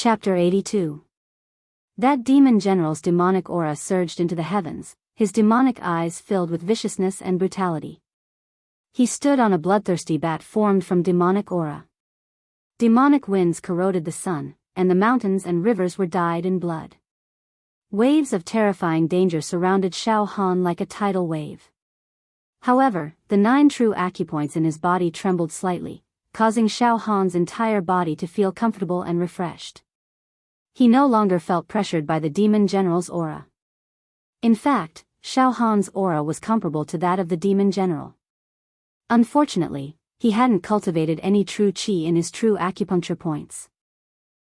Chapter 82. That demon general's demonic aura surged into the heavens, his demonic eyes filled with viciousness and brutality. He stood on a bloodthirsty bat formed from demonic aura. Demonic winds corroded the sun, and the mountains and rivers were dyed in blood. Waves of terrifying danger surrounded Xiao Han like a tidal wave. However, the 9 true acupoints in his body trembled slightly, causing Xiao Han's entire body to feel comfortable and refreshed. He no longer felt pressured by the demon general's aura. In fact, Xiao Han's aura was comparable to that of the demon general. Unfortunately, he hadn't cultivated any true qi in his true acupuncture points.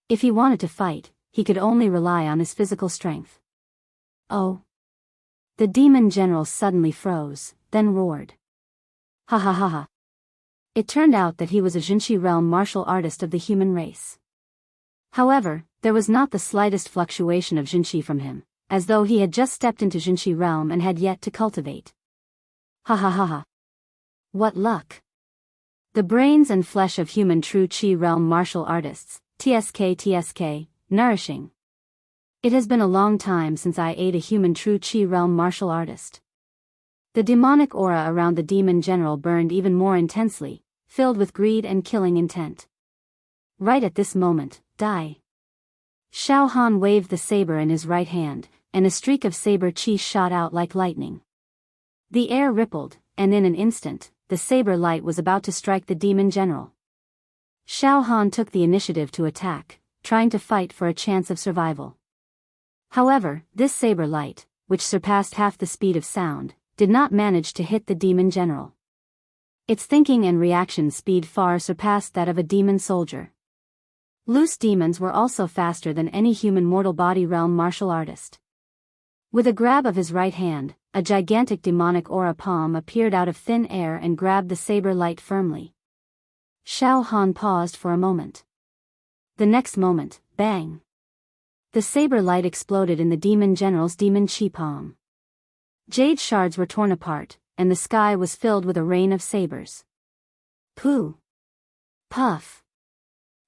If he wanted to fight, he could only rely on his physical strength. Oh! The demon general suddenly froze, then roared. Ha ha ha ha. It turned out that he was a Jinqi realm martial artist of the human race. However, there was not the slightest fluctuation of Jinqi from him, as though he had just stepped into Jinqi realm and had yet to cultivate. Ha ha ha ha. What luck! The brains and flesh of human true Qi realm martial artists, TSK, nourishing. It has been a long time since I ate a human true Qi realm martial artist. The demonic aura around the demon general burned even more intensely, filled with greed and killing intent. Right at this moment, die. Xiao Han waved the saber in his right hand, and a streak of saber qi shot out like lightning. The air rippled, and in an instant, the saber light was about to strike the demon general. Xiao Han took the initiative to attack, trying to fight for a chance of survival. However, this saber light, which surpassed half the speed of sound, did not manage to hit the demon general. Its thinking and reaction speed far surpassed that of a demon soldier. Loose demons were also faster than any human mortal body realm martial artist. With a grab of his right hand, a gigantic demonic aura palm appeared out of thin air and grabbed the saber light firmly. Xiao Han paused for a moment. The next moment, bang! The saber light exploded in the demon general's demon qi palm. Jade shards were torn apart, and the sky was filled with a rain of sabers. Pooh! Puff!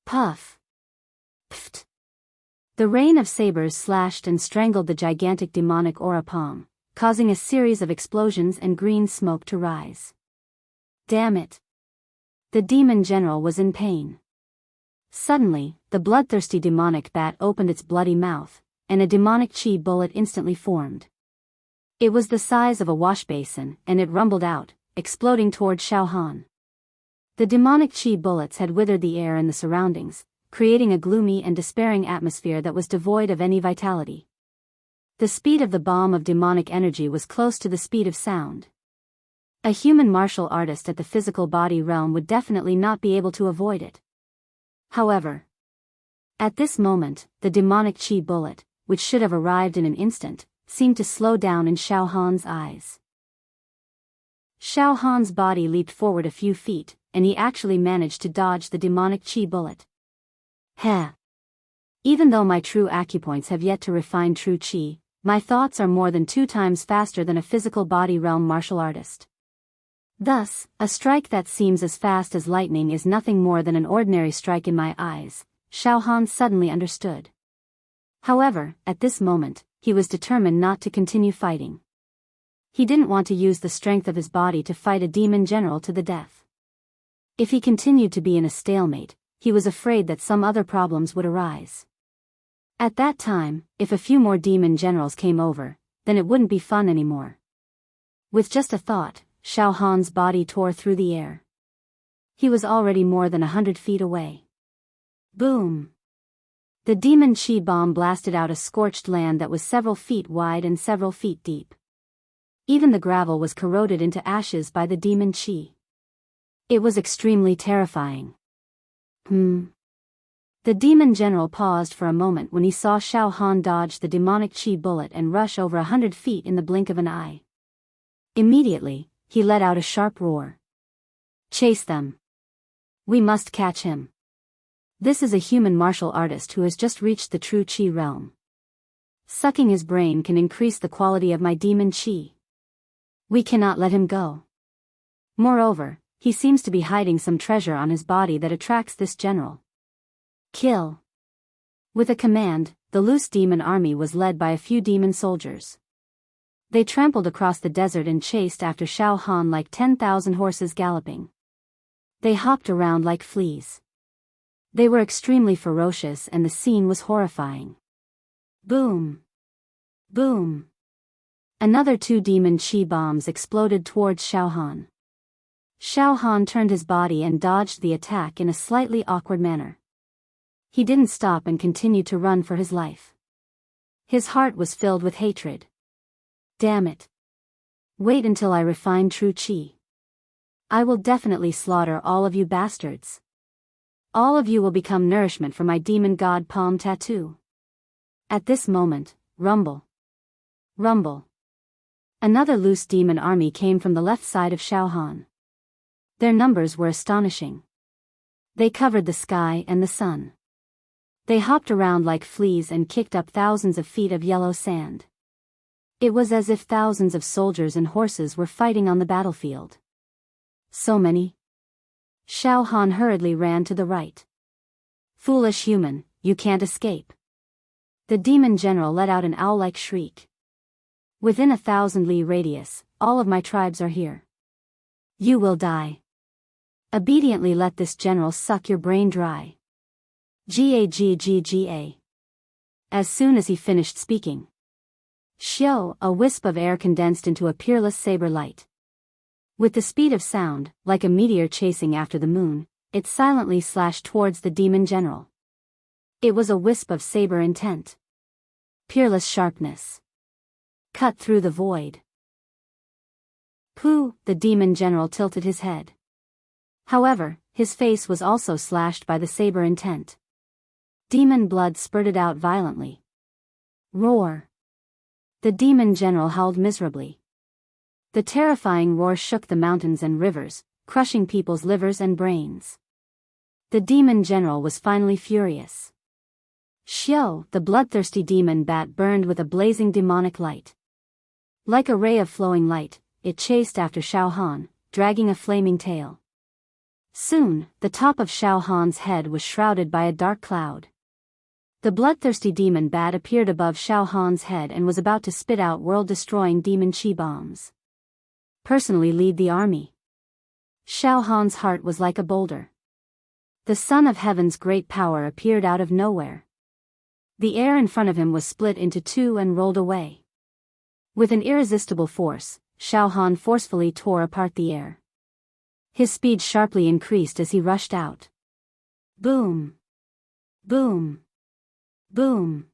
Puff! Pft! The rain of sabers slashed and strangled the gigantic demonic aura palm, causing a series of explosions and green smoke to rise. Damn it! The demon general was in pain. Suddenly, the bloodthirsty demonic bat opened its bloody mouth, and a demonic qi bullet instantly formed. It was the size of a wash basin, and it rumbled out, exploding toward Xiao Han. The demonic qi bullets had withered the air in the surroundings, creating a gloomy and despairing atmosphere that was devoid of any vitality. The speed of the bomb of demonic energy was close to the speed of sound. A human martial artist at the physical body realm would definitely not be able to avoid it. However, at this moment, the demonic qi bullet, which should have arrived in an instant, seemed to slow down in Xiao Han's eyes. Xiao Han's body leaped forward a few feet, and he actually managed to dodge the demonic qi bullet. Heh! Even though my true acupoints have yet to refine true qi, my thoughts are more than 2 times faster than a physical body realm martial artist. Thus, a strike that seems as fast as lightning is nothing more than an ordinary strike in my eyes, Xiao Han suddenly understood. However, at this moment, he was determined not to continue fighting. He didn't want to use the strength of his body to fight a demon general to the death. If he continued to be in a stalemate, he was afraid that some other problems would arise. At that time, if a few more demon generals came over, then it wouldn't be fun anymore. With just a thought, Xiao Han's body tore through the air. He was already more than 100 feet away. Boom! The demon qi bomb blasted out a scorched land that was several feet wide and several feet deep. Even the gravel was corroded into ashes by the demon qi. It was extremely terrifying. The demon general paused for a moment when he saw Xiao Han dodge the demonic qi bullet and rush over 100 feet in the blink of an eye. Immediately, he let out a sharp roar. Chase them! We must catch him! This is a human martial artist who has just reached the true qi realm. Sucking his brain can increase the quality of my demon qi. We cannot let him go. Moreover, he seems to be hiding some treasure on his body that attracts this general. Kill! With a command, the loose demon army was led by a few demon soldiers. They trampled across the desert and chased after Shao Han like 10,000 horses galloping. They hopped around like fleas. They were extremely ferocious and the scene was horrifying. Boom! Boom! Another 2 demon chi bombs exploded towards Shao Han. Shao Han turned his body and dodged the attack in a slightly awkward manner. He didn't stop and continued to run for his life. His heart was filled with hatred. Damn it. Wait until I refine true chi. I will definitely slaughter all of you bastards. All of you will become nourishment for my demon god palm tattoo. At this moment, rumble. Rumble. Another loose demon army came from the left side of Shao Han. Their numbers were astonishing. They covered the sky and the sun. They hopped around like fleas and kicked up thousands of feet of yellow sand. It was as if thousands of soldiers and horses were fighting on the battlefield. So many. Shao Han hurriedly ran to the right. Foolish human, you can't escape. The demon general let out an owl-like shriek. Within 1,000 li radius, all of my tribes are here. You will die. Obediently let this general suck your brain dry. Gagggga. As soon as he finished speaking, Xiao, a wisp of air condensed into a peerless saber light. With the speed of sound, like a meteor chasing after the moon, it silently slashed towards the demon general. It was a wisp of saber intent. Peerless sharpness. Cut through the void. Pooh, the demon general tilted his head. However, his face was also slashed by the saber intent. Demon blood spurted out violently. Roar. The demon general howled miserably. The terrifying roar shook the mountains and rivers, crushing people's livers and brains. The demon general was finally furious. Xiao, the bloodthirsty demon bat, burned with a blazing demonic light. Like a ray of flowing light, it chased after Shao Han, dragging a flaming tail. Soon, the top of Shao Han's head was shrouded by a dark cloud. The bloodthirsty demon bat appeared above Shao Han's head and was about to spit out world-destroying demon chi bombs. Personally lead the army. Shao Han's heart was like a boulder. The son of heaven's great power appeared out of nowhere. The air in front of him was split into 2 and rolled away. With an irresistible force, Shao Han forcefully tore apart the air. His speed sharply increased as he rushed out. Boom! Boom! Boom!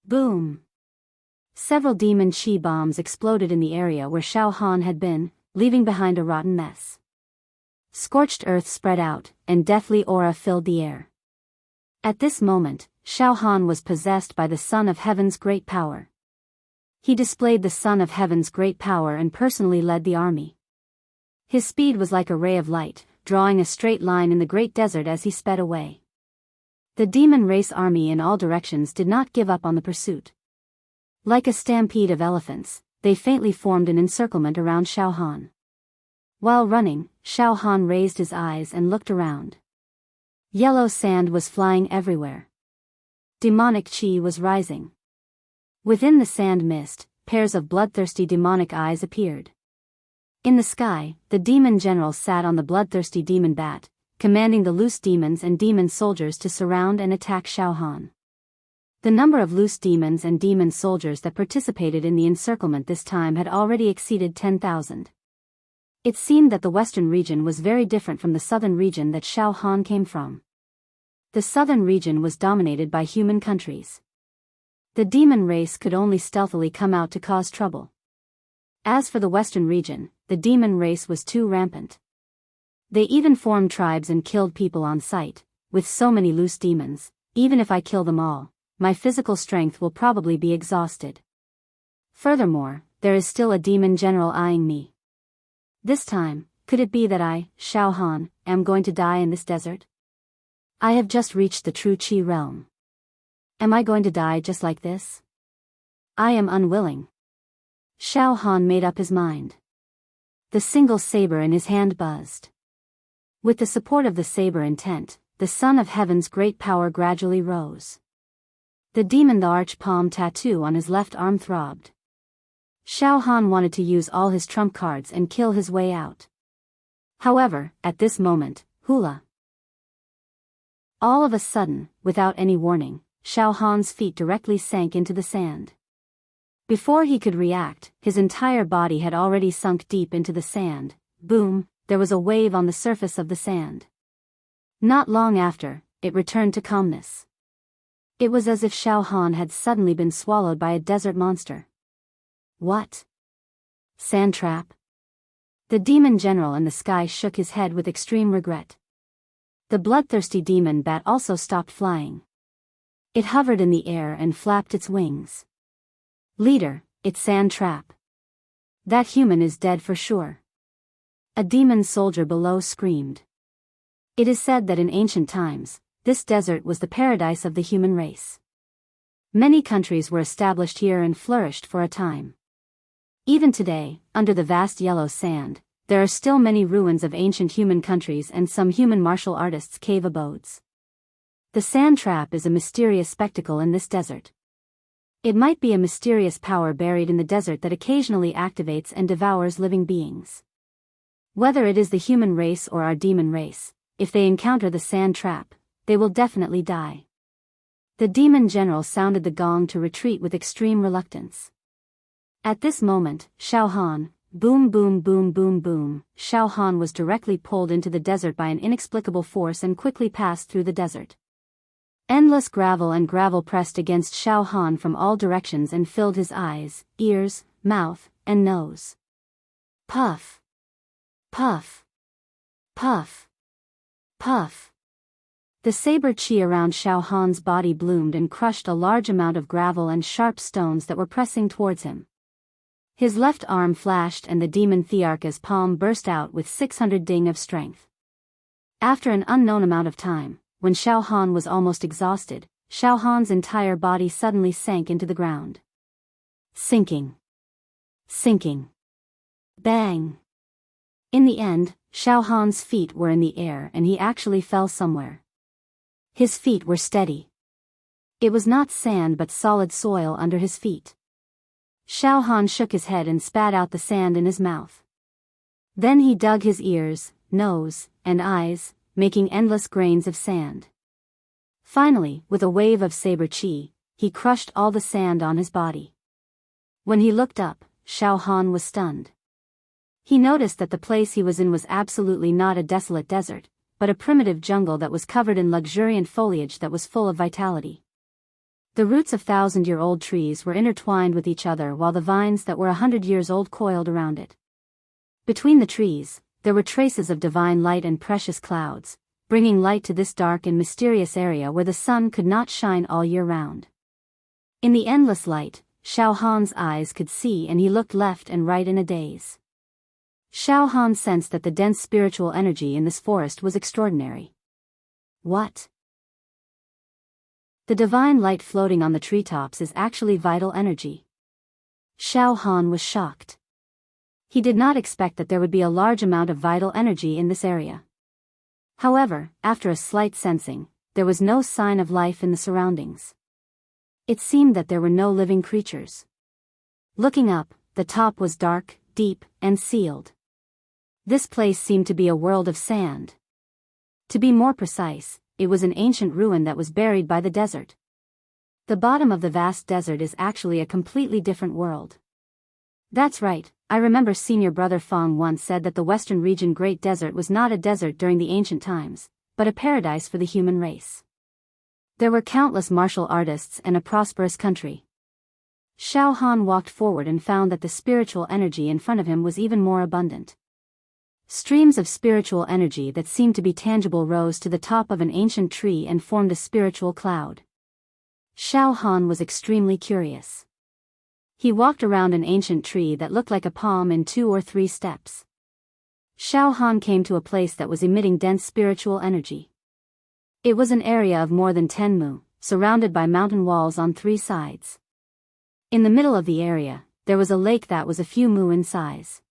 Boom! Several demon chi bombs exploded in the area where Shao Han had been, leaving behind a rotten mess. Scorched earth spread out, and deathly aura filled the air. At this moment, Shao Han was possessed by the Son of Heaven's great power. He displayed the Son of Heaven's great power and personally led the army. His speed was like a ray of light, drawing a straight line in the great desert as he sped away. The demon race army in all directions did not give up on the pursuit. Like a stampede of elephants, they faintly formed an encirclement around Shao Han. While running, Shao Han raised his eyes and looked around. Yellow sand was flying everywhere. Demonic chi was rising. Within the sand mist, pairs of bloodthirsty demonic eyes appeared. In the sky, the demon general sat on the bloodthirsty demon bat, commanding the loose demons and demon soldiers to surround and attack Shao Han. The number of loose demons and demon soldiers that participated in the encirclement this time had already exceeded 10,000. It seemed that the western region was very different from the southern region that Shao Han came from. The southern region was dominated by human countries. The demon race could only stealthily come out to cause trouble. As for the western region, the demon race was too rampant. They even formed tribes and killed people on sight. With so many loose demons, even if I kill them all, my physical strength will probably be exhausted. Furthermore, there is still a demon general eyeing me. This time, could it be that I, Shao Han, am going to die in this desert? I have just reached the true Chi realm. Am I going to die just like this? I am unwilling. Shao Han made up his mind. The single saber in his hand buzzed. With the support of the saber intent, the Son of Heaven's great power gradually rose. The demon, the arch palm tattoo on his left arm throbbed. Xiao Han wanted to use all his trump cards and kill his way out. However, at this moment, hula! All of a sudden, without any warning, Xiao Han's feet directly sank into the sand. Before he could react, his entire body had already sunk deep into the sand. Boom, there was a wave on the surface of the sand. Not long after, it returned to calmness. It was as if Xiao Han had suddenly been swallowed by a desert monster. What? Sand trap? The demon general in the sky shook his head with extreme regret. The bloodthirsty demon bat also stopped flying. It hovered in the air and flapped its wings. Leader, it's sand trap. That human is dead for sure. A demon soldier below screamed. It is said that in ancient times, this desert was the paradise of the human race. Many countries were established here and flourished for a time. Even today, under the vast yellow sand, there are still many ruins of ancient human countries and some human martial artists' cave abodes. The sand trap is a mysterious spectacle in this desert. It might be a mysterious power buried in the desert that occasionally activates and devours living beings. Whether it is the human race or our demon race, if they encounter the sand trap, they will definitely die. The demon general sounded the gong to retreat with extreme reluctance. At this moment, Xiao Han, boom boom boom boom boom, Xiao Han was directly pulled into the desert by an inexplicable force and quickly passed through the desert. Endless gravel and gravel pressed against Xiao Han from all directions and filled his eyes, ears, mouth, and nose. Puff! Puff! Puff! Puff! The saber chi around Xiao Han's body bloomed and crushed a large amount of gravel and sharp stones that were pressing towards him. His left arm flashed and the demon Thearka's palm burst out with 600 ding of strength. After an unknown amount of time, when Xiao Han was almost exhausted, Xiao Han's entire body suddenly sank into the ground. Sinking. Sinking. Bang. In the end, Xiao Han's feet were in the air and he actually fell somewhere. His feet were steady. It was not sand but solid soil under his feet. Xiao Han shook his head and spat out the sand in his mouth. Then he dug his ears, nose, and eyes, making endless grains of sand. Finally, with a wave of saber chi, he crushed all the sand on his body. When he looked up, Xiao Han was stunned. He noticed that the place he was in was absolutely not a desolate desert, but a primitive jungle that was covered in luxuriant foliage that was full of vitality. The roots of 1,000-year-old trees were intertwined with each other while the vines that were 100 years old coiled around it. Between the trees, there were traces of divine light and precious clouds, bringing light to this dark and mysterious area where the sun could not shine all year round. In the endless light, Xiao Han's eyes could see and he looked left and right in a daze. Xiao Han sensed that the dense spiritual energy in this forest was extraordinary. What? The divine light floating on the treetops is actually vital energy. Xiao Han was shocked. He did not expect that there would be a large amount of vital energy in this area. However, after a slight sensing, there was no sign of life in the surroundings. It seemed that there were no living creatures. Looking up, the top was dark, deep, and sealed. This place seemed to be a world of sand. To be more precise, it was an ancient ruin that was buried by the desert. The bottom of the vast desert is actually a completely different world. That's right, I remember Senior Brother Fong once said that the Western region Great Desert was not a desert during the ancient times, but a paradise for the human race. There were countless martial artists and a prosperous country. Xiao Han walked forward and found that the spiritual energy in front of him was even more abundant. Streams of spiritual energy that seemed to be tangible rose to the top of an ancient tree and formed a spiritual cloud. Xiao Han was extremely curious. He walked around an ancient tree that looked like a palm in 2 or 3 steps. Xiao Han came to a place that was emitting dense spiritual energy. It was an area of more than 10 mu, surrounded by mountain walls on 3 sides. In the middle of the area, there was a lake that was a few mu in size.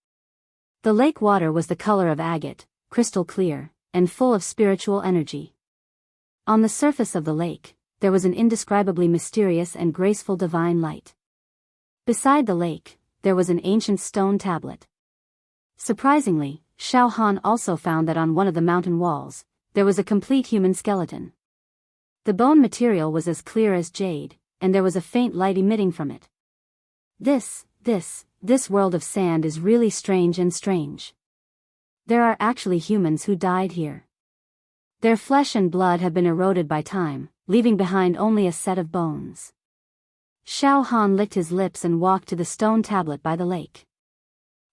The lake water was the color of agate, crystal clear, and full of spiritual energy. On the surface of the lake, there was an indescribably mysterious and graceful divine light. Beside the lake, there was an ancient stone tablet. Surprisingly, Xiao Han also found that on one of the mountain walls, there was a complete human skeleton. The bone material was as clear as jade, and there was a faint light emitting from it. This world of sand is really strange and strange. There are actually humans who died here. Their flesh and blood have been eroded by time, leaving behind only a set of bones. Xiao Han licked his lips and walked to the stone tablet by the lake.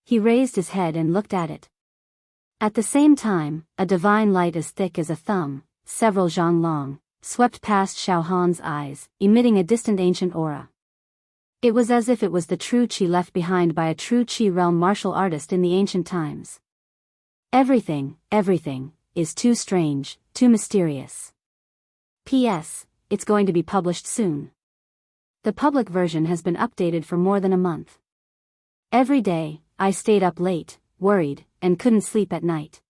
He raised his head and looked at it. At the same time, a divine light as thick as a thumb, several zhang long, swept past Xiao Han's eyes, emitting a distant ancient aura. It was as if it was the true qi left behind by a true qi realm martial artist in the ancient times. Everything is too strange, too mysterious. P.S. It's going to be published soon. The public version has been updated for more than a month. Every day, I stayed up late, worried, and couldn't sleep at night.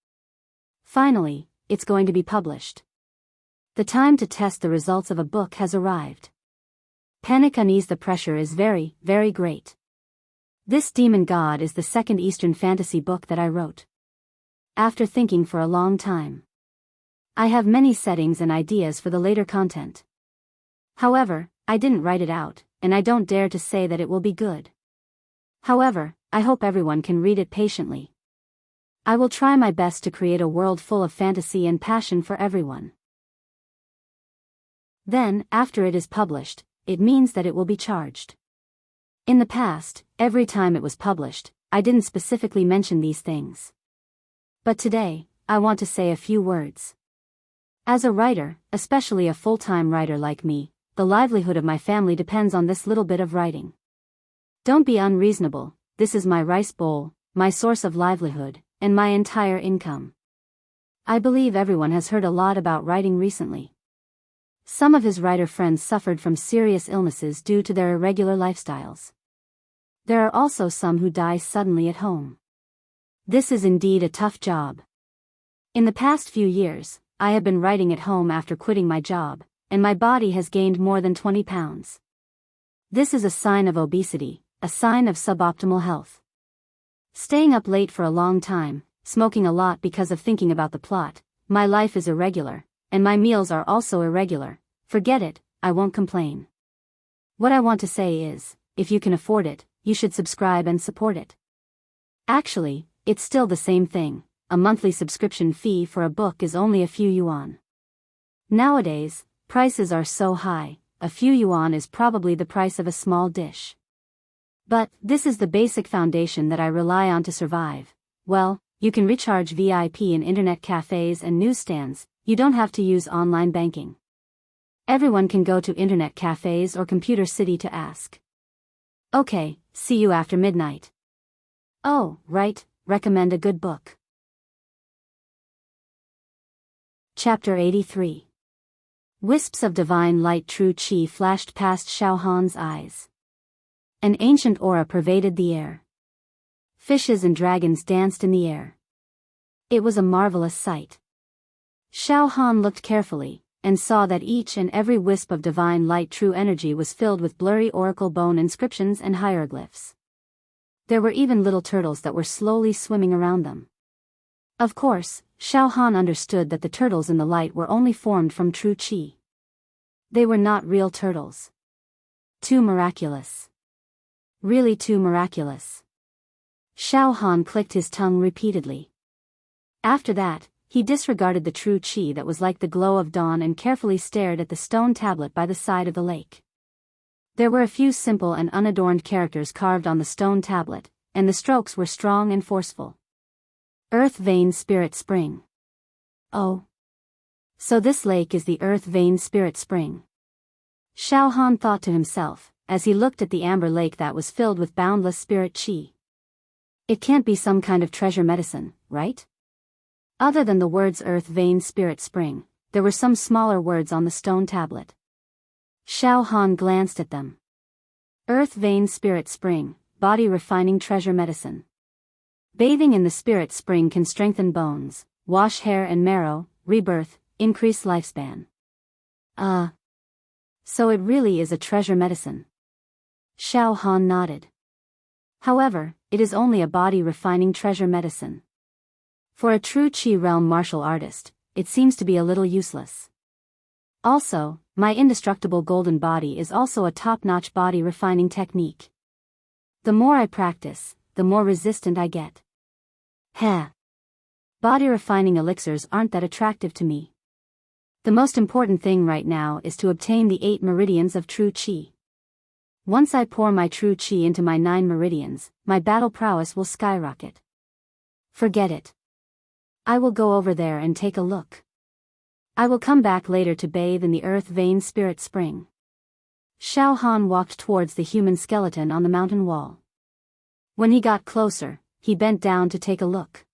Finally, it's going to be published. The time to test the results of a book has arrived. Panic unease, the pressure is very, very great. This Demon God is the second Eastern fantasy book that I wrote. After thinking for a long time, I have many settings and ideas for the later content. However, I didn't write it out, and I don't dare to say that it will be good. However, I hope everyone can read it patiently. I will try my best to create a world full of fantasy and passion for everyone. Then, after it is published, it means that it will be charged. In the past, every time it was published, I didn't specifically mention these things. But today, I want to say a few words. As a writer, especially a full-time writer like me, the livelihood of my family depends on this little bit of writing. Don't be unreasonable, this is my rice bowl, my source of livelihood, and my entire income. I believe everyone has heard a lot about writing recently. Some of his writer friends suffered from serious illnesses due to their irregular lifestyles. There are also some who die suddenly at home. This is indeed a tough job. In the past few years, I have been writing at home after quitting my job, and my body has gained more than 20 pounds. This is a sign of obesity, a sign of suboptimal health. Staying up late for a long time, smoking a lot because of thinking about the plot, my life is irregular, and my meals are also irregular. Forget it, I won't complain. What I want to say is, if you can afford it, you should subscribe and support it. Actually, it's still the same thing. A monthly subscription fee for a book is only a few yuan. Nowadays, prices are so high, a few yuan is probably the price of a small dish. But, this is the basic foundation that I rely on to survive. Well, you can recharge VIP in internet cafes and newsstands, you don't have to use online banking. Everyone can go to internet cafes or Computer City to ask. Okay, see you after midnight. Oh, right, recommend a good book. Chapter 83. Wisps of divine light, true qi flashed past Xiao Han's eyes. An ancient aura pervaded the air. Fishes and dragons danced in the air. It was a marvelous sight. Xiao Han looked carefully, and saw that each and every wisp of divine light true energy was filled with blurry oracle bone inscriptions and hieroglyphs. There were even little turtles that were slowly swimming around them. Of course, Xiao Han understood that the turtles in the light were only formed from true qi. They were not real turtles. Too miraculous. Really too miraculous. Xiao Han clicked his tongue repeatedly. After that, he disregarded the true qi that was like the glow of dawn and carefully stared at the stone tablet by the side of the lake. There were a few simple and unadorned characters carved on the stone tablet, and the strokes were strong and forceful. Earth Vein Spirit Spring. Oh. So this lake is the Earth Vein Spirit Spring. Xiao Han thought to himself, as he looked at the amber lake that was filled with boundless spirit qi. It can't be some kind of treasure medicine, right? Other than the words Earth Vein Spirit Spring, there were some smaller words on the stone tablet. Xiao Han glanced at them. Earth Vein Spirit Spring, Body Refining Treasure Medicine. Bathing in the spirit spring can strengthen bones, wash hair and marrow, rebirth, increase lifespan. So it really is a treasure medicine. Xiao Han nodded. However, it is only a body-refining treasure medicine. For a true Qi realm martial artist, it seems to be a little useless. Also, my indestructible golden body is also a top-notch body-refining technique. The more I practice, the more resistant I get. Heh. Body-refining elixirs aren't that attractive to me. The most important thing right now is to obtain the 8 meridians of true Qi. Once I pour my true Qi into my 9 meridians, my battle prowess will skyrocket. Forget it. I will go over there and take a look. I will come back later to bathe in the earth vein spirit spring. Xiao Han walked towards the human skeleton on the mountain wall. When he got closer, he bent down to take a look.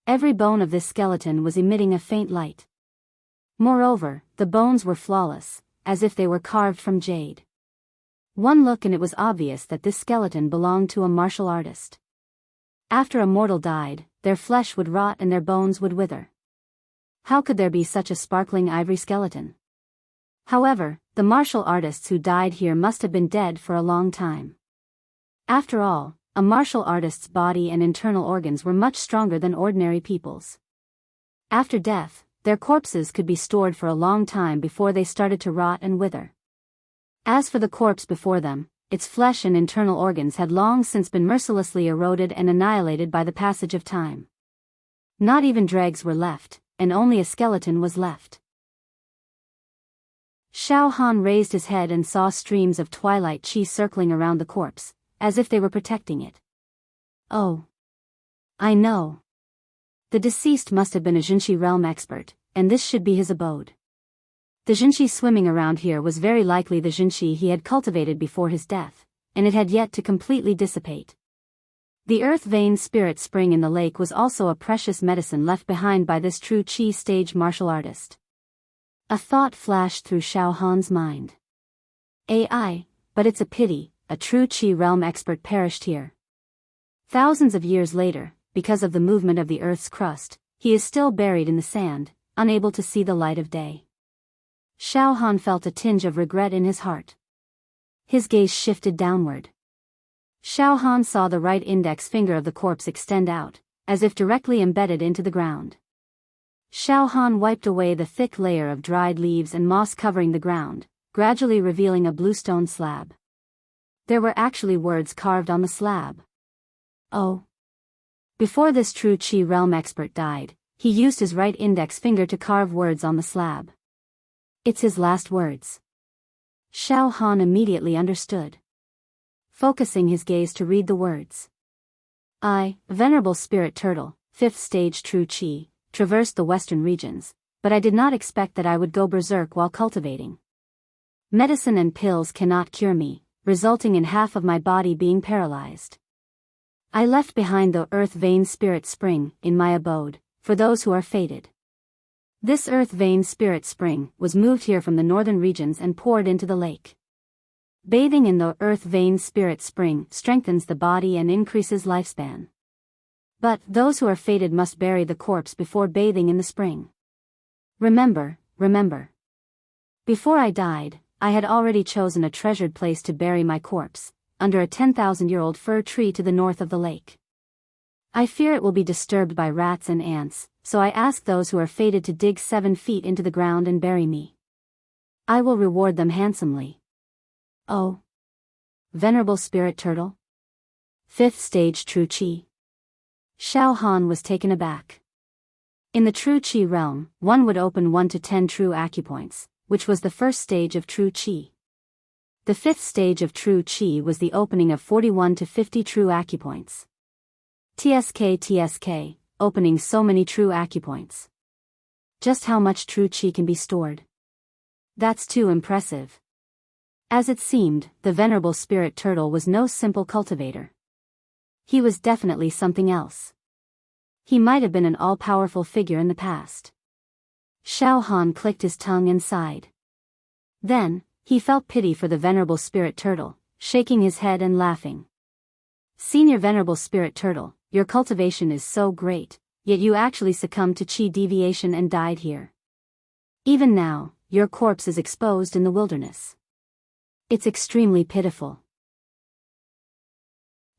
Every bone of this skeleton was emitting a faint light. Moreover, the bones were flawless, as if they were carved from jade. One look and it was obvious that this skeleton belonged to a martial artist. After a mortal died, their flesh would rot and their bones would wither. How could there be such a sparkling ivory skeleton? However, the martial artists who died here must have been dead for a long time. After all, a martial artist's body and internal organs were much stronger than ordinary people's. After death, their corpses could be stored for a long time before they started to rot and wither. As for the corpse before them, its flesh and internal organs had long since been mercilessly eroded and annihilated by the passage of time. Not even dregs were left, and only a skeleton was left. Xiao Han raised his head and saw streams of twilight qi circling around the corpse, as if they were protecting it. Oh. I know. The deceased must have been a Jinshi realm expert, and this should be his abode. The Jinshi swimming around here was very likely the Jinshi he had cultivated before his death, and it had yet to completely dissipate. The earth vein spirit spring in the lake was also a precious medicine left behind by this true Qi stage martial artist. A thought flashed through Xiao Han's mind. AI, but it's a pity, a true Qi realm expert perished here. Thousands of years later, because of the movement of the earth's crust, he is still buried in the sand, unable to see the light of day. Xiao Han felt a tinge of regret in his heart. His gaze shifted downward. Xiao Han saw the right index finger of the corpse extend out, as if directly embedded into the ground. Xiao Han wiped away the thick layer of dried leaves and moss covering the ground, gradually revealing a bluestone slab. There were actually words carved on the slab. Oh. Before this true Qi realm expert died, he used his right index finger to carve words on the slab. It's his last words. Xiao Han immediately understood. Focusing his gaze to read the words. I, venerable spirit turtle, 5th stage true Qi, traversed the western regions, but I did not expect that I would go berserk while cultivating. Medicine and pills cannot cure me, resulting in half of my body being paralyzed. I left behind the earth vein spirit spring, in my abode, for those who are fated. This earth vein spirit spring was moved here from the northern regions and poured into the lake. Bathing in the earth vein spirit spring strengthens the body and increases lifespan. But those who are fated must bury the corpse before bathing in the spring. Remember. Before I died, I had already chosen a treasured place to bury my corpse, under a 10,000-year-old fir tree to the north of the lake. I fear it will be disturbed by rats and ants, so I ask those who are fated to dig 7 feet into the ground and bury me. I will reward them handsomely. Oh. Venerable spirit turtle? 5th stage true Qi. Xiao Han was taken aback. In the true Qi realm, one would open 1 to 10 true acupoints, which was the first stage of true Qi. The 5th stage of true Qi was the opening of 41 to 50 true acupoints. TSK, opening so many true acupoints. Just how much true Qi can be stored? That's too impressive. As it seemed, the venerable spirit turtle was no simple cultivator. He was definitely something else. He might have been an all-powerful figure in the past. Xiao Han clicked his tongue and sighed. Then, he felt pity for the venerable spirit turtle, shaking his head and laughing. Senior venerable spirit turtle, your cultivation is so great, yet you actually succumbed to Qi deviation and died here. Even now, your corpse is exposed in the wilderness. It's extremely pitiful.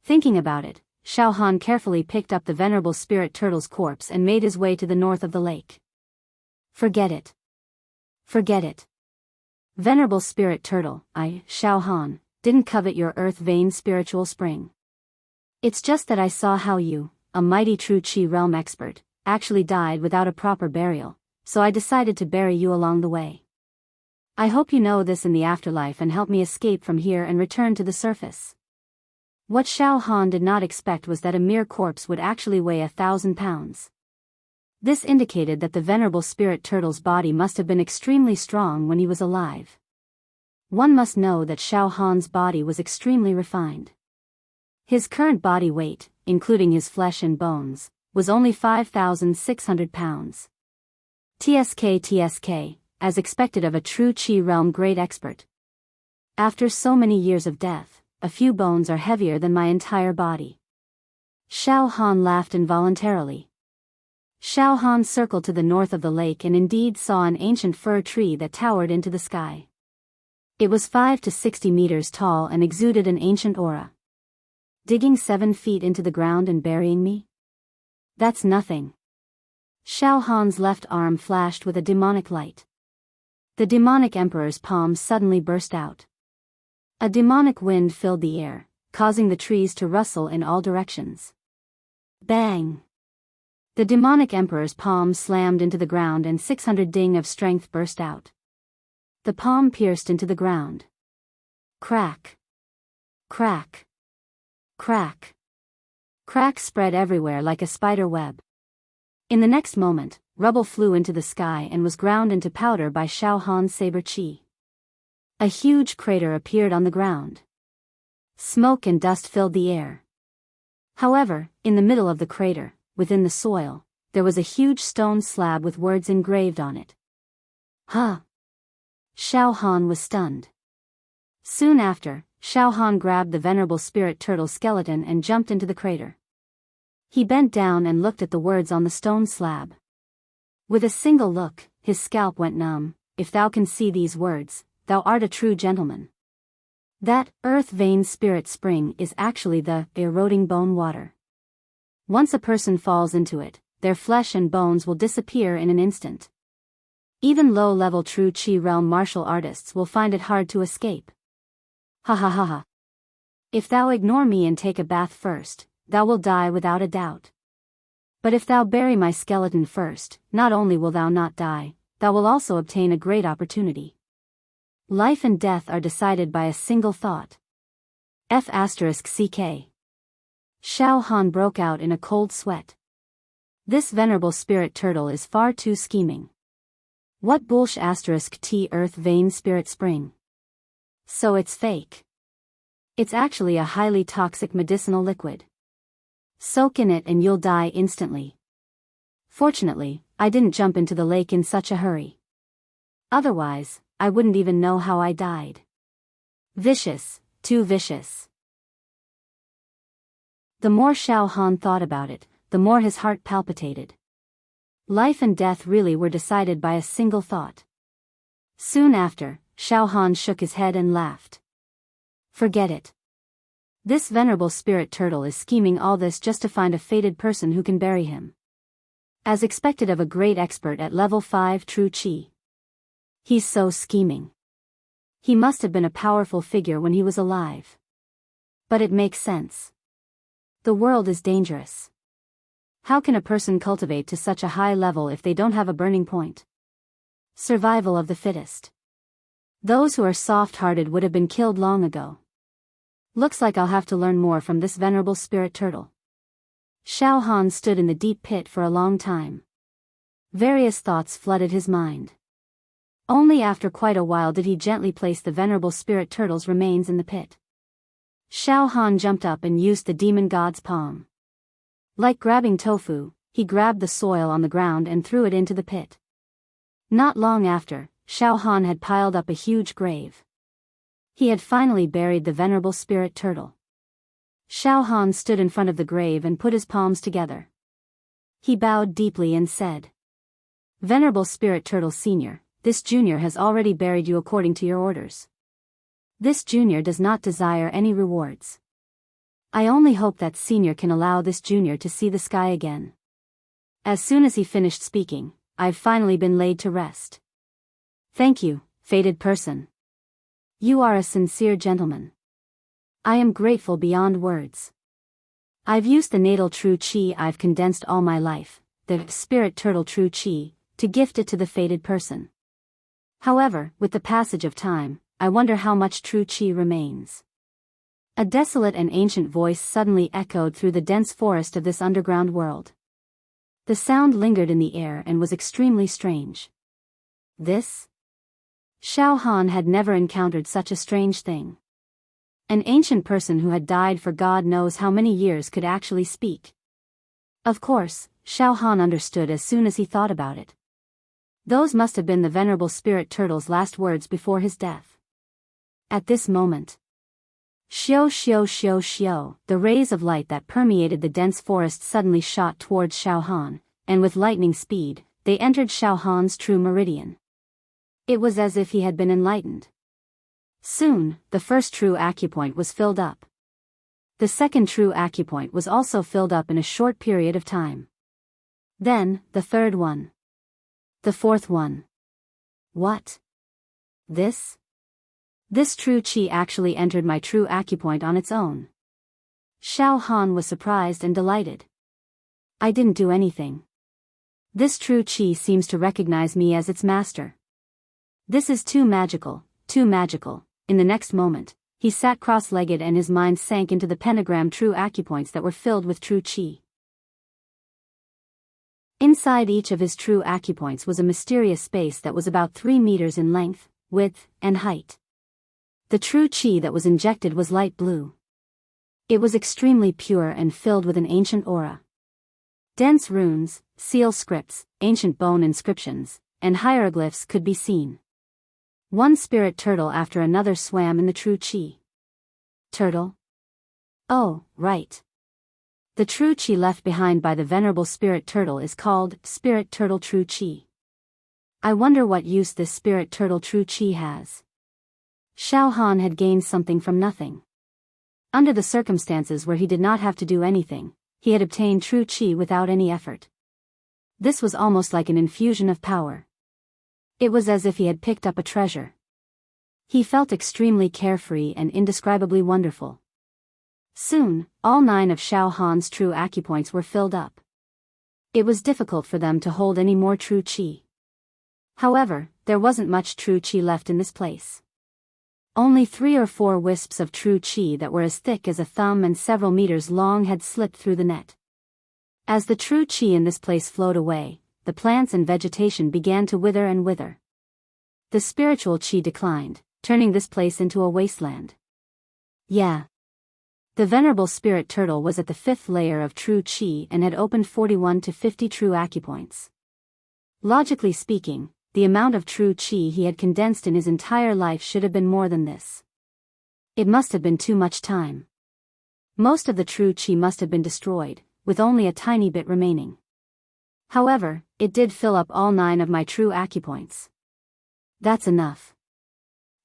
Thinking about it, Xiao Han carefully picked up the venerable spirit turtle's corpse and made his way to the north of the lake. Forget it. Forget it. Venerable spirit turtle, I, Xiao Han, didn't covet your earth vein spiritual spring. It's just that I saw how you, a mighty true Qi realm expert, actually died without a proper burial, so I decided to bury you along the way. I hope you know this in the afterlife and help me escape from here and return to the surface. What Xiao Han did not expect was that a mere corpse would actually weigh 1,000 pounds. This indicated that the venerable spirit turtle's body must have been extremely strong when he was alive. One must know that Xiao Han's body was extremely refined. His current body weight, including his flesh and bones, was only 5,600 pounds. TSK, as expected of a true Qi realm great expert. After so many years of death, a few bones are heavier than my entire body. Xiao Han laughed involuntarily. Xiao Han circled to the north of the lake and indeed saw an ancient fir tree that towered into the sky. It was 5 to 60 meters tall and exuded an ancient aura. Digging 7 feet into the ground and burying me? That's nothing. Xiao Han's left arm flashed with a demonic light. The demonic emperor's palm suddenly burst out. A demonic wind filled the air, causing the trees to rustle in all directions. Bang! The demonic emperor's palm slammed into the ground and 600 ding of strength burst out. The palm pierced into the ground. Crack! Crack! Crack! Cracks spread everywhere like a spider web. In the next moment, rubble flew into the sky and was ground into powder by Xiao Han's saber qi. A huge crater appeared on the ground. Smoke and dust filled the air. However, in the middle of the crater, within the soil, there was a huge stone slab with words engraved on it. Huh! Xiao Han was stunned. Soon after, Xiao Han grabbed the venerable spirit turtle skeleton and jumped into the crater. He bent down and looked at the words on the stone slab. With a single look, his scalp went numb. If thou can see these words, thou art a true gentleman. That earth vein spirit spring is actually the eroding bone water. Once a person falls into it, their flesh and bones will disappear in an instant. Even low-level true Qi realm martial artists will find it hard to escape. Ha ha ha ha. If thou ignore me and take a bath first, thou will die without a doubt. But if thou bury my skeleton first, not only will thou not die, thou will also obtain a great opportunity. Life and death are decided by a single thought. F***CK. Xiao Han broke out in a cold sweat. This venerable spirit turtle is far too scheming. What bullsh** T earth vein spirit spring? So it's fake. It's actually a highly toxic medicinal liquid. Soak in it and you'll die instantly. Fortunately, I didn't jump into the lake in such a hurry. Otherwise, I wouldn't even know how I died. Vicious, too vicious. The more Xiao Han thought about it, the more his heart palpitated. Life and death really were decided by a single thought. Soon after, Xiao Han shook his head and laughed. Forget it. This venerable spirit turtle is scheming all this just to find a fated person who can bury him. As expected of a great expert at level 5 true Qi. He's so scheming. He must have been a powerful figure when he was alive. But it makes sense. The world is dangerous. How can a person cultivate to such a high level if they don't have a burning point? Survival of the fittest. Those who are soft-hearted would have been killed long ago. Looks like I'll have to learn more from this venerable spirit turtle. Xiao Han stood in the deep pit for a long time. Various thoughts flooded his mind. Only after quite a while did he gently place the venerable spirit turtle's remains in the pit. Xiao Han jumped up and used the demon god's palm. Like grabbing tofu, he grabbed the soil on the ground and threw it into the pit. Not long after, Xiao Han had piled up a huge grave. He had finally buried the venerable spirit turtle. Xiao Han stood in front of the grave and put his palms together. He bowed deeply and said, "Venerable spirit turtle senior, this junior has already buried you according to your orders. This junior does not desire any rewards. I only hope that senior can allow this junior to see the sky again. As soon as he finished speaking, I've finally been laid to rest. Thank you, fated person. You are a sincere gentleman. I am grateful beyond words. I've used the natal true chi I've condensed all my life, the spirit turtle true chi, to gift it to the fated person. However, with the passage of time, I wonder how much true chi remains. A desolate and ancient voice suddenly echoed through the dense forest of this underground world. The sound lingered in the air and was extremely strange. This? Xiao Han had never encountered such a strange thing. An ancient person who had died for God knows how many years could actually speak. Of course, Xiao Han understood as soon as he thought about it. Those must have been the venerable spirit turtle's last words before his death. At this moment, Xiao xiao xiao xiao, the rays of light that permeated the dense forest suddenly shot towards Xiao Han, and with lightning speed, they entered Xiao Han's true meridian. It was as if he had been enlightened. Soon, the first true acupoint was filled up. The second true acupoint was also filled up in a short period of time. Then, the third one. The fourth one. What? This? This true chi actually entered my true acupoint on its own. Xiao Han was surprised and delighted. I didn't do anything. This true chi seems to recognize me as its master. This is too magical, too magical. In the next moment, he sat cross-legged and his mind sank into the pentagram true acupoints that were filled with true chi. Inside each of his true acupoints was a mysterious space that was about 3 meters in length, width, and height. The true chi that was injected was light blue. It was extremely pure and filled with an ancient aura. Dense runes, seal scripts, ancient bone inscriptions, and hieroglyphs could be seen. One spirit turtle after another swam in the true chi. Turtle? Oh, right. The true chi left behind by the venerable spirit turtle is called spirit turtle true chi. I wonder what use this spirit turtle true chi has. Xiao Han had gained something from nothing. Under the circumstances where he did not have to do anything, he had obtained true chi without any effort. This was almost like an infusion of power. It was as if he had picked up a treasure. He felt extremely carefree and indescribably wonderful. Soon, all 9 of Xiao Han's true acupoints were filled up. It was difficult for them to hold any more true chi. However, there wasn't much true chi left in this place. Only 3 or 4 wisps of true chi that were as thick as a thumb and several meters long had slipped through the net. As the true chi in this place flowed away, the plants and vegetation began to wither and wither. The spiritual chi declined, turning this place into a wasteland. Yeah. The venerable spirit turtle was at the 5th layer of true chi and had opened 41 to 50 true acupoints. Logically speaking, the amount of true chi he had condensed in his entire life should have been more than this. It must have been too much time. Most of the true chi must have been destroyed, with only a tiny bit remaining. However, it did fill up all 9 of my true acupoints. That's enough.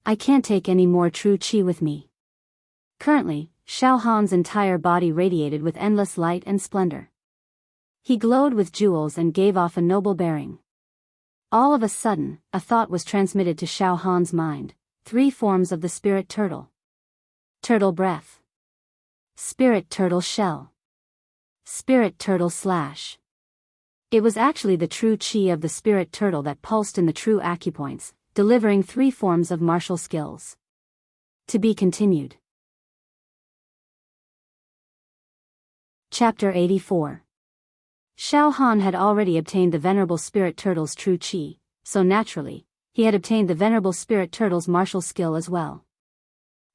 I can't take any more true chi with me. Currently, Xiao Han's entire body radiated with endless light and splendor. He glowed with jewels and gave off a noble bearing. All of a sudden, a thought was transmitted to Xiao Han's mind: 3 forms of the spirit turtle. Turtle breath. Spirit turtle shell. Spirit turtle slash. It was actually the true chi of the spirit turtle that pulsed in the true acupoints, delivering 3 forms of martial skills. To be continued. Chapter 84. Xiao Han had already obtained the venerable spirit turtle's true chi, so naturally, he had obtained the venerable spirit turtle's martial skill as well.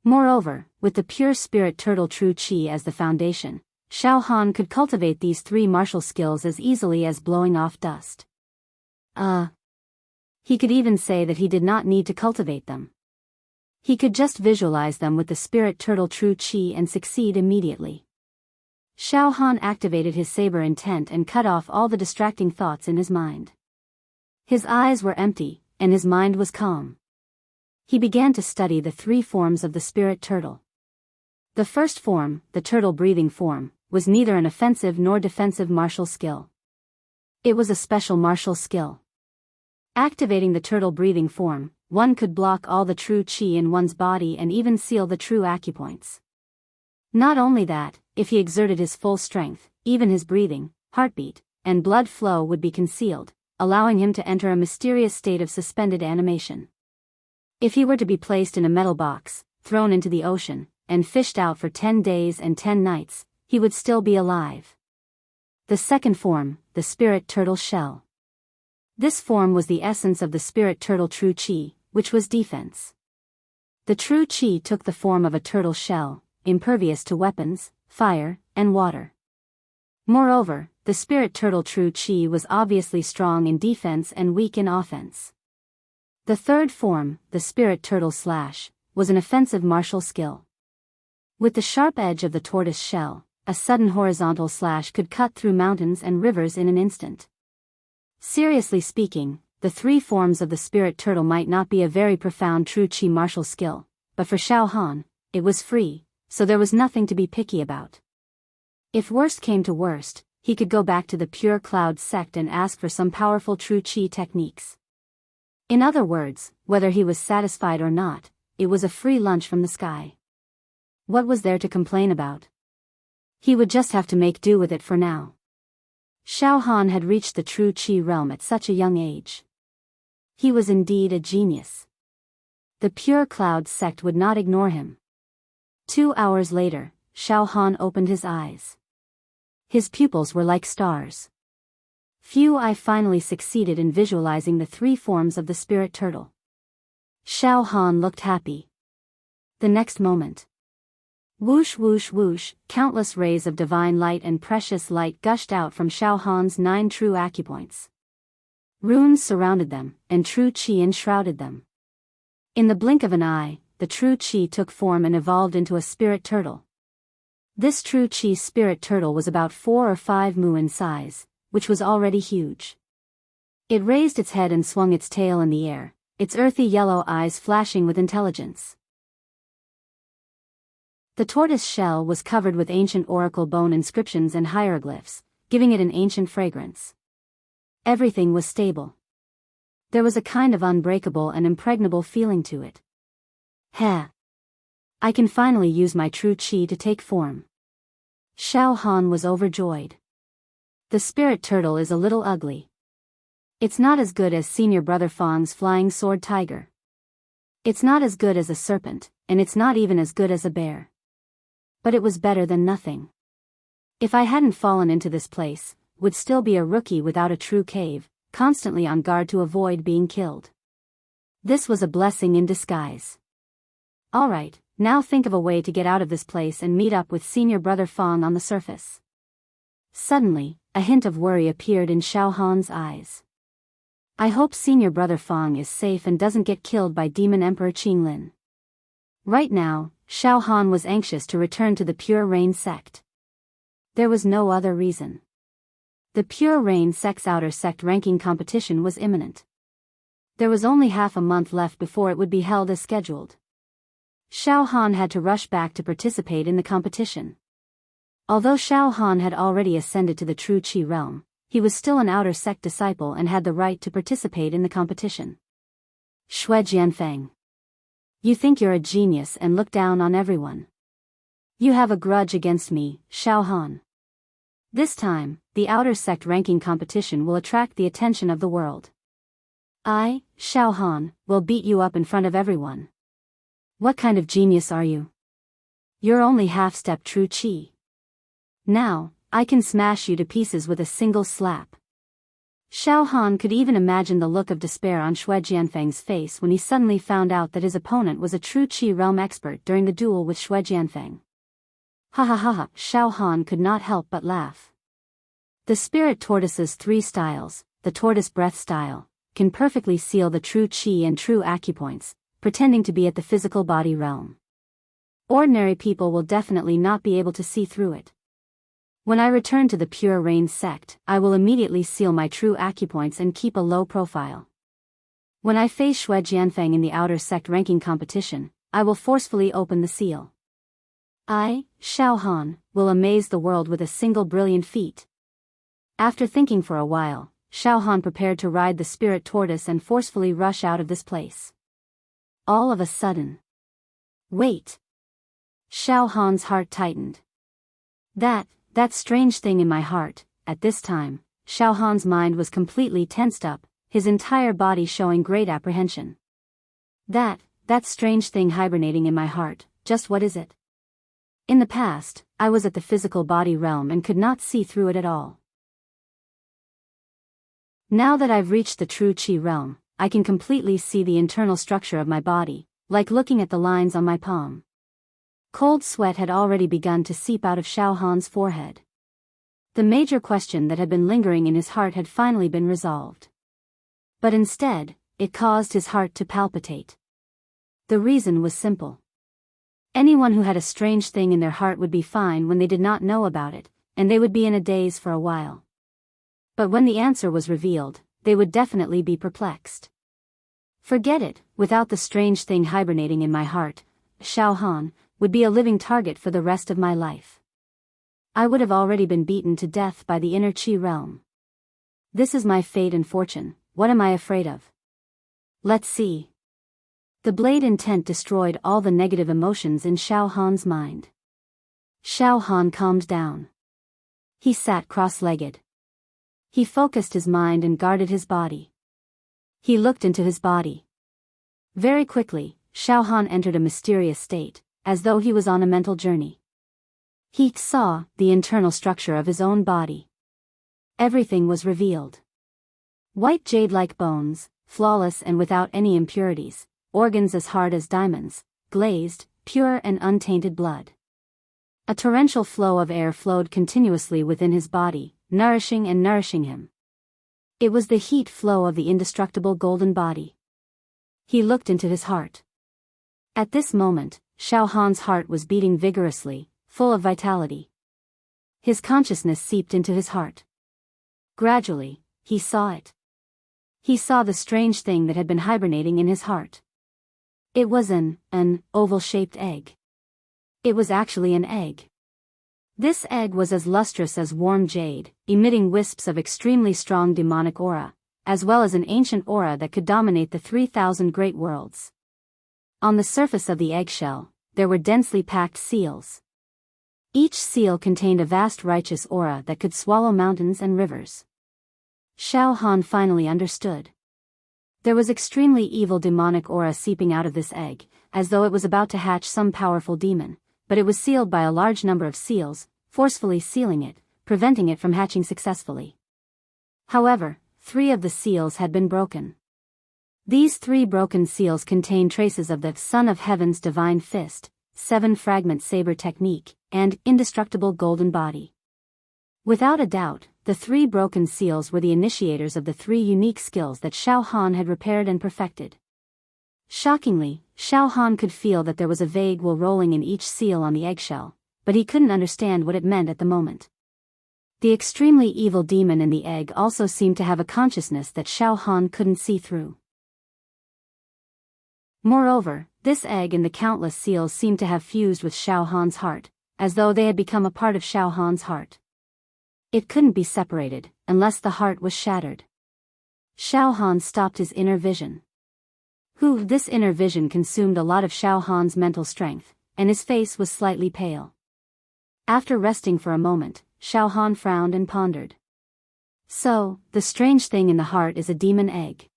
Moreover, with the pure spirit turtle true chi as the foundation, Xiao Han could cultivate these 3 martial skills as easily as blowing off dust. He could even say that he did not need to cultivate them. He could just visualize them with the spirit turtle true chi and succeed immediately. Xiao Han activated his saber intent and cut off all the distracting thoughts in his mind. His eyes were empty, and his mind was calm. He began to study the 3 forms of the spirit turtle. The first form, the turtle breathing form, was neither an offensive nor defensive martial skill. It was a special martial skill. Activating the turtle breathing form, one could block all the true qi in one's body and even seal the true acupoints. Not only that, if he exerted his full strength, even his breathing, heartbeat, and blood flow would be concealed, allowing him to enter a mysterious state of suspended animation. If he were to be placed in a metal box, thrown into the ocean, and fished out for 10 days and 10 nights, he would still be alive. The second form, the spirit turtle shell. This form was the essence of the spirit turtle true qi, which was defense. The true qi took the form of a turtle shell, impervious to weapons, fire, and water. Moreover, the spirit turtle true qi was obviously strong in defense and weak in offense. The third form, the spirit turtle slash, was an offensive martial skill. With the sharp edge of the tortoise shell, a sudden horizontal slash could cut through mountains and rivers in an instant. Seriously speaking, the 3 forms of the spirit turtle might not be a very profound true qi martial skill, but for Xiao Han, it was free, so there was nothing to be picky about. If worst came to worst, he could go back to the Pure Cloud sect and ask for some powerful true qi techniques. In other words, whether he was satisfied or not, it was a free lunch from the sky. What was there to complain about? He would just have to make do with it for now. Xiao Han had reached the true qi realm at such a young age. He was indeed a genius. The Pure Cloud sect would not ignore him. 2 hours later, Xiao Han opened his eyes. His pupils were like stars. I finally succeeded in visualizing the 3 forms of the spirit turtle. Xiao Han looked happy. The next moment. Whoosh whoosh whoosh, countless rays of divine light and precious light gushed out from Xiao Han's 9 true acupoints. Runes surrounded them, and true qi enshrouded them. In the blink of an eye, the true qi took form and evolved into a spirit turtle. This true qi spirit turtle was about 4 or 5 mu in size, which was already huge. It raised its head and swung its tail in the air, its earthy yellow eyes flashing with intelligence. The tortoise shell was covered with ancient oracle bone inscriptions and hieroglyphs, giving it an ancient fragrance. Everything was stable. There was a kind of unbreakable and impregnable feeling to it. Heh! I can finally use my true qi to take form. Xiao Han was overjoyed. The spirit turtle is a little ugly. It's not as good as Senior Brother Fang's flying sword tiger. It's not as good as a serpent, and it's not even as good as a bear. But it was better than nothing. If I hadn't fallen into this place, would still be a rookie without a true cave, constantly on guard to avoid being killed. This was a blessing in disguise. Alright, now think of a way to get out of this place and meet up with Senior Brother Fang on the surface. Suddenly, a hint of worry appeared in Xiao Han's eyes. I hope Senior Brother Fang is safe and doesn't get killed by Demon Emperor Qinglin. Right now, Xiao Han was anxious to return to the Pure Rain sect. There was no other reason. The Pure Rain sect's outer sect ranking competition was imminent. There was only half a month left before it would be held as scheduled. Xiao Han had to rush back to participate in the competition. Although Xiao Han had already ascended to the true qi realm, he was still an outer sect disciple and had the right to participate in the competition. Shui Jianfeng. You think you're a genius and look down on everyone. You have a grudge against me, Xiao Han. This time, the outer sect ranking competition will attract the attention of the world. I, Xiao Han, will beat you up in front of everyone. What kind of genius are you? You're only half-step true qi. Now, I can smash you to pieces with a single slap. Xiao Han could even imagine the look of despair on Shui Jianfeng's face when he suddenly found out that his opponent was a true qi realm expert during the duel with Shui Jianfeng. Ha ha ha ha, Xiao Han could not help but laugh. The spirit tortoise's 3 styles, the tortoise breath style, can perfectly seal the true qi and true acupoints, pretending to be at the physical body realm. Ordinary people will definitely not be able to see through it. When I return to the Pure Rain sect, I will immediately seal my true acupoints and keep a low profile. When I face Shui Jianfeng in the outer sect ranking competition, I will forcefully open the seal. I, Xiao Han, will amaze the world with a single brilliant feat. After thinking for a while, Xiao Han prepared to ride the spirit tortoise and forcefully rush out of this place. All of a sudden. Wait! Xiao Han's heart tightened. That strange thing in my heart, at this time, Xiao Han's mind was completely tensed up, his entire body showing great apprehension. That strange thing hibernating in my heart, just what is it? In the past, I was at the physical body realm and could not see through it at all. Now that I've reached the true Qi realm, I can completely see the internal structure of my body, like looking at the lines on my palm. Cold sweat had already begun to seep out of Xiao Han's forehead. The major question that had been lingering in his heart had finally been resolved. But instead, it caused his heart to palpitate. The reason was simple. Anyone who had a strange thing in their heart would be fine when they did not know about it, and they would be in a daze for a while. But when the answer was revealed, they would definitely be perplexed. Forget it, without the strange thing hibernating in my heart, Xiao Han would be a living target for the rest of my life. I would have already been beaten to death by the inner Qi realm. This is my fate and fortune, what am I afraid of? Let's see. The blade intent destroyed all the negative emotions in Xiao Han's mind. Xiao Han calmed down. He sat cross-legged. He focused his mind and guarded his body. He looked into his body. Very quickly, Xiao Han entered a mysterious state, as though he was on a mental journey. He saw the internal structure of his own body. Everything was revealed. White jade-like bones, flawless and without any impurities, organs as hard as diamonds, glazed, pure and untainted blood. A torrential flow of air flowed continuously within his body, nourishing him. It was the heat flow of the indestructible golden body. He looked into his heart. At this moment, Xiao Han's heart was beating vigorously, full of vitality. His consciousness seeped into his heart. Gradually, he saw it. He saw the strange thing that had been hibernating in his heart. It was an oval-shaped egg. It was actually an egg. This egg was as lustrous as warm jade, emitting wisps of extremely strong demonic aura, as well as an ancient aura that could dominate the 3,000 great worlds. On the surface of the eggshell, there were densely packed seals. Each seal contained a vast righteous aura that could swallow mountains and rivers. Xiao Han finally understood. There was extremely evil demonic aura seeping out of this egg, as though it was about to hatch some powerful demon, but it was sealed by a large number of seals, forcefully sealing it, preventing it from hatching successfully. However, 3 of the seals had been broken. These 3 broken seals contained traces of the Son of Heaven's divine fist, 7-fragment saber technique, and indestructible golden body. Without a doubt, the 3 broken seals were the initiators of the 3 unique skills that Xiao Han had repaired and perfected. Shockingly, Xiao Han could feel that there was a vague will rolling in each seal on the eggshell, but he couldn't understand what it meant at the moment. The extremely evil demon in the egg also seemed to have a consciousness that Xiao Han couldn't see through. Moreover, this egg and the countless seals seemed to have fused with Xiao Han's heart, as though they had become a part of Xiao Han's heart. It couldn't be separated, unless the heart was shattered. Xiao Han stopped his inner vision. This inner vision consumed a lot of Xiao Han's mental strength, and his face was slightly pale. After resting for a moment, Xiao Han frowned and pondered. So, the strange thing in the heart is a demon egg.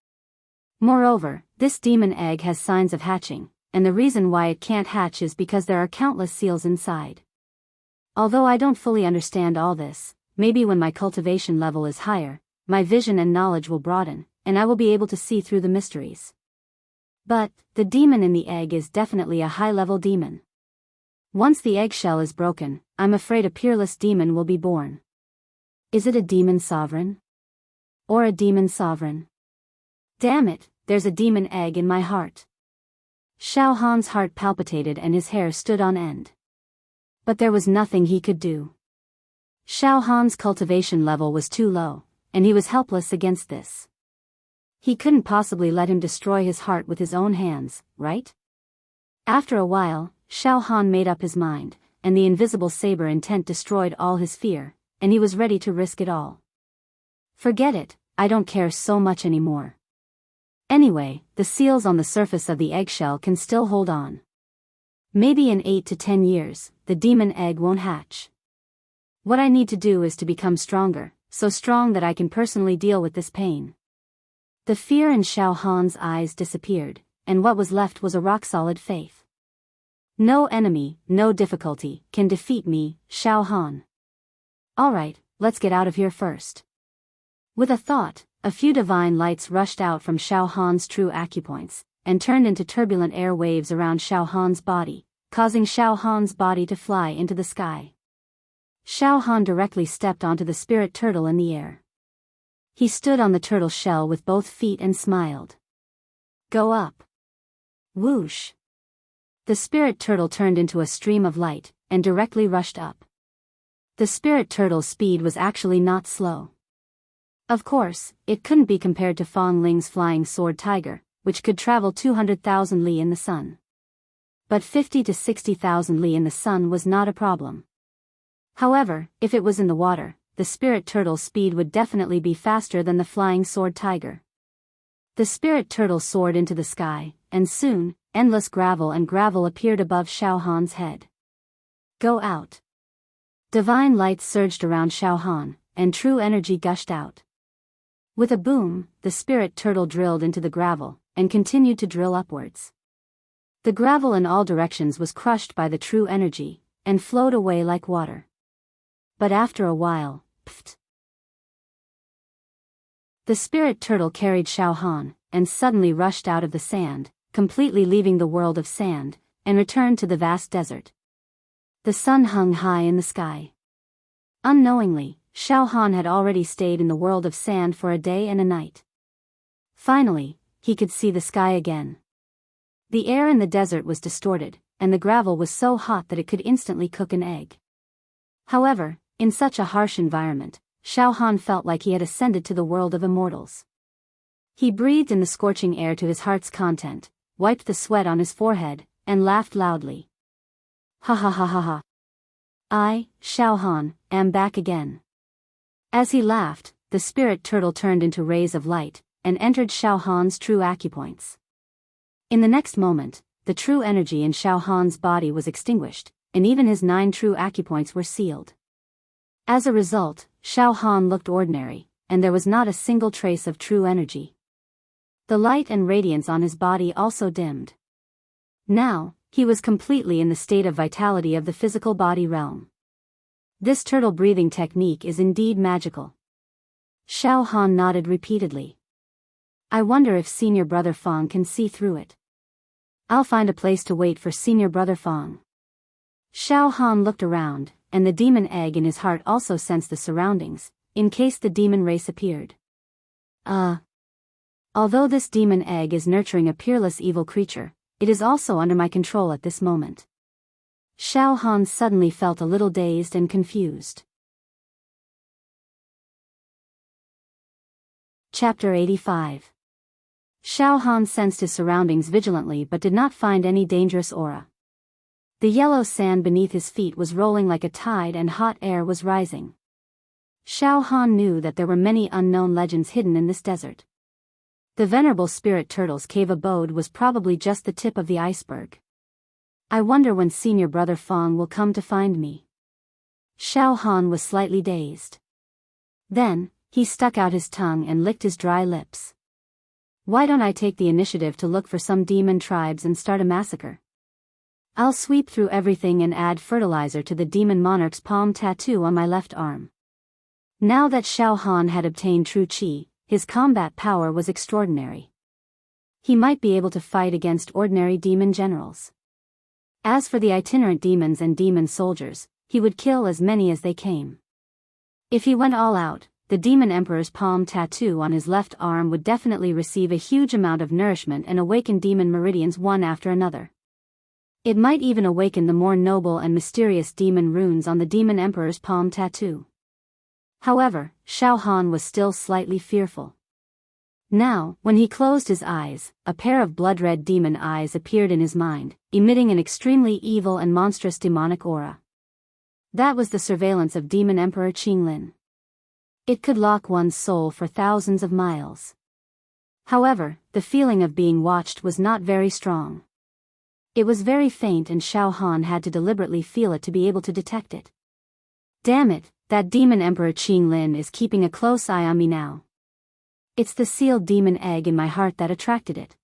Moreover, this demon egg has signs of hatching, and the reason why it can't hatch is because there are countless seals inside. Although I don't fully understand all this, maybe when my cultivation level is higher, my vision and knowledge will broaden, and I will be able to see through the mysteries. But, the demon in the egg is definitely a high-level demon. Once the eggshell is broken, I'm afraid a peerless demon will be born. Is it a demon sovereign? Or a demon sovereign? Damn it, there's a demon egg in my heart. Xiao Han's heart palpitated and his hair stood on end. But there was nothing he could do. Xiao Han's cultivation level was too low, and he was helpless against this. He couldn't possibly let him destroy his heart with his own hands, right? After a while, Xiao Han made up his mind, and the invisible saber intent destroyed all his fear, and he was ready to risk it all. Forget it, I don't care so much anymore. Anyway, the seals on the surface of the eggshell can still hold on. Maybe in 8 to 10 years, the demon egg won't hatch. What I need to do is to become stronger, so strong that I can personally deal with this pain. The fear in Xiao Han's eyes disappeared, and what was left was a rock-solid faith. No enemy, no difficulty, can defeat me, Xiao Han. Alright, let's get out of here first. With a thought, a few divine lights rushed out from Xiao Han's true acupoints, and turned into turbulent air waves around Xiao Han's body, causing Xiao Han's body to fly into the sky. Xiao Han directly stepped onto the spirit turtle in the air. He stood on the turtle shell with both feet and smiled. Go up. Whoosh. The spirit turtle turned into a stream of light, and directly rushed up. The spirit turtle's speed was actually not slow. Of course, it couldn't be compared to Fong Ling's flying sword tiger, which could travel 200,000 li in the sun. But 50 to 60,000 li in the sun was not a problem. However, if it was in the water, the spirit turtle's speed would definitely be faster than the flying sword tiger. The spirit turtle soared into the sky, and soon, endless gravel appeared above Xiao Han's head. Go out. Divine light surged around Xiao Han, and true energy gushed out. With a boom, the spirit turtle drilled into the gravel, and continued to drill upwards. The gravel in all directions was crushed by the true energy, and flowed away like water. But after a while, pfft. The spirit turtle carried Xiao Han, and suddenly rushed out of the sand, completely leaving the world of sand, and returned to the vast desert. The sun hung high in the sky. Unknowingly, Xiao Han had already stayed in the world of sand for a day and a night. Finally, he could see the sky again. The air in the desert was distorted, and the gravel was so hot that it could instantly cook an egg. However, in such a harsh environment, Xiao Han felt like he had ascended to the world of immortals. He breathed in the scorching air to his heart's content, wiped the sweat on his forehead, and laughed loudly. Ha ha ha ha ha. I, Xiao Han, am back again. As he laughed, the spirit turtle turned into rays of light, and entered Xiao Han's true acupoints. In the next moment, the true energy in Xiao Han's body was extinguished, and even his 9 true acupoints were sealed. As a result, Xiao Han looked ordinary, and there was not a single trace of true energy. The light and radiance on his body also dimmed. Now, he was completely in the state of vitality of the physical body realm. This turtle breathing technique is indeed magical. Xiao Han nodded repeatedly. I wonder if Senior Brother Fong can see through it. I'll find a place to wait for Senior Brother Fong. Xiao Han looked around, and the demon egg in his heart also sensed the surroundings, in case the demon race appeared. Although this demon egg is nurturing a peerless evil creature, it is also under my control at this moment. Xiao Han suddenly felt a little dazed and confused. Chapter 85. Xiao Han sensed his surroundings vigilantly but did not find any dangerous aura. The yellow sand beneath his feet was rolling like a tide and hot air was rising. Xiao Han knew that there were many unknown legends hidden in this desert. The venerable spirit turtle's cave abode was probably just the tip of the iceberg. I wonder when Senior Brother Fong will come to find me. Xiao Han was slightly dazed. Then, he stuck out his tongue and licked his dry lips. Why don't I take the initiative to look for some demon tribes and start a massacre? I'll sweep through everything and add fertilizer to the demon monarch's palm tattoo on my left arm. Now that Xiao Han had obtained true qi, his combat power was extraordinary. He might be able to fight against ordinary demon generals. As for the itinerant demons and demon soldiers, he would kill as many as they came. If he went all out, the demon emperor's palm tattoo on his left arm would definitely receive a huge amount of nourishment and awaken demon meridians one after another. It might even awaken the more noble and mysterious demon runes on the demon emperor's palm tattoo. However, Xiao Han was still slightly fearful. Now, when he closed his eyes, a pair of blood-red demon eyes appeared in his mind, emitting an extremely evil and monstrous demonic aura. That was the surveillance of Demon Emperor Qinglin. It could lock one's soul for thousands of miles. However, the feeling of being watched was not very strong. It was very faint and Xiao Han had to deliberately feel it to be able to detect it. Damn it, that Demon Emperor Qinglin is keeping a close eye on me now. It's the sealed demon egg in my heart that attracted it.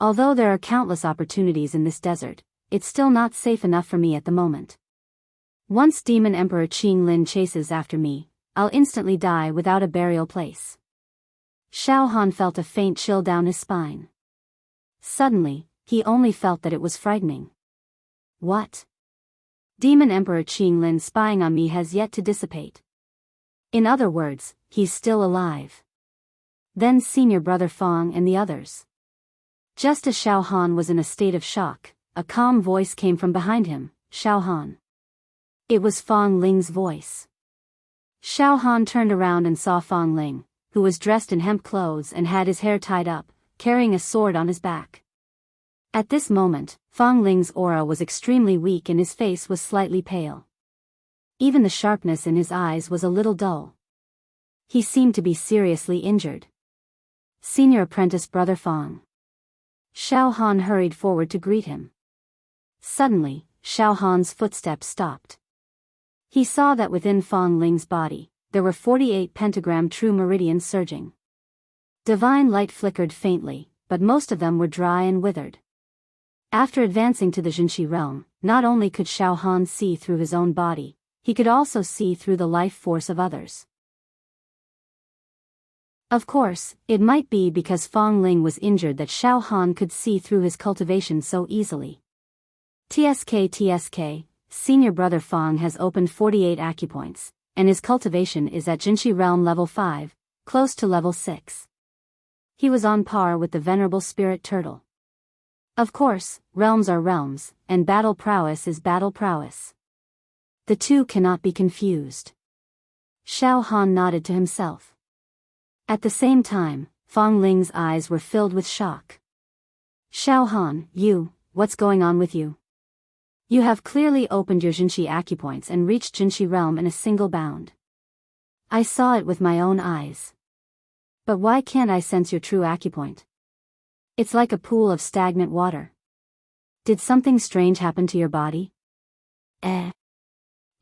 Although there are countless opportunities in this desert, it's still not safe enough for me at the moment. Once Demon Emperor Qinglin chases after me, I'll instantly die without a burial place. Xiao Han felt a faint chill down his spine. Suddenly, he only felt that it was frightening. What? Demon Emperor Qinglin spying on me has yet to dissipate. In other words, he's still alive. Then senior brother Fong and the others. Just as Xiao Han was in a state of shock, a calm voice came from behind him, Xiao Han. It was Fong Ling's voice. Xiao Han turned around and saw Fong Ling, who was dressed in hemp clothes and had his hair tied up, carrying a sword on his back. At this moment, Fong Ling's aura was extremely weak and his face was slightly pale. Even the sharpness in his eyes was a little dull. He seemed to be seriously injured. Senior apprentice brother Fong. Xiao Han hurried forward to greet him. Suddenly, Xiao Han's footsteps stopped. He saw that within Fong Ling's body, there were 48 pentagram true meridians surging. Divine light flickered faintly, but most of them were dry and withered. After advancing to the Jinshi realm, not only could Xiao Han see through his own body, he could also see through the life force of others. Of course, it might be because Fong Ling was injured that Xiao Han could see through his cultivation so easily. TSK, senior brother Fong has opened 48 acupoints, and his cultivation is at Jinshi realm level 5, close to level 6. He was on par with the venerable spirit turtle. Of course, realms are realms, and battle prowess is battle prowess. The two cannot be confused. Xiao Han nodded to himself. At the same time, Fong Ling's eyes were filled with shock. Xiao Han, what's going on with you? You have clearly opened your Jinshi acupoints and reached Jinshi realm in a single bound. I saw it with my own eyes. But why can't I sense your true acupoint? It's like a pool of stagnant water. Did something strange happen to your body?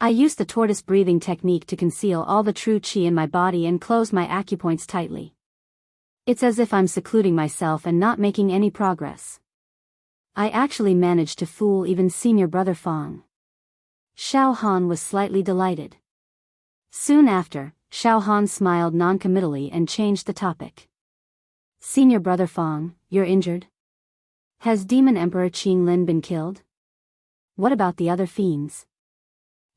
I used the tortoise breathing technique to conceal all the true qi in my body and close my acupoints tightly. It's as if I'm secluding myself and not making any progress. I actually managed to fool even senior brother Fong. Xiao Han was slightly delighted. Soon after, Xiao Han smiled non-committally and changed the topic. Senior brother Fong, you're injured? Has Demon Emperor Qinglin been killed? What about the other fiends?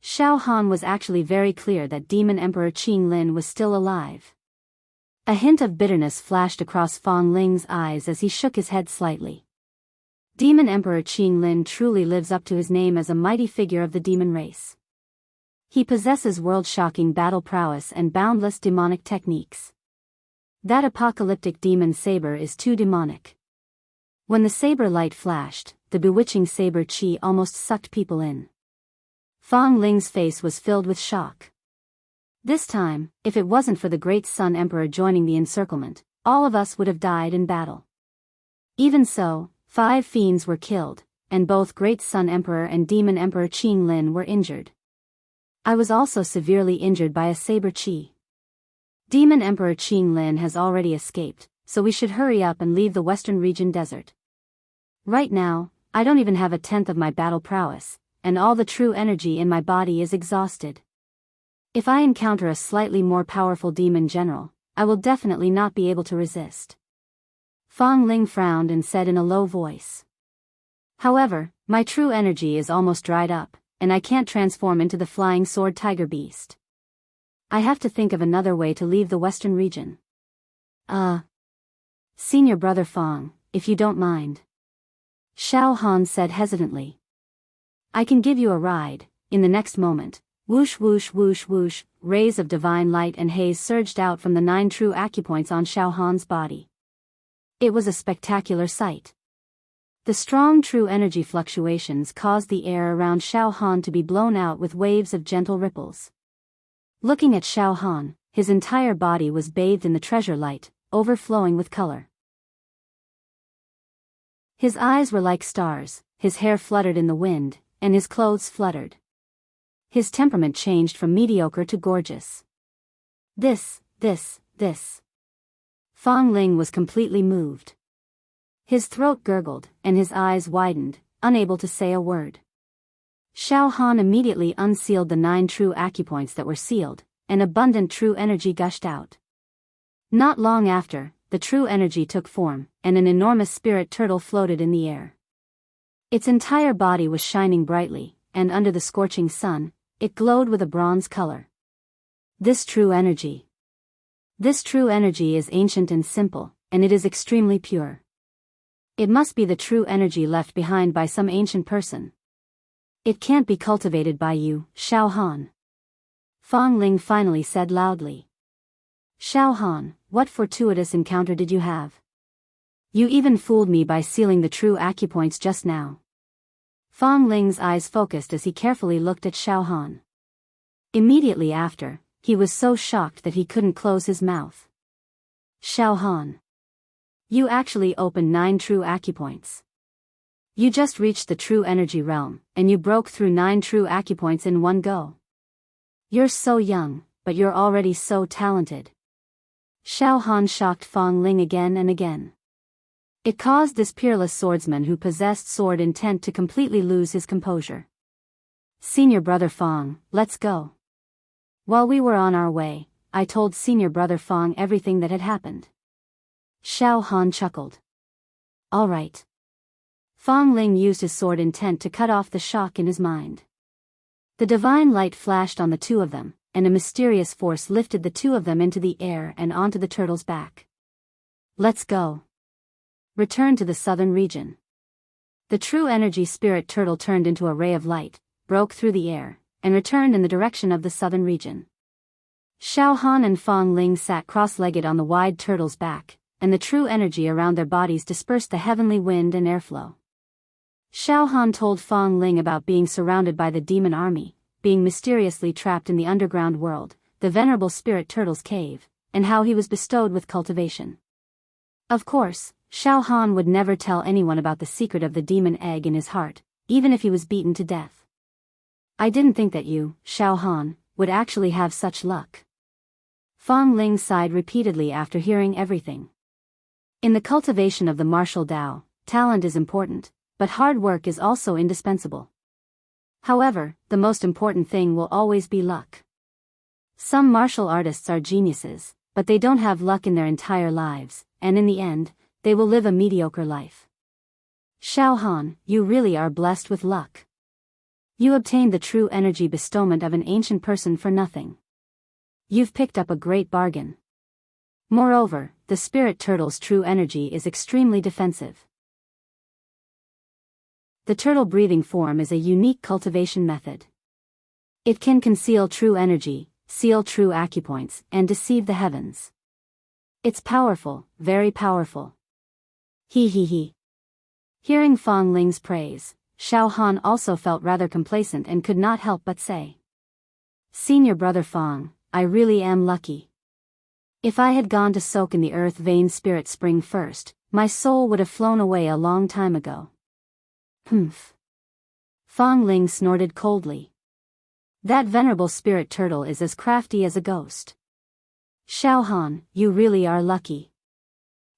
Xiao Han was actually very clear that Demon Emperor Qinglin was still alive. A hint of bitterness flashed across Fong Ling's eyes as he shook his head slightly. Demon Emperor Qinglin truly lives up to his name as a mighty figure of the demon race. He possesses world-shocking battle prowess and boundless demonic techniques. That apocalyptic demon saber is too demonic. When the saber light flashed, the bewitching saber chi almost sucked people in. Fong Ling's face was filled with shock. This time, if it wasn't for the great Sun Emperor joining the encirclement, all of us would have died in battle. Even so, 5 fiends were killed, and both Great Sun Emperor and Demon Emperor Qinglin were injured. I was also severely injured by a saber chi. Demon Emperor Qinglin has already escaped, so we should hurry up and leave the Western Region desert. Right now, I don't even have a tenth of my battle prowess, and all the true energy in my body is exhausted. If I encounter a slightly more powerful demon general, I will definitely not be able to resist. Fong Ling frowned and said in a low voice. However, my true energy is almost dried up, and I can't transform into the flying sword tiger beast. I have to think of another way to leave the Western region. Senior brother Fong, if you don't mind. Xiao Han said hesitantly. I can give you a ride. In the next moment, whoosh whoosh whoosh whoosh, rays of divine light and haze surged out from the 9 true acupoints on Xiao Han's body. It was a spectacular sight. The strong true energy fluctuations caused the air around Xiao Han to be blown out with waves of gentle ripples. Looking at Xiao Han, his entire body was bathed in the treasure light, overflowing with color. His eyes were like stars, his hair fluttered in the wind, and his clothes fluttered. His temperament changed from mediocre to gorgeous. This. Fang Ling was completely moved. His throat gurgled, and his eyes widened, unable to say a word. Xiao Han immediately unsealed the 9 true acupoints that were sealed, and abundant true energy gushed out. Not long after, the true energy took form, and an enormous spirit turtle floated in the air. Its entire body was shining brightly, and under the scorching sun, it glowed with a bronze color. This true energy is ancient and simple, and it is extremely pure. It must be the true energy left behind by some ancient person. It can't be cultivated by you, Xiao Han. Fang Ling finally said loudly. Xiao Han, what fortuitous encounter did you have? You even fooled me by sealing the true acupoints just now. Fang Ling's eyes focused as he carefully looked at Xiao Han. Immediately after, he was so shocked that he couldn't close his mouth. Xiao Han. You actually opened 9 true acupoints. You just reached the true energy realm, and you broke through 9 true acupoints in one go. You're so young, but you're already so talented. Xiao Han shocked Fang Ling again and again. It caused this peerless swordsman who possessed sword intent to completely lose his composure. Senior brother Fang, let's go. While we were on our way, I told senior brother Fang everything that had happened. Xiao Han chuckled. All right. Fang Ling used his sword intent to cut off the shock in his mind. The divine light flashed on the 2 of them, and a mysterious force lifted the 2 of them into the air and onto the turtle's back. Let's go. Return to the southern region. The true energy spirit turtle turned into a ray of light, broke through the air, and returned in the direction of the southern region. Xiao Han and Fang Ling sat cross-legged on the wide turtle's back, and the true energy around their bodies dispersed the heavenly wind and airflow. Xiao Han told Fang Ling about being surrounded by the demon army, being mysteriously trapped in the underground world, the venerable spirit turtle's cave, and how he was bestowed with cultivation. Of course, Xiao Han would never tell anyone about the secret of the demon egg in his heart, even if he was beaten to death. I didn't think that you, Xiao Han, would actually have such luck. Fang Ling sighed repeatedly after hearing everything. In the cultivation of the martial Tao, talent is important, but hard work is also indispensable. However, the most important thing will always be luck. Some martial artists are geniuses, but they don't have luck in their entire lives, and in the end, they will live a mediocre life. Xiao Han, you really are blessed with luck. You obtained the true energy bestowment of an ancient person for nothing. You've picked up a great bargain. Moreover, the spirit turtle's true energy is extremely defensive. The turtle breathing form is a unique cultivation method. It can conceal true energy, seal true acupoints, and deceive the heavens. It's powerful, very powerful. He. Hearing Fang Ling's praise, Xiao Han also felt rather complacent and could not help but say. Senior brother Fang, I really am lucky. If I had gone to soak in the earth vein spirit spring first, my soul would have flown away a long time ago. Humph. Fang Ling snorted coldly. That venerable spirit turtle is as crafty as a ghost. Xiao Han, you really are lucky.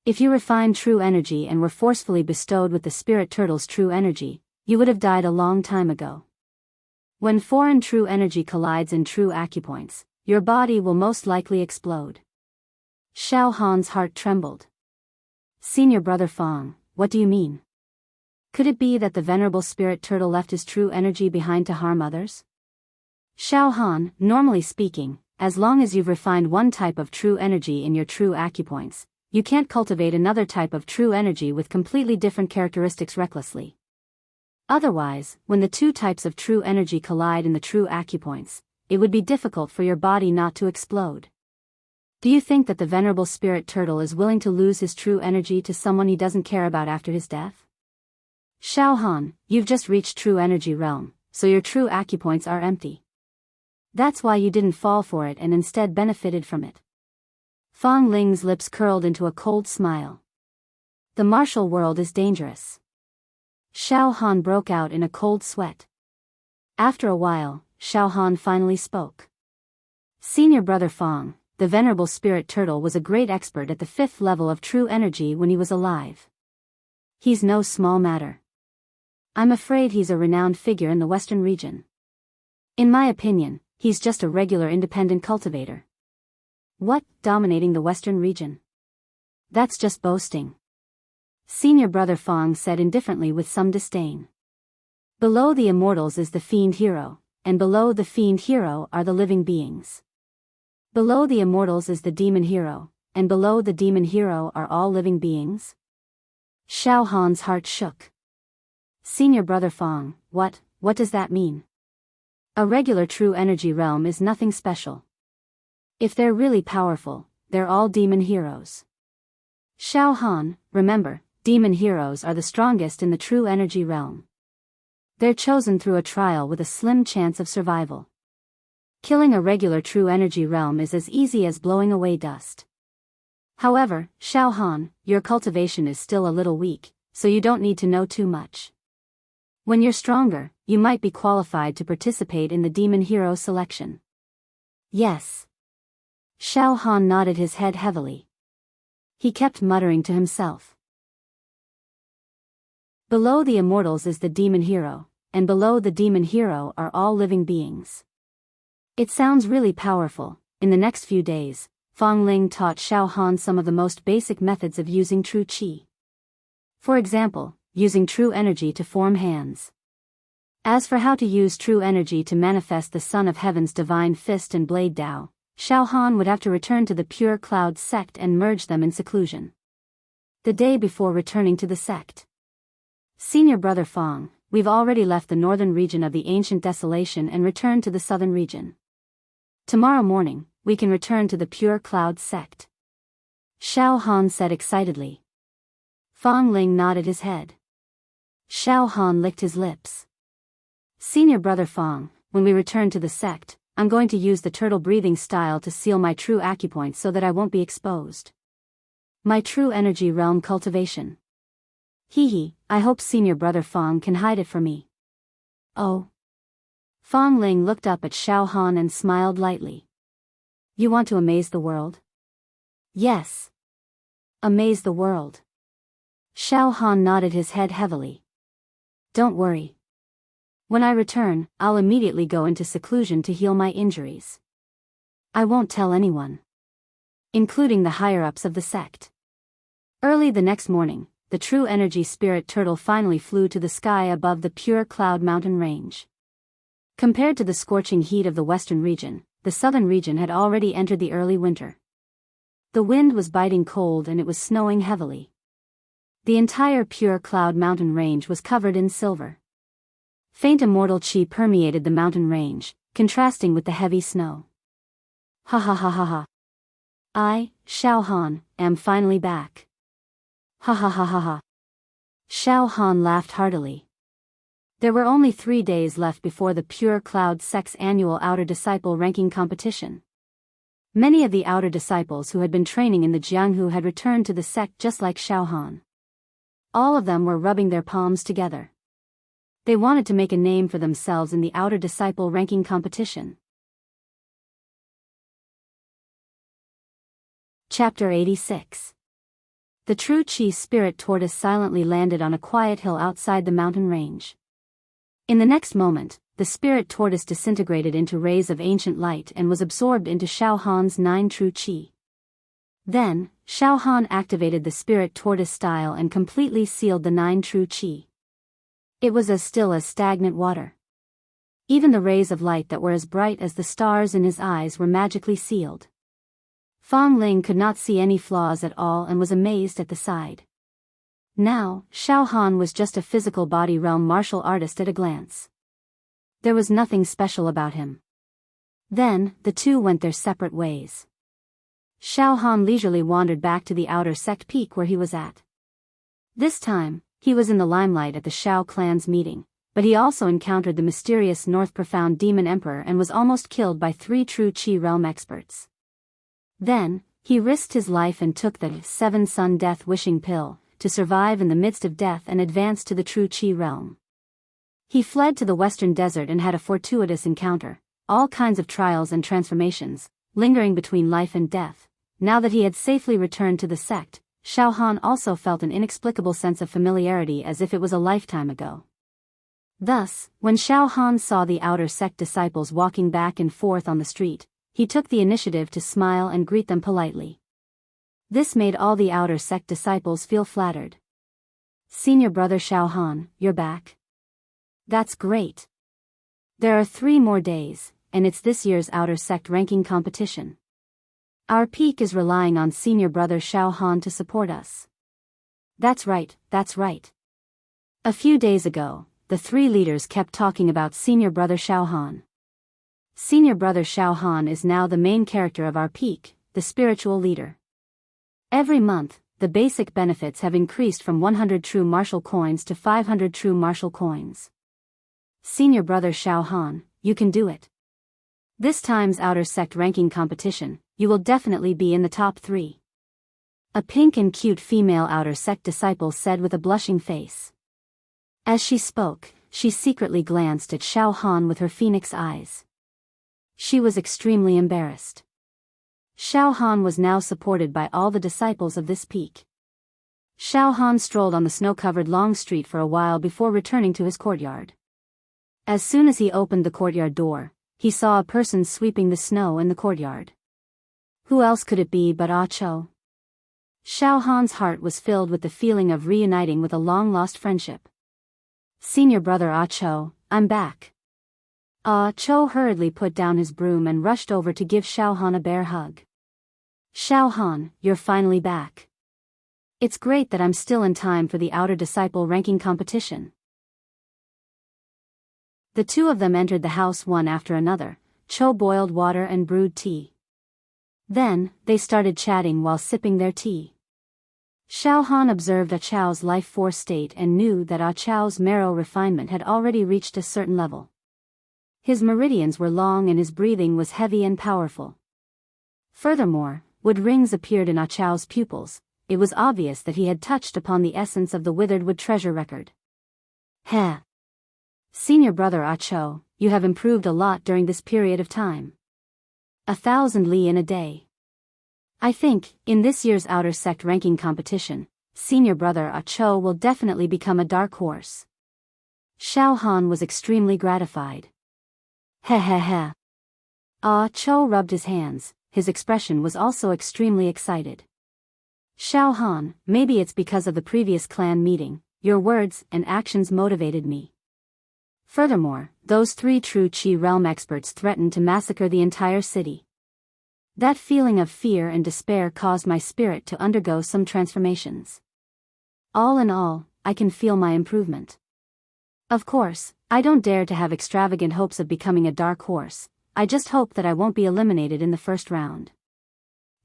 If you refined true energy and were forcefully bestowed with the spirit turtle's true energy, you would have died a long time ago. When foreign true energy collides in true acupoints, your body will most likely explode. Xiao Han's heart trembled. Senior brother Fang, what do you mean? Could it be that the venerable spirit turtle left his true energy behind to harm others? Xiao Han, normally speaking, as long as you've refined one type of true energy in your true acupoints, you can't cultivate another type of true energy with completely different characteristics recklessly. Otherwise, when the 2 types of true energy collide in the true acupoints, it would be difficult for your body not to explode. Do you think that the venerable spirit turtle is willing to lose his true energy to someone he doesn't care about after his death? Xiao Han, you've just reached true energy realm, so your true acupoints are empty. That's why you didn't fall for it and instead benefited from it. Fang Ling's lips curled into a cold smile. The martial world is dangerous. Xiao Han broke out in a cold sweat. After a while, Xiao Han finally spoke. Senior brother Fang, the venerable spirit turtle was a great expert at the 5th level of true energy when he was alive. He's no small matter. I'm afraid he's a renowned figure in the Western region. In my opinion, he's just a regular independent cultivator. What, dominating the Western region? That's just boasting. Senior brother Fang said indifferently with some disdain. Below the immortals is the fiend hero, and below the fiend hero are the living beings. Below the immortals is the demon hero, and below the demon hero are all living beings. Xiao Han's heart shook. Senior brother Fang, what does that mean? A regular true energy realm is nothing special. If they're really powerful, they're all demon heroes. Xiao Han, remember, demon heroes are the strongest in the true energy realm. They're chosen through a trial with a slim chance of survival. Killing a regular true energy realm is as easy as blowing away dust. However, Xiao Han, your cultivation is still a little weak, so you don't need to know too much. When you're stronger, you might be qualified to participate in the demon hero selection. Yes. Xiao Han nodded his head heavily. He kept muttering to himself. Below the immortals is the demon hero, and below the demon hero are all living beings. It sounds really powerful. In the next few days, Fang Ling taught Xiao Han some of the most basic methods of using true qi. For example, using true energy to form hands. As for how to use true energy to manifest the Son of Heaven's divine fist and blade Tao, Xiao Han would have to return to the Pure Cloud sect and merge them in seclusion. The day before returning to the sect. Senior brother Fang, we've already left the northern region of the ancient desolation and returned to the southern region. Tomorrow morning, we can return to the Pure Cloud sect. Xiao Han said excitedly. Fang Ling nodded his head. Xiao Han licked his lips. Senior brother Fang, when we return to the sect, I'm going to use the turtle breathing style to seal my true acupoints so that I won't be exposed. My true energy realm cultivation. Hee, I hope senior brother Fang can hide it for me. Oh. Fang Ling looked up at Xiao Han and smiled lightly. You want to amaze the world? Yes. Amaze the world. Xiao Han nodded his head heavily. Don't worry. When I return, I'll immediately go into seclusion to heal my injuries. I won't tell anyone. Including the higher-ups of the sect. Early the next morning, the true energy spirit turtle finally flew to the sky above the Pure Cloud mountain range. Compared to the scorching heat of the western region, the southern region had already entered the early winter. The wind was biting cold and it was snowing heavily. The entire Pure Cloud mountain range was covered in silver. Faint immortal chi permeated the mountain range, contrasting with the heavy snow. Ha ha ha ha ha. I, Xiao Han, am finally back. Ha ha ha ha ha. Xiao Han laughed heartily. There were only 3 days left before the Pure Cloud sect's annual Outer Disciple ranking competition. Many of the Outer Disciples who had been training in the Jianghu had returned to the sect just like Xiao Han. All of them were rubbing their palms together. They wanted to make a name for themselves in the Outer Disciple ranking competition. Chapter 86. The true Qi spirit tortoise silently landed on a quiet hill outside the mountain range. In the next moment, the spirit tortoise disintegrated into rays of ancient light and was absorbed into Xiao Han's 9 true Qi. Then, Xiao Han activated the spirit tortoise style and completely sealed the 9 true Qi. It was as still as stagnant water. Even the rays of light that were as bright as the stars in his eyes were magically sealed. Fang Ling could not see any flaws at all and was amazed at the sight. Now, Xiao Han was just a physical body realm martial artist at a glance. There was nothing special about him. Then, the two went their separate ways. Xiao Han leisurely wandered back to the outer sect peak where he was at. This time, he was in the limelight at the Shao clan's meeting, but he also encountered the mysterious North Profound Demon Emperor and was almost killed by 3 true Qi realm experts. Then, he risked his life and took the 7-Sun Death Wishing Pill, to survive in the midst of death and advance to the true Qi realm. He fled to the western desert and had a fortuitous encounter, all kinds of trials and transformations, lingering between life and death. Now that he had safely returned to the sect, Xiao Han also felt an inexplicable sense of familiarity as if it was a lifetime ago. Thus, when Xiao Han saw the outer sect disciples walking back and forth on the street, he took the initiative to smile and greet them politely. This made all the outer sect disciples feel flattered. "Senior brother Xiao Han, you're back. That's great. There are 3 more days, and it's this year's outer sect ranking competition. Our peak is relying on senior brother Xiao Han to support us." That's right, that's right. A few days ago, the 3 leaders kept talking about senior brother Xiao Han. Senior brother Xiao Han is now the main character of our peak, the spiritual leader. Every month, the basic benefits have increased from 100 true martial coins to 500 true martial coins. Senior brother Xiao Han, you can do it. This time's outer sect ranking competition, you will definitely be in the top 3. A pink and cute female outer sect disciple said with a blushing face. As she spoke, she secretly glanced at Xiao Han with her phoenix eyes. She was extremely embarrassed. Xiao Han was now supported by all the disciples of this peak. Xiao Han strolled on the snow-covered long street for a while before returning to his courtyard. As soon as he opened the courtyard door, he saw a person sweeping the snow in the courtyard. Who else could it be but Ah Cho? Xiao Han's heart was filled with the feeling of reuniting with a long-lost friendship. "Senior brother Ah Cho, I'm back." Ah Cho hurriedly put down his broom and rushed over to give Xiao Han a bear hug. "Xiao Han, you're finally back. It's great that I'm still in time for the outer disciple ranking competition." The 2 of them entered the house one after another. Cho boiled water and brewed tea. Then, they started chatting while sipping their tea. Xiao Han observed Ah Cho's life force state and knew that Ah Cho's marrow refinement had already reached a certain level. His meridians were long and his breathing was heavy and powerful. Furthermore, wood rings appeared in Ah Cho's pupils. It was obvious that he had touched upon the essence of the withered wood treasure record. "Heh. Senior brother Ah Cho, you have improved a lot during this period of time. 1,000 li in a day. I think, in this year's outer sect ranking competition, senior brother Ah Cho will definitely become a dark horse." Xiao Han was extremely gratified. "Heh heh heh." Ah Cho rubbed his hands, his expression was also extremely excited. "Xiao Han, maybe it's because of the previous clan meeting, your words and actions motivated me. Furthermore, those 3 true Qi realm experts threatened to massacre the entire city. That feeling of fear and despair caused my spirit to undergo some transformations. All in all, I can feel my improvement. Of course, I don't dare to have extravagant hopes of becoming a dark horse. I just hope that I won't be eliminated in the first round."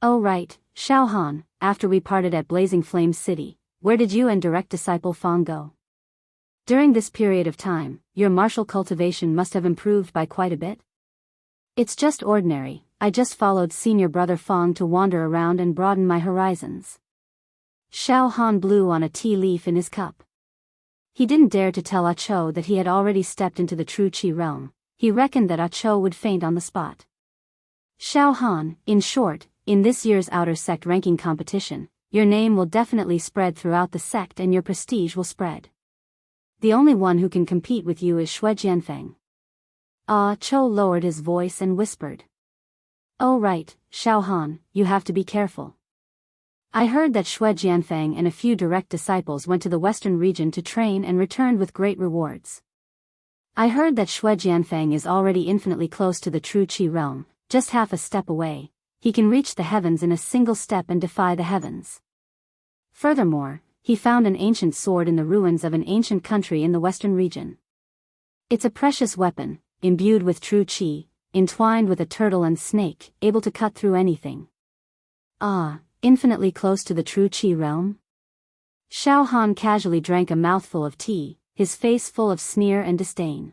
"Oh right, Xiao Han, after we parted at Blazing Flame City, where did you and direct disciple Fong go? During this period of time, your martial cultivation must have improved by quite a bit?" "It's just ordinary, I just followed senior brother Fong to wander around and broaden my horizons." Xiao Han blew on a tea leaf in his cup. He didn't dare to tell Ah Cho that he had already stepped into the true Qi realm. He reckoned that Ah Cho would faint on the spot. "Xiao Han, in short, in this year's outer sect ranking competition, your name will definitely spread throughout the sect and your prestige will spread. The only one who can compete with you is Xue Jianfeng." Ah Cho lowered his voice and whispered. "Oh right, Xiao Han, you have to be careful. I heard that Xue Jianfeng and a few direct disciples went to the western region to train and returned with great rewards. I heard that Xue Jianfeng is already infinitely close to the true Qi realm, just half a step away. He can reach the heavens in a single step and defy the heavens. Furthermore, he found an ancient sword in the ruins of an ancient country in the western region. It's a precious weapon, imbued with true Qi, entwined with a turtle and snake, able to cut through anything. Infinitely close to the true Qi realm? Xiao Han casually drank a mouthful of tea, his face full of sneer and disdain.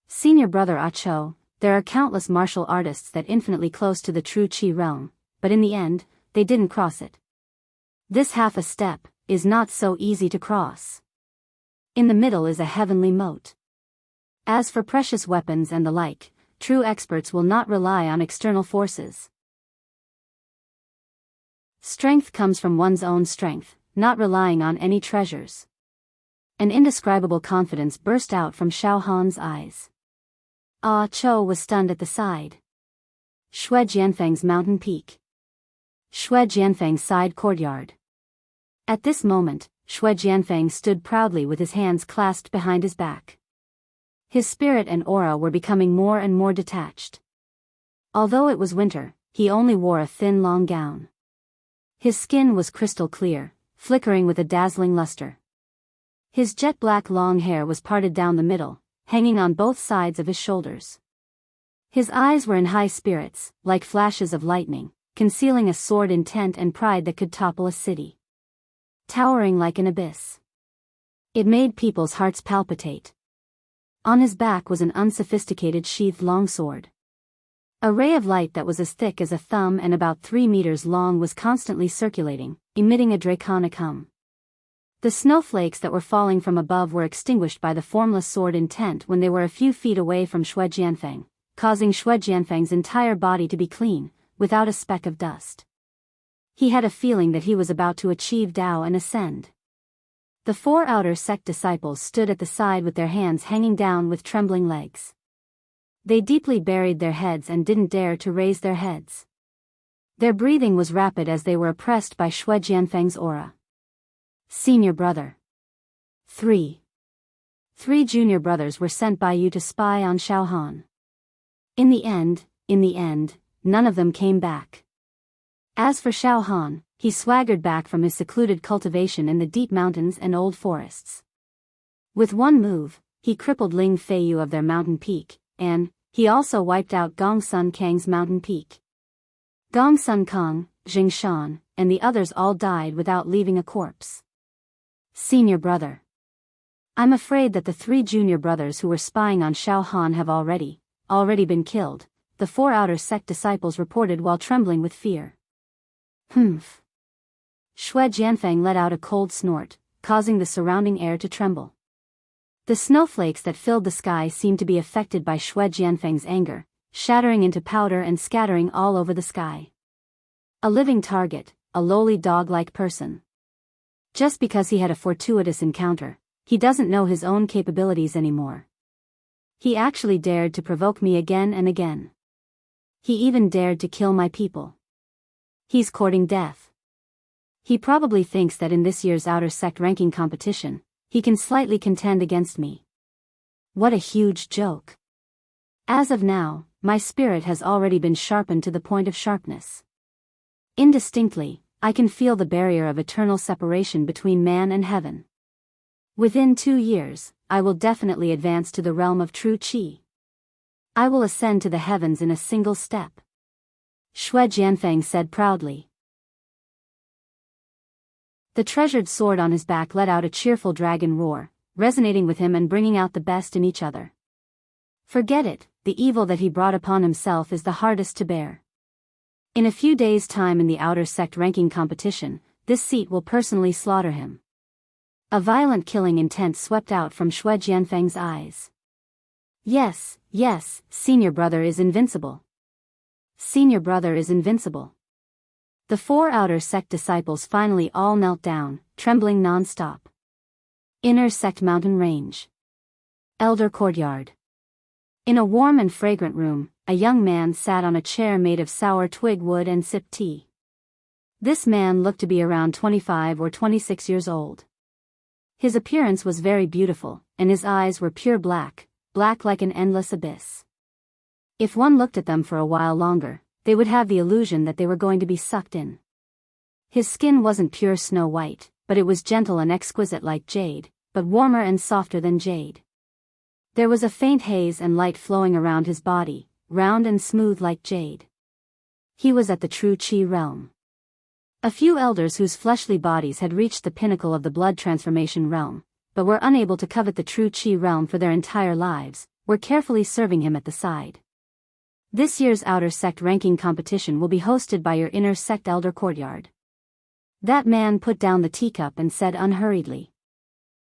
Senior brother Acho, there are countless martial artists that infinitely close to the true Qi realm, but in the end, they didn't cross it. This half a step is not so easy to cross. In the middle is a heavenly moat. As for precious weapons and the like, true experts will not rely on external forces. Strength comes from one's own strength, not relying on any treasures. An indescribable confidence burst out from Xiao Han's eyes. Ah Cho was stunned at the side. Shui Jianfeng's mountain peak. Shui Jianfeng's side courtyard. At this moment, Shui Jianfeng stood proudly with his hands clasped behind his back. His spirit and aura were becoming more and more detached. Although it was winter, he only wore a thin long gown. His skin was crystal clear, flickering with a dazzling luster. His jet-black long hair was parted down the middle, hanging on both sides of his shoulders. His eyes were in high spirits, like flashes of lightning, concealing a sword intent and pride that could topple a city. Towering like an abyss. It made people's hearts palpitate. On his back was an unsophisticated sheathed longsword. A ray of light that was as thick as a thumb and about 3 meters long was constantly circulating, emitting a draconic hum. The snowflakes that were falling from above were extinguished by the formless sword intent when they were a few feet away from Shui Jianfeng, causing Shui Jianfeng's entire body to be clean, without a speck of dust. He had a feeling that he was about to achieve Tao and ascend. The 4 outer sect disciples stood at the side with their hands hanging down with trembling legs. They deeply buried their heads and didn't dare to raise their heads. Their breathing was rapid as they were oppressed by Shui Jianfeng's aura. Senior brother. 3 junior brothers were sent by you to spy on Xiao Han. In the end, none of them came back. As for Xiao Han, he swaggered back from his secluded cultivation in the deep mountains and old forests. With one move, he crippled Ling Feiyu of their mountain peak, and he also wiped out Gong Sun Kang's mountain peak. Gong Sun Kang, Jing Shan, and the others all died without leaving a corpse. Senior brother. I'm afraid that the 3 junior brothers who were spying on Xiao Han have already been killed, the 4 outer sect disciples reported while trembling with fear. Humph. Shui Jianfeng let out a cold snort, causing the surrounding air to tremble. The snowflakes that filled the sky seemed to be affected by Shui Jianfeng's anger, shattering into powder and scattering all over the sky. A living target, a lowly dog-like person. Just because he had a fortuitous encounter, he doesn't know his own capabilities anymore. He actually dared to provoke me again and again. He even dared to kill my people. He's courting death. He probably thinks that in this year's outer sect ranking competition, he can slightly contend against me. What a huge joke. As of now, my spirit has already been sharpened to the point of sharpness. Indistinctly, I can feel the barrier of eternal separation between man and heaven. Within 2 years, I will definitely advance to the realm of true Qi. I will ascend to the heavens in a single step. Shui Jianfeng said proudly. The treasured sword on his back let out a cheerful dragon roar, resonating with him and bringing out the best in each other. Forget it, the evil that he brought upon himself is the hardest to bear. In a few days' time in the outer sect ranking competition, this seat will personally slaughter him. A violent killing intent swept out from Shui Jianfeng's eyes. Yes, senior brother is invincible. Senior brother is invincible. The 4 outer sect disciples finally all knelt down, trembling non-stop. Inner sect mountain range. Elder courtyard. In a warm and fragrant room, a young man sat on a chair made of sour twig wood and sipped tea. This man looked to be around 25 or 26 years old. His appearance was very beautiful, and his eyes were pure black like an endless abyss. If one looked at them for a while longer, they would have the illusion that they were going to be sucked in. His skin wasn't pure snow white, but it was gentle and exquisite like jade, but warmer and softer than jade. There was a faint haze and light flowing around his body, round and smooth like jade. He was at the true Qi realm. A few elders whose fleshly bodies had reached the pinnacle of the blood transformation realm, but were unable to covet the true Qi realm for their entire lives, were carefully serving him at the side. This year's outer sect ranking competition will be hosted by your inner sect elder courtyard. That man put down the teacup and said unhurriedly.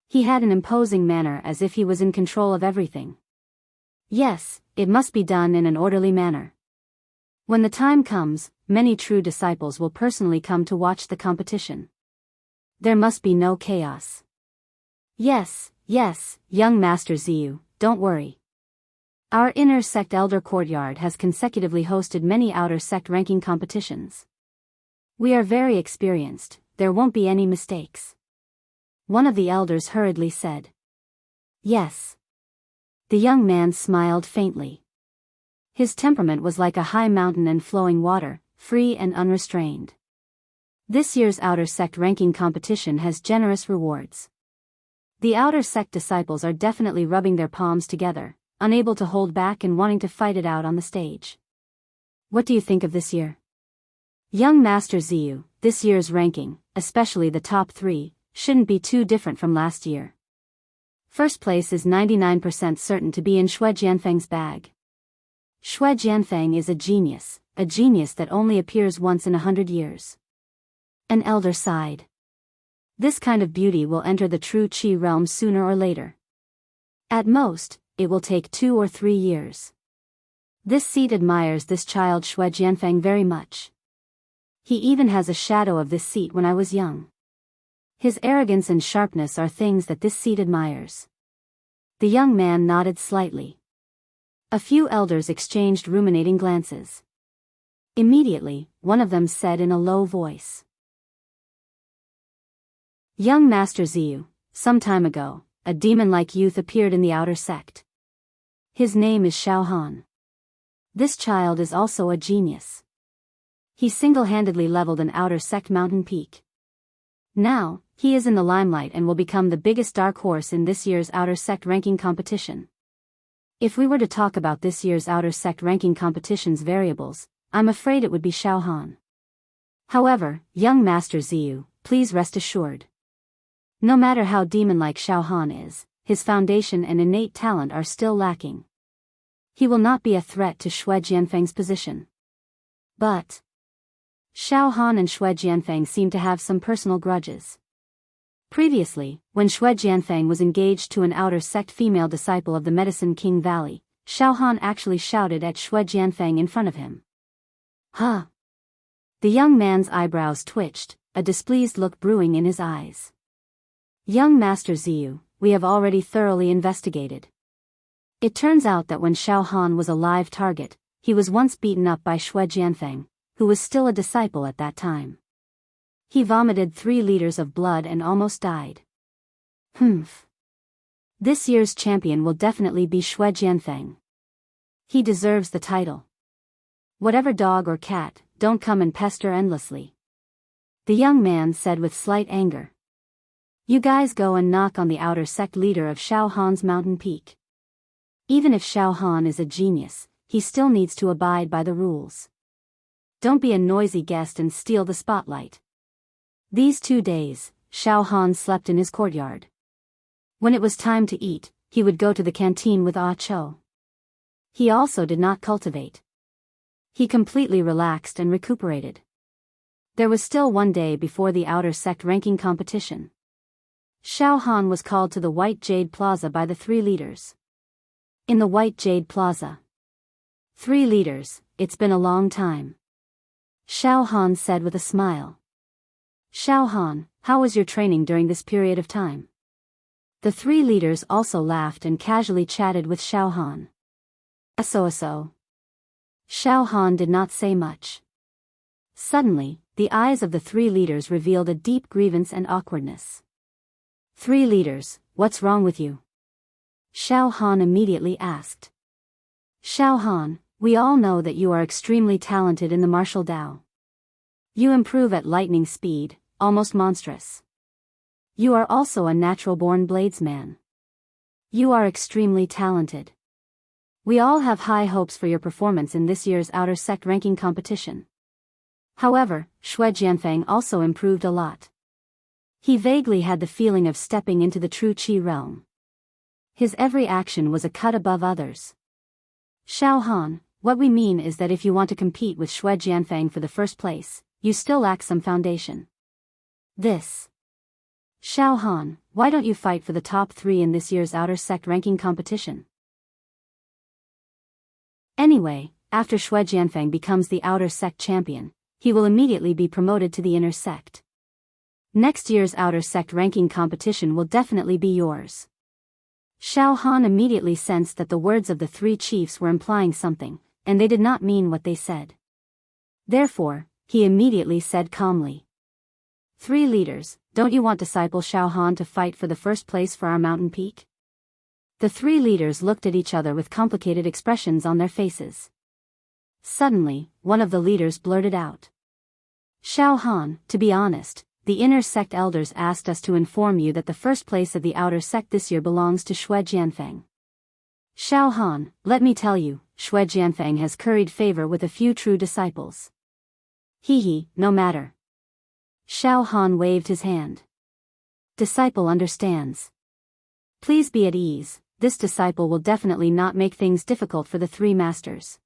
He had an imposing manner as if he was in control of everything. Yes, it must be done in an orderly manner. When the time comes, many true disciples will personally come to watch the competition. There must be no chaos. Yes, young Master Ziyu, don't worry. Our inner sect elder courtyard has consecutively hosted many outer sect ranking competitions. We are very experienced, there won't be any mistakes. One of the elders hurriedly said. Yes. The young man smiled faintly. His temperament was like a high mountain and flowing water, free and unrestrained. This year's outer sect ranking competition has generous rewards. The outer sect disciples are definitely rubbing their palms together, unable to hold back and wanting to fight it out on the stage. What do you think of this year? Young Master Ziyu, this year's ranking, especially the top 3, shouldn't be too different from last year. First place is 99% certain to be in Xue Jianfeng's bag. Xue Jianfeng is a genius that only appears once in 100 years. An elder sighed. This kind of beauty will enter the true Qi realm sooner or later. At most, it will take 2 or 3 years. This seat admires this child Xue Jianfeng very much. He even has a shadow of this seat when I was young. His arrogance and sharpness are things that this seat admires. The young man nodded slightly. A few elders exchanged ruminating glances. Immediately, one of them said in a low voice. Young Master Ziyu, some time ago, a demon-like youth appeared in the outer sect. His name is Xiao Han. This child is also a genius. He single-handedly leveled an outer sect mountain peak. Now, he is in the limelight and will become the biggest dark horse in this year's outer sect ranking competition. If we were to talk about this year's outer sect ranking competition's variables, I'm afraid it would be Xiao Han. However, young Master Ziyu, please rest assured. No matter how demon-like Xiao Han is, his foundation and innate talent are still lacking. He will not be a threat to Xue Jianfeng's position. But Xiao Han and Xue Jianfeng seem to have some personal grudges. Previously, when Xue Jianfeng was engaged to an outer sect female disciple of the Medicine King Valley, Xiao Han actually shouted at Xue Jianfeng in front of him. Huh? The young man's eyebrows twitched, a displeased look brewing in his eyes. Young Master Ziyu, we have already thoroughly investigated. It turns out that when Xiao Han was a live target, he was once beaten up by Xue Jianfeng, who was still a disciple at that time. He vomited 3 liters of blood and almost died. Humph. This year's champion will definitely be Xue Jianfeng. He deserves the title. Whatever dog or cat, don't come and pester endlessly. The young man said with slight anger. You guys go and knock on the outer sect leader of Xiao Han's mountain peak. Even if Xiao Han is a genius, he still needs to abide by the rules. Don't be a noisy guest and steal the spotlight. These 2 days, Xiao Han slept in his courtyard. When it was time to eat, he would go to the canteen with Ah Cho. He also did not cultivate. He completely relaxed and recuperated. There was still 1 day before the outer sect ranking competition. Xiao Han was called to the White Jade Plaza by the 3 leaders. In the White Jade Plaza. 3 leaders, it's been a long time. Xiao Han said with a smile. Xiao Han, how was your training during this period of time? The 3 leaders also laughed and casually chatted with Xiao Han. So. Xiao Han did not say much. Suddenly, the eyes of the 3 leaders revealed a deep grievance and awkwardness. 3 leaders, what's wrong with you? Xiao Han immediately asked. Xiao Han, we all know that you are extremely talented in the martial Dao. You improve at lightning speed, almost monstrous. You are also a natural-born bladesman. You are extremely talented. We all have high hopes for your performance in this year's outer sect ranking competition. However, Shui Jianfeng also improved a lot. He vaguely had the feeling of stepping into the true Qi realm. His every action was a cut above others. Xiao Han, what we mean is that if you want to compete with Shui Jianfeng for the first place, you still lack some foundation. This. Xiao Han, why don't you fight for the top 3 in this year's outer sect ranking competition? Anyway, after Shui Jianfeng becomes the outer sect champion, he will immediately be promoted to the inner sect. Next year's outer sect ranking competition will definitely be yours. Xiao Han immediately sensed that the words of the 3 chiefs were implying something, and they did not mean what they said. Therefore, he immediately said calmly, 3 leaders, don't you want disciple Xiao Han to fight for the first place for our mountain peak? The 3 leaders looked at each other with complicated expressions on their faces. Suddenly, one of the leaders blurted out, Xiao Han, to be honest, the inner sect elders asked us to inform you that the first place of the outer sect this year belongs to Shui Jianfeng. Xiao Han, let me tell you, Shui Jianfeng has curried favor with a few true disciples. No matter. Xiao Han waved his hand. Disciple understands. Please be at ease, this disciple will definitely not make things difficult for the 3 masters.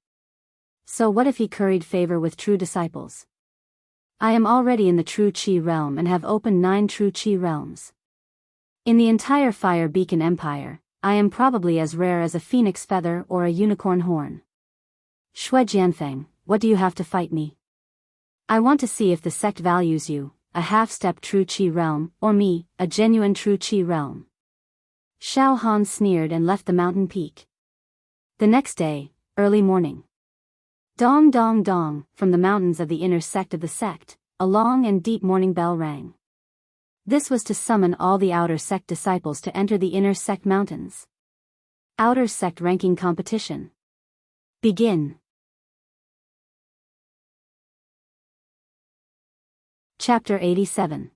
So what if he curried favor with true disciples? I am already in the true Qi realm and have opened 9 true Qi realms. In the entire Fire Beacon Empire, I am probably as rare as a phoenix feather or a unicorn horn. Shui Jianfeng, what do you have to fight me? I want to see if the sect values you, a half-step true Qi realm, or me, a genuine true Qi realm. Xiao Han sneered and left the mountain peak. The next day, early morning. Dong dong dong, from the mountains of the inner sect of the sect, a long and deep morning bell rang. This was to summon all the outer sect disciples to enter the inner sect mountains. Outer sect ranking competition. Begin. Chapter 87.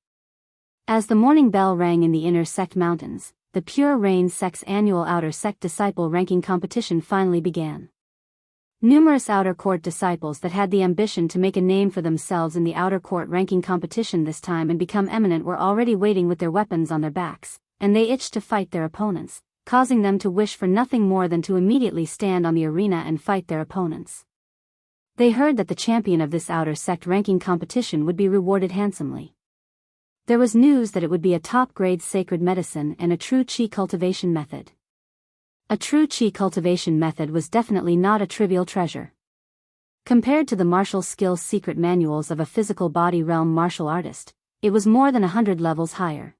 As the morning bell rang in the inner sect mountains, the Pure Rain sect's annual outer sect disciple ranking competition finally began. Numerous outer court disciples that had the ambition to make a name for themselves in the outer court ranking competition this time and become eminent were already waiting with their weapons on their backs, and they itched to fight their opponents, causing them to wish for nothing more than to immediately stand on the arena and fight their opponents. They heard that the champion of this outer sect ranking competition would be rewarded handsomely. There was news that it would be a top-grade sacred medicine and a true Qi cultivation method. A true Qi cultivation method was definitely not a trivial treasure. Compared to the martial skills secret manuals of a physical body realm martial artist, it was more than 100 levels higher.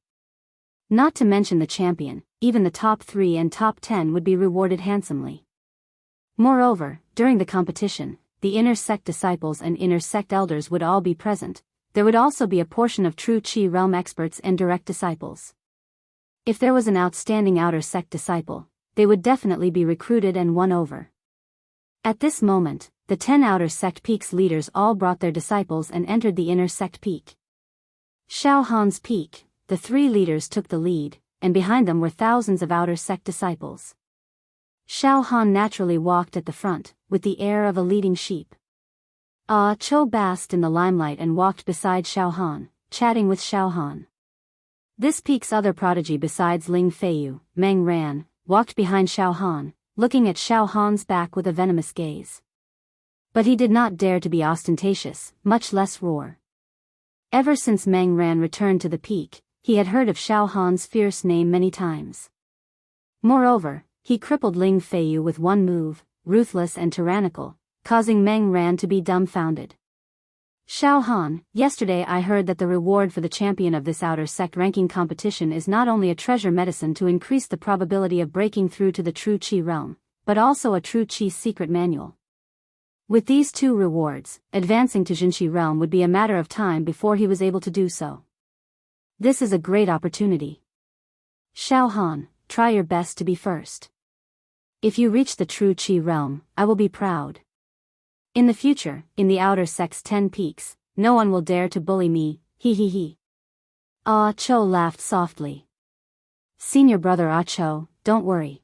Not to mention the champion, even the top 3 and top 10 would be rewarded handsomely. Moreover, during the competition, the inner sect disciples and inner sect elders would all be present. There would also be a portion of true Qi realm experts and direct disciples. If there was an outstanding outer sect disciple, they would definitely be recruited and won over. At this moment, the 10 outer sect peaks leaders all brought their disciples and entered the inner sect peak. Xiao Han's peak, the 3 leaders took the lead, and behind them were thousands of outer sect disciples. Xiao Han naturally walked at the front, with the air of a leading sheep. Ah Cho basked in the limelight and walked beside Xiao Han, chatting with Xiao Han. This peak's other prodigy besides Ling Feiyu, Meng Ran, walked behind Xiao Han, looking at Xiao Han's back with a venomous gaze. But he did not dare to be ostentatious, much less roar. Ever since Meng Ran returned to the peak, he had heard of Xiao Han's fierce name many times. Moreover, he crippled Ling Feiyu with one move, ruthless and tyrannical, causing Meng Ran to be dumbfounded. Xiao Han, yesterday I heard that the reward for the champion of this outer sect ranking competition is not only a treasure medicine to increase the probability of breaking through to the true Qi realm, but also a true Qi secret manual. With these 2 rewards, advancing to Jinqi realm would be a matter of time before he was able to do so. This is a great opportunity. Xiao Han, try your best to be first. If you reach the true Qi realm, I will be proud. In the future, in the outer sect's 10 peaks, no one will dare to bully me, Ah Cho laughed softly. Senior brother Ah Cho, don't worry.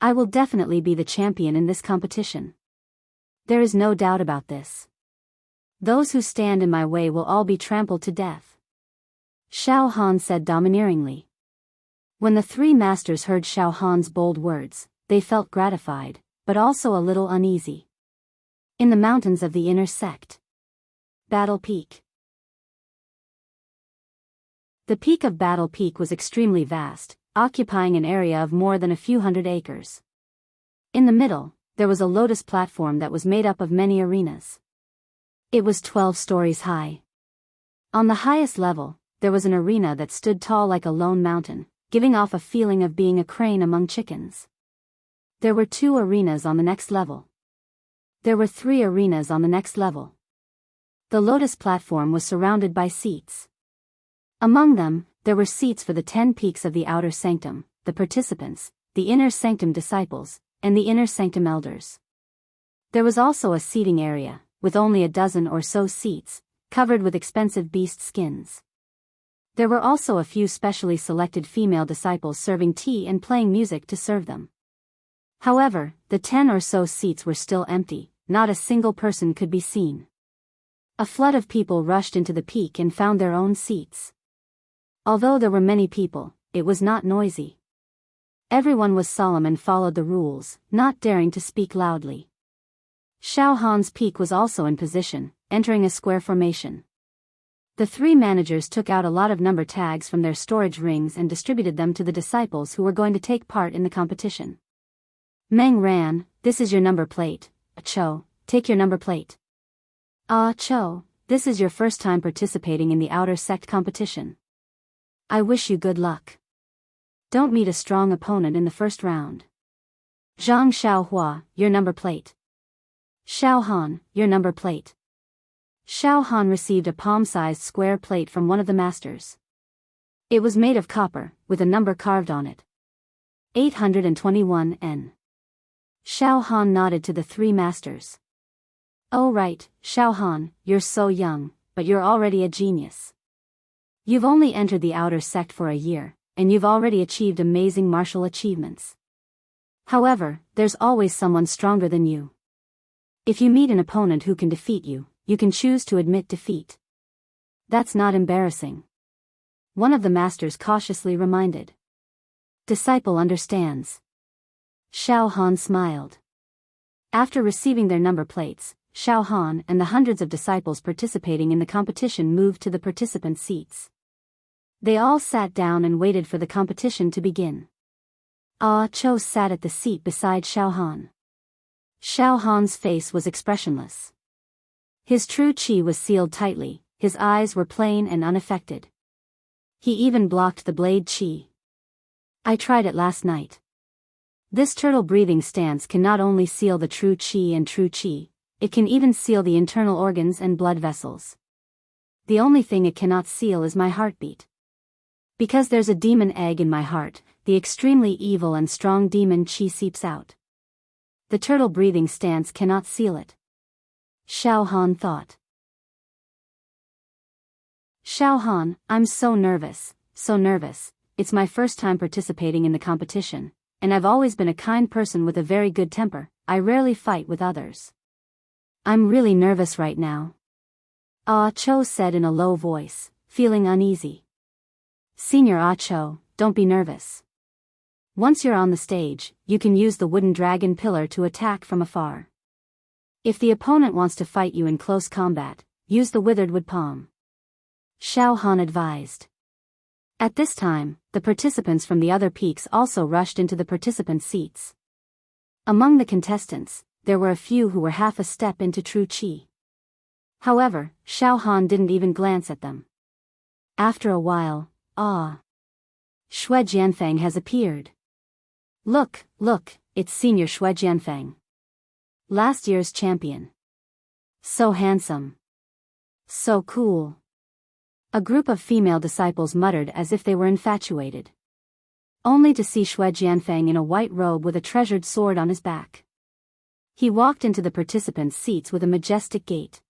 I will definitely be the champion in this competition. There is no doubt about this. Those who stand in my way will all be trampled to death. Xiao Han said domineeringly. When the three masters heard Xiao Han's bold words, they felt gratified, but also a little uneasy. In the mountains of the inner sect. Battle Peak. The peak of Battle Peak was extremely vast, occupying an area of more than a few hundred acres. In the middle, there was a lotus platform that was made up of many arenas. It was 12 stories high. On the highest level, there was an arena that stood tall like a lone mountain, giving off a feeling of being a crane among chickens. There were 2 arenas on the next level. There were 3 arenas on the next level. The lotus platform was surrounded by seats. Among them, there were seats for the 10 peaks of the outer sanctum, the participants, the inner sanctum disciples, and the inner sanctum elders. There was also a seating area, with only a dozen or so seats, covered with expensive beast skins. There were also a few specially selected female disciples serving tea and playing music to serve them. However, the 10 or so seats were still empty, not a single person could be seen. A flood of people rushed into the peak and found their own seats. Although there were many people, it was not noisy. Everyone was solemn and followed the rules, not daring to speak loudly. Xiao Han's peak was also in position, entering a square formation. The 3 managers took out a lot of number tags from their storage rings and distributed them to the disciples who were going to take part in the competition. Meng ran, "This is your number plate. Cho, take your number plate. Cho, this is your first time participating in the outer sect competition. I wish you good luck. Don't meet a strong opponent in the first round. Zhang Xiaohua, your number plate. Xiao Han, your number plate." Xiao Han received a palm-sized square plate from one of the masters. It was made of copper, with a number carved on it. 821 N. Xiao Han nodded to the 3 masters. "Oh right, Xiao Han, you're so young, but you're already a genius. You've only entered the outer sect for a year, and you've already achieved amazing martial achievements. However, there's always someone stronger than you. If you meet an opponent who can defeat you, you can choose to admit defeat. That's not embarrassing." One of the masters cautiously reminded. "Disciple understands." Xiao Han smiled. After receiving their number plates, Xiao Han and the hundreds of disciples participating in the competition moved to the participant seats. They all sat down and waited for the competition to begin. Cho sat at the seat beside Xiao Han. Xiao Han's face was expressionless. His true qi was sealed tightly, his eyes were plain and unaffected. He even blocked the blade qi. "I tried it last night. This turtle breathing stance can not only seal the true qi and true qi, it can even seal the internal organs and blood vessels. The only thing it cannot seal is my heartbeat. Because there's a demon egg in my heart, the extremely evil and strong demon qi seeps out. The turtle breathing stance cannot seal it." Xiao Han thought. "Xiao Han, I'm so nervous, so nervous. It's my first time participating in the competition, and I've always been a kind person with a very good temper. I rarely fight with others. I'm really nervous right now." Cho said in a low voice, feeling uneasy. "Senior Cho, don't be nervous. Once you're on the stage, you can use the wooden dragon pillar to attack from afar. If the opponent wants to fight you in close combat, use the withered wood palm," Xiao Han advised. At this time, the participants from the other peaks also rushed into the participant seats. Among the contestants, there were a few who were half a step into true qi. However, Xiao Han didn't even glance at them. After a while, Xue Jianfeng has appeared. Look, it's Senior Xue Jianfeng. Last year's champion. So handsome. So cool." A group of female disciples muttered as if they were infatuated. Only to see Xue Jianfeng in a white robe with a treasured sword on his back. He walked into the participants' seats with a majestic gait.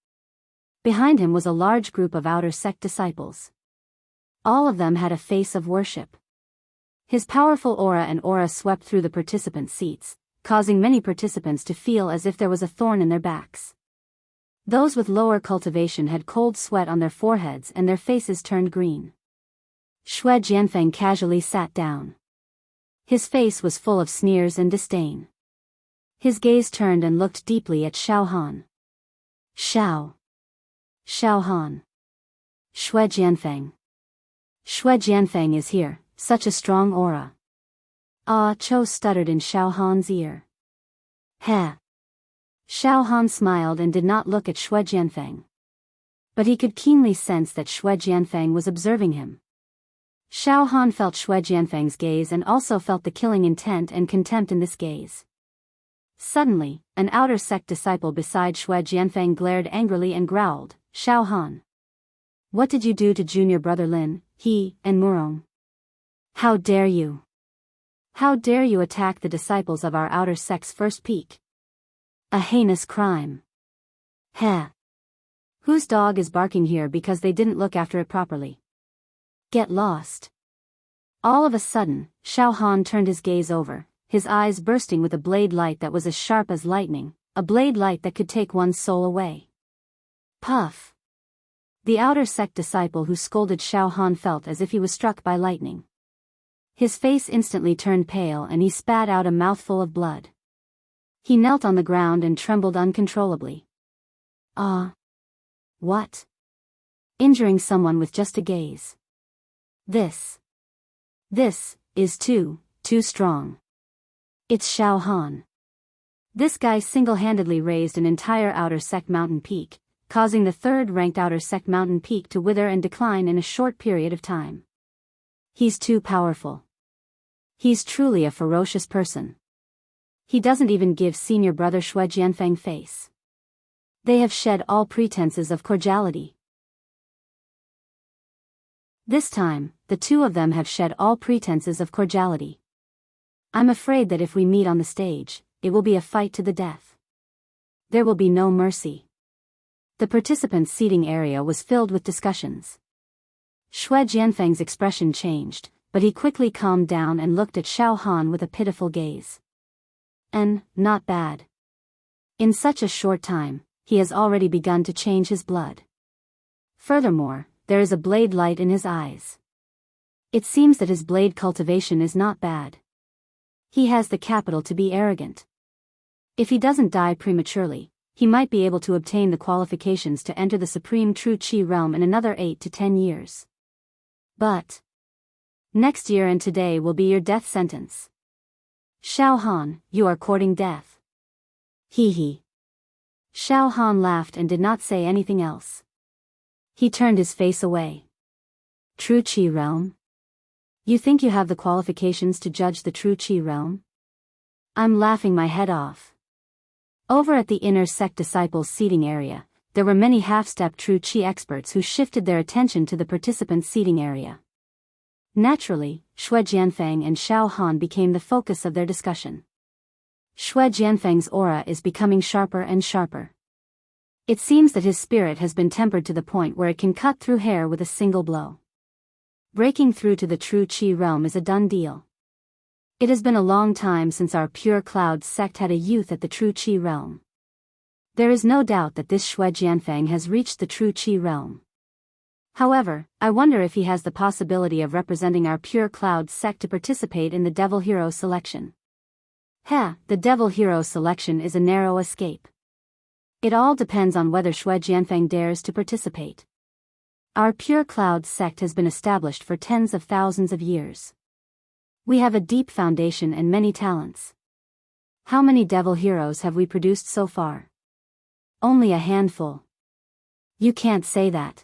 Behind him was a large group of outer sect disciples. All of them had a face of worship. His powerful aura swept through the participants' seats, causing many participants to feel as if there was a thorn in their backs. Those with lower cultivation had cold sweat on their foreheads and their faces turned green. Xue Jianfeng casually sat down. His face was full of sneers and disdain. His gaze turned and looked deeply at Xiao Han. Xiao Han. Xue Jianfeng. Xue Jianfeng is here, such a strong aura. Ah, Cho stuttered in Xiao Han's ear. Heh. Xiao Han smiled and did not look at Xue Jianfeng. But he could keenly sense that Xue Jianfeng was observing him. Xiao Han felt Xue Jianfeng's gaze and also felt the killing intent and contempt in this gaze. Suddenly, an outer sect disciple beside Xue Jianfeng glared angrily and growled, "Xiao Han. What did you do to junior brother Lin, He, and Murong? How dare you? How dare you attack the disciples of our outer sect's first peak? A heinous crime. Heh. Whose dog is barking here because they didn't look after it properly? Get lost." All of a sudden, Xiao Han turned his gaze over, his eyes bursting with a blade light that was as sharp as lightning, a blade light that could take one's soul away. Puff. The outer sect disciple who scolded Xiao Han felt as if he was struck by lightning. His face instantly turned pale and he spat out a mouthful of blood. He knelt on the ground and trembled uncontrollably. Ah. What? Injuring someone with just a gaze. This is too strong. It's Xiao Han. This guy single-handedly raised an entire outer sect mountain peak, causing the third-ranked outer sect mountain peak to wither and decline in a short period of time. He's too powerful. He's truly a ferocious person. He doesn't even give senior brother Xue Jianfeng face. They have shed all pretenses of cordiality. This time, the two of them have shed all pretenses of cordiality. I'm afraid that if we meet on the stage, it will be a fight to the death. There will be no mercy. The participants' seating area was filled with discussions. Xue Jianfeng's expression changed, but he quickly calmed down and looked at Xiao Han with a pitiful gaze. Not bad. In such a short time, he has already begun to change his blood. Furthermore, there is a blade light in his eyes. It seems that his blade cultivation is not bad. He has the capital to be arrogant. If he doesn't die prematurely, he might be able to obtain the qualifications to enter the supreme true Qi realm in another 8 to 10 years. But next year and today will be your death sentence. Xiao Han, you are courting death. He. Xiao Han laughed and did not say anything else. He turned his face away. True Qi realm? You think you have the qualifications to judge the true Qi realm? I'm laughing my head off. Over at the inner sect disciples' seating area, there were many half-step true Qi experts who shifted their attention to the participants' seating area. Naturally, Xue Jianfeng and Xiao Han became the focus of their discussion. Xue Jianfeng's aura is becoming sharper and sharper. It seems that his spirit has been tempered to the point where it can cut through hair with a single blow. Breaking through to the true Qi realm is a done deal. It has been a long time since our Pure Cloud sect had a youth at the true Qi realm. There is no doubt that this Xue Jianfeng has reached the true Qi realm. However, I wonder if he has the possibility of representing our Pure Cloud sect to participate in the Devil Hero selection. The Devil Hero selection is a narrow escape. It all depends on whether Xue Jianfeng dares to participate. Our Pure Cloud sect has been established for tens of thousands of years. We have a deep foundation and many talents. How many Devil Heroes have we produced so far? Only a handful. You can't say that.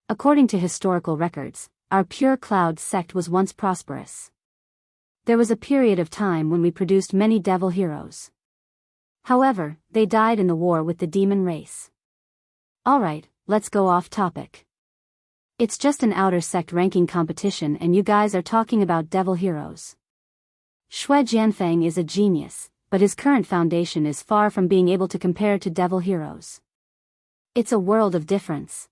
According to historical records, our Pure Cloud sect was once prosperous. There was a period of time when we produced many Devil Heroes. However, they died in the war with the demon race. Alright, let's go off topic. It's just an outer sect ranking competition and you guys are talking about Devil Heroes. Xue Jianfeng is a genius, but his current foundation is far from being able to compare to Devil Heroes. It's a world of difference.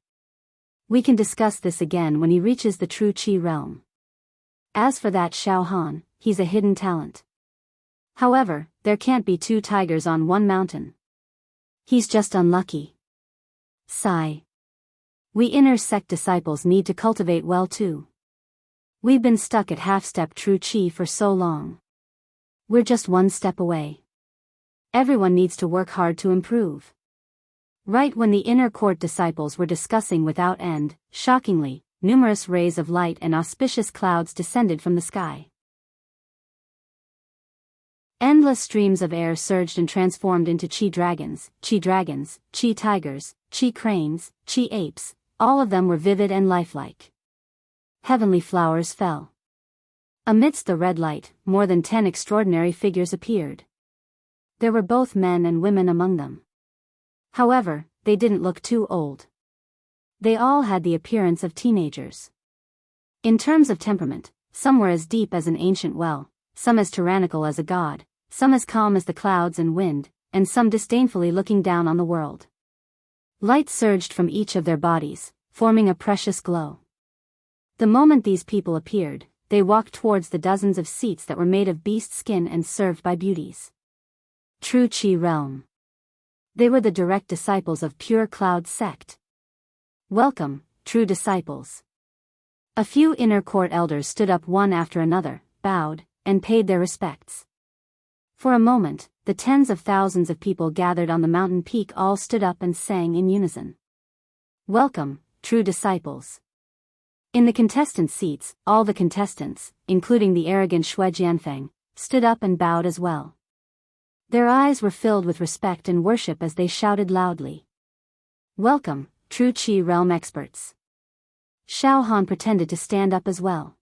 We can discuss this again when he reaches the true Qi realm. As for that Xiao Han, he's a hidden talent. However, there can't be two tigers on one mountain. He's just unlucky. Sigh. We inner sect disciples need to cultivate well too. We've been stuck at half-step true chi for so long. We're just one step away. Everyone needs to work hard to improve. Right when the inner court disciples were discussing without end, shockingly, numerous rays of light and auspicious clouds descended from the sky. Endless streams of air surged and transformed into chi dragons, chi tigers, chi cranes, chi apes, all of them were vivid and lifelike. Heavenly flowers fell. Amidst the red light, more than 10 extraordinary figures appeared. There were both men and women among them. However, they didn't look too old. They all had the appearance of teenagers. In terms of temperament, some were as deep as an ancient well, some as tyrannical as a god, some as calm as the clouds and wind, and some disdainfully looking down on the world. Light surged from each of their bodies, forming a precious glow. The moment these people appeared, they walked towards the dozens of seats that were made of beast skin and served by beauties. True Chi Realm. They were the direct disciples of Pure Cloud Sect. Welcome, true disciples. A few inner court elders stood up one after another, bowed, and paid their respects. For a moment, the tens of thousands of people gathered on the mountain peak all stood up and sang in unison. Welcome, true disciples. In the contestant seats, all the contestants, including the arrogant Xue Jianfeng, stood up and bowed as well. Their eyes were filled with respect and worship as they shouted loudly. Welcome, true Qi realm experts. Xiao Han pretended to stand up as well.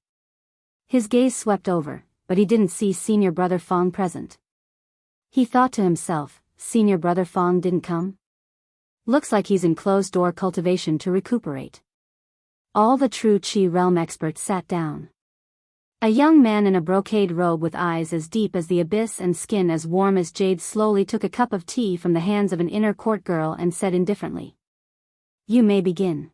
His gaze swept over, but he didn't see Senior Brother Fong present. He thought to himself, Senior Brother Fong didn't come? Looks like he's in closed-door cultivation to recuperate. All the true Qi realm experts sat down. A young man in a brocade robe with eyes as deep as the abyss and skin as warm as jade slowly took a cup of tea from the hands of an inner court girl and said indifferently. You may begin.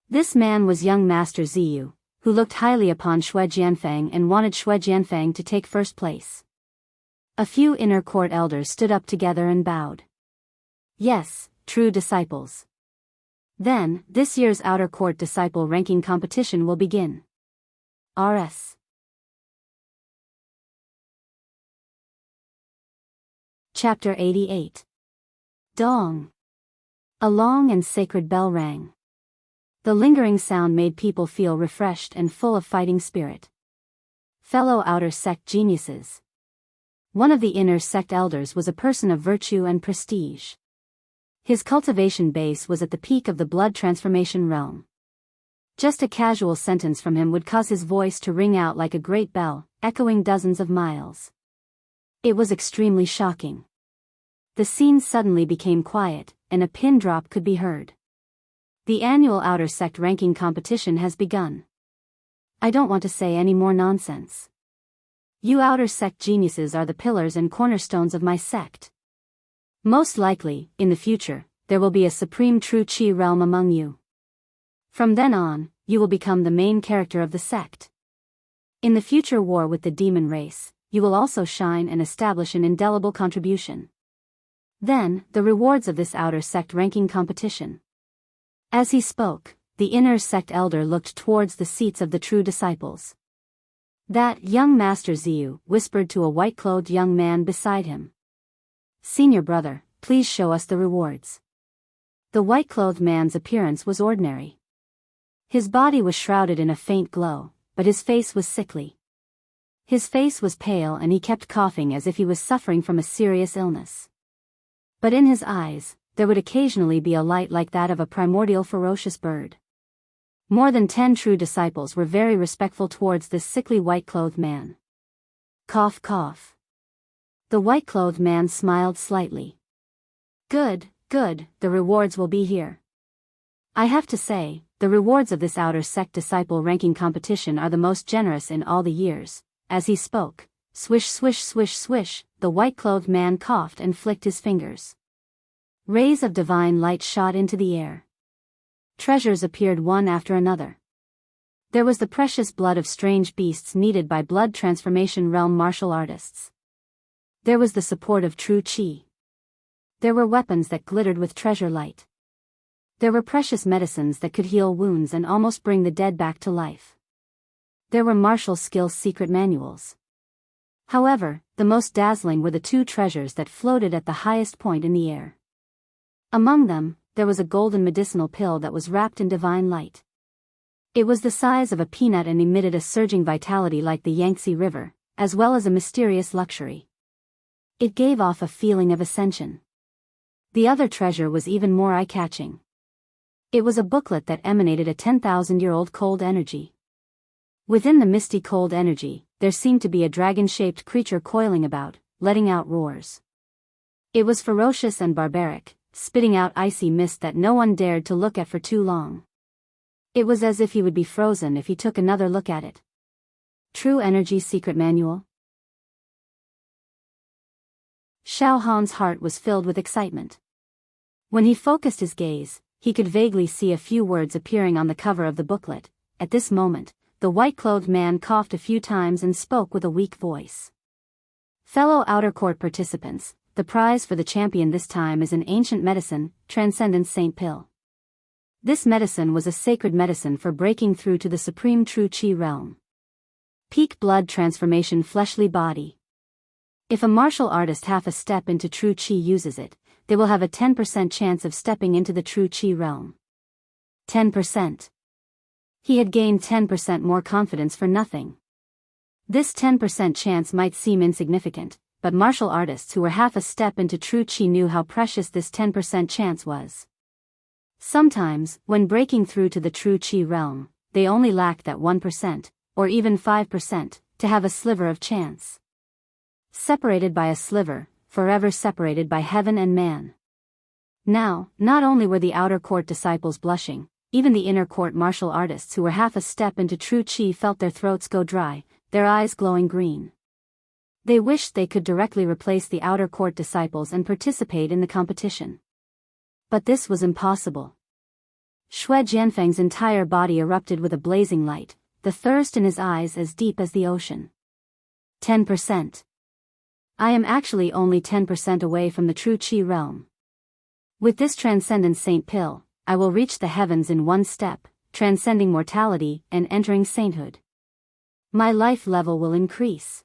This man was young Master Ziyu, who looked highly upon Xue Jianfeng and wanted Xue Jianfeng to take first place. A few inner court elders stood up together and bowed. Yes, true disciples. Then, this year's outer court disciple ranking competition will begin. RS. Chapter 88. Dong. A long and sacred bell rang. The lingering sound made people feel refreshed and full of fighting spirit. Fellow outer sect geniuses. One of the inner sect elders was a person of virtue and prestige. His cultivation base was at the peak of the blood transformation realm. Just a casual sentence from him would cause his voice to ring out like a great bell, echoing dozens of miles. It was extremely shocking. The scene suddenly became quiet, and a pin drop could be heard. The annual outer sect ranking competition has begun. I don't want to say any more nonsense. You outer sect geniuses are the pillars and cornerstones of my sect. Most likely, in the future, there will be a supreme true Qi realm among you. From then on, you will become the main character of the sect. In the future war with the demon race, you will also shine and establish an indelible contribution. Then, the rewards of this outer sect ranking competition. As he spoke, the inner sect elder looked towards the seats of the true disciples. That young Master Ziyu whispered to a white-clothed young man beside him. Senior brother, please show us the rewards. The white-clothed man's appearance was ordinary. His body was shrouded in a faint glow, but his face was sickly. His face was pale and he kept coughing as if he was suffering from a serious illness. But in his eyes, there would occasionally be a light like that of a primordial ferocious bird. More than 10 true disciples were very respectful towards this sickly white-clothed man. Cough cough. The white-clothed man smiled slightly. Good, good, the rewards will be here. I have to say, the rewards of this outer sect disciple ranking competition are the most generous in all the years. As he spoke, swish swish swish swish, the white-clothed man coughed and flicked his fingers. Rays of divine light shot into the air. Treasures appeared one after another. There was the precious blood of strange beasts needed by blood transformation realm martial artists. There was the support of true chi. There were weapons that glittered with treasure light. There were precious medicines that could heal wounds and almost bring the dead back to life. There were martial skill secret manuals. However, the most dazzling were the two treasures that floated at the highest point in the air. Among them, there was a golden medicinal pill that was wrapped in divine light. It was the size of a peanut and emitted a surging vitality like the Yangtze River, as well as a mysterious luxury. It gave off a feeling of ascension. The other treasure was even more eye-catching. It was a booklet that emanated a 10,000-year-old cold energy. Within the misty cold energy, there seemed to be a dragon-shaped creature coiling about, letting out roars. It was ferocious and barbaric, spitting out icy mist that no one dared to look at for too long. It was as if he would be frozen if he took another look at it. True Energy Secret Manual. Xiao Han's heart was filled with excitement. When he focused his gaze, he could vaguely see a few words appearing on the cover of the booklet. At this moment, the white-clothed man coughed a few times and spoke with a weak voice. Fellow outer court participants, the prize for the champion this time is an ancient medicine, Transcendence Saint Pill. This medicine was a sacred medicine for breaking through to the supreme true chi realm. Peak blood transformation fleshly body. If a martial artist half a step into true chi uses it, they will have a 10% chance of stepping into the true chi realm. 10%. He had gained 10% more confidence for nothing. This 10% chance might seem insignificant, but martial artists who were half a step into true chi knew how precious this 10% chance was. Sometimes, when breaking through to the true chi realm, they only lack that 1%, or even 5%, to have a sliver of chance. Separated by a sliver, forever separated by heaven and man. Now, not only were the outer court disciples blushing, even the inner court martial artists who were half a step into true chi felt their throats go dry, their eyes glowing green. They wished they could directly replace the outer court disciples and participate in the competition. But this was impossible. Shui Jianfeng's entire body erupted with a blazing light, the thirst in his eyes as deep as the ocean. 10%. I am actually only 10% away from the true chi realm. With this Transcendence Saint Pill, I will reach the heavens in one step, transcending mortality and entering sainthood. My life level will increase.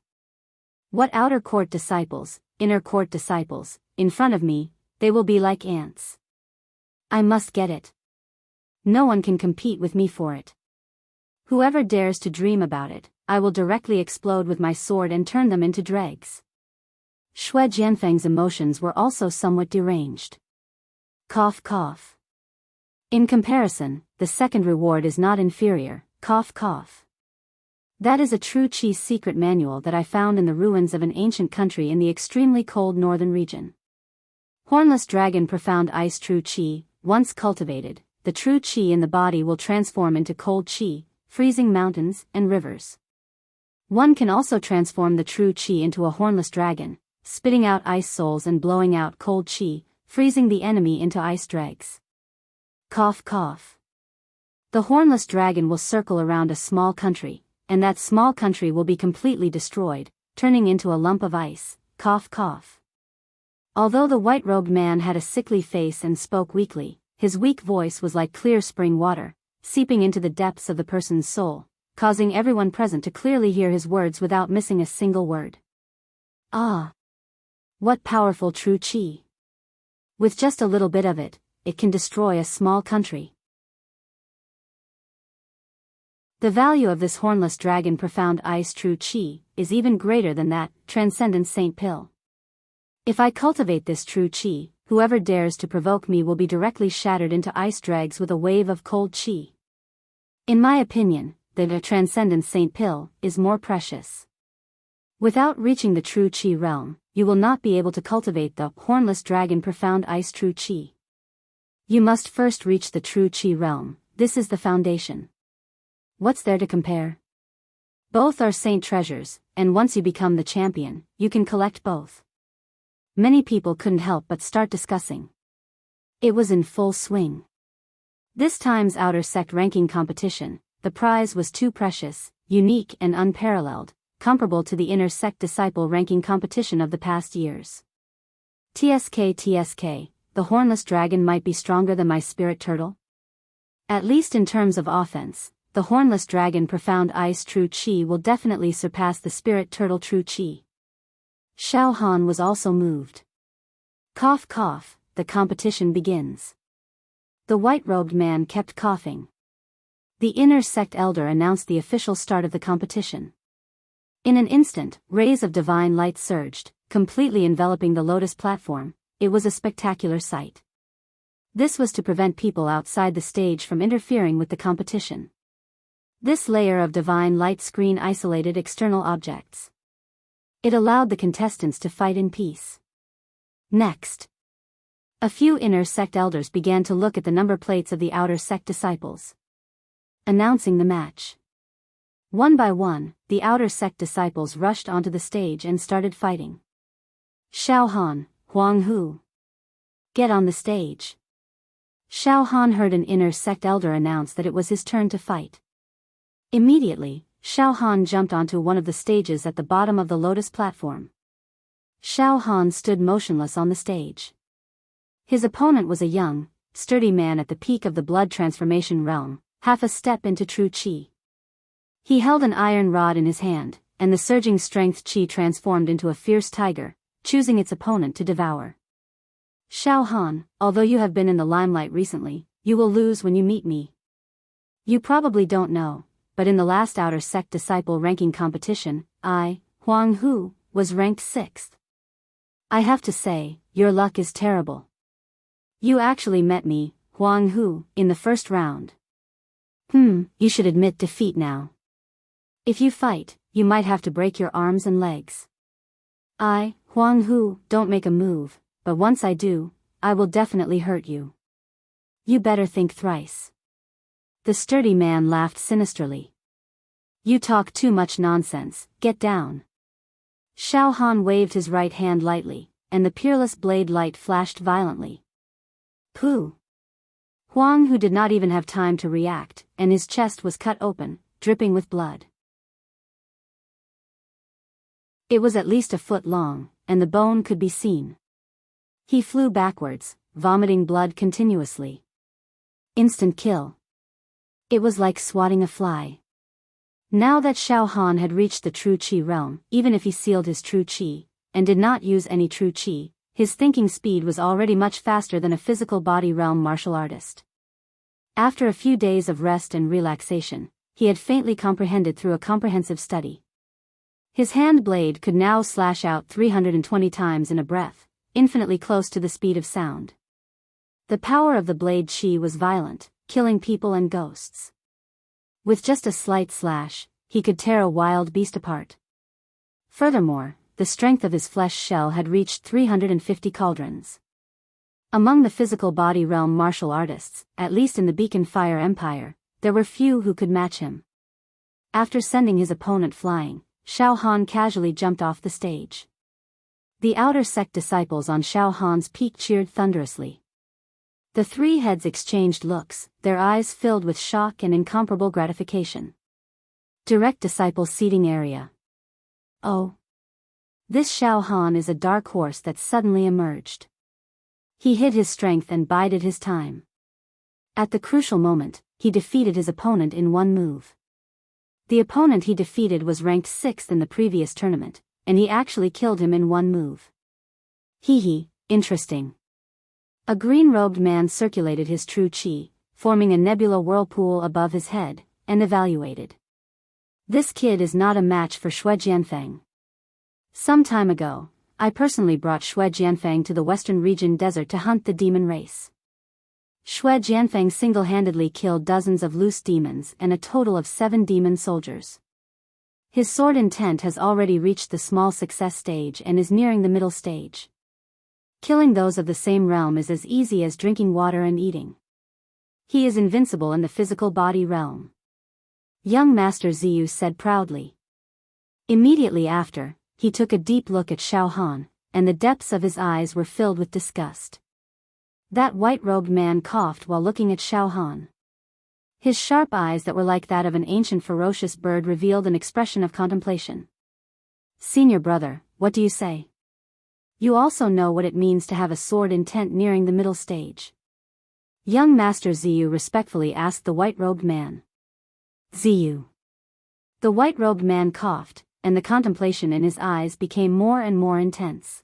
What outer court disciples, inner court disciples, in front of me, they will be like ants. I must get it. No one can compete with me for it. Whoever dares to dream about it, I will directly explode with my sword and turn them into dregs. Shui Jianfeng's emotions were also somewhat deranged. Cough cough. In comparison, the second reward is not inferior, cough cough. That is a true chi secret manual that I found in the ruins of an ancient country in the extremely cold northern region. Hornless Dragon Profound Ice True Chi. Once cultivated, the true chi in the body will transform into cold chi, freezing mountains and rivers. One can also transform the true chi into a hornless dragon, spitting out ice souls and blowing out cold chi, freezing the enemy into ice dregs. Cough cough. The hornless dragon will circle around a small country, and that small country will be completely destroyed, turning into a lump of ice. Cough cough. Although the white-robed man had a sickly face and spoke weakly, his weak voice was like clear spring water, seeping into the depths of the person's soul, causing everyone present to clearly hear his words without missing a single word. Ah! What powerful true chi! With just a little bit of it, it can destroy a small country. The value of this hornless dragon profound ice true chi is even greater than that Transcendence Saint Pill. If I cultivate this true chi, whoever dares to provoke me will be directly shattered into ice dregs with a wave of cold chi. In my opinion, the Transcendence Saint Pill is more precious. Without reaching the true chi realm, you will not be able to cultivate the hornless dragon profound ice true chi. You must first reach the true chi realm. This is the foundation. What's there to compare? Both are saint treasures, and once you become the champion, you can collect both. Many people couldn't help but start discussing. It was in full swing. This time's outer sect ranking competition, the prize was too precious, unique and unparalleled, comparable to the inner sect disciple ranking competition of the past years. TSK, the hornless dragon might be stronger than my spirit turtle? At least in terms of offense, the hornless dragon profound ice true chi will definitely surpass the spirit turtle true chi. Xiao Han was also moved. Cough cough, the competition begins. The white-robed man kept coughing. The inner sect elder announced the official start of the competition. In an instant, rays of divine light surged, completely enveloping the lotus platform. It was a spectacular sight. This was to prevent people outside the stage from interfering with the competition. This layer of divine light screen isolated external objects. It allowed the contestants to fight in peace. Next, a few inner sect elders began to look at the number plates of the outer sect disciples, announcing the match. One by one, the outer sect disciples rushed onto the stage and started fighting. Xiao Han, Huang Hu. Get on the stage. Xiao Han heard an inner sect elder announce that it was his turn to fight. Immediately, Xiao Han jumped onto one of the stages at the bottom of the lotus platform. Xiao Han stood motionless on the stage. His opponent was a young, sturdy man at the peak of the blood transformation realm, half a step into true chi. He held an iron rod in his hand, and the surging strength chi transformed into a fierce tiger, choosing its opponent to devour. Xiao Han, although you have been in the limelight recently, you will lose when you meet me. You probably don't know, but in the last outer sect disciple ranking competition, I, Huang Hu, was ranked 6th. I have to say, your luck is terrible. You actually met me, Huang Hu, in the first round. You should admit defeat now. If you fight, you might have to break your arms and legs. I, Huang Hu, don't make a move, but once I do, I will definitely hurt you. You better think thrice. The sturdy man laughed sinisterly. You talk too much nonsense, get down. Xiao Han waved his right hand lightly, and the peerless blade light flashed violently. Pooh! Huang Hu did not even have time to react, and his chest was cut open, dripping with blood. It was at least a foot long, and the bone could be seen. He flew backwards, vomiting blood continuously. Instant kill. It was like swatting a fly. Now that Xiao Han had reached the true chi realm, even if he sealed his true chi, and did not use any true chi, his thinking speed was already much faster than a physical body realm martial artist. After a few days of rest and relaxation, he had faintly comprehended through a comprehensive study. His hand blade could now slash out 320 times in a breath, infinitely close to the speed of sound. The power of the blade chi was violent, killing people and ghosts. With just a slight slash, he could tear a wild beast apart. Furthermore, the strength of his flesh shell had reached 350 cauldrons. Among the physical body realm martial artists, at least in the Beacon Fire Empire, there were few who could match him. After sending his opponent flying, Xiao Han casually jumped off the stage. The outer sect disciples on Xiao Han's peak cheered thunderously. The three heads exchanged looks, their eyes filled with shock and incomparable gratification. Direct disciple seating area. Oh. This Xiao Han is a dark horse that suddenly emerged. He hid his strength and bided his time. At the crucial moment, he defeated his opponent in one move. The opponent he defeated was ranked 6th in the previous tournament, and he actually killed him in one move. Hee, interesting. A green-robed man circulated his true chi, forming a nebula whirlpool above his head, and evaluated. This kid is not a match for Xue Jianfeng. Some time ago, I personally brought Xue Jianfeng to the Western Region Desert to hunt the demon race. Xue Jianfeng single-handedly killed dozens of loose demons and a total of 7 demon soldiers. His sword intent has already reached the small success stage and is nearing the middle stage. Killing those of the same realm is as easy as drinking water and eating. He is invincible in the physical body realm. Young Master Ziyu said proudly. Immediately after, he took a deep look at Xiao Han, and the depths of his eyes were filled with disgust. That white-robed man coughed while looking at Xiao Han. His sharp eyes that were like that of an ancient ferocious bird revealed an expression of contemplation. Senior brother, what do you say? You also know what it means to have a sword intent nearing the middle stage. Young Master Ziyu respectfully asked the white-robed man. Ziyu. The white-robed man coughed, and the contemplation in his eyes became more and more intense.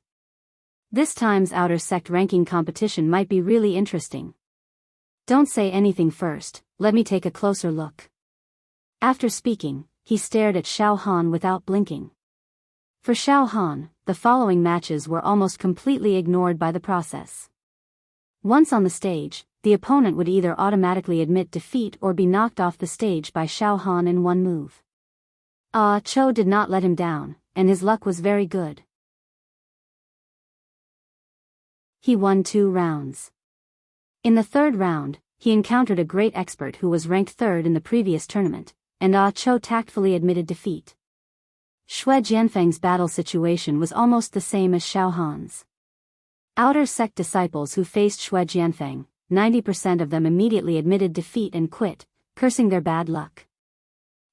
This time's outer sect ranking competition might be really interesting. Don't say anything first, let me take a closer look. After speaking, he stared at Xiao Han without blinking. For Xiao Han, the following matches were almost completely ignored by the process. Once on the stage, the opponent would either automatically admit defeat or be knocked off the stage by Xiao Han in one move. Cho did not let him down, and his luck was very good. He won 2 rounds. In the 3rd round, he encountered a great expert who was ranked 3rd in the previous tournament, and Cho tactfully admitted defeat. Xue Jianfeng's battle situation was almost the same as Xiao Han's. Outer sect disciples who faced Xue Jianfeng, 90% of them immediately admitted defeat and quit, cursing their bad luck.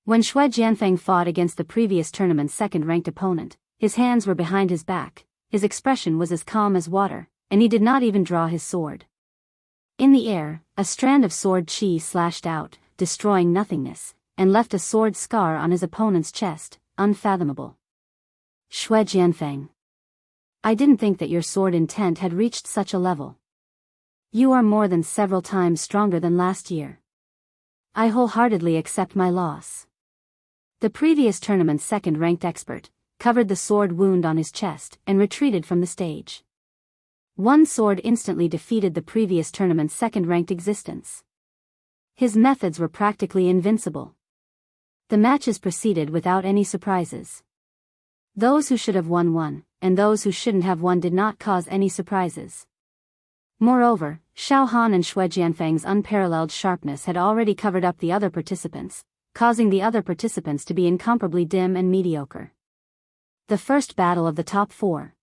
When Xue Jianfeng fought against the previous tournament's 2nd-ranked opponent, his hands were behind his back, his expression was as calm as water, and he did not even draw his sword. In the air, a strand of sword chi slashed out, destroying nothingness, and left a sword scar on his opponent's chest, unfathomable. Xue Jianfeng. I didn't think that your sword intent had reached such a level. You are more than several times stronger than last year. I wholeheartedly accept my loss. The previous tournament's 2nd-ranked expert covered the sword wound on his chest and retreated from the stage. One sword instantly defeated the previous tournament's 2nd-ranked existence. His methods were practically invincible. The matches proceeded without any surprises. Those who should have won, and those who shouldn't have won did not cause any surprises. Moreover, Xiao Han and Xue Jianfeng's unparalleled sharpness had already covered up the other participants, causing the other participants to be incomparably dim and mediocre. The first battle of the top 4.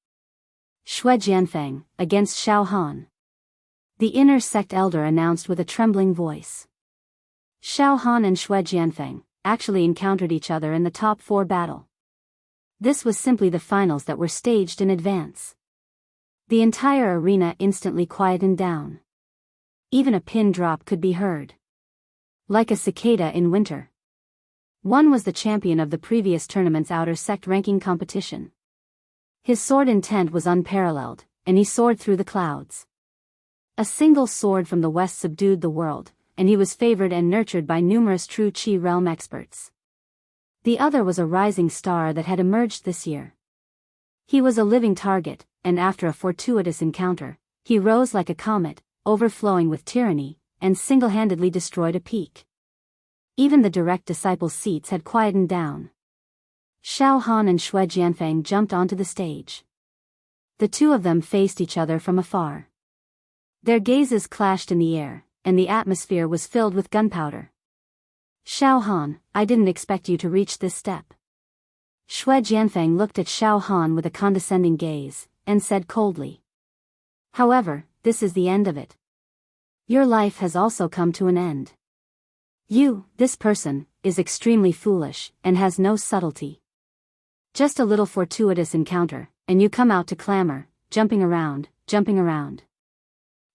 Xue Jianfeng, against Xiao Han. The inner sect elder announced with a trembling voice. Xiao Han and Xue Jianfeng actually encountered each other in the top 4 battle. This was simply the finals that were staged in advance. The entire arena instantly quietened down. Even a pin drop could be heard. Like a cicada in winter. One was the champion of the previous tournament's outer sect ranking competition. His sword intent was unparalleled, and he soared through the clouds. A single sword from the west subdued the world, and he was favored and nurtured by numerous true Qi realm experts. The other was a rising star that had emerged this year. He was a living target, and after a fortuitous encounter, he rose like a comet, overflowing with tyranny, and single-handedly destroyed a peak. Even the direct disciples' seats had quietened down. Xiao Han and Xue Jianfeng jumped onto the stage. The two of them faced each other from afar. Their gazes clashed in the air, and the atmosphere was filled with gunpowder. Xiao Han, I didn't expect you to reach this step. Xue Jianfeng looked at Xiao Han with a condescending gaze, and said coldly. However, this is the end of it. Your life has also come to an end. You, this person, is extremely foolish, and has no subtlety. Just a little fortuitous encounter, and you come out to clamor, jumping around.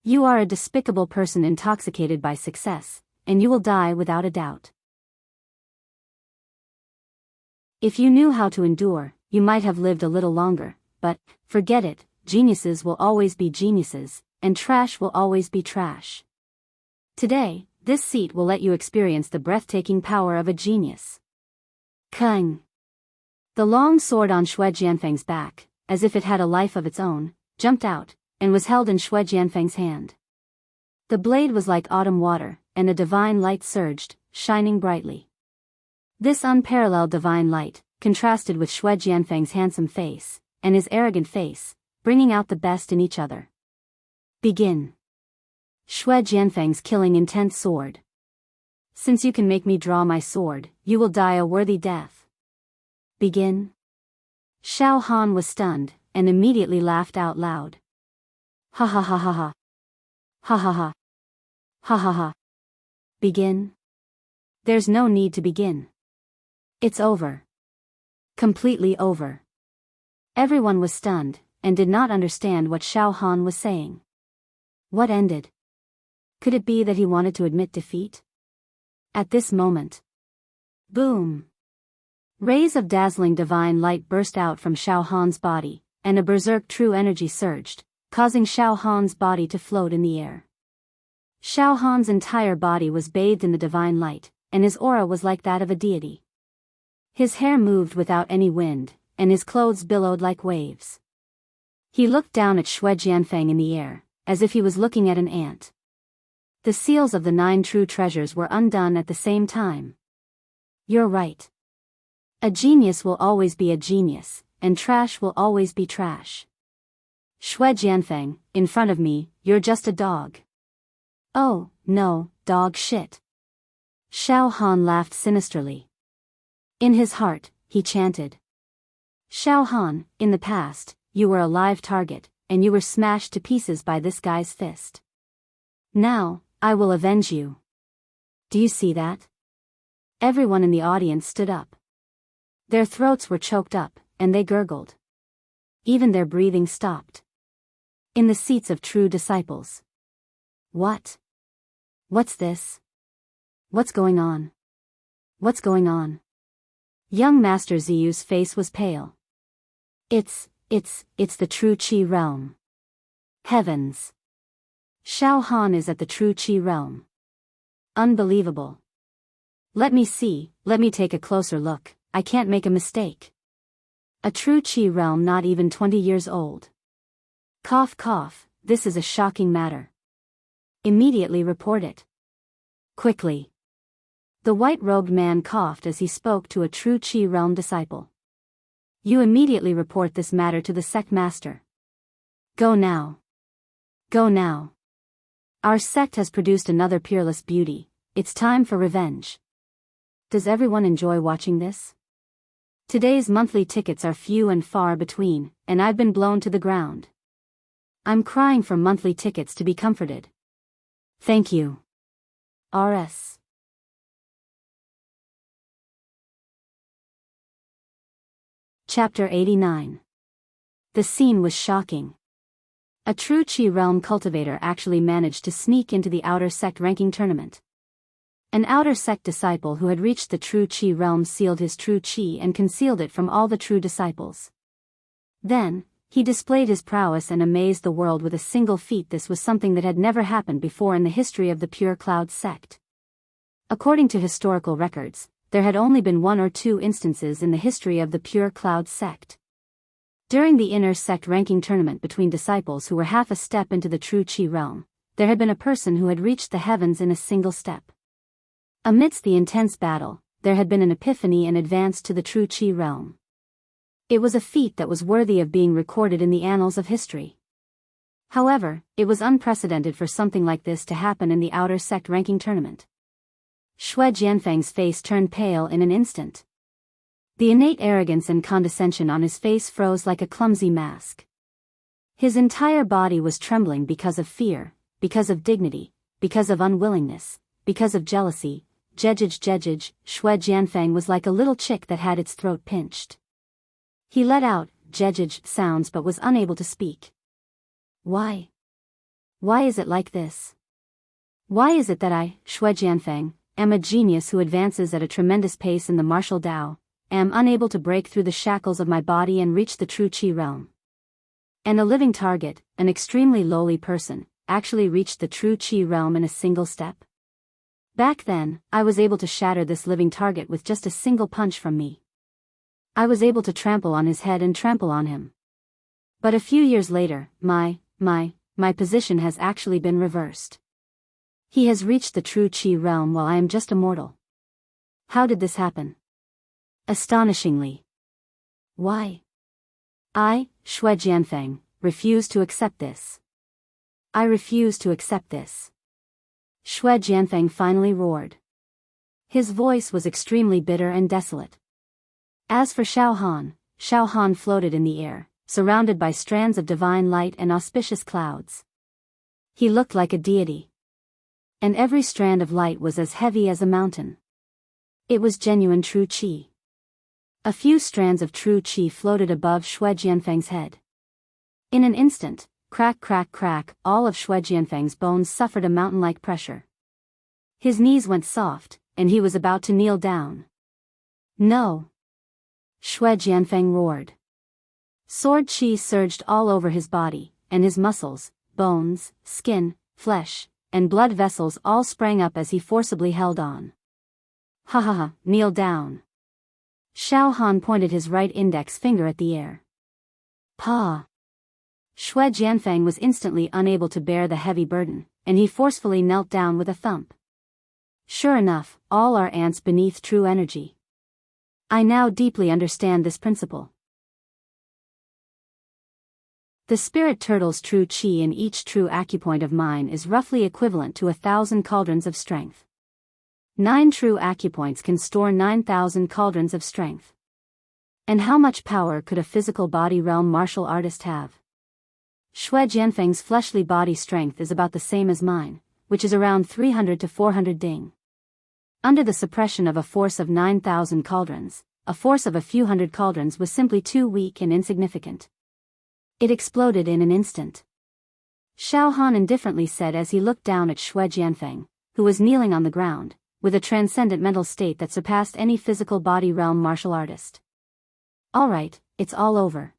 You are a despicable person intoxicated by success, and you will die without a doubt. If you knew how to endure, you might have lived a little longer, but, forget it, geniuses will always be geniuses, and trash will always be trash. Today, this seat will let you experience the breathtaking power of a genius. Kung. The long sword on Xue Jianfeng's back, as if it had a life of its own, jumped out, and was held in Xue Jianfeng's hand. The blade was like autumn water, and a divine light surged, shining brightly. This unparalleled divine light contrasted with Xue Jianfeng's handsome face, and his arrogant face, bringing out the best in each other. Begin. Xue Jianfeng's killing intent sword. Since you can make me draw my sword, you will die a worthy death. Begin. Xiao Han was stunned, and immediately laughed out loud. Ha ha ha ha ha. Ha ha ha. Ha ha ha. Begin. There's no need to begin. It's over. Completely over. Everyone was stunned, and did not understand what Xiao Han was saying. What ended? Could it be that he wanted to admit defeat? At this moment. Boom! Rays of dazzling divine light burst out from Xiao Han's body, and a berserk true energy surged, causing Xiao Han's body to float in the air. Xiao Han's entire body was bathed in the divine light, and his aura was like that of a deity. His hair moved without any wind, and his clothes billowed like waves. He looked down at Xue Jianfeng in the air, as if he was looking at an ant. The seals of the 9 true treasures were undone at the same time. You're right. A genius will always be a genius, and trash will always be trash. Xue Jianfeng, in front of me, you're just a dog. Oh, no, dog shit. Xiao Han laughed sinisterly. In his heart, he chanted. Xiao Han, in the past, you were a live target, and you were smashed to pieces by this guy's fist. Now, I will avenge you. Do you see that? Everyone in the audience stood up. Their throats were choked up, and they gurgled. Even their breathing stopped. In the seats of true disciples. What? What's this? What's going on? What's going on? Young Master Ziyu's face was pale. It's the true Qi realm. Heavens. Xiao Han is at the true Qi realm. Unbelievable. Let me see, let me take a closer look, I can't make a mistake. A true Qi realm not even 20 years old. Cough cough, this is a shocking matter. Immediately report it. Quickly. The white-robed man coughed as he spoke to a true Qi realm disciple. You immediately report this matter to the sect master. Go now. Go now. Our sect has produced another peerless beauty, it's time for revenge. Does everyone enjoy watching this? Today's monthly tickets are few and far between, and I've been blown to the ground. I'm crying for monthly tickets to be comforted. Thank you. RS. Chapter 89. The scene was shocking. A true Qi realm cultivator actually managed to sneak into the outer sect ranking tournament. An outer sect disciple who had reached the true Qi realm sealed his true Qi and concealed it from all the true disciples. Then, he displayed his prowess and amazed the world with a single feat. This was something that had never happened before in the history of the Pure Cloud sect. According to historical records, there had only been 1 or 2 instances in the history of the Pure Cloud sect. During the inner sect ranking tournament between disciples who were half a step into the true Qi realm, there had been a person who had reached the heavens in a single step. Amidst the intense battle, there had been an epiphany and advanced to the true Qi realm. It was a feat that was worthy of being recorded in the annals of history. However, it was unprecedented for something like this to happen in the outer sect ranking tournament. Xue Jianfeng's face turned pale in an instant. The innate arrogance and condescension on his face froze like a clumsy mask. His entire body was trembling because of fear, because of dignity, because of unwillingness, because of jealousy. Jejij, Xue Jianfeng was like a little chick that had its throat pinched. He let out jejij sounds but was unable to speak. Why? Why is it like this? Why is it that I, Xue Jianfeng, am a genius who advances at a tremendous pace in the martial Tao, am unable to break through the shackles of my body and reach the true Qi realm? And a living target, an extremely lowly person, actually reached the true Qi realm in a single step? Back then, I was able to shatter this living target with just a single punch from me. I was able to trample on his head and trample on him. But a few years later, my position has actually been reversed. He has reached the true Qi realm while I am just a mortal. How did this happen? Astonishingly. Why? I, Xue Jianfeng, refuse to accept this. I refuse to accept this. Xue Jianfeng finally roared. His voice was extremely bitter and desolate. As for Xiao Han floated in the air, surrounded by strands of divine light and auspicious clouds. He looked like a deity. And every strand of light was as heavy as a mountain. It was genuine true qi. A few strands of true qi floated above Shui Jianfeng's head. In an instant, crack crack crack, all of Shui Jianfeng's bones suffered a mountain-like pressure. His knees went soft, and he was about to kneel down. No! Shui Jianfeng roared. Sword qi surged all over his body, and his muscles, bones, skin, flesh, and blood vessels all sprang up as he forcibly held on. Ha ha ha, kneel down. Xiao Han pointed his right index finger at the air. Pa! Shui Jianfeng was instantly unable to bear the heavy burden, and he forcefully knelt down with a thump. Sure enough, all are ants beneath true energy. I now deeply understand this principle. The spirit turtle's true qi in each true acupoint of mine is roughly equivalent to 1,000 cauldrons of strength. 9 true acupoints can store 9,000 cauldrons of strength. And how much power could a physical body realm martial artist have? Shui Jianfeng's fleshly body strength is about the same as mine, which is around 300 to 400 ding. Under the suppression of a force of 9,000 cauldrons, a force of a few hundred cauldrons was simply too weak and insignificant. It exploded in an instant. Xiao Han indifferently said as he looked down at Shui Jianfeng, who was kneeling on the ground, with a transcendent mental state that surpassed any physical body realm martial artist. Alright, it's all over.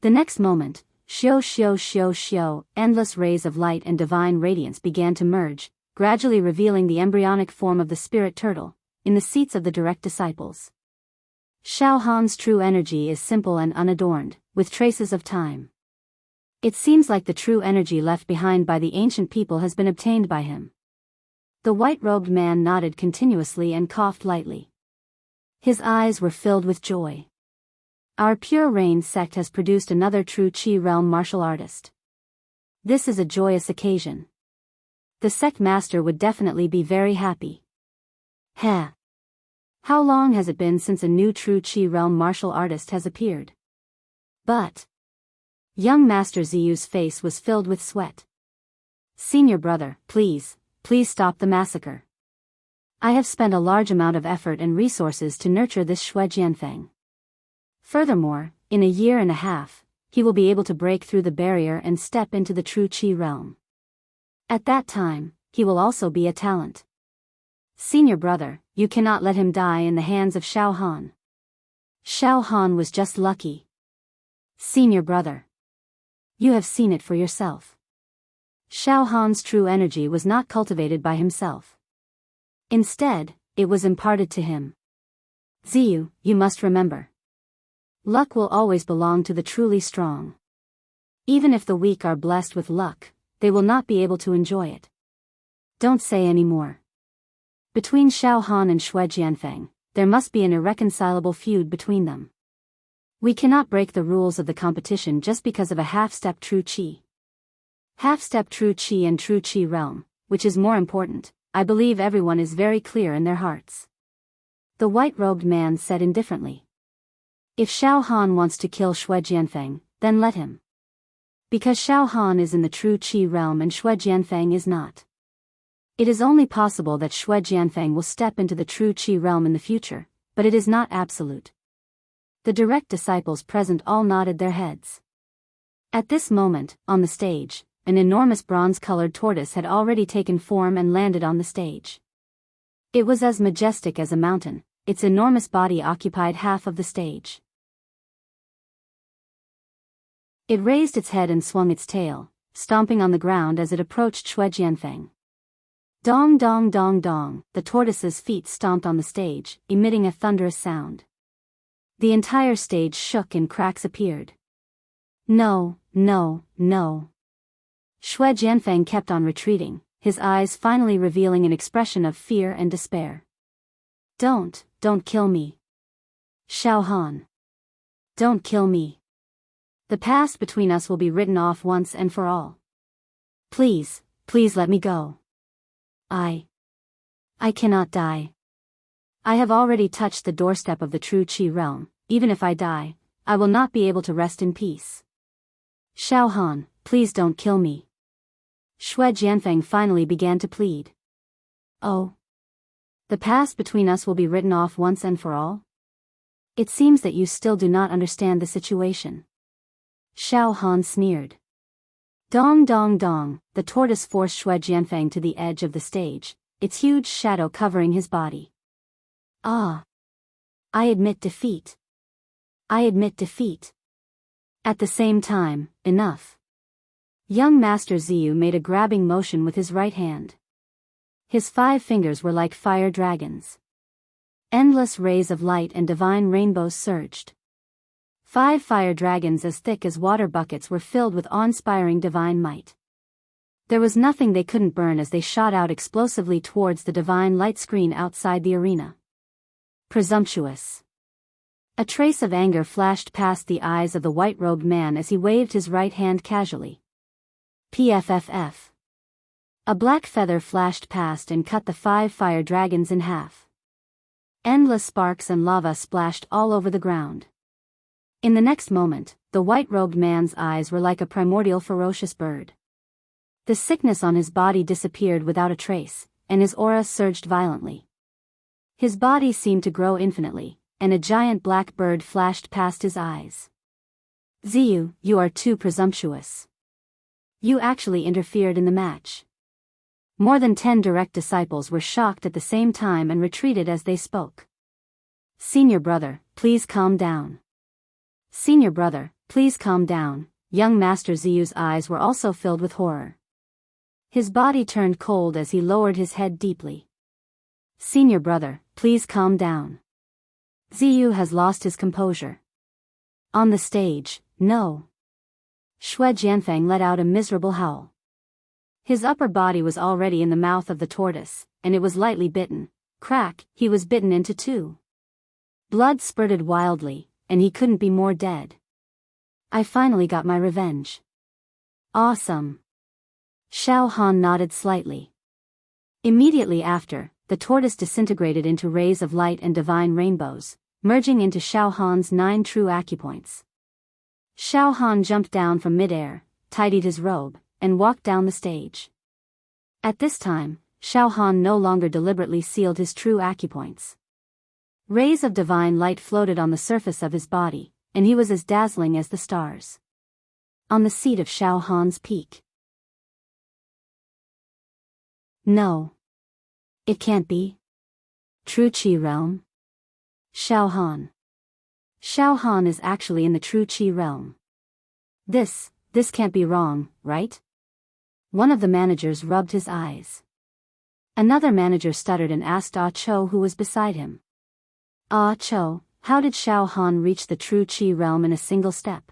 The next moment, Xiao, endless rays of light and divine radiance began to merge, gradually revealing the embryonic form of the spirit turtle, in the seats of the direct disciples. Xiao Han's true energy is simple and unadorned, with traces of time. It seems like the true energy left behind by the ancient people has been obtained by him. The white-robed man nodded continuously and coughed lightly. His eyes were filled with joy. Our Pure Rain sect has produced another true Qi realm martial artist. This is a joyous occasion. The sect master would definitely be very happy. Heh. How long has it been since a new true Qi realm martial artist has appeared? But young Master Ziyu's face was filled with sweat. Senior brother, please stop the massacre. I have spent a large amount of effort and resources to nurture this Shui Jianfeng. Furthermore, in a year and a half, he will be able to break through the barrier and step into the true Qi realm. At that time, he will also be a talent. Senior brother, you cannot let him die in the hands of Xiao Han. Xiao Han was just lucky. Senior brother. You have seen it for yourself. Xiao Han's true energy was not cultivated by himself. Instead, it was imparted to him. Ziyu, you must remember. Luck will always belong to the truly strong. Even if the weak are blessed with luck, they will not be able to enjoy it. Don't say any more. Between Xiao Han and Shui Jianfeng, there must be an irreconcilable feud between them. We cannot break the rules of the competition just because of a half-step true Qi. Half-step true Qi and true Qi realm, which is more important, I believe everyone is very clear in their hearts. The white-robed man said indifferently. If Xiao Han wants to kill Shui Jianfeng, then let him. Because Xiao Han is in the true Qi realm and Shui Jianfeng is not. It is only possible that Shui Jianfeng will step into the true Qi realm in the future, but it is not absolute. The direct disciples present all nodded their heads. At this moment, on the stage, an enormous bronze-colored tortoise had already taken form and landed on the stage. It was as majestic as a mountain, its enormous body occupied half of the stage. It raised its head and swung its tail, stomping on the ground as it approached Shui Jianfeng. Dong dong dong dong, the tortoise's feet stomped on the stage, emitting a thunderous sound. The entire stage shook and cracks appeared. No. Shui Jianfeng kept on retreating, his eyes finally revealing an expression of fear and despair. Don't kill me. Xiao Han. Don't kill me. The past between us will be written off once and for all. Please let me go. I cannot die. I have already touched the doorstep of the true Qi realm. Even if I die, I will not be able to rest in peace. Xiao Han, please don't kill me. Shui Jianfeng finally began to plead. Oh. The past between us will be written off once and for all? It seems that you still do not understand the situation. Xiao Han sneered. Dong dong dong, the tortoise forced Shui Jianfeng to the edge of the stage, its huge shadow covering his body. Ah! I admit defeat. I admit defeat. At the same time, enough. Young Master Ziyu made a grabbing motion with his right hand. His 5 fingers were like fire dragons. Endless rays of light and divine rainbows surged. 5 fire dragons as thick as water buckets were filled with awe-inspiring divine might. There was nothing they couldn't burn as they shot out explosively towards the divine light screen outside the arena. Presumptuous. A trace of anger flashed past the eyes of the white-robed man as he waved his right hand casually. PFFF. A black feather flashed past and cut the 5 fire dragons in half. Endless sparks and lava splashed all over the ground. In the next moment, the white-robed man's eyes were like a primordial ferocious bird. The sickness on his body disappeared without a trace, and his aura surged violently. His body seemed to grow infinitely, and a giant black bird flashed past his eyes. Ziyu, you are too presumptuous. You actually interfered in the match. More than 10 direct disciples were shocked at the same time and retreated as they spoke. Senior brother, please calm down. Senior brother, please calm down. Young Master Ziyu's eyes were also filled with horror. His body turned cold as he lowered his head deeply. Senior brother, please calm down. Ziyu has lost his composure. On the stage, no. Shui Jianfeng let out a miserable howl. His upper body was already in the mouth of the tortoise, and it was lightly bitten. Crack, he was bitten into 2. Blood spurted wildly, and he couldn't be more dead. I finally got my revenge. Awesome. Xiao Han nodded slightly. Immediately after, the tortoise disintegrated into rays of light and divine rainbows, merging into Xiao Han's 9 true acupoints. Xiao Han jumped down from midair, tidied his robe, and walked down the stage. At this time, Xiao Han no longer deliberately sealed his true acupoints. Rays of divine light floated on the surface of his body, and he was as dazzling as the stars. On the seat of Xiao Han's peak. No. It can't be. True Qi realm? Xiao Han. Xiao Han is actually in the true Qi realm. This can't be wrong, right? One of the managers rubbed his eyes. Another manager stuttered and asked Ah Cho who was beside him. Ah Cho, how did Xiao Han reach the true Qi realm in a single step?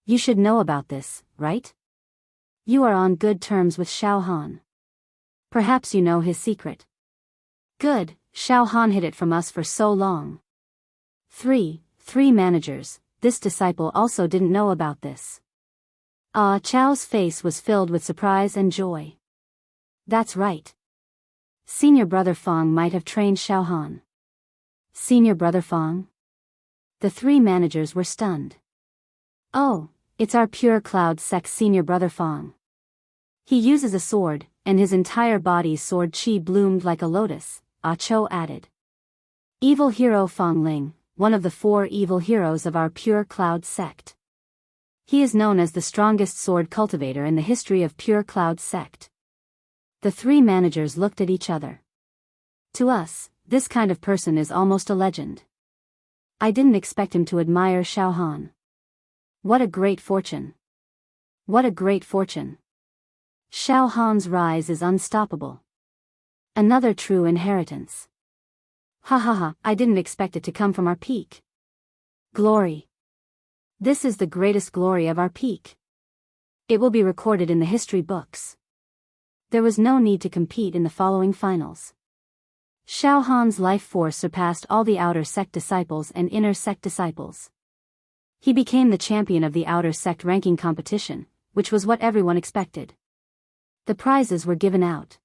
You should know about this, right? You are on good terms with Xiao Han. Perhaps you know his secret. Good, Xiao Han hid it from us for so long. Three managers, this disciple also didn't know about this. Ah Chao's face was filled with surprise and joy. That's right. Senior brother Fang might have trained Xiao Han. Senior brother Fang? The 3 managers were stunned. Oh, it's our pure cloud sect senior brother Fang. He uses a sword, and his entire body's sword qi bloomed like a lotus, Ah Cho added. Evil hero Fang Ling, one of the 4 evil heroes of our pure cloud sect. He is known as the strongest sword cultivator in the history of pure cloud sect. The 3 managers looked at each other. To us, this kind of person is almost a legend. I didn't expect him to admire Xiao Han. What a great fortune. What a great fortune. Xiao Han's rise is unstoppable. Another true inheritance. Ha ha ha, I didn't expect it to come from our peak. Glory. This is the greatest glory of our peak. It will be recorded in the history books. There was no need to compete in the following finals. Xiao Han's life force surpassed all the outer sect disciples and inner sect disciples. He became the champion of the outer sect ranking competition, which was what everyone expected. The prizes were given out.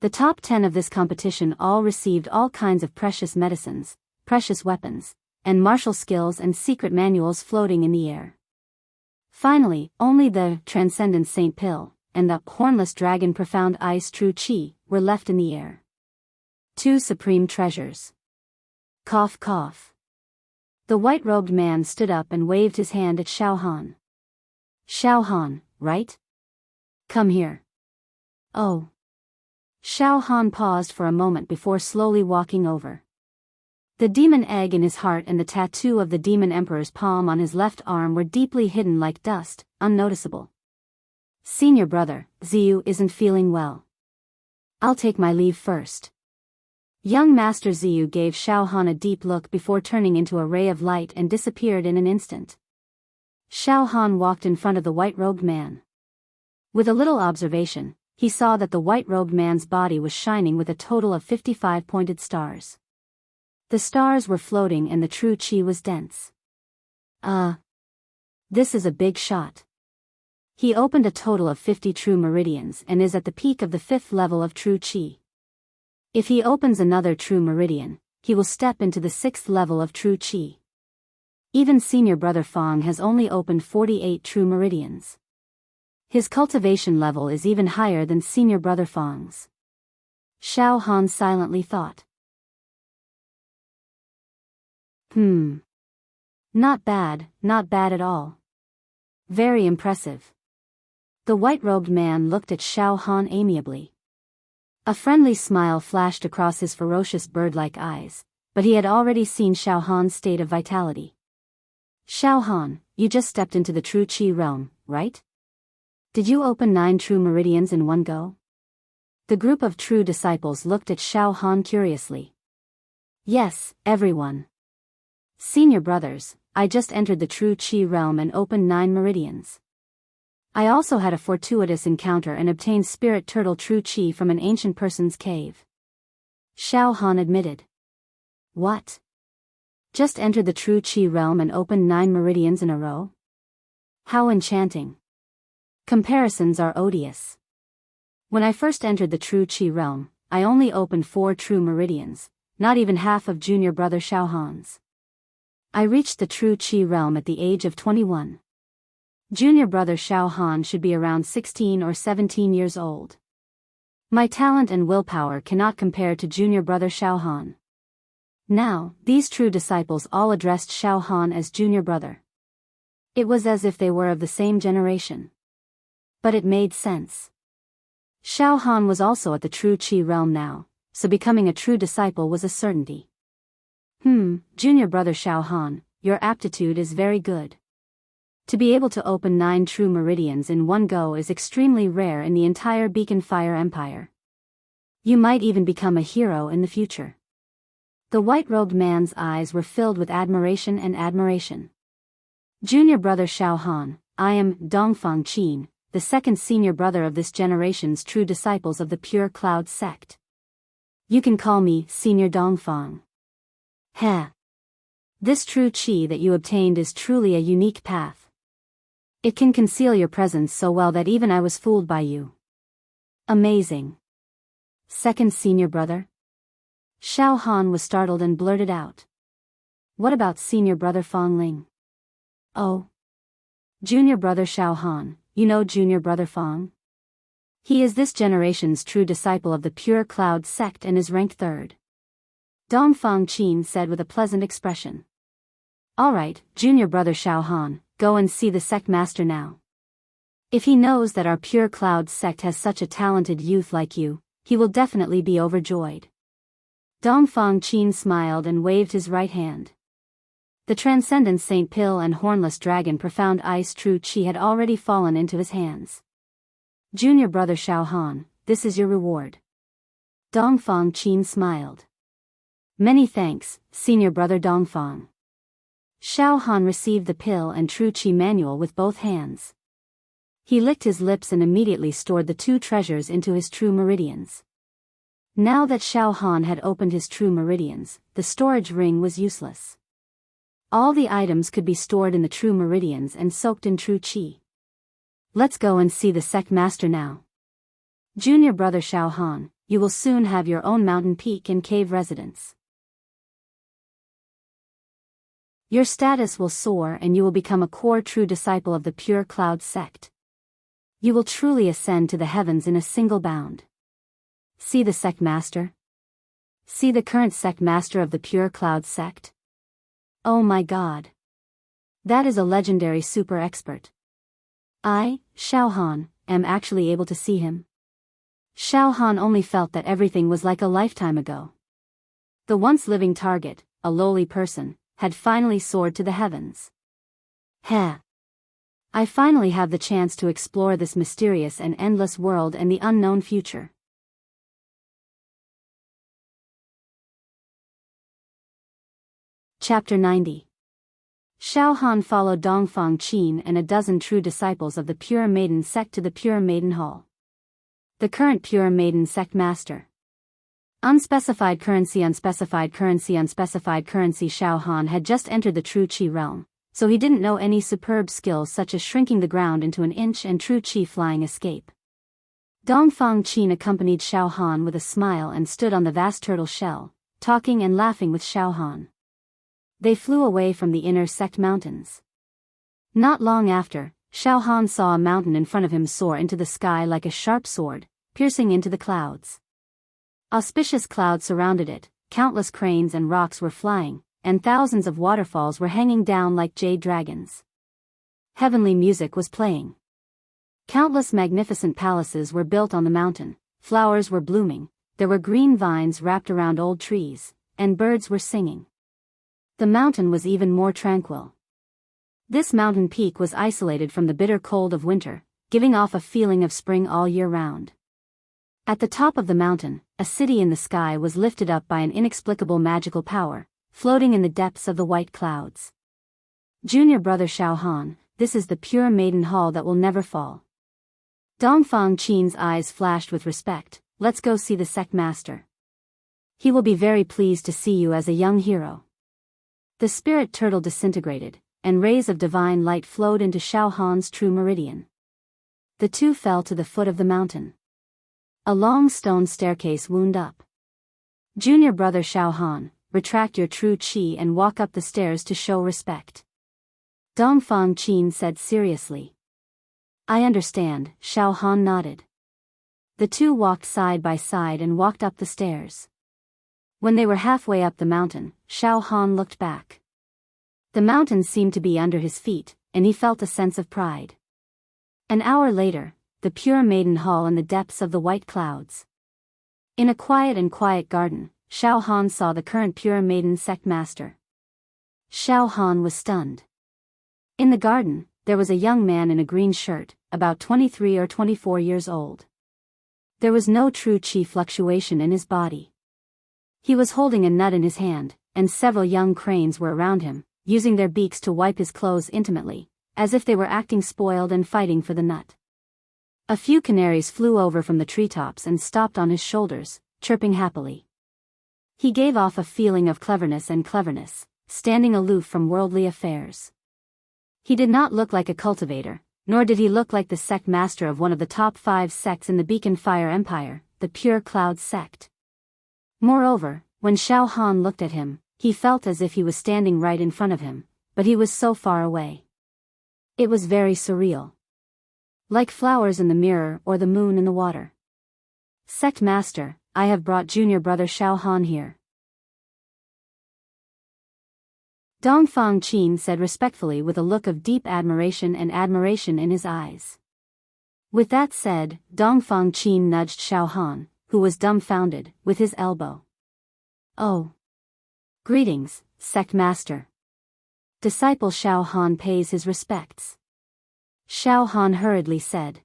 The top 10 of this competition all received all kinds of precious medicines, precious weapons, and martial skills and secret manuals floating in the air. Finally, only the Transcendent Saint Pill and the Hornless Dragon Profound Ice True Chi were left in the air. Two supreme treasures. Cough cough. The white-robed man stood up and waved his hand at Xiao Han. Xiao Han, right? Come here. Oh. Xiao Han paused for a moment before slowly walking over. The demon egg in his heart and the tattoo of the demon emperor's palm on his left arm were deeply hidden like dust, unnoticeable. Senior brother, Ziyu isn't feeling well. I'll take my leave first. Young Master Ziyu gave Xiao Han a deep look before turning into a ray of light and disappeared in an instant. Xiao Han walked in front of the white-robed man. With a little observation, he saw that the white-robed man's body was shining with a total of 55 pointed stars. The stars were floating and the true qi was dense. This is a big shot. He opened a total of 50 true meridians and is at the peak of the 5th level of true qi. If he opens another true meridian, he will step into the 6th level of true qi. Even senior brother Fang has only opened 48 true meridians. His cultivation level is even higher than senior brother Fang's. Xiao Han silently thought. Not bad at all. Very impressive. The white-robed man looked at Xiao Han amiably. A friendly smile flashed across his ferocious bird-like eyes, but he had already seen Xiao Han's state of vitality. Xiao Han, you just stepped into the true qi realm, right? Did you open 9 true meridians in one go? The group of true disciples looked at Xiao Han curiously. Yes, everyone. Senior brothers, I just entered the true qi realm and opened 9 meridians. I also had a fortuitous encounter and obtained spirit turtle true qi from an ancient person's cave. Xiao Han admitted. What? Just entered the true qi realm and opened 9 meridians in a row? How enchanting. Comparisons are odious. When I first entered the true qi realm, I only opened 4 true meridians, not even half of junior brother Xiao Han's. I reached the true qi realm at the age of 21. Junior brother Xiao Han should be around 16 or 17 years old. My talent and willpower cannot compare to junior brother Xiao Han. Now, these true disciples all addressed Xiao Han as junior brother. It was as if they were of the same generation. But it made sense. Xiao Han was also at the true qi realm now, so becoming a true disciple was a certainty. Junior brother Xiao Han, your aptitude is very good. To be able to open 9 true meridians in one go is extremely rare in the entire Beacon Fire Empire. You might even become a hero in the future. The white-robed man's eyes were filled with admiration and admiration. Junior brother Xiao Han, I am Dongfang Qin, the second senior brother of this generation's true disciples of the Pure Cloud sect. You can call me Senior Dongfang. This true qi that you obtained is truly a unique path. It can conceal your presence so well that even I was fooled by you. Amazing. Second senior brother? Xiao Han was startled and blurted out. What about senior brother Fang Ling? Oh. Junior brother Xiao Han, you know junior brother Fang? He is this generation's true disciple of the Pure Cloud sect and is ranked 3rd. Dongfang Qin said with a pleasant expression. Alright, junior brother Xiao Han, go and see the sect master now. If he knows that our Pure Cloud sect has such a talented youth like you, he will definitely be overjoyed. Dongfang Qin smiled and waved his right hand. The transcendent Saint Pill and Hornless Dragon Profound Ice True Qi had already fallen into his hands. Junior brother Xiao Han, this is your reward. Dongfang Qin smiled. Many thanks, senior brother Dongfang. Xiao Han received the pill and true qi manual with both hands. He licked his lips and immediately stored the 2 treasures into his true meridians. Now that Xiao Han had opened his true meridians, the storage ring was useless. All the items could be stored in the true meridians and soaked in true qi. Let's go and see the sect master now. Junior brother Xiao Han, you will soon have your own mountain peak and cave residence. Your status will soar and you will become a core true disciple of the Pure Cloud sect. You will truly ascend to the heavens in a single bound. See the sect master? See the current sect master of the Pure Cloud sect? Oh my god. That is a legendary super expert. I, Xiao Han, am actually able to see him. Xiao Han only felt that everything was like a lifetime ago. The once living target, a lowly person, had finally soared to the heavens. Heh. I finally have the chance to explore this mysterious and endless world and the unknown future. Chapter 90. Xiao Han followed Dongfang Qin and a dozen true disciples of the Pure Maiden sect to the Pure Maiden Hall. The current Pure Maiden sect master. Unspecified currency. Unspecified currency. Unspecified currency. Xiao Han had just entered the true Qi realm, so he didn't know any superb skills such as shrinking the ground into an inch and true Qi flying escape. Dongfang Qin accompanied Xiao Han with a smile and stood on the vast turtle shell, talking and laughing with Xiao Han. They flew away from the inner sect mountains. Not long after, Xiao Han saw a mountain in front of him soar into the sky like a sharp sword, piercing into the clouds. Auspicious clouds surrounded it, countless cranes and rocks were flying, and thousands of waterfalls were hanging down like jade dragons. Heavenly music was playing. Countless magnificent palaces were built on the mountain, flowers were blooming, there were green vines wrapped around old trees, and birds were singing. The mountain was even more tranquil. This mountain peak was isolated from the bitter cold of winter, giving off a feeling of spring all year round. At the top of the mountain, a city in the sky was lifted up by an inexplicable magical power, floating in the depths of the white clouds. Junior brother Xiao Han, this is the Pure Maiden Hall that will never fall. Dongfang Qin's eyes flashed with respect. Let's go see the sect master. He will be very pleased to see you as a young hero. The spirit turtle disintegrated, and rays of divine light flowed into Xiao Han's true meridian. The two fell to the foot of the mountain. A long stone staircase wound up. Junior brother Xiao Han, retract your true Qi and walk up the stairs to show respect. Dongfang Qin said seriously. I understand, Xiao Han nodded. The two walked side by side and walked up the stairs. When they were halfway up the mountain, Xiao Han looked back. The mountain seemed to be under his feet, and he felt a sense of pride. An hour later, the Pure Maiden Hall in the depths of the white clouds. In a quiet garden, Xiao Han saw the current Pure Maiden sect master. Xiao Han was stunned. In the garden, there was a young man in a green shirt, about 23 or 24 years old. There was no true Qi fluctuation in his body. He was holding a nut in his hand, and several young cranes were around him, using their beaks to wipe his clothes intimately, as if they were acting spoiled and fighting for the nut. A few canaries flew over from the treetops and stopped on his shoulders, chirping happily. He gave off a feeling of cleverness, standing aloof from worldly affairs. He did not look like a cultivator, nor did he look like the sect master of one of the top 5 sects in the Beacon Fire Empire, the Pure Cloud sect. Moreover, when Xiao Han looked at him, he felt as if he was standing right in front of him, but he was so far away. It was very surreal. Like flowers in the mirror or the moon in the water. Sect master, I have brought junior brother Xiao Han here. Dongfang Qin said respectfully with a look of deep admiration in his eyes. With that said, Dongfang Qin nudged Xiao Han, who was dumbfounded, with his elbow. Oh. Greetings, sect master. Disciple Xiao Han pays his respects. Xiao Han hurriedly said.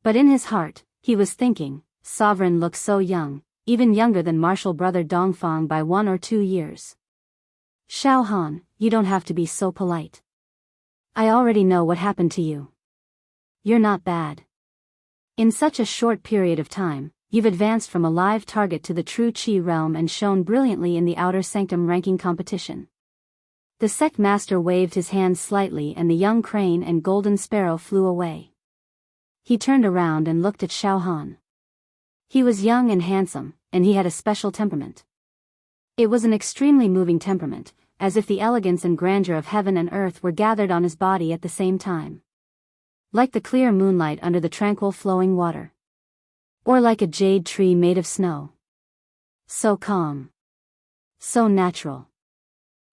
But in his heart, he was thinking, sovereign looks so young, even younger than martial brother Dongfang by 1 or 2 years. Xiao Han, you don't have to be so polite. I already know what happened to you. You're not bad. In such a short period of time, you've advanced from a live target to the true Qi realm and shone brilliantly in the outer sanctum ranking competition. The sect master waved his hand slightly and the young crane and golden sparrow flew away. He turned around and looked at Xiao Han. He was young and handsome, and he had a special temperament. It was an extremely moving temperament, as if the elegance and grandeur of heaven and earth were gathered on his body at the same time. Like the clear moonlight under the tranquil flowing water. Or like a jade tree made of snow. So calm. So natural.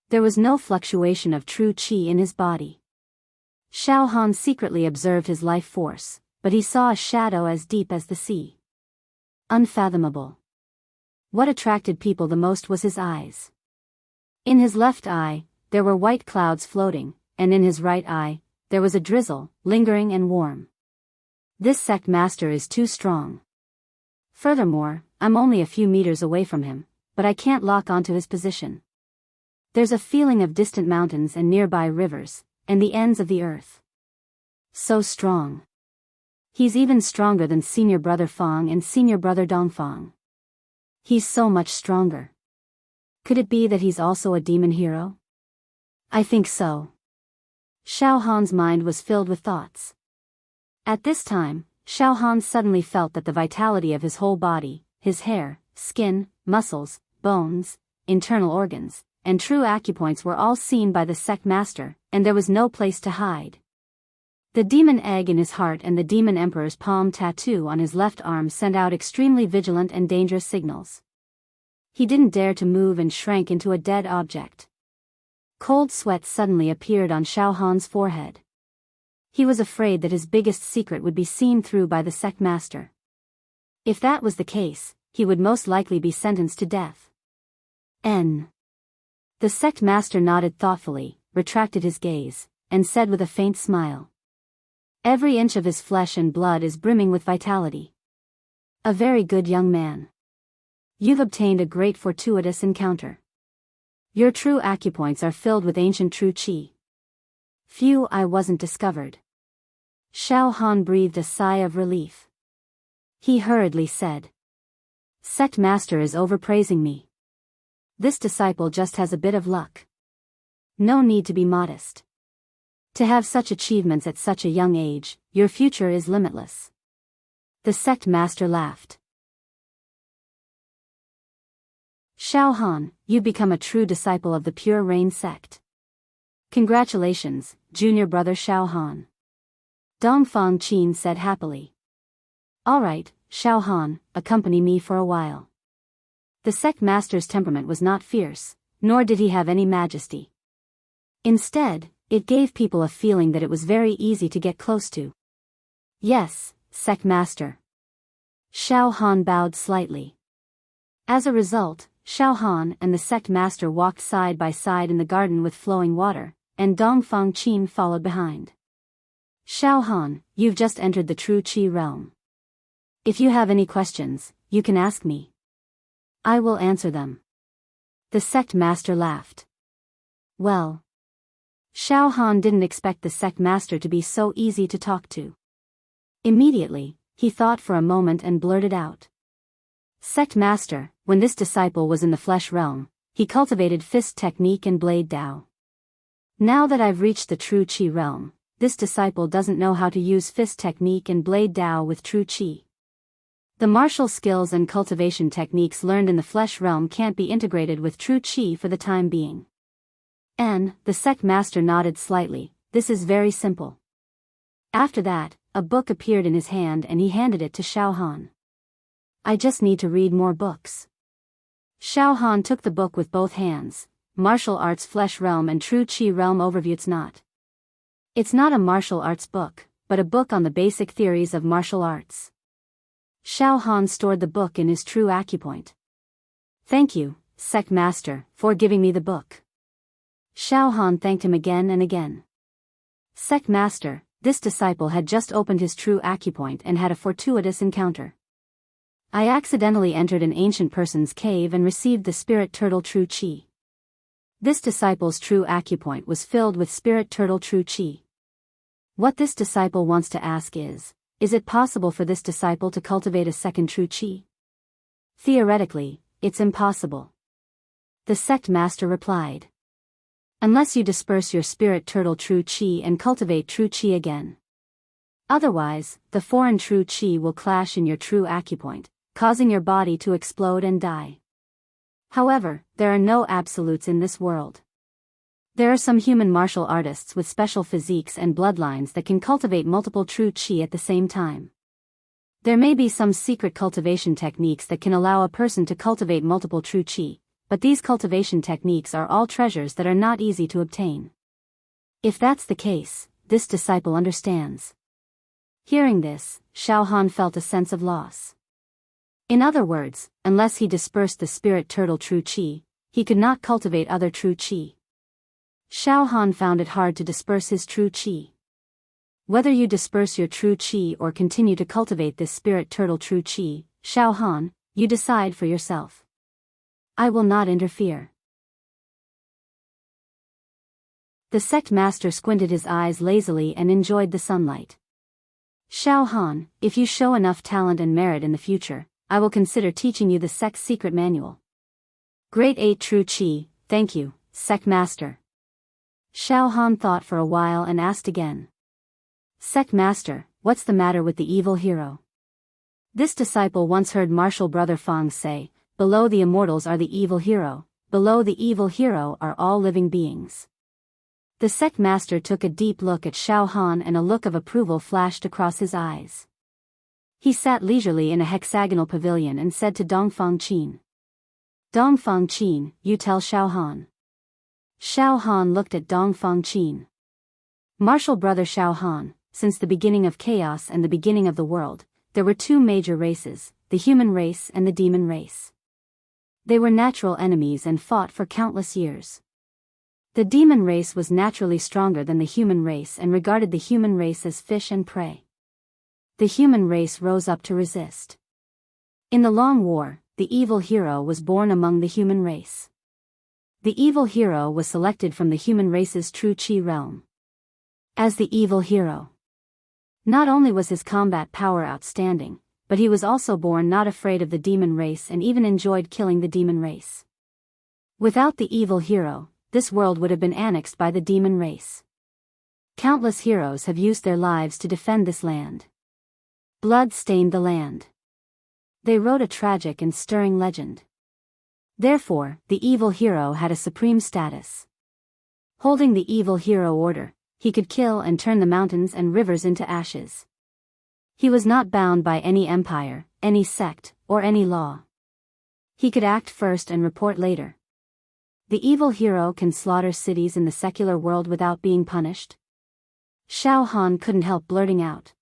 There was no fluctuation of true qi in his body. Xiao Han secretly observed his life force, but he saw a shadow as deep as the sea. Unfathomable. What attracted people the most was his eyes. In his left eye, there were white clouds floating, and in his right eye, there was a drizzle, lingering and warm. This sect master is too strong. Furthermore, I'm only a few meters away from him, but I can't lock onto his position. There's a feeling of distant mountains and nearby rivers, and the ends of the earth. So strong. He's even stronger than senior brother Fang and senior brother Dongfang. He's so much stronger. Could it be that he's also a demon hero? I think so. Xiao Han's mind was filled with thoughts. At this time, Xiao Han suddenly felt that the vitality of his whole body, his hair, skin, muscles, bones, internal organs, and true acupoints were all seen by the sect master, and there was no place to hide. The demon egg in his heart and the demon emperor's palm tattoo on his left arm sent out extremely vigilant and dangerous signals. He didn't dare to move and shrank into a dead object. Cold sweat suddenly appeared on Xiao Han's forehead. He was afraid that his biggest secret would be seen through by the sect master. If that was the case, he would most likely be sentenced to death. The sect master nodded thoughtfully, retracted his gaze, and said with a faint smile. Every inch of his flesh and blood is brimming with vitality. A very good young man. You've obtained a great fortuitous encounter. Your true acupoints are filled with ancient true qi. Phew, I wasn't discovered. Xiao Han breathed a sigh of relief. He hurriedly said. Sect master is overpraising me. This disciple just has a bit of luck. No need to be modest. To have such achievements at such a young age, your future is limitless. The sect master laughed. Xiao Han, you've become a true disciple of the Pure Rain sect. Congratulations, junior brother Xiao Han. Dongfang Qin said happily. All right, Xiao Han, accompany me for a while. The sect master's temperament was not fierce, nor did he have any majesty. Instead, it gave people a feeling that it was very easy to get close to. Yes, sect master. Xiao Han bowed slightly. As a result, Xiao Han and the sect master walked side by side in the garden with flowing water, and Dongfang Qin followed behind. Xiao Han, you've just entered the true qi realm. If you have any questions, you can ask me. I will answer them. The sect master laughed. Well. Xiao Han didn't expect the sect master to be so easy to talk to. Immediately, he thought for a moment and blurted out. Sect master, when this disciple was in the flesh realm, he cultivated fist technique and blade Dao. Now that I've reached the true qi realm, this disciple doesn't know how to use fist technique and blade Dao with true qi. The martial skills and cultivation techniques learned in the flesh realm can't be integrated with true qi for the time being. The sect master nodded slightly. This is very simple. After that, a book appeared in his hand and he handed it to Xiao Han. I just need to read more books. Xiao Han took the book with both hands. Martial Arts Flesh Realm and True Qi Realm Overview. It's not a martial arts book, but a book on the basic theories of martial arts. Xiao Han stored the book in his true acupoint. Thank you, sect master, for giving me the book. Xiao Han thanked him again and again. Sect master, this disciple had just opened his true acupoint and had a fortuitous encounter. I accidentally entered an ancient person's cave and received the spirit turtle true qi. This disciple's true acupoint was filled with spirit turtle true qi. What this disciple wants to ask is it possible for this disciple to cultivate a second true qi? Theoretically, it's impossible. The sect master replied. Unless you disperse your spirit turtle true qi and cultivate true qi again. Otherwise, the foreign true qi will clash in your true acupoint, causing your body to explode and die. However, there are no absolutes in this world. There are some human martial artists with special physiques and bloodlines that can cultivate multiple true qi at the same time. There may be some secret cultivation techniques that can allow a person to cultivate multiple true qi, but these cultivation techniques are all treasures that are not easy to obtain. If that's the case, this disciple understands. Hearing this, Xiao Han felt a sense of loss. In other words, unless he dispersed the spirit turtle true qi, he could not cultivate other true qi. Xiao Han found it hard to disperse his true qi. Whether you disperse your true qi or continue to cultivate this spirit turtle true qi, Xiao Han, you decide for yourself. I will not interfere. The sect master squinted his eyes lazily and enjoyed the sunlight. Xiao Han, if you show enough talent and merit in the future, I will consider teaching you the sect's secret manual. Great 8 true qi, thank you, sect master. Xiao Han thought for a while and asked again. Sect master, what's the matter with the evil hero? This disciple once heard martial brother Fang say, below the immortals are the evil hero, below the evil hero are all living beings. The sect master took a deep look at Xiao Han and a look of approval flashed across his eyes. He sat leisurely in a hexagonal pavilion and said to Dongfang Qin. Dongfang Qin, you tell Xiao Han. Xiao Han looked at Dongfang Qin. Martial brother Xiao Han, since the beginning of chaos and the beginning of the world, there were 2 major races, the human race and the demon race. They were natural enemies and fought for countless years. The demon race was naturally stronger than the human race and regarded the human race as fish and prey. The human race rose up to resist. In the long war, the evil hero was born among the human race. The evil hero was selected from the human race's true qi realm. As the evil hero, not only was his combat power outstanding, but he was also born not afraid of the demon race and even enjoyed killing the demon race. Without the evil hero, this world would have been annexed by the demon race. Countless heroes have used their lives to defend this land. Blood stained the land. They wrote a tragic and stirring legend. Therefore, the evil hero had a supreme status. Holding the evil hero order, he could kill and turn the mountains and rivers into ashes. He was not bound by any empire, any sect, or any law. He could act first and report later. The evil hero can slaughter cities in the secular world without being punished? Xiao Han couldn't help blurting out.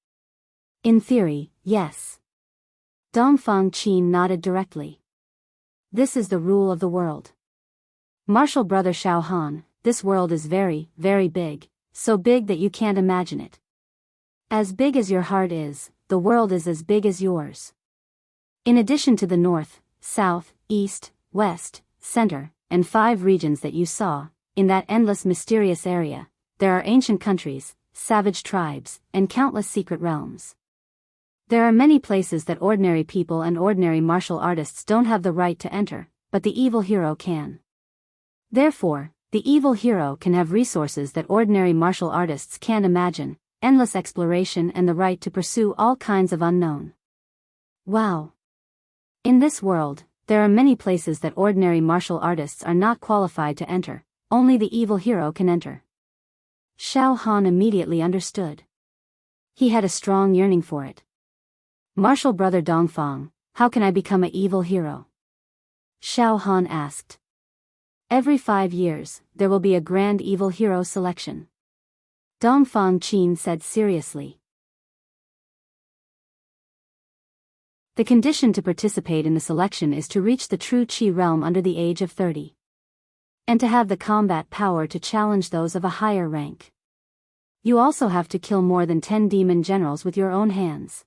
In theory, yes. Dongfang Qin nodded directly. This is the rule of the world. Martial brother Xiao Han, this world is very, very big, so big that you can't imagine it. As big as your heart is, the world is as big as yours. In addition to the north, south, east, west, center, and 5 regions that you saw, in that endless mysterious area, there are ancient countries, savage tribes, and countless secret realms. There are many places that ordinary people and ordinary martial artists don't have the right to enter, but the evil hero can. Therefore, the evil hero can have resources that ordinary martial artists can't imagine, endless exploration and the right to pursue all kinds of unknown. Wow! In this world, there are many places that ordinary martial artists are not qualified to enter, only the evil hero can enter. Xiao Han immediately understood. He had a strong yearning for it. Martial brother Dongfang, how can I become an evil hero? Xiao Han asked. Every 5 years, there will be a grand evil hero selection. Dongfang Qin said seriously. The condition to participate in the selection is to reach the true Qi realm under the age of 30. And to have the combat power to challenge those of a higher rank. You also have to kill more than 10 demon generals with your own hands.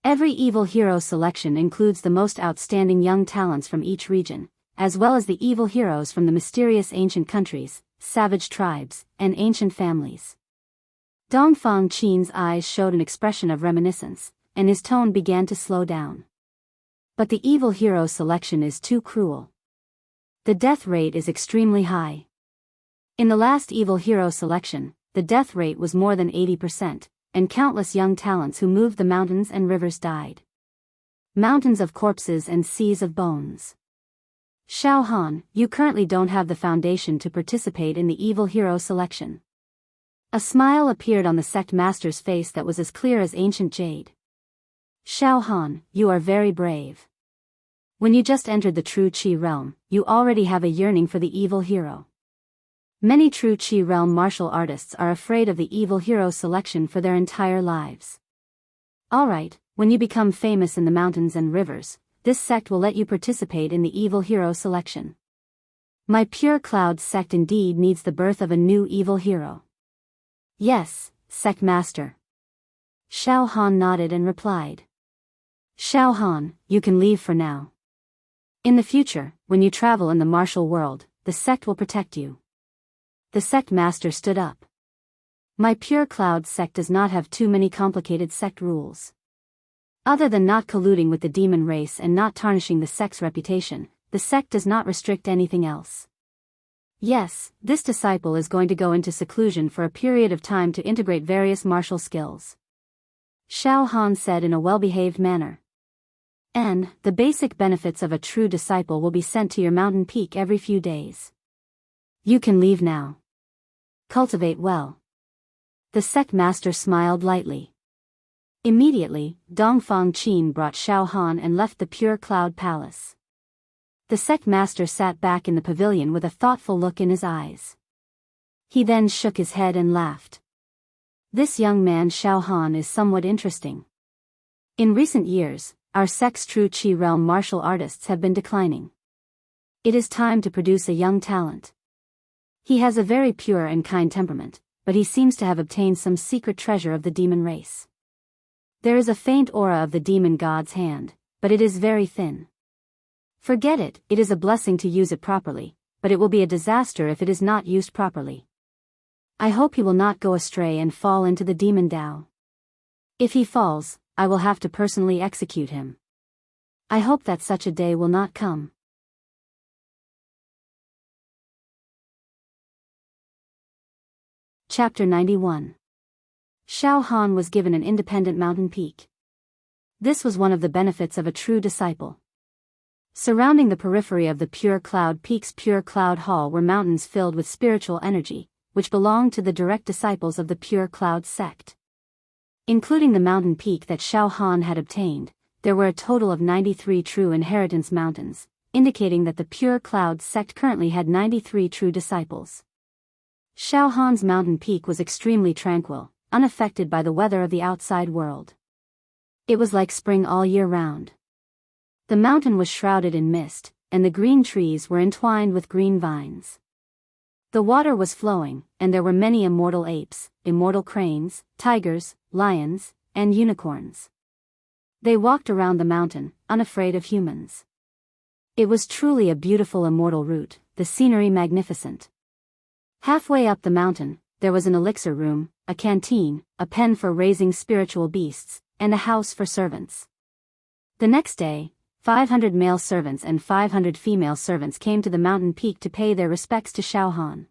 Every evil hero selection includes the most outstanding young talents from each region, as well as the evil heroes from the mysterious ancient countries, savage tribes, and ancient families. Dongfang Qin's eyes showed an expression of reminiscence, and his tone began to slow down. But the evil hero selection is too cruel. The death rate is extremely high. In the last evil hero selection, the death rate was more than 80%, and countless young talents who moved the mountains and rivers died. Mountains of corpses and seas of bones. Xiao Han, you currently don't have the foundation to participate in the evil hero selection. A smile appeared on the sect master's face that was as clear as ancient jade. Xiao Han, you are very brave. When you just entered the true Qi realm, you already have a yearning for the evil hero. Many true Qi realm martial artists are afraid of the evil hero selection for their entire lives. Alright, when you become famous in the mountains and rivers, this sect will let you participate in the evil hero selection. My Pure Cloud sect indeed needs the birth of a new evil hero. Yes, sect master. Xiao Han nodded and replied. Xiao Han, you can leave for now. In the future, when you travel in the martial world, the sect will protect you. The sect master stood up. My Pure Cloud sect does not have too many complicated sect rules. Other than not colluding with the demon race and not tarnishing the sect's reputation, the sect does not restrict anything else. Yes, this disciple is going to go into seclusion for a period of time to integrate various martial skills. Xiao Han said in a well-behaved manner. And the basic benefits of a true disciple will be sent to your mountain peak every few days. You can leave now. Cultivate well. The sect master smiled lightly. Immediately, Dongfang Qin brought Xiao Han and left the Pure Cloud Palace. The sect master sat back in the pavilion with a thoughtful look in his eyes. He then shook his head and laughed. This young man Xiao Han is somewhat interesting. In recent years, our sect's true Qi realm martial artists have been declining. It is time to produce a young talent. He has a very pure and kind temperament, but he seems to have obtained some secret treasure of the demon race. There is a faint aura of the demon god's hand, but it is very thin. Forget it, it is a blessing to use it properly, but it will be a disaster if it is not used properly. I hope he will not go astray and fall into the demon Dao. If he falls, I will have to personally execute him. I hope that such a day will not come. Chapter 91. Xiao Han was given an independent mountain peak. This was one of the benefits of a true disciple. Surrounding the periphery of the Pure Cloud Peak's Pure Cloud Hall were mountains filled with spiritual energy, which belonged to the direct disciples of the Pure Cloud sect. Including the mountain peak that Xiao Han had obtained, there were a total of 93 true inheritance mountains, indicating that the Pure Cloud sect currently had 93 true disciples. Xiao Han's mountain peak was extremely tranquil, unaffected by the weather of the outside world. It was like spring all year round. The mountain was shrouded in mist, and the green trees were entwined with green vines. The water was flowing, and there were many immortal apes, immortal cranes, tigers, lions, and unicorns. They walked around the mountain, unafraid of humans. It was truly a beautiful immortal route, the scenery magnificent. Halfway up the mountain, there was an elixir room, a canteen, a pen for raising spiritual beasts, and a house for servants. The next day, 500 male servants and 500 female servants came to the mountain peak to pay their respects to Xiao Han.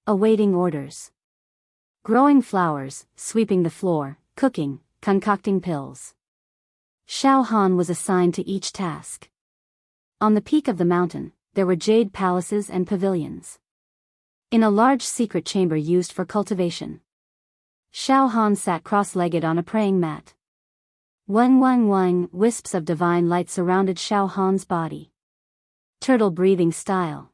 Awaiting orders. Growing flowers, sweeping the floor, cooking, concocting pills. Xiao Han was assigned to each task. On the peak of the mountain, there were jade palaces and pavilions. In a large secret chamber used for cultivation, Xiao Han sat cross-legged on a praying mat. Wang, wisps of divine light surrounded Xiao Han's body. Turtle breathing style.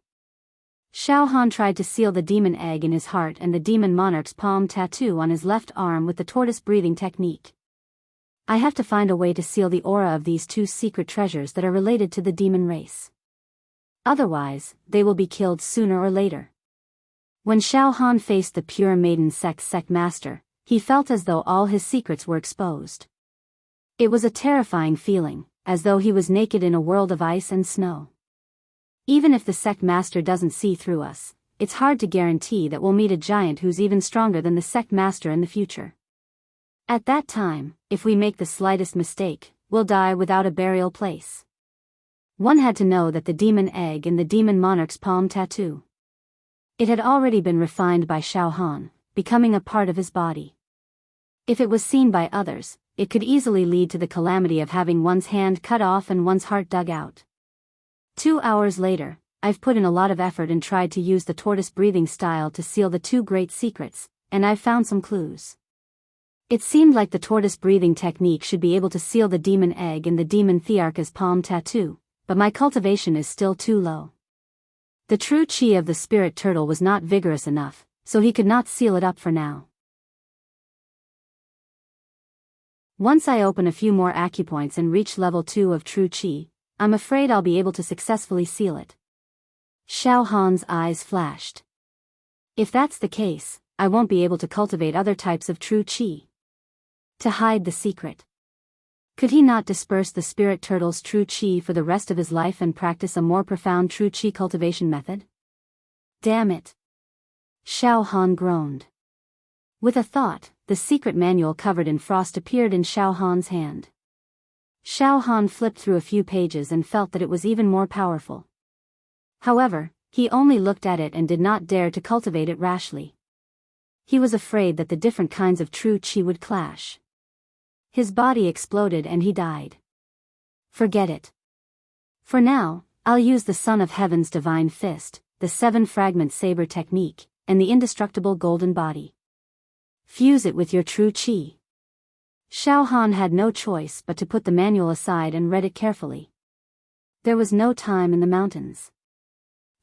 Xiao Han tried to seal the demon egg in his heart and the demon monarch's palm tattoo on his left arm with the tortoise breathing technique. I have to find a way to seal the aura of these two secret treasures that are related to the demon race. Otherwise, they will be killed sooner or later. When Xiao Han faced the pure maiden sect master, he felt as though all his secrets were exposed. It was a terrifying feeling, as though he was naked in a world of ice and snow. Even if the sect master doesn't see through us, it's hard to guarantee that we'll meet a giant who's even stronger than the sect master in the future. At that time, if we make the slightest mistake, we'll die without a burial place. One had to know that the demon egg and the demon monarch's palm tattoo. It had already been refined by Xiao Han, becoming a part of his body. If it was seen by others, it could easily lead to the calamity of having one's hand cut off and one's heart dug out. 2 hours later, I've put in a lot of effort and tried to use the tortoise breathing style to seal the two great secrets, and I've found some clues. It seemed like the tortoise breathing technique should be able to seal the demon egg in the demon Thearka's palm tattoo, but my cultivation is still too low. The true chi of the spirit turtle was not vigorous enough, so he could not seal it up for now. Once I open a few more acupoints and reach level 2 of true chi, I'm afraid I'll be able to successfully seal it. Xiao Han's eyes flashed. If that's the case, I won't be able to cultivate other types of true chi. To hide the secret. Could he not disperse the spirit turtle's true chi for the rest of his life and practice a more profound true chi cultivation method? Damn it. Xiao Han groaned. With a thought, the secret manual covered in frost appeared in Xiao Han's hand. Xiao Han flipped through a few pages and felt that it was even more powerful. However, he only looked at it and did not dare to cultivate it rashly. He was afraid that the different kinds of true chi would clash. His body exploded and he died. Forget it. For now, I'll use the Son of Heaven's divine fist, the 7-fragment saber technique, and the indestructible golden body. Fuse it with your true chi. Xiao Han had no choice but to put the manual aside and read it carefully. There was no time in the mountains.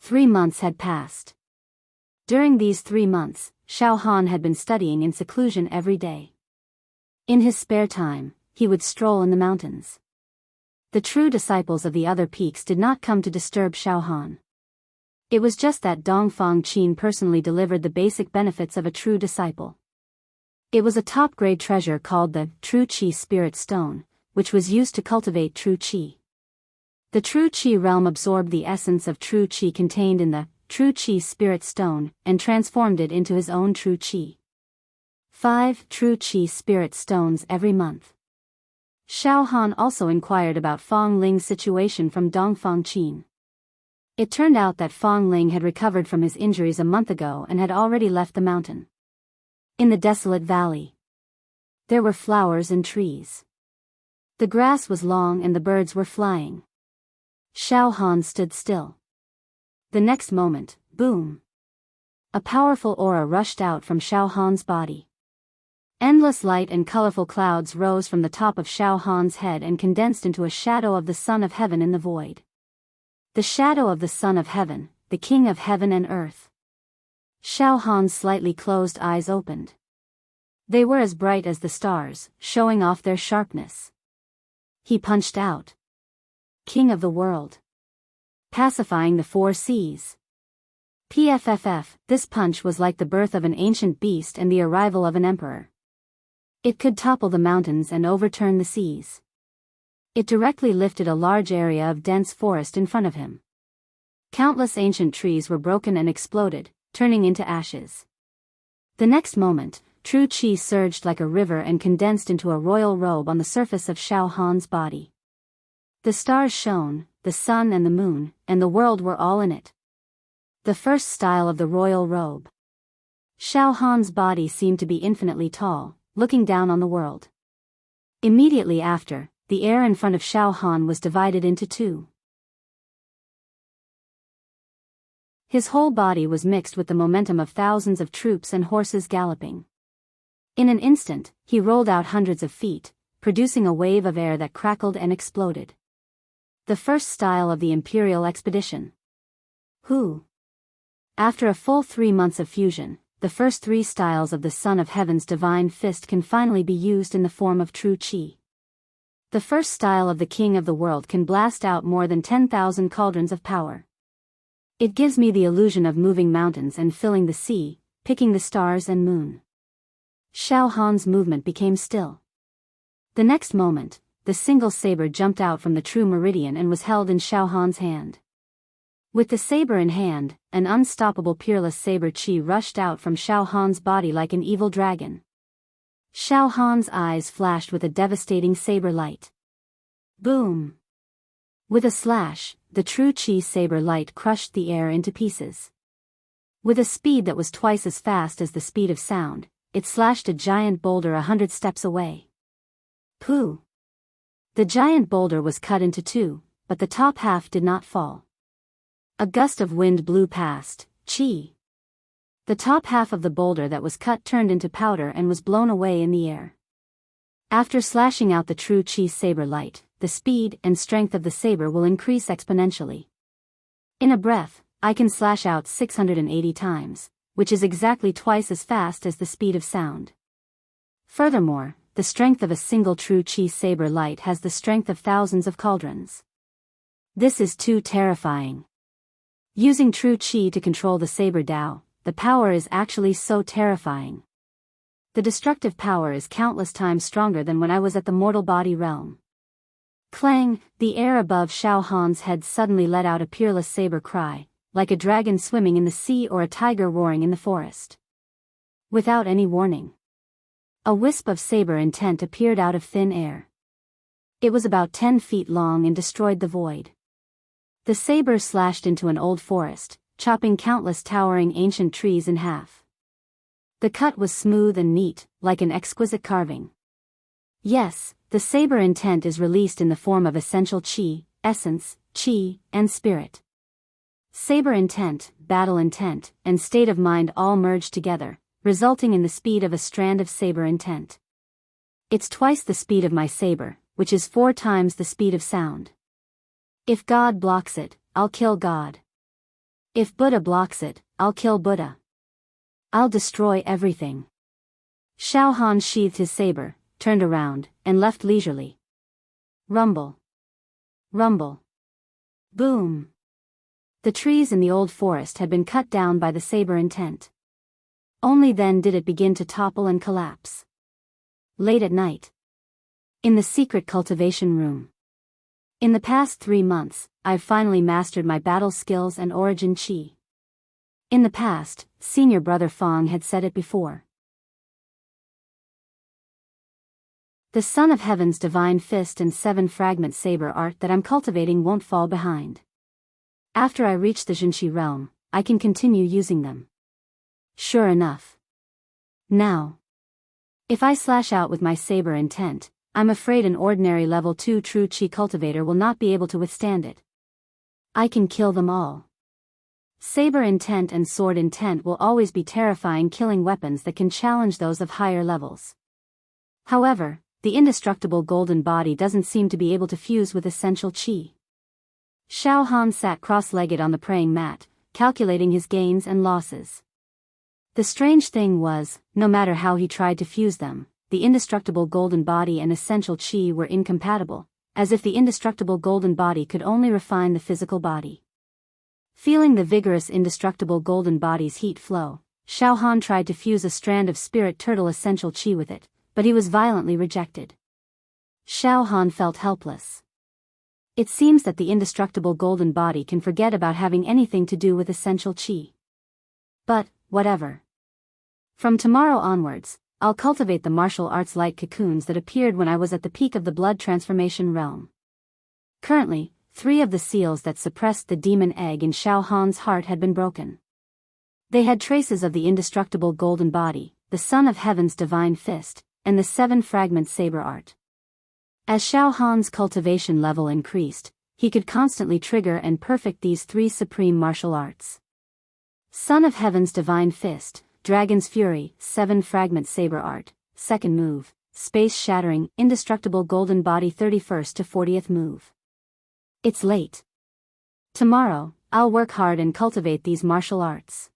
3 months had passed. During these 3 months, Xiao Han had been studying in seclusion every day. In his spare time, he would stroll in the mountains. The true disciples of the other peaks did not come to disturb Xiao Han. It was just that Dongfang Qin personally delivered the basic benefits of a true disciple. It was a top-grade treasure called the True Qi Spirit Stone, which was used to cultivate true qi. The true qi realm absorbed the essence of true qi contained in the True Qi Spirit Stone and transformed it into his own true qi. 5 True Qi Spirit Stones every month. Xiao Han also inquired about Fong Ling's situation from Dongfang Qin. It turned out that Fong Ling had recovered from his injuries a month ago and had already left the mountain. In the desolate valley, there were flowers and trees. The grass was long and the birds were flying. Xiao Han stood still. The next moment, boom! A powerful aura rushed out from Xiao Han's body. Endless light and colorful clouds rose from the top of Xiao Han's head and condensed into a shadow of the Son of Heaven in the void. The shadow of the Son of Heaven, the King of Heaven and Earth. Xiao Han's slightly closed eyes opened. They were as bright as the stars, showing off their sharpness. He punched out. King of the world. Pacifying the 4 seas. PFFF, this punch was like the birth of an ancient beast and the arrival of an emperor. It could topple the mountains and overturn the seas. It directly lifted a large area of dense forest in front of him. Countless ancient trees were broken and exploded, turning into ashes. The next moment, true qi surged like a river and condensed into a royal robe on the surface of Xiao Han's body. The stars shone, the sun and the moon, and the world were all in it. The first style of the royal robe. Xiao Han's body seemed to be infinitely tall, looking down on the world. Immediately after, the air in front of Xiao Han was divided into 2. His whole body was mixed with the momentum of thousands of troops and horses galloping. In an instant, he rolled out hundreds of feet, producing a wave of air that crackled and exploded. The first style of the Imperial expedition. Who? After a full 3 months of fusion, the first 3 styles of the Son of Heaven's divine fist can finally be used in the form of true qi. The first style of the King of the World can blast out more than 10,000 cauldrons of power. It gives me the illusion of moving mountains and filling the sea, picking the stars and moon. Xiao Han's movement became still. The next moment, the single saber jumped out from the true meridian and was held in Xiao Han's hand. With the saber in hand, an unstoppable peerless saber chi rushed out from Xiao Han's body like an evil dragon. Xiao Han's eyes flashed with a devastating saber light. Boom! With a slash, the true qi saber light crushed the air into pieces. With a speed that was twice as fast as the speed of sound, it slashed a giant boulder 100 steps away. Pooh! The giant boulder was cut into 2, but the top half did not fall. A gust of wind blew past. Chi. The top half of the boulder that was cut turned into powder and was blown away in the air. After slashing out the true chi saber light, the speed and strength of the saber will increase exponentially. In a breath, I can slash out 680 times, which is exactly twice as fast as the speed of sound. Furthermore, the strength of a single true chi saber light has the strength of thousands of cauldrons. This is too terrifying. Using true chi to control the saber Tao, the power is actually so terrifying. The destructive power is countless times stronger than when I was at the mortal body realm. Clang! The air above Xiao Han's head suddenly let out a peerless saber cry, like a dragon swimming in the sea or a tiger roaring in the forest. Without any warning, a wisp of saber intent appeared out of thin air. It was about 10 feet long and destroyed the void. The saber slashed into an old forest, chopping countless towering ancient trees in half. The cut was smooth and neat, like an exquisite carving. Yes, the saber intent is released in the form of essential chi, essence, chi, and spirit. Saber intent, battle intent, and state of mind all merge together, resulting in the speed of a strand of saber intent. It's twice the speed of my saber, which is 4 times the speed of sound. If God blocks it, I'll kill God. If Buddha blocks it, I'll kill Buddha. I'll destroy everything. Xiao Han sheathed his saber, turned around, and left leisurely. Rumble. Rumble. Boom. The trees in the old forest had been cut down by the saber intent. Only then did it begin to topple and collapse. Late at night. In the secret cultivation room. In the past 3 months, I've finally mastered my battle skills and origin chi. In the past, senior brother Fong had said it before. The Son of Heaven's divine fist and 7-fragment saber art that I'm cultivating won't fall behind. After I reach the Zhenshi realm, I can continue using them. Sure enough. Now, if I slash out with my saber intent, I'm afraid an ordinary level 2 true chi cultivator will not be able to withstand it. I can kill them all. Saber intent and sword intent will always be terrifying killing weapons that can challenge those of higher levels. However, the indestructible golden body doesn't seem to be able to fuse with essential chi. Xiao Han sat cross-legged on the praying mat, calculating his gains and losses. The strange thing was, no matter how he tried to fuse them, the indestructible golden body and essential chi were incompatible, as if the indestructible golden body could only refine the physical body. Feeling the vigorous indestructible golden body's heat flow, Xiao Han tried to fuse a strand of spirit turtle essential chi with it, but he was violently rejected. Xiao Han felt helpless. It seems that the indestructible golden body can forget about having anything to do with essential chi. But, whatever. From tomorrow onwards, I'll cultivate the martial arts light cocoons that appeared when I was at the peak of the blood transformation realm. Currently, 3 of the seals that suppressed the demon egg in Xiao Han's heart had been broken. They had traces of the indestructible golden body, the Son of Heaven's divine fist, and the 7-fragment saber art. As Xiao Han's cultivation level increased, he could constantly trigger and perfect these 3 supreme martial arts. Son of Heaven's divine fist, Dragon's Fury, 7-fragment saber art, 2nd move, space-shattering, indestructible golden body 31st to 40th move. It's late. Tomorrow, I'll work hard and cultivate these martial arts.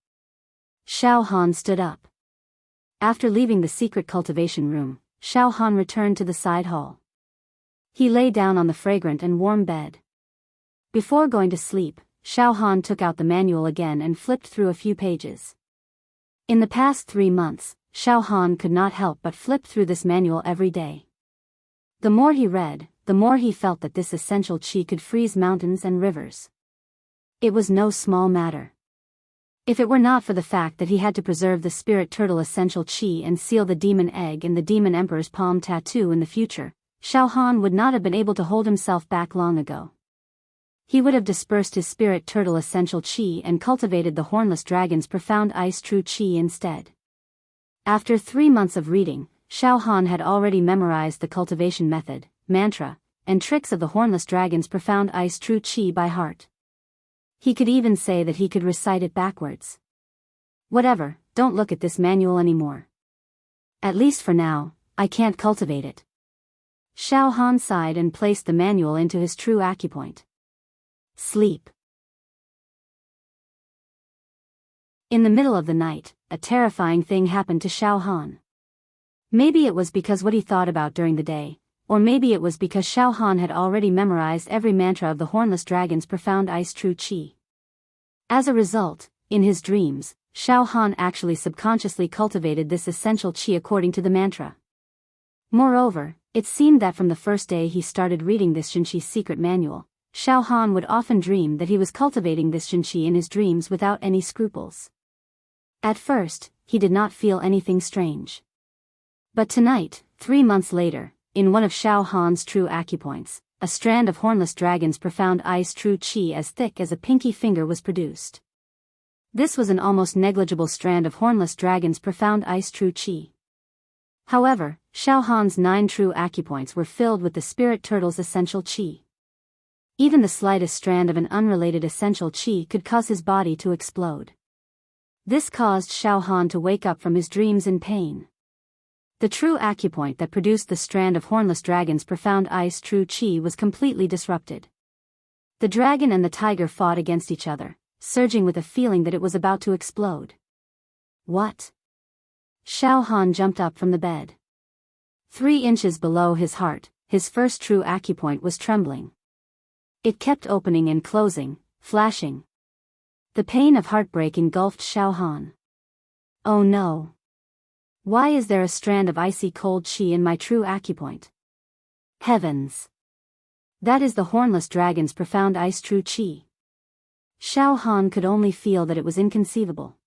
Xiao Han stood up. After leaving the secret cultivation room, Xiao Han returned to the side hall. He lay down on the fragrant and warm bed. Before going to sleep, Xiao Han took out the manual again and flipped through a few pages. In the past 3 months, Xiao Han could not help but flip through this manual every day. The more he read, the more he felt that this essential chi could freeze mountains and rivers. It was no small matter. If it were not for the fact that he had to preserve the spirit turtle essential chi and seal the demon egg and the demon emperor's palm tattoo in the future, Xiao Han would not have been able to hold himself back long ago. He would have dispersed his spirit turtle essential chi and cultivated the hornless dragon's profound ice true chi instead. After 3 months of reading, Xiao Han had already memorized the cultivation method, mantra, and tricks of the hornless dragon's profound ice true chi by heart. He could even say that he could recite it backwards. Whatever, don't look at this manual anymore. At least for now, I can't cultivate it. Xiao Han sighed and placed the manual into his true acupoint. Sleep. In the middle of the night, a terrifying thing happened to Xiao Han. Maybe it was because what he thought about during the day, or maybe it was because Xiao Han had already memorized every mantra of the Hornless Dragon's profound ice true qi. As a result, in his dreams, Xiao Han actually subconsciously cultivated this essential qi according to the mantra. Moreover, it seemed that from the first day he started reading this Shenqi's secret manual, Xiao Han would often dream that he was cultivating this Shenqi in his dreams without any scruples. At first, he did not feel anything strange. But tonight, 3 months later, in one of Xiao Han's true acupoints, a strand of Hornless Dragon's profound ice true qi as thick as a pinky finger was produced. This was an almost negligible strand of Hornless Dragon's profound ice true qi. However, Xiao Han's 9 true acupoints were filled with the spirit turtle's essential qi. Even the slightest strand of an unrelated essential qi could cause his body to explode. This caused Xiao Han to wake up from his dreams in pain. The true acupoint that produced the strand of Hornless Dragon's profound ice true qi was completely disrupted. The dragon and the tiger fought against each other, surging with a feeling that it was about to explode. What? Xiao Han jumped up from the bed. 3 inches below his heart, his first true acupoint was trembling. It kept opening and closing, flashing. The pain of heartbreak engulfed Xiao Han. Oh no! Why is there a strand of icy cold qi in my true acupoint? Heavens! That is the Hornless Dragon's profound ice true qi. Xiao Han could only feel that it was inconceivable.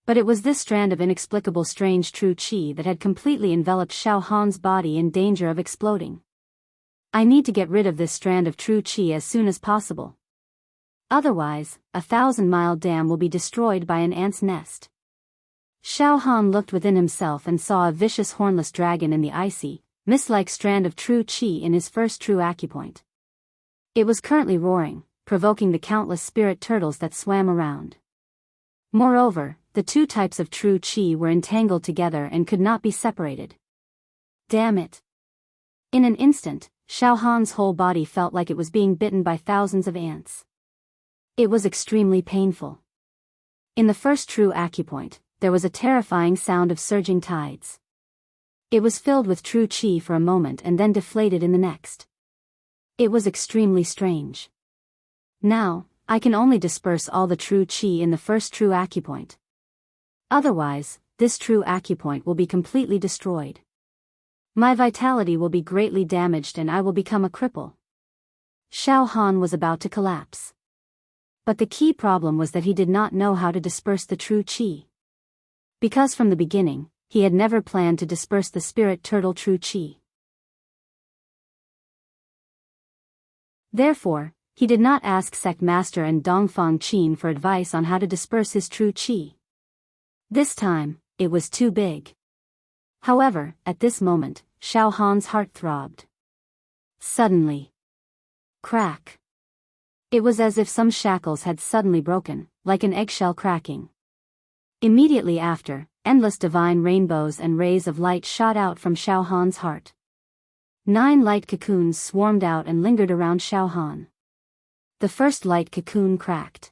But it was this strand of inexplicable strange true qi that had completely enveloped Xiao Han's body in danger of exploding. I need to get rid of this strand of true qi as soon as possible. Otherwise, a 1,000-mile dam will be destroyed by an ant's nest. Xiao Han looked within himself and saw a vicious hornless dragon in the icy, mist-like strand of true qi in his first true acupoint. It was currently roaring, provoking the countless spirit turtles that swam around. Moreover, the 2 types of true qi were entangled together and could not be separated. Damn it! In an instant, Xiao Han's whole body felt like it was being bitten by thousands of ants. It was extremely painful. In the first true acupoint, there was a terrifying sound of surging tides. It was filled with true qi for a moment and then deflated in the next. It was extremely strange. Now, I can only disperse all the true qi in the first true acupoint. Otherwise, this true acupoint will be completely destroyed. My vitality will be greatly damaged and I will become a cripple. Xiao Han was about to collapse. But the key problem was that he did not know how to disperse the true qi. Because from the beginning, he had never planned to disperse the spirit turtle true qi. Therefore, he did not ask Sect Master and Dongfang Qin for advice on how to disperse his true qi. This time, it was too big. However, at this moment, Xiao Han's heart throbbed. Suddenly. Crack. It was as if some shackles had suddenly broken, like an eggshell cracking. Immediately after, endless divine rainbows and rays of light shot out from Xiao Han's heart. 9 light cocoons swarmed out and lingered around Xiao Han. The first light cocoon cracked.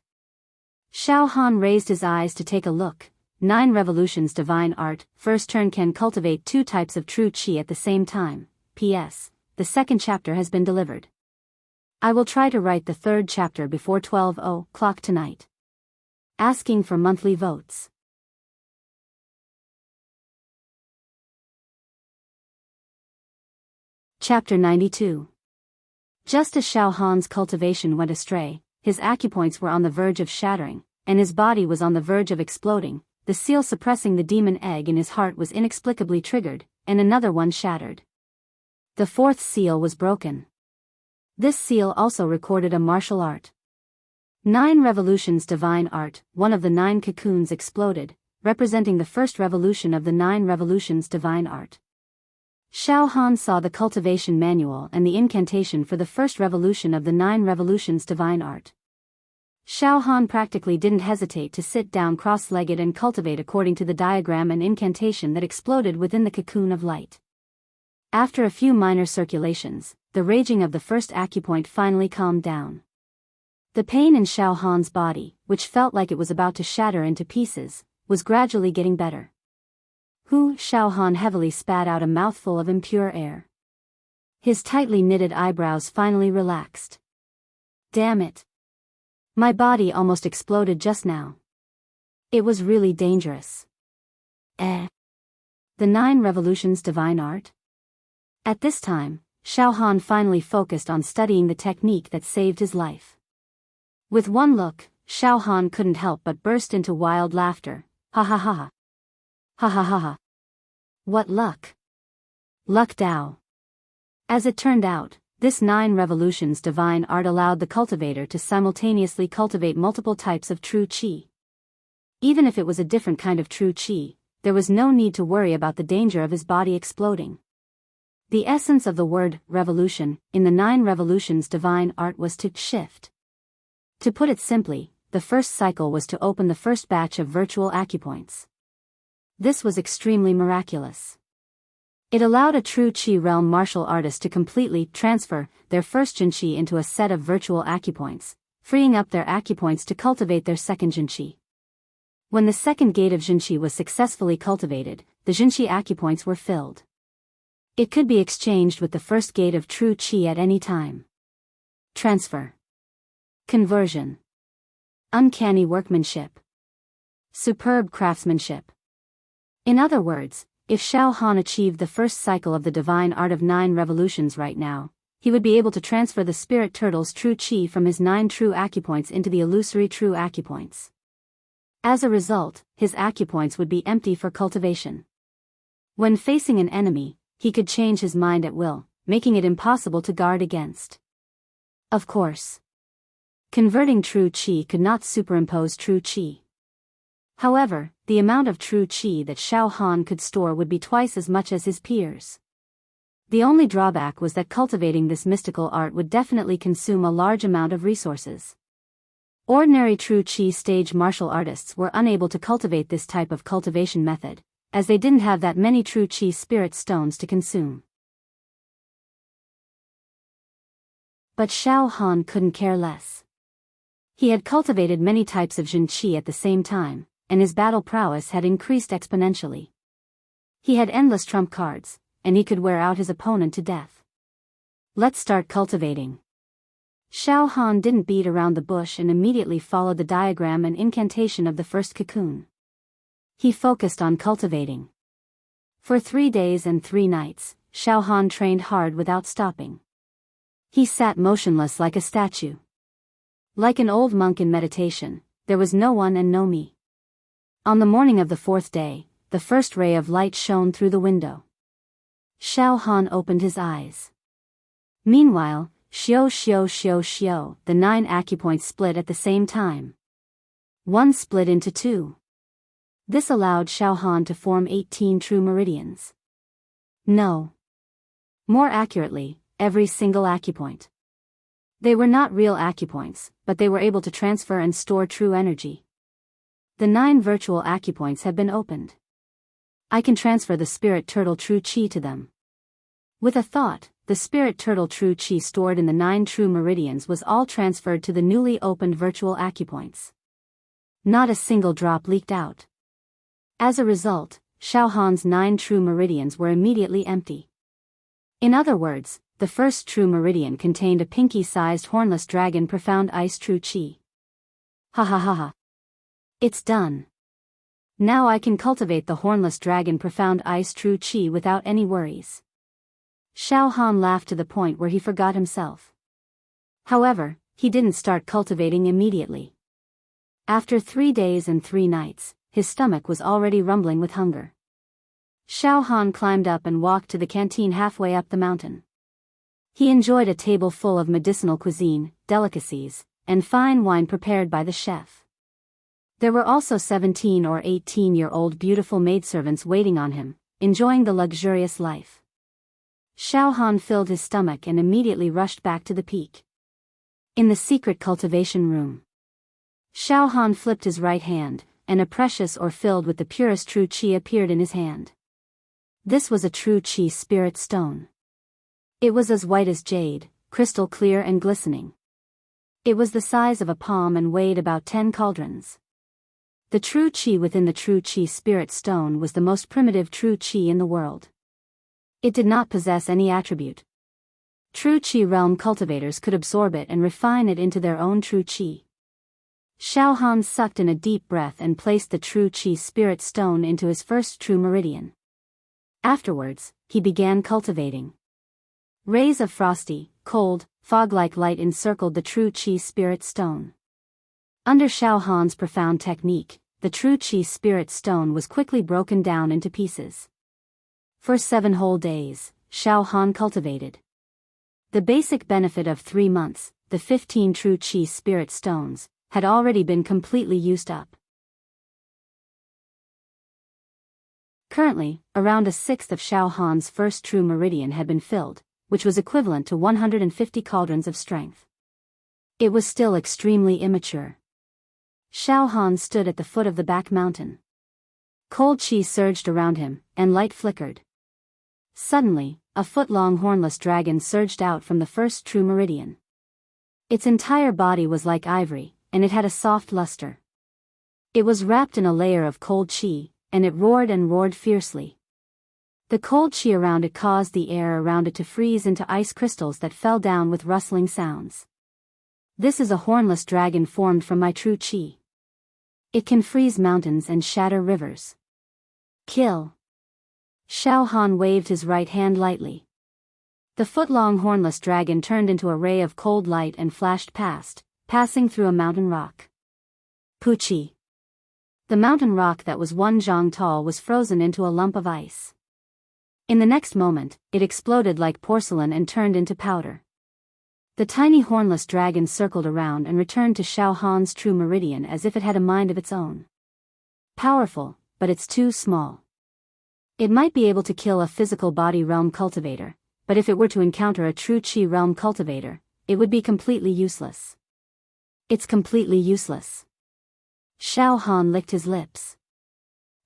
Xiao Han raised his eyes to take a look. 9 revolutions divine art, first turn can cultivate 2 types of true qi at the same time. P.S. The 2nd chapter has been delivered. I will try to write the 3rd chapter before 12:00 tonight. Asking for monthly votes. Chapter 92. Just as Xiao Han's cultivation went astray, his acupoints were on the verge of shattering, and his body was on the verge of exploding. The seal suppressing the demon egg in his heart was inexplicably triggered, and another one shattered. The 4th seal was broken. This seal also recorded a martial art. 9 revolutions divine art, one of the 9 cocoons exploded, representing the first revolution of the 9 revolutions divine art. Xiao Han saw the cultivation manual and the incantation for the first revolution of the 9 revolutions divine art. Xiao Han practically didn't hesitate to sit down cross-legged and cultivate according to the diagram and incantation that exploded within the cocoon of light. After a few minor circulations, the raging of the first acupoint finally calmed down. The pain in Xiao Han's body, which felt like it was about to shatter into pieces, was gradually getting better. Xiao Han heavily spat out a mouthful of impure air. His tightly knitted eyebrows finally relaxed. Damn it. My body almost exploded just now. It was really dangerous. The 9 Revolutions Divine Art? At this time, Xiao Han finally focused on studying the technique that saved his life. With one look, Xiao Han couldn't help but burst into wild laughter. Ha ha ha ha. Ha ha ha ha. What luck. Luck Dao. As it turned out, this 9 Revolutions Divine Art allowed the cultivator to simultaneously cultivate multiple types of true qi. Even if it was a different kind of true qi, there was no need to worry about the danger of his body exploding. The essence of the word revolution in the 9 Revolutions Divine Art was to shift. To put it simply, the first cycle was to open the first batch of virtual acupoints. This was extremely miraculous. It allowed a true Qi realm martial artist to completely transfer their first Jinqi into a set of virtual acupoints, freeing up their acupoints to cultivate their second Jinqi. When the second gate of Jinqi was successfully cultivated, the Jinqi acupoints were filled. It could be exchanged with the first gate of true Qi at any time. Transfer. Conversion. Uncanny workmanship. Superb craftsmanship. In other words, if Xiao Han achieved the first cycle of the divine art of 9 revolutions right now, he would be able to transfer the spirit turtle's true qi from his 9 true acupoints into the illusory true acupoints. As a result, his acupoints would be empty for cultivation. When facing an enemy, he could change his mind at will, making it impossible to guard against. Of course, converting true qi could not superimpose true qi. However, the amount of true qi that Xiao Han could store would be twice as much as his peers. The only drawback was that cultivating this mystical art would definitely consume a large amount of resources. Ordinary true qi stage martial artists were unable to cultivate this type of cultivation method, as they didn't have that many true qi spirit stones to consume. But Xiao Han couldn't care less. He had cultivated many types of Jin Qi at the same time, and his battle prowess had increased exponentially. He had endless trump cards, and he could wear out his opponent to death. Let's start cultivating. Xiao Han didn't beat around the bush and immediately followed the diagram and incantation of the first cocoon. He focused on cultivating. For 3 days and 3 nights, Xiao Han trained hard without stopping. He sat motionless like a statue. Like an old monk in meditation, there was no one and no me. On the morning of the 4th day, the first ray of light shone through the window. Xiao Han opened his eyes. Meanwhile, the 9 acupoints split at the same time. One split into 2. This allowed Xiao Han to form 18 true meridians. No. More accurately, every single acupoint. They were not real acupoints, but they were able to transfer and store true energy. The 9 virtual acupoints have been opened. I can transfer the spirit turtle true qi to them. With a thought, the spirit turtle true qi stored in the 9 true meridians was all transferred to the newly opened virtual acupoints. Not a single drop leaked out. As a result, Xiao Han's 9 true meridians were immediately empty. In other words, the first true meridian contained a pinky-sized hornless dragon profound ice true qi. Ha ha ha ha. It's done. Now I can cultivate the hornless dragon profound ice true qi without any worries. Xiao Han laughed to the point where he forgot himself. However, he didn't start cultivating immediately. After 3 days and 3 nights, his stomach was already rumbling with hunger. Xiao Han climbed up and walked to the canteen halfway up the mountain. He enjoyed a table full of medicinal cuisine, delicacies, and fine wine prepared by the chef. There were also 17 or 18-year-old beautiful maidservants waiting on him, enjoying the luxurious life. Xiao Han filled his stomach and immediately rushed back to the peak. In the secret cultivation room, Xiao Han flipped his right hand, and a precious ore filled with the purest true qi appeared in his hand. This was a true qi spirit stone. It was as white as jade, crystal clear and glistening. It was the size of a palm and weighed about 10 cauldrons. The true qi within the true qi spirit stone was the most primitive true qi in the world. It did not possess any attribute. True qi realm cultivators could absorb it and refine it into their own true qi. Xiao Han sucked in a deep breath and placed the true qi spirit stone into his first true meridian. Afterwards, he began cultivating. Rays of frosty, cold, fog-like light encircled the true qi spirit stone. Under Xiao Han's profound technique, the true qi spirit stone was quickly broken down into pieces. For 7 whole days, Xiao Han cultivated. The basic benefit of 3 months, the 15 true qi spirit stones, had already been completely used up. Currently, around a sixth of Xiao Han's first true meridian had been filled, which was equivalent to 150 cauldrons of strength. It was still extremely immature. Xiao Han stood at the foot of the back mountain. Cold qi surged around him, and light flickered. Suddenly, a foot-long hornless dragon surged out from the first true meridian. Its entire body was like ivory, and it had a soft luster. It was wrapped in a layer of cold qi, and it roared and roared fiercely. The cold qi around it caused the air around it to freeze into ice crystals that fell down with rustling sounds. This is a hornless dragon formed from my true qi. It can freeze mountains and shatter rivers. Kill. Xiao Han waved his right hand lightly. The foot-long hornless dragon turned into a ray of cold light and flashed past, passing through a mountain rock. Puchi. The mountain rock that was 1 zhang tall was frozen into a lump of ice. In the next moment, it exploded like porcelain and turned into powder. The tiny hornless dragon circled around and returned to Xiao Han's true meridian as if it had a mind of its own. Powerful, but it's too small. It might be able to kill a physical body realm cultivator, but if it were to encounter a true qi realm cultivator, it would be completely useless. It's completely useless. Xiao Han licked his lips.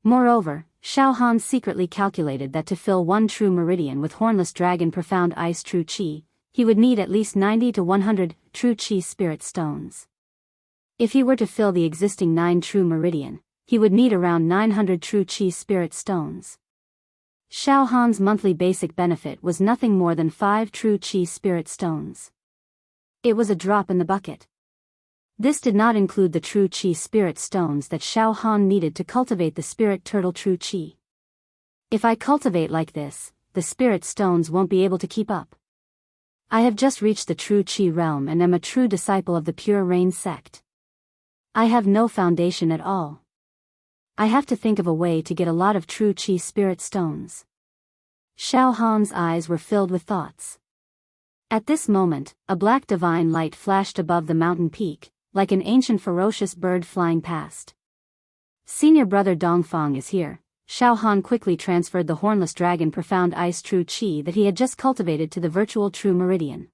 Moreover, Xiao Han secretly calculated that to fill 1 true meridian with hornless dragon profound ice true qi, he would need at least 90 to 100 true qi spirit stones. If he were to fill the existing 9 true meridian, he would need around 900 true qi spirit stones. Xiao Han's monthly basic benefit was nothing more than 5 true qi spirit stones. It was a drop in the bucket. This did not include the true qi spirit stones that Xiao Han needed to cultivate the spirit turtle true qi. If I cultivate like this, the spirit stones won't be able to keep up. I have just reached the true qi realm and am a true disciple of the pure rain sect. I have no foundation at all. I have to think of a way to get a lot of true qi spirit stones. Xiao Han's eyes were filled with thoughts. At this moment, a black divine light flashed above the mountain peak, like an ancient ferocious bird flying past. Senior brother Dongfang is here. Xiao Han quickly transferred the hornless dragon profound ice true qi that he had just cultivated to the virtual true meridian.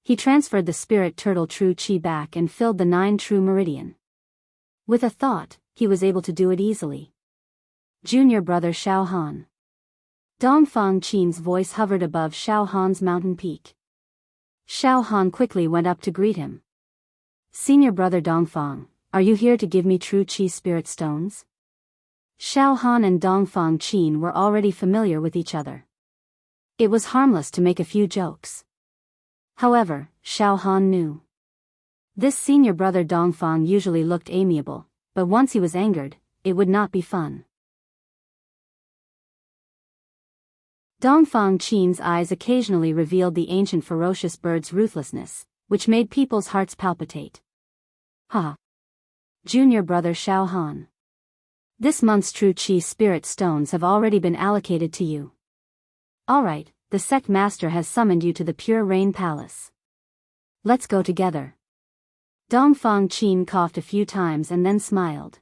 He transferred the spirit turtle true qi back and filled the 9 true meridian. With a thought, he was able to do it easily. Junior brother Xiao Han. Dongfang Qin's voice hovered above Xiao Han's mountain peak. Xiao Han quickly went up to greet him. Senior brother Dongfang, are you here to give me true qi spirit stones? Xiao Han and Dongfang Qin were already familiar with each other. It was harmless to make a few jokes. However, Xiao Han knew. This senior brother Dongfang usually looked amiable, but once he was angered, it would not be fun. Dongfang Qin's eyes occasionally revealed the ancient ferocious bird's ruthlessness, which made people's hearts palpitate. Ha! Junior brother Xiao Han. This month's true qi spirit stones have already been allocated to you. Alright, the sect master has summoned you to the Pure Rain Palace. Let's go together. Dongfang Qin coughed a few times and then smiled.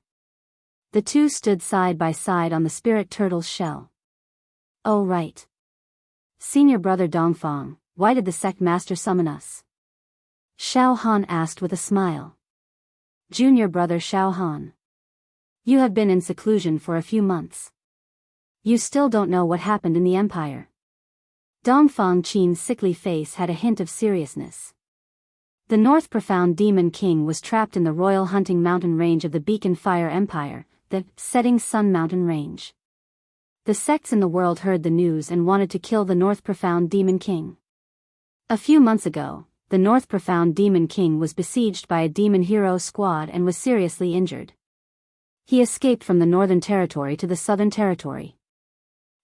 The two stood side by side on the spirit turtle's shell. Oh right. Senior brother Dongfang, why did the sect master summon us? Xiao Han asked with a smile. Junior brother Xiao Han. You have been in seclusion for a few months. You still don't know what happened in the Empire. Dongfang Qin's sickly face had a hint of seriousness. The North Profound Demon King was trapped in the royal hunting mountain range of the Beacon Fire Empire, the Setting Sun Mountain Range. The sects in the world heard the news and wanted to kill the North Profound Demon King. A few months ago, the North Profound Demon King was besieged by a demon hero squad and was seriously injured. He escaped from the Northern Territory to the Southern Territory.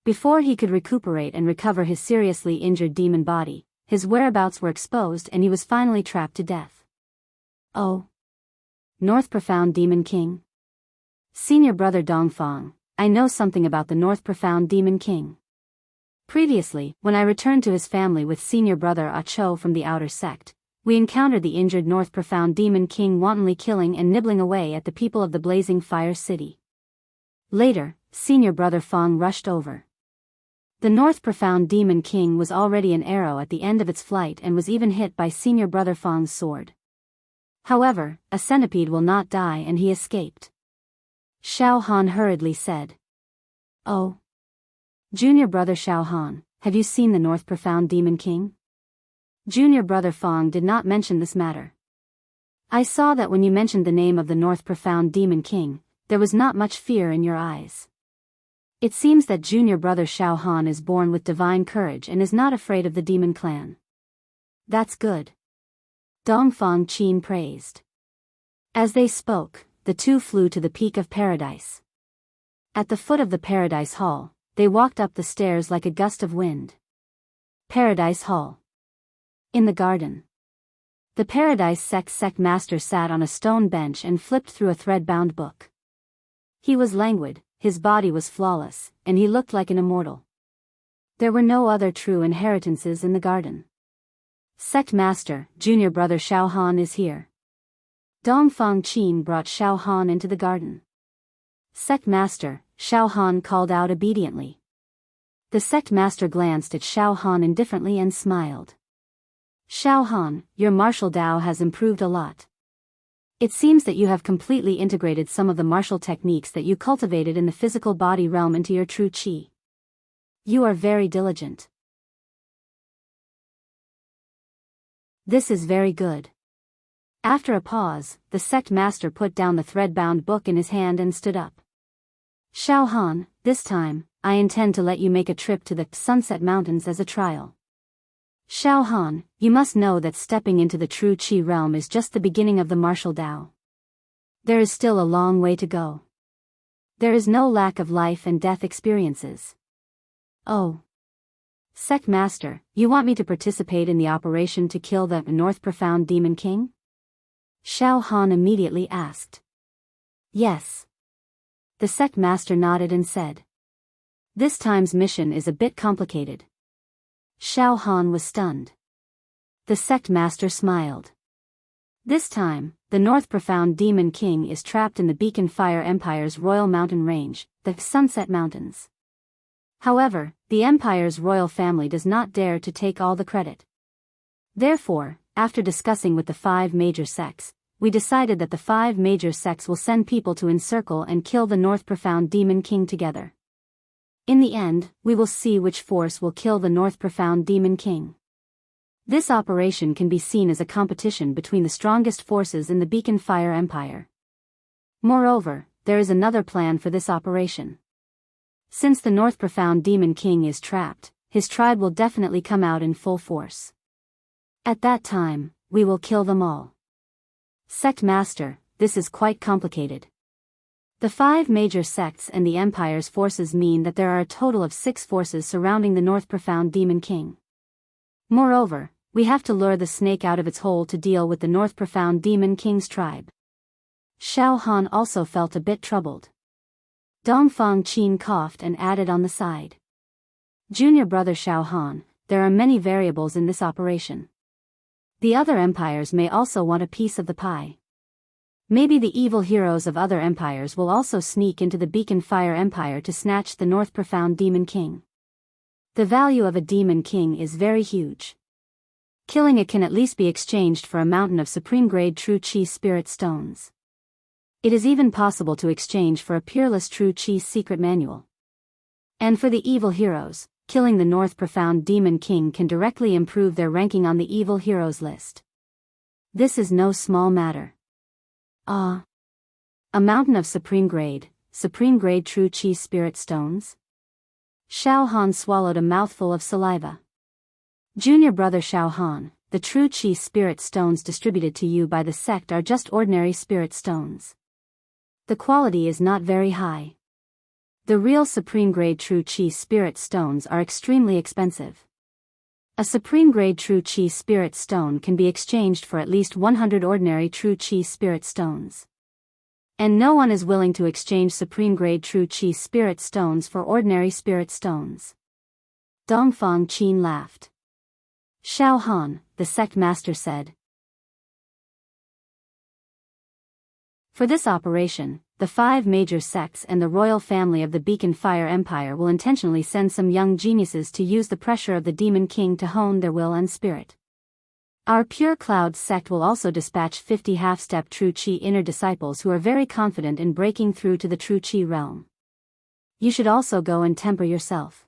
Before he could recuperate and recover his seriously injured demon body, his whereabouts were exposed and he was finally trapped to death. Oh. North Profound Demon King? Senior brother Dongfang, I know something about the North Profound Demon King. Previously, when I returned to his family with senior brother Ah Cho from the outer sect, we encountered the injured North Profound Demon King wantonly killing and nibbling away at the people of the blazing fire city. Later, senior brother Fang rushed over. The North Profound Demon King was already an arrow at the end of its flight and was even hit by senior brother Fang's sword. However, a centipede will not die and he escaped. Xiao Han hurriedly said. Oh. Junior brother Xiao Han, have you seen the North Profound Demon King? Junior brother Fang did not mention this matter. I saw that when you mentioned the name of the North Profound Demon King, there was not much fear in your eyes. It seems that junior brother Xiao Han is born with divine courage and is not afraid of the demon clan. That's good. Dongfang Qin praised. As they spoke, the two flew to the peak of paradise. At the foot of the Paradise Hall, they walked up the stairs like a gust of wind. Paradise Hall. In the garden. The Paradise sect master sat on a stone bench and flipped through a thread-bound book. He was languid, his body was flawless, and he looked like an immortal. There were no other true inheritances in the garden. Sect master, junior brother Xiao Han is here. Dongfang Qin brought Xiao Han into the garden. Sect master, Xiao Han called out obediently. The sect master glanced at Xiao Han indifferently and smiled. Xiao Han, your martial Tao has improved a lot. It seems that you have completely integrated some of the martial techniques that you cultivated in the physical body realm into your true qi. You are very diligent. This is very good. After a pause, the sect master put down the thread-bound book in his hand and stood up. Xiao Han, this time, I intend to let you make a trip to the Sunset Mountains as a trial. Xiao Han, you must know that stepping into the true qi realm is just the beginning of the martial Tao. There is still a long way to go. There is no lack of life and death experiences. Oh. Sect master, you want me to participate in the operation to kill the North Profound Demon King? Xiao Han immediately asked. Yes. The sect master nodded and said. This time's mission is a bit complicated. Xiao Han was stunned. The sect master smiled. This time, the North Profound Demon King is trapped in the Beacon Fire Empire's royal mountain range, the Sunset Mountains. However, the Empire's royal family does not dare to take all the credit. Therefore, after discussing with the 5 major sects, we decided that the 5 major sects will send people to encircle and kill the North Profound Demon King together. In the end, we will see which force will kill the North Profound Demon King. This operation can be seen as a competition between the strongest forces in the Beacon Fire Empire. Moreover, there is another plan for this operation. Since the North Profound Demon King is trapped, his tribe will definitely come out in full force. At that time, we will kill them all. Sect master, this is quite complicated. The 5 major sects and the Empire's forces mean that there are a total of 6 forces surrounding the North Profound Demon King. Moreover, we have to lure the snake out of its hole to deal with the North Profound Demon King's tribe. Xiao Han also felt a bit troubled. Dongfang Qin coughed and added on the side. Junior brother Xiao Han, there are many variables in this operation. The other empires may also want a piece of the pie. Maybe the evil heroes of other empires will also sneak into the Beacon Fire Empire to snatch the North Profound Demon King. The value of a Demon King is very huge. Killing it can at least be exchanged for a mountain of supreme-grade true Qi spirit stones. It is even possible to exchange for a peerless true Chi's secret manual. And for the evil heroes, killing the North Profound Demon King can directly improve their ranking on the evil heroes list. This is no small matter. Ah. A mountain of supreme grade true Chi spirit stones? Xiao Han swallowed a mouthful of saliva. Junior brother Xiao Han, the true Chi spirit stones distributed to you by the sect are just ordinary spirit stones. The quality is not very high. The real supreme grade true Chi spirit stones are extremely expensive. A supreme grade true Chi spirit stone can be exchanged for at least 100 ordinary true Chi spirit stones. And no one is willing to exchange supreme grade true Chi spirit stones for ordinary spirit stones. Dongfang Qin laughed. Xiao Han, the sect master said. For this operation, the 5 major sects and the royal family of the Beacon Fire Empire will intentionally send some young geniuses to use the pressure of the Demon King to hone their will and spirit. Our Pure Cloud sect will also dispatch 50 half-step True Chi inner disciples who are very confident in breaking through to the True Chi realm. You should also go and temper yourself.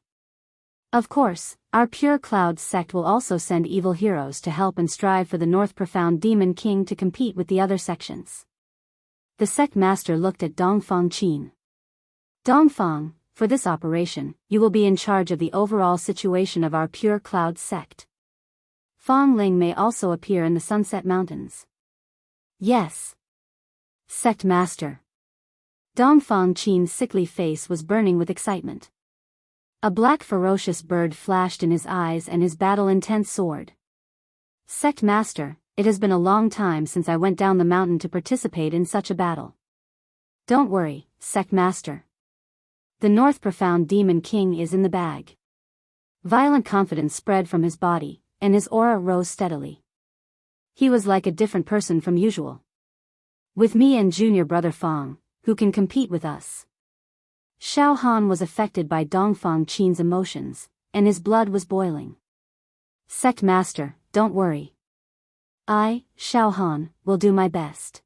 Of course, our Pure Cloud sect will also send evil heroes to help and strive for the North Profound Demon King to compete with the other sections. The sect master looked at Dongfang Qin. Dongfang, for this operation, you will be in charge of the overall situation of our Pure Cloud sect. Fang Ling may also appear in the Sunset Mountains. Yes. Sect master. Dongfang Qin's sickly face was burning with excitement. A black ferocious bird flashed in his eyes and his battle-intent soared. Sect master, it has been a long time since I went down the mountain to participate in such a battle. Don't worry, sect master. The North Profound Demon King is in the bag. Violent confidence spread from his body, and his aura rose steadily. He was like a different person from usual. With me and junior brother Fang, who can compete with us? Xiao Han was affected by Dongfang Qin's emotions, and his blood was boiling. Sect master, don't worry. I, Xiao Han, will do my best.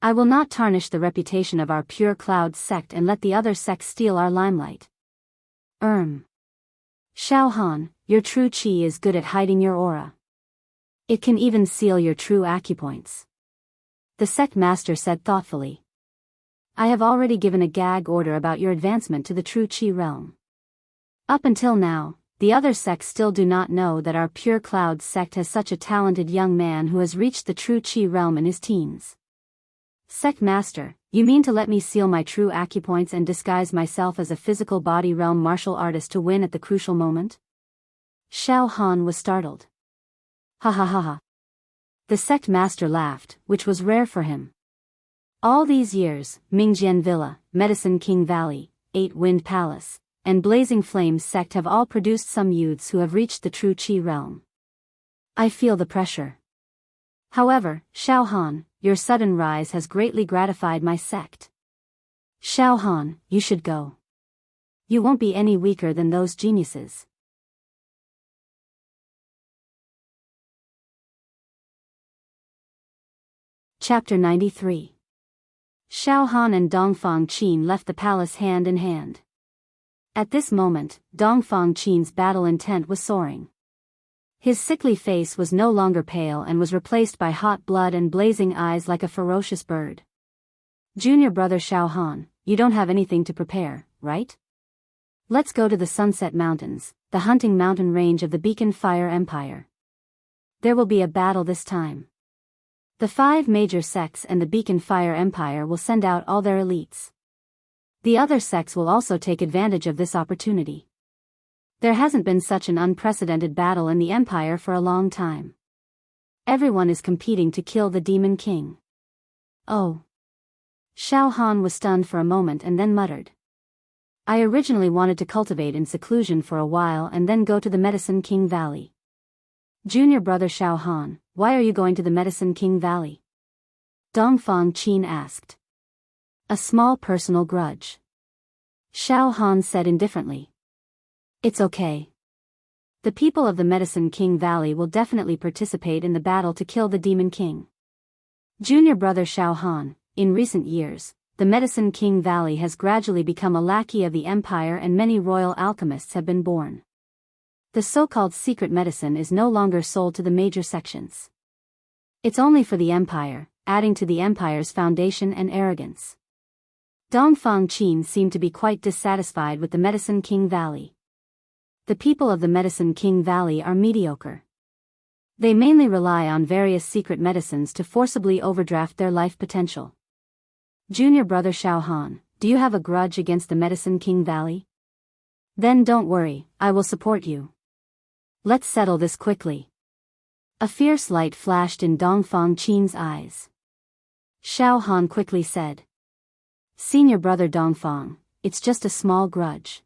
I will not tarnish the reputation of our Pure Cloud sect and let the other sects steal our limelight. Xiao Han, your true Chi is good at hiding your aura. It can even seal your true acupoints. The sect master said thoughtfully. I have already given a gag order about your advancement to the True Chi realm. Up until now, the other sects still do not know that our Pure Cloud sect has such a talented young man who has reached the True Chi realm in his teens. Sect master, you mean to let me seal my true acupoints and disguise myself as a physical body realm martial artist to win at the crucial moment? Xiao Han was startled. Ha ha ha ha. The sect master laughed, which was rare for him. All these years, Mingjian Villa, Medicine King Valley, 8 Wind Palace, and Blazing Flames sect have all produced some youths who have reached the True Chi realm. I feel the pressure. However, Xiao Han, your sudden rise has greatly gratified my sect. Xiao Han, you should go. You won't be any weaker than those geniuses. Chapter 93. Xiao Han and Dongfang Qin left the palace hand in hand. At this moment, Dongfang Qin's battle intent was soaring. His sickly face was no longer pale and was replaced by hot blood and blazing eyes like a ferocious bird. Junior brother Xiao Han, you don't have anything to prepare, right? Let's go to the Sunset Mountains, the hunting mountain range of the Beacon Fire Empire. There will be a battle this time. The 5 major sects and the Beacon Fire Empire will send out all their elites. The other sects will also take advantage of this opportunity. There hasn't been such an unprecedented battle in the Empire for a long time. Everyone is competing to kill the Demon King. Oh. Xiao Han was stunned for a moment and then muttered. I originally wanted to cultivate in seclusion for a while and then go to the Medicine King Valley. Junior brother Xiao Han, why are you going to the Medicine King Valley? Dongfang Qin asked. A small personal grudge. Xiao Han said indifferently. It's okay. The people of the Medicine King Valley will definitely participate in the battle to kill the Demon King. Junior brother Xiao Han, in recent years, the Medicine King Valley has gradually become a lackey of the empire and many royal alchemists have been born. The so-called secret medicine is no longer sold to the major sections. It's only for the empire, adding to the empire's foundation and arrogance. Dongfang Qin seemed to be quite dissatisfied with the Medicine King Valley. The people of the Medicine King Valley are mediocre. They mainly rely on various secret medicines to forcibly overdraft their life potential. Junior brother Xiao Han, do you have a grudge against the Medicine King Valley? Then don't worry, I will support you. Let's settle this quickly. A fierce light flashed in Dongfang Qin's eyes. Xiao Han quickly said. Senior brother Dongfang, it's just a small grudge.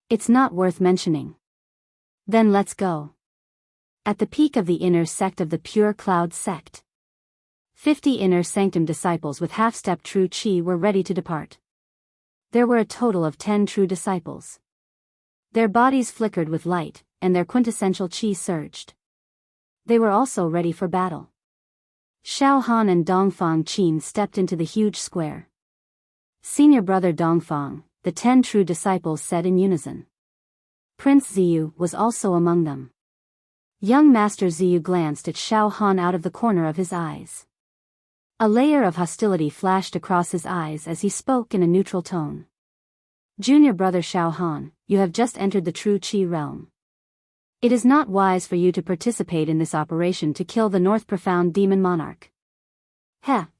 It's not worth mentioning. Then let's go. At the peak of the inner sect of the Pure Cloud sect, 50 inner sanctum disciples with half-step true chi were ready to depart. There were a total of 10 true disciples. Their bodies flickered with light, and their quintessential chi surged. They were also ready for battle. Xiao Han and Dongfang Qin stepped into the huge square. Senior brother Dongfang, the 10 true disciples said in unison. Prince Ziyu was also among them. Young Master Ziyu glanced at Xiao Han out of the corner of his eyes. A layer of hostility flashed across his eyes as he spoke in a neutral tone. Junior brother Xiao Han, you have just entered the true chi realm. It is not wise for you to participate in this operation to kill the North Profound Demon Monarch.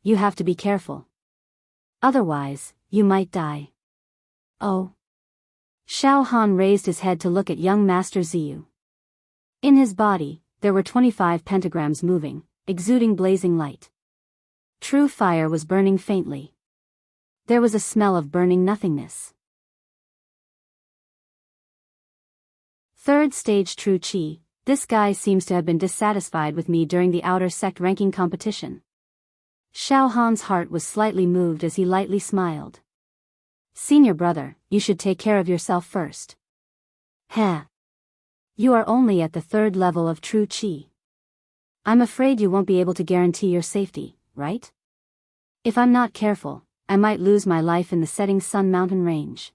You have to be careful. Otherwise, you might die. Oh. Xiao Han raised his head to look at young Master Ziyu. In his body, there were 25 pentagrams moving, exuding blazing light. True fire was burning faintly. There was a smell of burning nothingness. Third stage true chi, this guy seems to have been dissatisfied with me during the outer sect ranking competition. Xiao Han's heart was slightly moved as he lightly smiled. Senior brother, you should take care of yourself first. You are only at the 3rd level of true chi. I'm afraid you won't be able to guarantee your safety, right? If I'm not careful, I might lose my life in the setting sun mountain range.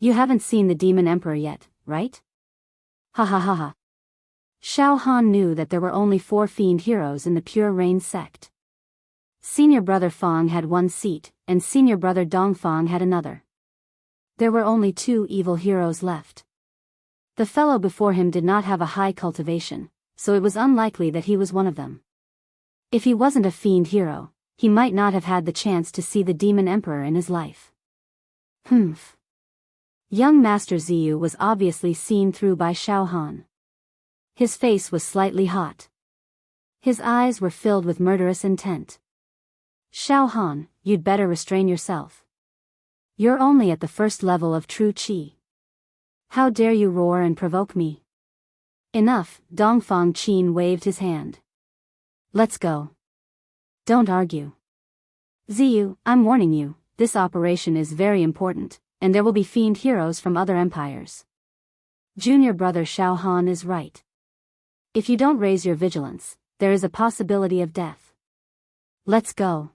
You haven't seen the Demon Emperor yet, right? Ha ha ha ha. Xiao Han knew that there were only 4 fiend heroes in the Pure Rain sect. Senior brother Fang had 1 seat, and senior brother Dongfang had another. There were only 2 evil heroes left. The fellow before him did not have a high cultivation, so it was unlikely that he was one of them. If he wasn't a fiend hero, he might not have had the chance to see the Demon Emperor in his life. Young Master Ziyu was obviously seen through by Xiao Han. His face was slightly hot. His eyes were filled with murderous intent. Xiao Han, you'd better restrain yourself. You're only at the 1st level of true chi. How dare you roar and provoke me? Enough, Dongfang Qin waved his hand. Let's go. Don't argue. Ziyu, I'm warning you, this operation is very important, and there will be fiend heroes from other empires. Junior brother Xiao Han is right. If you don't raise your vigilance, there is a possibility of death. Let's go.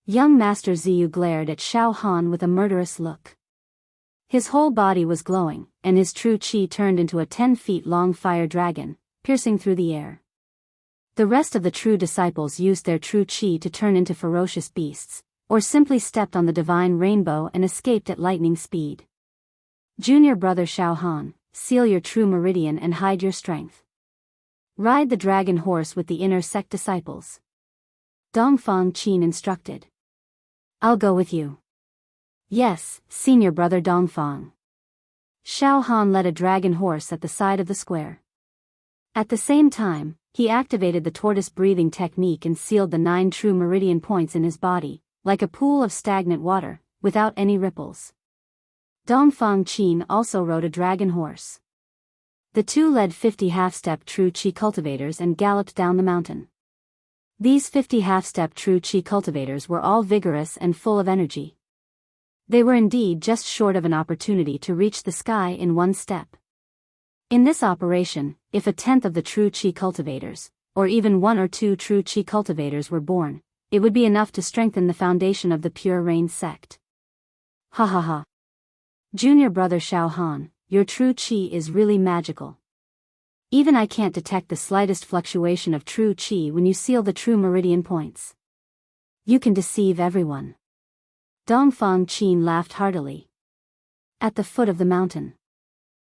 Young Master Ziyu glared at Xiao Han with a murderous look. His whole body was glowing, and his true chi turned into a 10 feet long fire dragon, piercing through the air. The rest of the true disciples used their true chi to turn into ferocious beasts, or simply stepped on the divine rainbow and escaped at lightning speed. Junior brother Xiao Han, seal your true meridian and hide your strength. Ride the dragon horse with the inner sect disciples. Dongfang Qin instructed. I'll go with you. Yes, senior brother Dongfang. Xiao Han led a dragon horse at the side of the square. At the same time, he activated the tortoise breathing technique and sealed the 9 true meridian points in his body, like a pool of stagnant water, without any ripples. Dongfang Qin also rode a dragon horse. The two led 50 half-step true chi cultivators and galloped down the mountain. These 50 half-step true chi cultivators were all vigorous and full of energy. They were indeed just short of an opportunity to reach the sky in 1 step. In this operation, if 1/10 of the true chi cultivators, or even 1 or 2 true Qi cultivators were born, it would be enough to strengthen the foundation of the Pure Rain sect. Ha ha ha. Junior brother Xiao Han, your true Qi is really magical. Even I can't detect the slightest fluctuation of true Qi when you seal the true meridian points. You can deceive everyone. Dongfang Qin laughed heartily. At the foot of the mountain,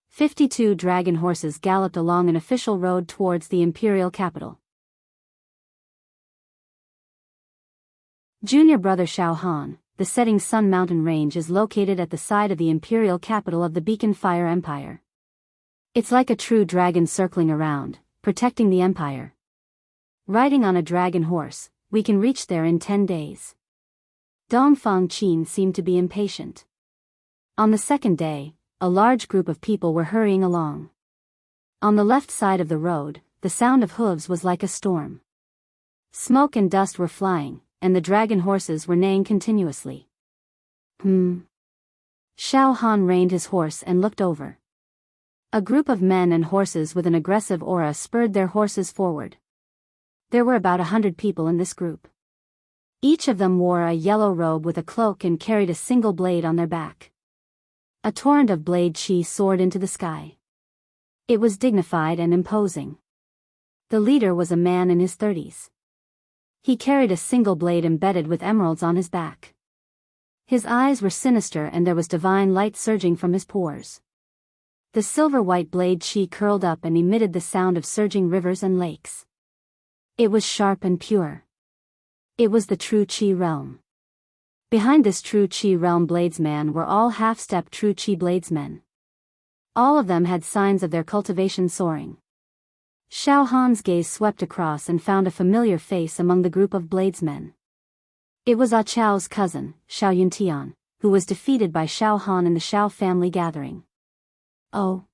52 dragon horses galloped along an official road towards the imperial capital. Junior brother Xiao Han, the Setting Sun mountain range is located at the side of the imperial capital of the Beacon Fire Empire. It's like a true dragon circling around, protecting the empire. Riding on a dragon horse, we can reach there in 10 days. Dongfang Qin seemed to be impatient. On the second day, a large group of people were hurrying along. On the left side of the road, the sound of hooves was like a storm. Smoke and dust were flying, and the dragon horses were neighing continuously. Xiao Han reined his horse and looked over. A group of men and horses with an aggressive aura spurred their horses forward. There were about 100 people in this group. Each of them wore a yellow robe with a cloak and carried a single blade on their back. A torrent of blade qi soared into the sky. It was dignified and imposing. The leader was a man in his 30s. He carried a single blade embedded with emeralds on his back. His eyes were sinister and there was divine light surging from his pores. The silver-white blade qi curled up and emitted the sound of surging rivers and lakes. It was sharp and pure. It was the true qi realm. Behind this true Qi realm bladesmen were all half-step true Qi bladesmen. All of them had signs of their cultivation soaring. Xiao Han's gaze swept across and found a familiar face among the group of bladesmen. It was Ah Chao's cousin, Xiao Yuntian, who was defeated by Xiao Han in the Xiao family gathering. Oh.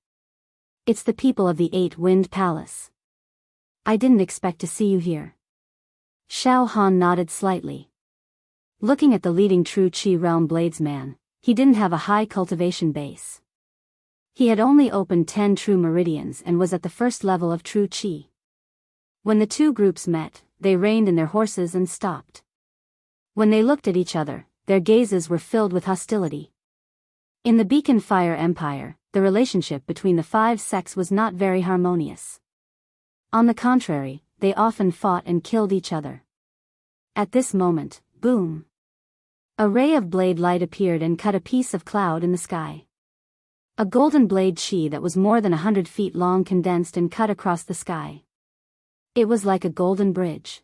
It's the people of the Eight-Wind Palace. I didn't expect to see you here. Xiao Han nodded slightly. Looking at the leading true Qi realm bladesman, he didn't have a high cultivation base. He had only opened 10 true meridians and was at the first level of true Qi. When the two groups met, they reined in their horses and stopped. When they looked at each other, their gazes were filled with hostility. In the Beacon Fire Empire, the relationship between the 5 sects was not very harmonious. On the contrary, they often fought and killed each other. At this moment, boom! A ray of blade light appeared and cut a piece of cloud in the sky. A golden blade qi that was more than 100 feet long condensed and cut across the sky. It was like a golden bridge.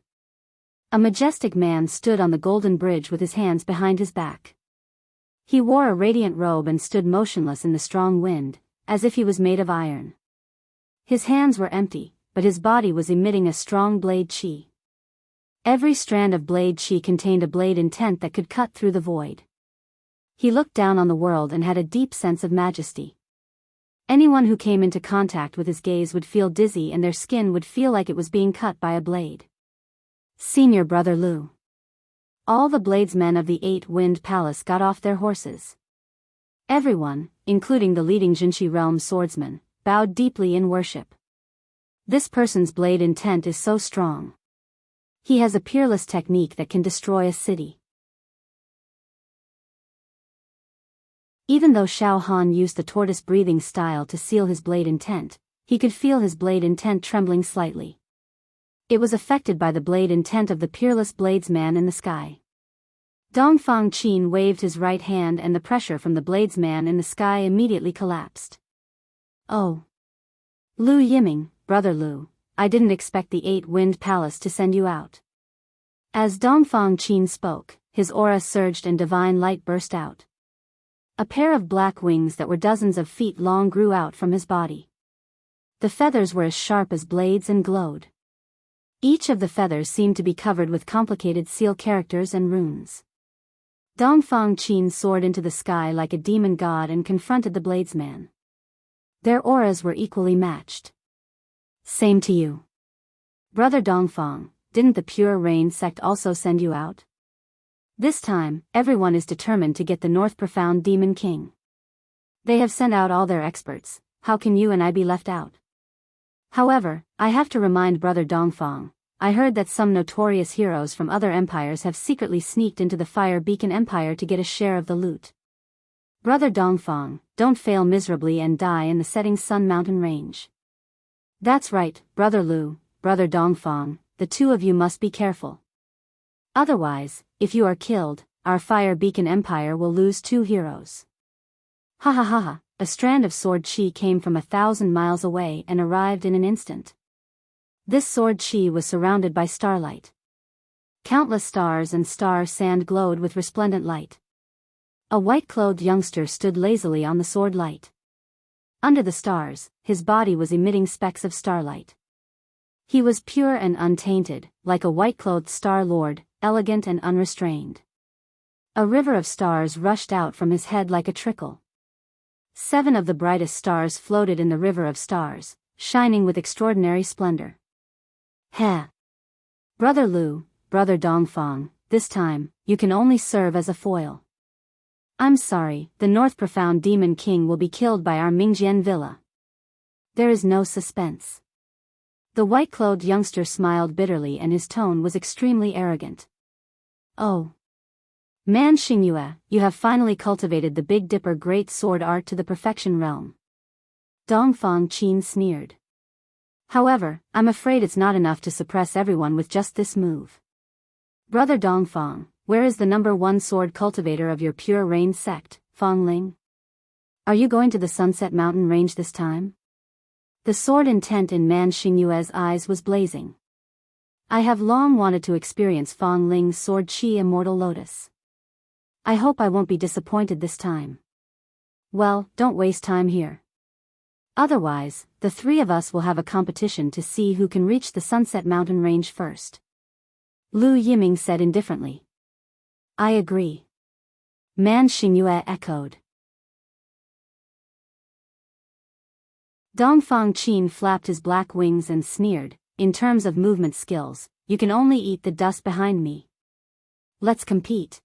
A majestic man stood on the golden bridge with his hands behind his back. He wore a radiant robe and stood motionless in the strong wind, as if he was made of iron. His hands were empty, but his body was emitting a strong blade qi. Every strand of blade qi contained a blade intent that could cut through the void. He looked down on the world and had a deep sense of majesty. Anyone who came into contact with his gaze would feel dizzy and their skin would feel like it was being cut by a blade. Senior brother Lu. All the bladesmen of the Eight-Wind Palace got off their horses. Everyone, including the leading Jinshi realm swordsman, bowed deeply in worship. This person's blade intent is so strong. He has a peerless technique that can destroy a city. Even though Xiao Han used the tortoise breathing style to seal his blade intent, he could feel his blade intent trembling slightly. It was affected by the blade intent of the peerless bladesman in the sky. Dongfang Qin waved his right hand and the pressure from the bladesman in the sky immediately collapsed. Oh. Lu Yiming, brother Lu, I didn't expect the Eight-Wind Palace to send you out. As Dongfang Qin spoke, his aura surged and divine light burst out. A pair of black wings that were dozens of feet long grew out from his body. The feathers were as sharp as blades and glowed. Each of the feathers seemed to be covered with complicated seal characters and runes. Dongfang Qin soared into the sky like a demon god and confronted the bladesman. Their auras were equally matched. Same to you. Brother Dongfang, didn't the Pure Rain sect also send you out? This time, everyone is determined to get the North Profound Demon King. They have sent out all their experts, how can you and I be left out? However, I have to remind Brother Dongfang, I heard that some notorious heroes from other empires have secretly sneaked into the Fire Beacon Empire to get a share of the loot. Brother Dongfang, don't fail miserably and die in the setting sun mountain range. That's right, Brother Lu, Brother Dongfang, the two of you must be careful. Otherwise, if you are killed, our Fire Beacon Empire will lose 2 heroes. Ha ha ha ha, a strand of sword chi came from 1,000 miles away and arrived in an instant. This sword chi was surrounded by starlight. Countless stars and star sand glowed with resplendent light. A white-clothed youngster stood lazily on the sword light. Under the stars, his body was emitting specks of starlight. He was pure and untainted, like a white-clothed star lord, elegant and unrestrained. A river of stars rushed out from his head like a trickle. 7 of the brightest stars floated in the river of stars, shining with extraordinary splendor. Heh! Brother Lu, Brother Dongfang, this time, you can only serve as a foil. I'm sorry, the North Profound Demon King will be killed by our Mingjian Villa. There is no suspense. The white-clothed youngster smiled bitterly and his tone was extremely arrogant. Oh! Man Xingyue, you have finally cultivated the Big Dipper great sword art to the perfection realm. Dongfang Qin sneered. However, I'm afraid it's not enough to suppress everyone with just this move. Brother Dongfang, where is the #1 sword cultivator of your Pure Rain sect, Fangling? Are you going to the Sunset Mountain Range this time? The sword intent in Man Xingyue's eyes was blazing. I have long wanted to experience Fangling's sword Qi Immortal Lotus. I hope I won't be disappointed this time. Well, don't waste time here. Otherwise, the 3 of us will have a competition to see who can reach the Sunset Mountain Range first. Lu Yiming said indifferently. I agree. Man Xingyue echoed. Dongfang Qin flapped his black wings and sneered, in terms of movement skills, you can only eat the dust behind me. Let's compete.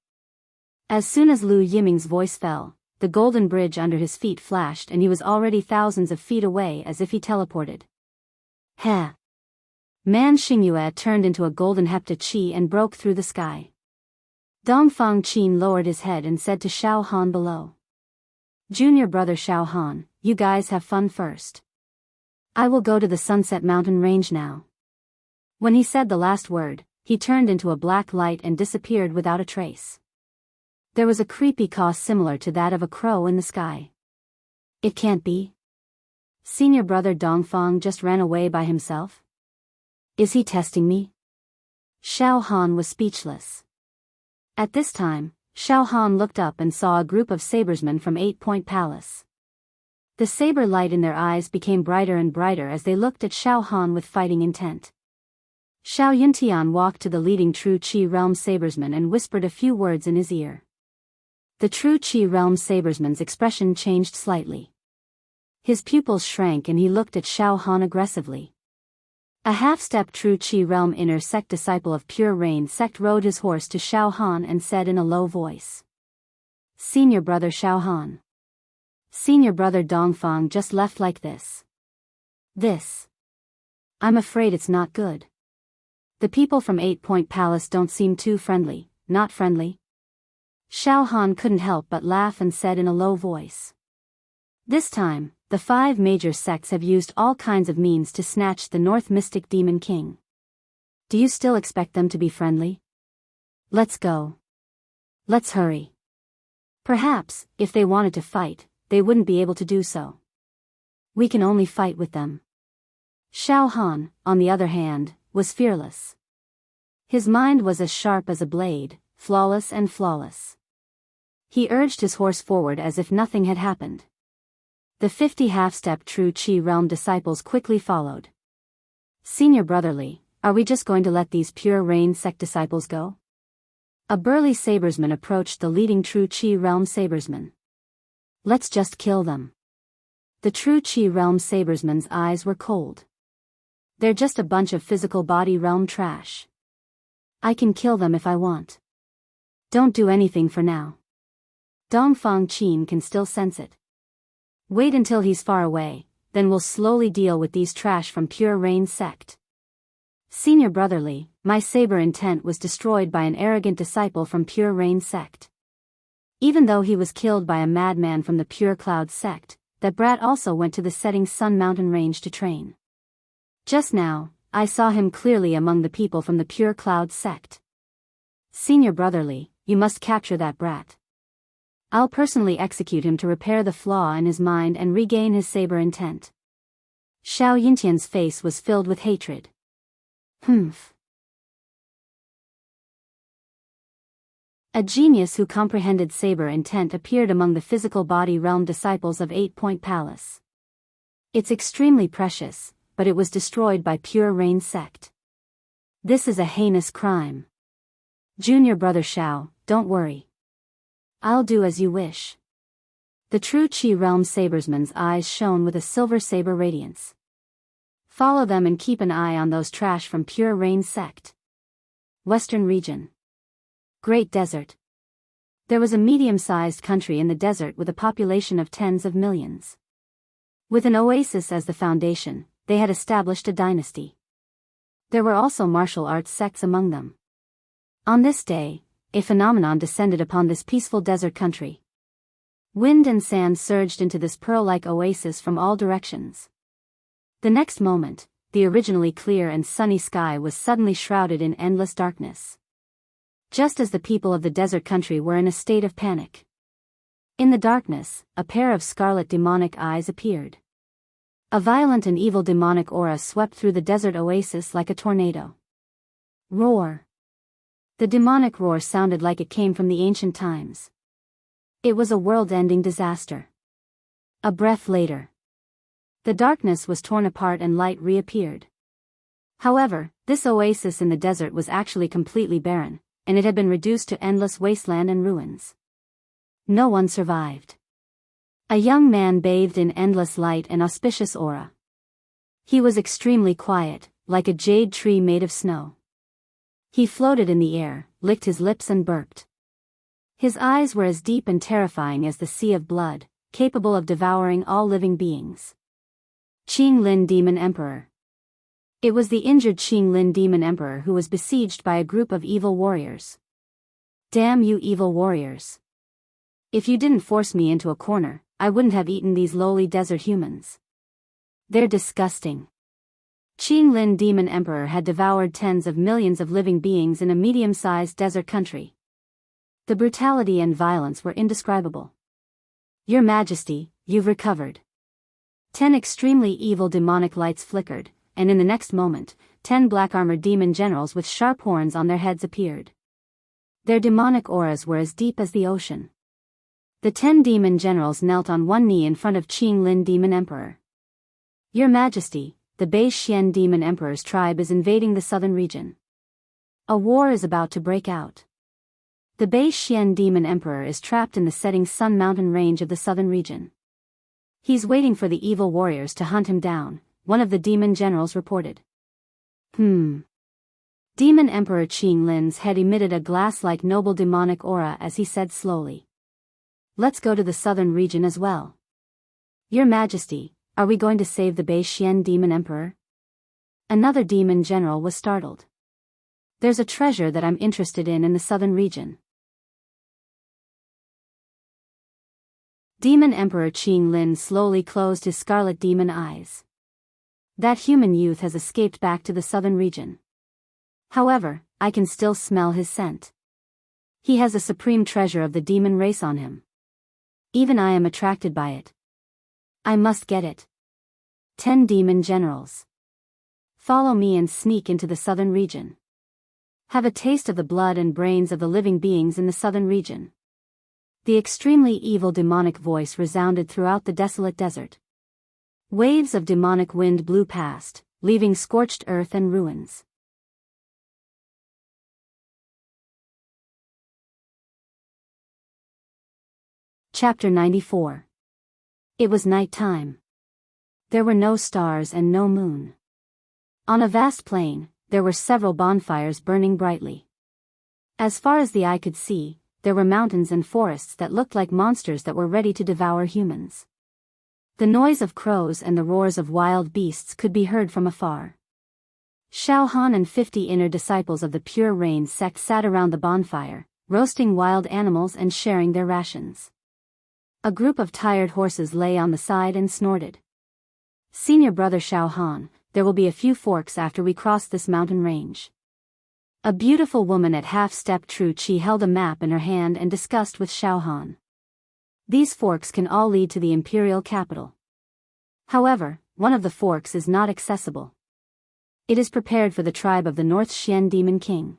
As soon as Lu Yiming's voice fell, the golden bridge under his feet flashed and he was already thousands of feet away as if he teleported. Heh! Man Xingyue turned into a golden hepta chi and broke through the sky. Dongfang Qin lowered his head and said to Xiao Han below. Junior brother Xiao Han, you guys have fun first. I will go to the Sunset Mountain Range now. When he said the last word, he turned into a black light and disappeared without a trace. There was a creepy caw similar to that of a crow in the sky. It can't be. Senior brother Dongfang just ran away by himself? Is he testing me? Xiao Han was speechless. At this time, Xiao Han looked up and saw a group of sabersmen from 8-Point Palace. The saber light in their eyes became brighter and brighter as they looked at Xiao Han with fighting intent. Xiao Yuntian walked to the leading True Qi Realm sabersman and whispered a few words in his ear. The True Qi Realm sabersman's expression changed slightly. His pupils shrank and he looked at Xiao Han aggressively. A half-step True Qi Realm inner sect disciple of Pure Rain sect rode his horse to Xiao Han and said in a low voice. Senior brother Xiao Han. Senior brother Dongfang just left like this. I'm afraid it's not good. The people from 8-Point Palace don't seem too friendly, not friendly. Xiao Han couldn't help but laugh and said in a low voice. This time, the 5 major sects have used all kinds of means to snatch the North Mystic Demon King. Do you still expect them to be friendly? Let's go. Let's hurry. Perhaps, if they wanted to fight, they wouldn't be able to do so. We can only fight with them. Xiao Han, on the other hand, was fearless. His mind was as sharp as a blade, flawless and flawless. He urged his horse forward as if nothing had happened. The 50 half-step True Qi Realm disciples quickly followed. Senior brotherly, are we just going to let these Pure Rain sect disciples go? A burly sabersman approached the leading True Qi Realm sabersman. Let's just kill them. The True Qi Realm sabersman's eyes were cold. They're just a bunch of physical body realm trash. I can kill them if I want. Don't do anything for now. Dongfang Qin can still sense it. Wait until he's far away, then we'll slowly deal with these trash from Pure Rain sect. Senior Brotherly, my saber intent was destroyed by an arrogant disciple from Pure Rain sect. Even though he was killed by a madman from the Pure Cloud sect, that brat also went to the setting sun mountain range to train. Just now, I saw him clearly among the people from the Pure Cloud sect. Senior Brotherly, you must capture that brat. I'll personally execute him to repair the flaw in his mind and regain his saber intent. Xiao Yintian's face was filled with hatred. Humph. A genius who comprehended saber intent appeared among the physical body realm disciples of 8-Point Palace. It's extremely precious, but it was destroyed by Pure Rain sect. This is a heinous crime. Junior Brother Xiao, don't worry. I'll do as you wish. The true Qi realm sabersman's eyes shone with a silver saber radiance. Follow them and keep an eye on those trash from Pure Rain sect. Western region. Great Desert. There was a medium-sized country in the desert with a population of tens of millions. With an oasis as the foundation, they had established a dynasty. There were also martial arts sects among them. On this day, a phenomenon descended upon this peaceful desert country. Wind and sand surged into this pearl-like oasis from all directions. The next moment, the originally clear and sunny sky was suddenly shrouded in endless darkness. Just as the people of the desert country were in a state of panic. In the darkness, a pair of scarlet demonic eyes appeared. A violent and evil demonic aura swept through the desert oasis like a tornado. Roar. The demonic roar sounded like it came from the ancient times. It was a world-ending disaster. A breath later, the darkness was torn apart and light reappeared. However, this oasis in the desert was actually completely barren, and it had been reduced to endless wasteland and ruins. No one survived. A young man bathed in endless light and auspicious aura. He was extremely quiet, like a jade tree made of snow. He floated in the air, licked his lips and burped. His eyes were as deep and terrifying as the sea of blood, capable of devouring all living beings. Qing Lin Demon Emperor. It was the injured Qing Lin Demon Emperor who was besieged by a group of evil warriors. Damn you evil warriors. If you didn't force me into a corner, I wouldn't have eaten these lowly desert humans. They're disgusting. Qing Lin Demon Emperor had devoured tens of millions of living beings in a medium-sized desert country. The brutality and violence were indescribable. Your Majesty, you've recovered. 10 extremely evil demonic lights flickered, and in the next moment, 10 black-armored demon generals with sharp horns on their heads appeared. Their demonic auras were as deep as the ocean. The 10 demon generals knelt on one knee in front of Qing Lin Demon Emperor. Your Majesty, the Bei Xian Demon Emperor's tribe is invading the southern region. A war is about to break out. The Bei Xian Demon Emperor is trapped in the setting sun mountain range of the southern region. He's waiting for the evil warriors to hunt him down, one of the demon generals reported. Demon Emperor Qing Lin's head emitted a glass-like noble demonic aura as he said slowly. Let's go to the southern region as well. Your Majesty, are we going to save the Bei Xian Demon Emperor? Another demon general was startled. There's a treasure that I'm interested in the southern region. Demon Emperor Qing Lin slowly closed his scarlet demon eyes. That human youth has escaped back to the southern region. However, I can still smell his scent. He has a supreme treasure of the demon race on him. Even I am attracted by it. I must get it. 10 demon generals. Follow me and sneak into the southern region. Have a taste of the blood and brains of the living beings in the southern region. The extremely evil demonic voice resounded throughout the desolate desert. Waves of demonic wind blew past, leaving scorched earth and ruins. Chapter 94. It was night time. There were no stars and no moon. On a vast plain, there were several bonfires burning brightly. As far as the eye could see, there were mountains and forests that looked like monsters that were ready to devour humans. The noise of crows and the roars of wild beasts could be heard from afar. Xiao Han and 50 inner disciples of the Pure Rain sect sat around the bonfire, roasting wild animals and sharing their rations. A group of tired horses lay on the side and snorted. Senior brother Xiao Han, there will be a few forks after we cross this mountain range. A beautiful woman at half-step True Chi held a map in her hand and discussed with Xiao Han. These forks can all lead to the imperial capital. However, one of the forks is not accessible. It is prepared for the tribe of the North Xian Demon King.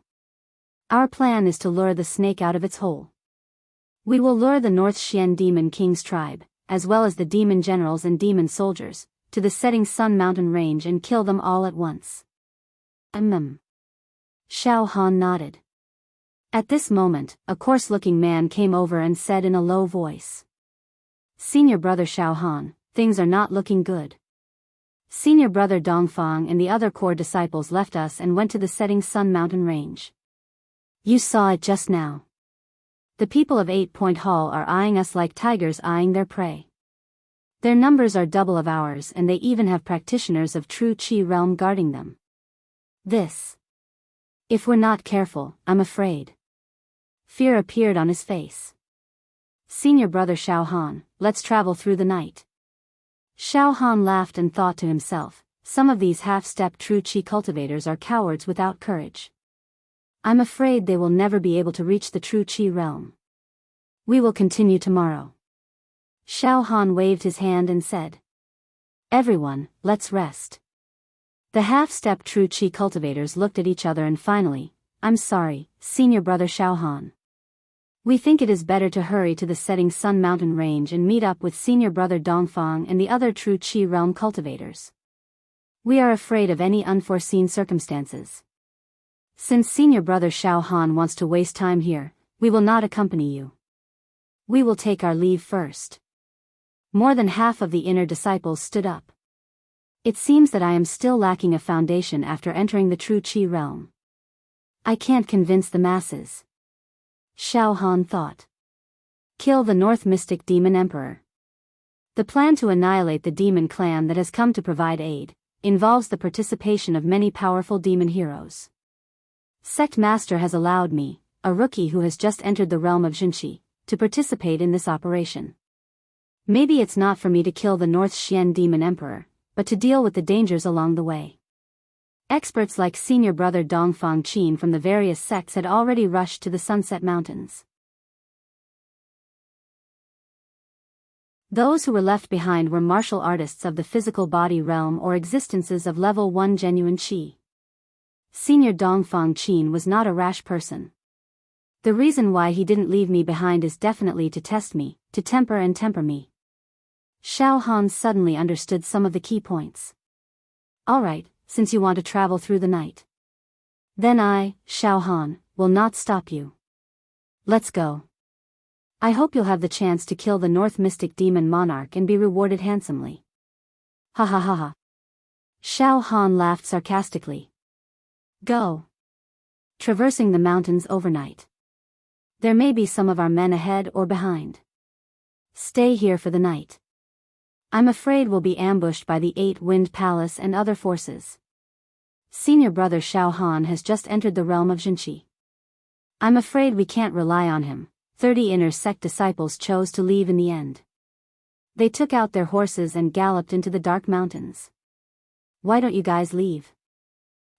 Our plan is to lure the snake out of its hole. We will lure the North Xian Demon King's tribe, as well as the demon generals and demon soldiers, to the setting sun mountain range and kill them all at once. Xiao Han nodded. At this moment, a coarse-looking man came over and said in a low voice. Senior brother Xiao Han, things are not looking good. Senior brother Dongfang and the other core disciples left us and went to the setting sun mountain range. You saw it just now. The people of 8 Point Hall are eyeing us like tigers eyeing their prey. Their numbers are double of ours and they even have practitioners of True Chi realm guarding them. If we're not careful, I'm afraid. Fear appeared on his face. Senior brother Xiao Han, let's travel through the night. Xiao Han laughed and thought to himself, some of these half-step True Chi cultivators are cowards without courage. I'm afraid they will never be able to reach the True Chi realm. We will continue tomorrow. Xiao Han waved his hand and said. Everyone, let's rest. The half-step True Chi cultivators looked at each other and finally, I'm sorry, Senior brother Xiao Han. We think it is better to hurry to the setting sun mountain range and meet up with Senior brother Dongfang and the other True Chi realm cultivators. We are afraid of any unforeseen circumstances. Since Senior brother Xiao Han wants to waste time here, we will not accompany you. We will take our leave first. More than half of the inner disciples stood up. It seems that I am still lacking a foundation after entering the True Chi realm. I can't convince the masses. Xiao Han thought. Kill the North Mystic Demon Emperor. The plan to annihilate the demon clan that has come to provide aid involves the participation of many powerful demon heroes. Sect Master has allowed me, a rookie who has just entered the realm of Jinshi, to participate in this operation. Maybe it's not for me to kill the North Xian Demon Emperor, but to deal with the dangers along the way. Experts like Senior brother Dongfang Qin from the various sects had already rushed to the Sunset Mountains. Those who were left behind were martial artists of the physical body realm or existences of level 1 genuine Qi. Senior Dongfang Qin was not a rash person. The reason why he didn't leave me behind is definitely to test me, to temper me. Xiao Han suddenly understood some of the key points. Alright, since you want to travel through the night. Then I, Xiao Han, will not stop you. Let's go. I hope you'll have the chance to kill the North Mystic Demon Monarch and be rewarded handsomely. Ha ha ha ha. Xiao Han laughed sarcastically. Go. Traversing the mountains overnight. There may be some of our men ahead or behind. Stay here for the night. I'm afraid we'll be ambushed by the 8-Wind Palace and other forces. Senior brother Xiao Han has just entered the realm of Jinshi. I'm afraid we can't rely on him. 30 inner sect disciples chose to leave in the end. They took out their horses and galloped into the dark mountains. Why don't you guys leave?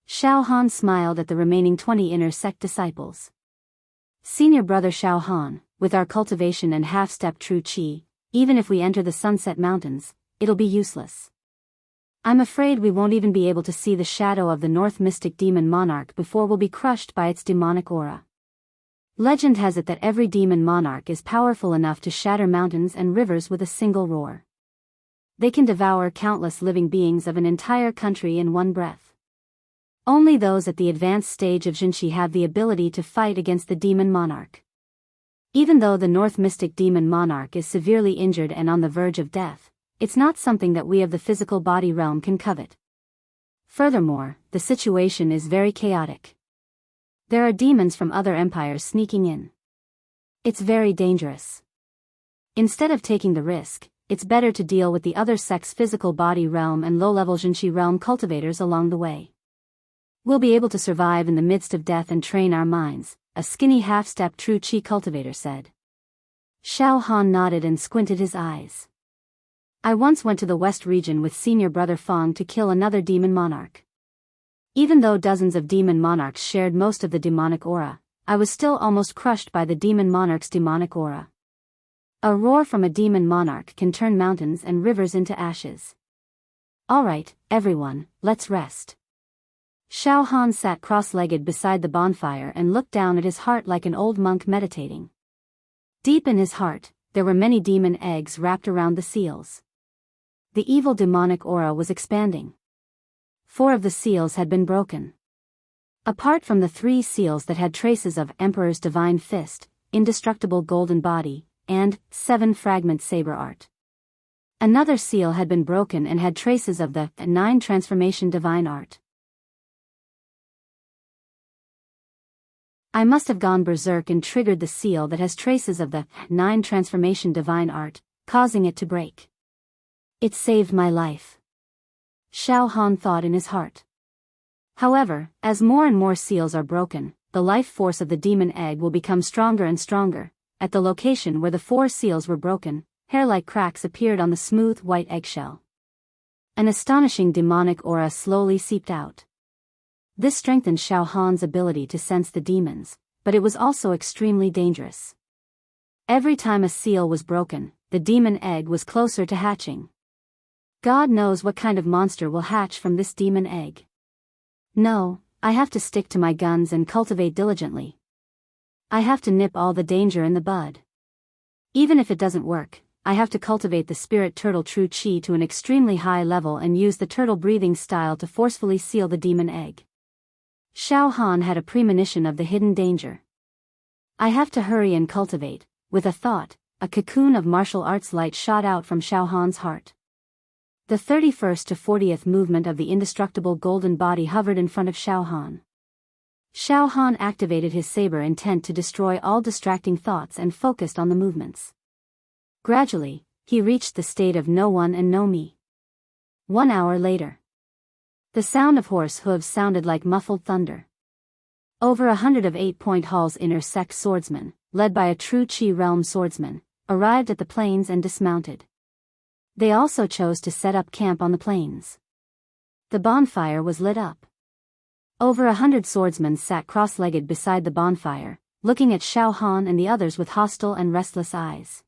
Xiao Han smiled at the remaining 20 inner sect disciples. Senior brother Xiao Han, with our cultivation and half-step True Chi, even if we enter the Sunset Mountains, it'll be useless. I'm afraid we won't even be able to see the shadow of the North Mystic Demon Monarch before we'll be crushed by its demonic aura. Legend has it that every demon monarch is powerful enough to shatter mountains and rivers with a single roar. They can devour countless living beings of an entire country in one breath. Only those at the advanced stage of Jinshi have the ability to fight against the demon monarch. Even though the North Mystic Demon Monarch is severely injured and on the verge of death, it's not something that we of the physical body realm can covet. Furthermore, the situation is very chaotic. There are demons from other empires sneaking in. It's very dangerous. Instead of taking the risk, it's better to deal with the other sect's physical body realm and low-level Jinchi realm cultivators along the way. We'll be able to survive in the midst of death and train our minds, a skinny half-step true Qi cultivator said. Xiao Han nodded and squinted his eyes. I once went to the West region with senior brother Fong to kill another demon monarch. Even though dozens of demon monarchs shared most of the demonic aura, I was still almost crushed by the demon monarch's demonic aura. A roar from a demon monarch can turn mountains and rivers into ashes. Alright, everyone, let's rest. Xiao Han sat cross-legged beside the bonfire and looked down at his heart like an old monk meditating. Deep in his heart, there were many demon eggs wrapped around the seals. The evil demonic aura was expanding. 4 of the seals had been broken. Apart from the 3 seals that had traces of Emperor's Divine Fist, Indestructible Golden Body, and 7 Fragment Saber Art. Another seal had been broken and had traces of the 9 Transformation Divine Art. I must have gone berserk and triggered the seal that has traces of the 9 Transformation Divine Art, causing it to break. It saved my life. Xiao Han thought in his heart. However, as more and more seals are broken, the life force of the demon egg will become stronger and stronger. At the location where the 4 seals were broken, hair-like cracks appeared on the smooth white eggshell. An astonishing demonic aura slowly seeped out. This strengthened Xiao Han's ability to sense the demons, but it was also extremely dangerous. Every time a seal was broken, the demon egg was closer to hatching. God knows what kind of monster will hatch from this demon egg. No, I have to stick to my guns and cultivate diligently. I have to nip all the danger in the bud. Even if it doesn't work, I have to cultivate the spirit turtle true Qi to an extremely high level and use the turtle breathing style to forcefully seal the demon egg. Xiao Han had a premonition of the hidden danger. I have to hurry and cultivate. With a thought, a cocoon of martial arts light shot out from Xiao Han's heart. The 31st to 40th movement of the indestructible golden body hovered in front of Xiao Han. Xiao Han activated his saber intent to destroy all distracting thoughts and focused on the movements. Gradually, he reached the state of no one and no me. 1 hour later. The sound of horse hooves sounded like muffled thunder. Over 100 of 8 Point Hall's inner sect swordsmen, led by a true Qi realm swordsman, arrived at the plains and dismounted. They also chose to set up camp on the plains. The bonfire was lit up. Over 100 swordsmen sat cross-legged beside the bonfire, looking at Xiao Han and the others with hostile and restless eyes.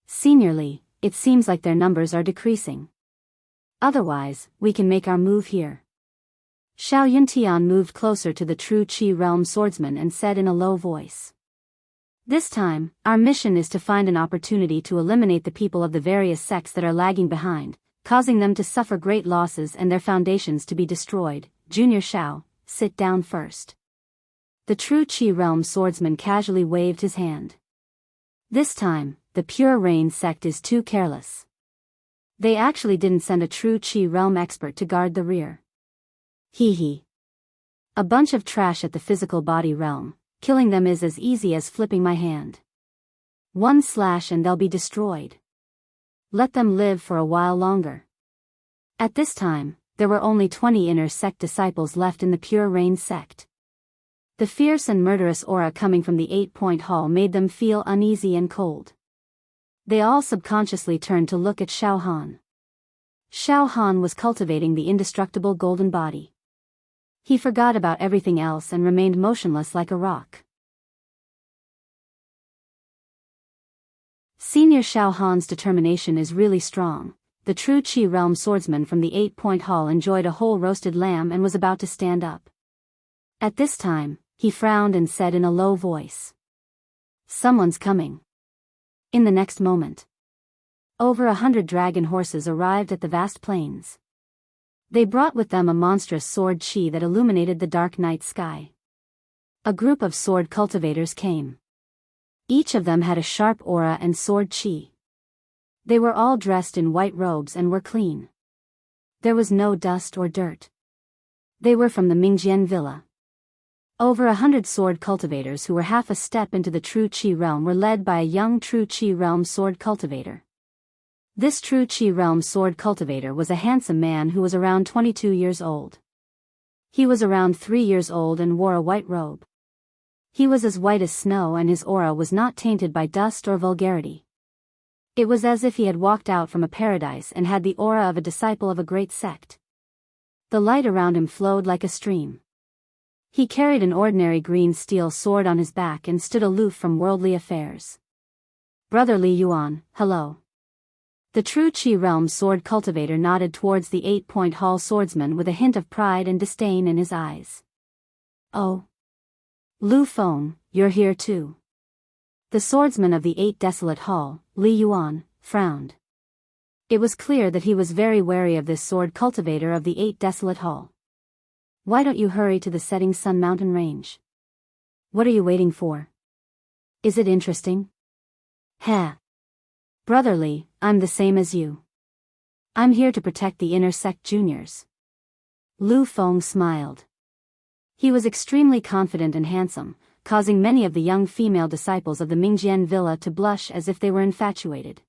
Seniorly, it seems like their numbers are decreasing. Otherwise, we can make our move here. Xiao Yuntian moved closer to the true Qi realm swordsman and said in a low voice. This time, our mission is to find an opportunity to eliminate the people of the various sects that are lagging behind, causing them to suffer great losses and their foundations to be destroyed. Junior Xiao, sit down first. The true Qi realm swordsman casually waved his hand. This time, the Pure Rain sect is too careless. They actually didn't send a true Qi realm expert to guard the rear. Hee hee. A bunch of trash at the physical body realm. Killing them is as easy as flipping my hand. 1 slash and they'll be destroyed. Let them live for a while longer. At this time, there were only 20 inner sect disciples left in the Pure Rain sect. The fierce and murderous aura coming from the 8 Point Hall made them feel uneasy and cold. They all subconsciously turned to look at Xiao Han. Xiao Han was cultivating the indestructible golden body. He forgot about everything else and remained motionless like a rock. Senior Xiao Han's determination is really strong. The true Qi realm swordsman from the 8 Point Hall enjoyed a whole roasted lamb and was about to stand up. At this time, he frowned and said in a low voice. Someone's coming. In the next moment, over 100 dragon horses arrived at the vast plains. They brought with them a monstrous sword Qi that illuminated the dark night sky. A group of sword cultivators came. Each of them had a sharp aura and sword Qi. They were all dressed in white robes and were clean. There was no dust or dirt. They were from the Mingjian villa. Over 100 sword cultivators who were half a step into the true Qi realm were led by a young true Qi realm sword cultivator. This true Qi realm sword cultivator was a handsome man who was around 22 years old. He was around 3 years old and wore a white robe. He was as white as snow and his aura was not tainted by dust or vulgarity. It was as if he had walked out from a paradise and had the aura of a disciple of a great sect. The light around him flowed like a stream. He carried an ordinary green steel sword on his back and stood aloof from worldly affairs. Brother Li Yuan, hello. The true Qi realm sword cultivator nodded towards the 8-point hall swordsman with a hint of pride and disdain in his eyes. Oh. Lu Feng, you're here too. The swordsman of the 8 desolate hall, Li Yuan, frowned. It was clear that he was very wary of this sword cultivator of the 8 desolate hall. Why don't you hurry to the setting sun mountain range? What are you waiting for? Is it interesting? Heh. Brother Li, I'm the same as you. I'm here to protect the inner sect juniors. Lu Feng smiled. He was extremely confident and handsome, causing many of the young female disciples of the Mingjian villa to blush as if they were infatuated.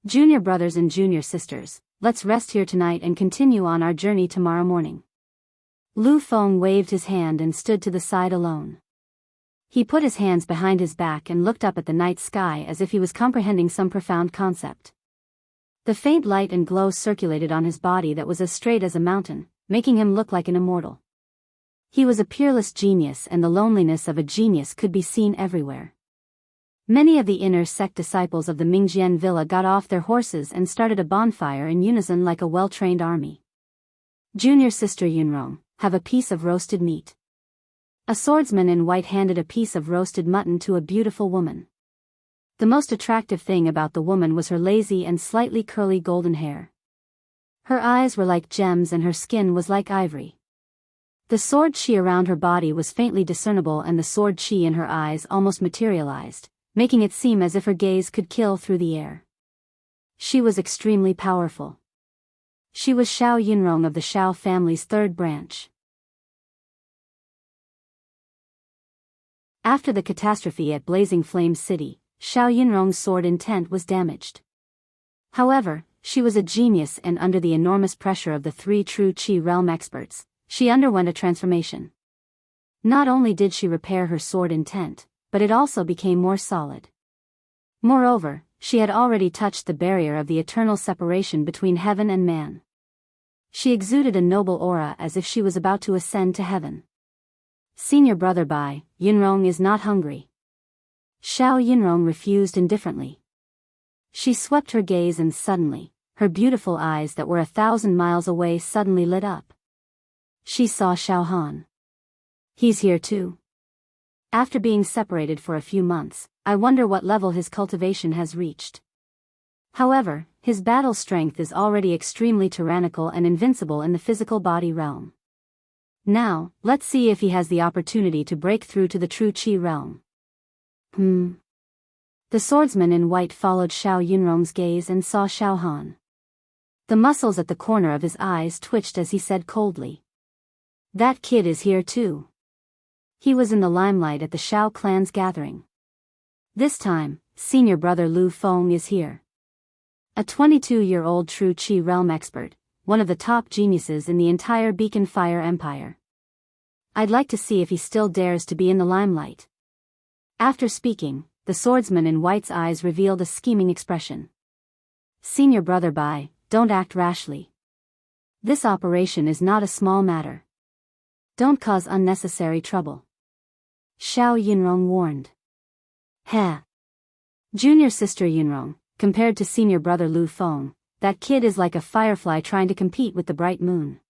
Junior brothers and junior sisters, let's rest here tonight and continue on our journey tomorrow morning. Lu Feng waved his hand and stood to the side alone. He put his hands behind his back and looked up at the night sky as if he was comprehending some profound concept. The faint light and glow circulated on his body that was as straight as a mountain, making him look like an immortal. He was a peerless genius and the loneliness of a genius could be seen everywhere. Many of the inner sect disciples of the Mingjian villa got off their horses and started a bonfire in unison like a well-trained army. Junior sister Yunrong, have a piece of roasted meat. A swordsman in white handed a piece of roasted mutton to a beautiful woman. The most attractive thing about the woman was her lazy and slightly curly golden hair. Her eyes were like gems and her skin was like ivory. The sword chi around her body was faintly discernible and the sword chi in her eyes almost materialized, making it seem as if her gaze could kill through the air. She was extremely powerful. She was Xiao Yunrong of the Xiao family's 3rd branch. After the catastrophe at Blazing Flame City, Xiao Yunrong's sword intent was damaged. However, she was a genius and under the enormous pressure of the 3 true Qi realm experts, she underwent a transformation. Not only did she repair her sword intent, but it also became more solid. Moreover, she had already touched the barrier of the eternal separation between heaven and man. She exuded a noble aura as if she was about to ascend to heaven. Senior brother Bai, Yunrong is not hungry. Xiao Yunrong refused indifferently. She swept her gaze and suddenly, her beautiful eyes that were 1,000 miles away suddenly lit up. She saw Xiao Han. He's here too. After being separated for a few months, I wonder what level his cultivation has reached. However, his battle strength is already extremely tyrannical and invincible in the physical body realm. Now, let's see if he has the opportunity to break through to the true Qi realm. The swordsman in white followed Xiao Yunrong's gaze and saw Xiao Han. The muscles at the corner of his eyes twitched as he said coldly. That kid is here too. He was in the limelight at the Xiao clan's gathering. This time, senior brother Lu Feng is here. A 22-year-old true Qi realm expert, one of the top geniuses in the entire Beacon Fire Empire. I'd like to see if he still dares to be in the limelight. After speaking, the swordsman in white's eyes revealed a scheming expression. Senior brother Bai, don't act rashly. This operation is not a small matter. Don't cause unnecessary trouble. Xiao Yunrong warned. Heh. Junior sister Yunrong, compared to senior brother Lu Feng, that kid is like a firefly trying to compete with the bright moon.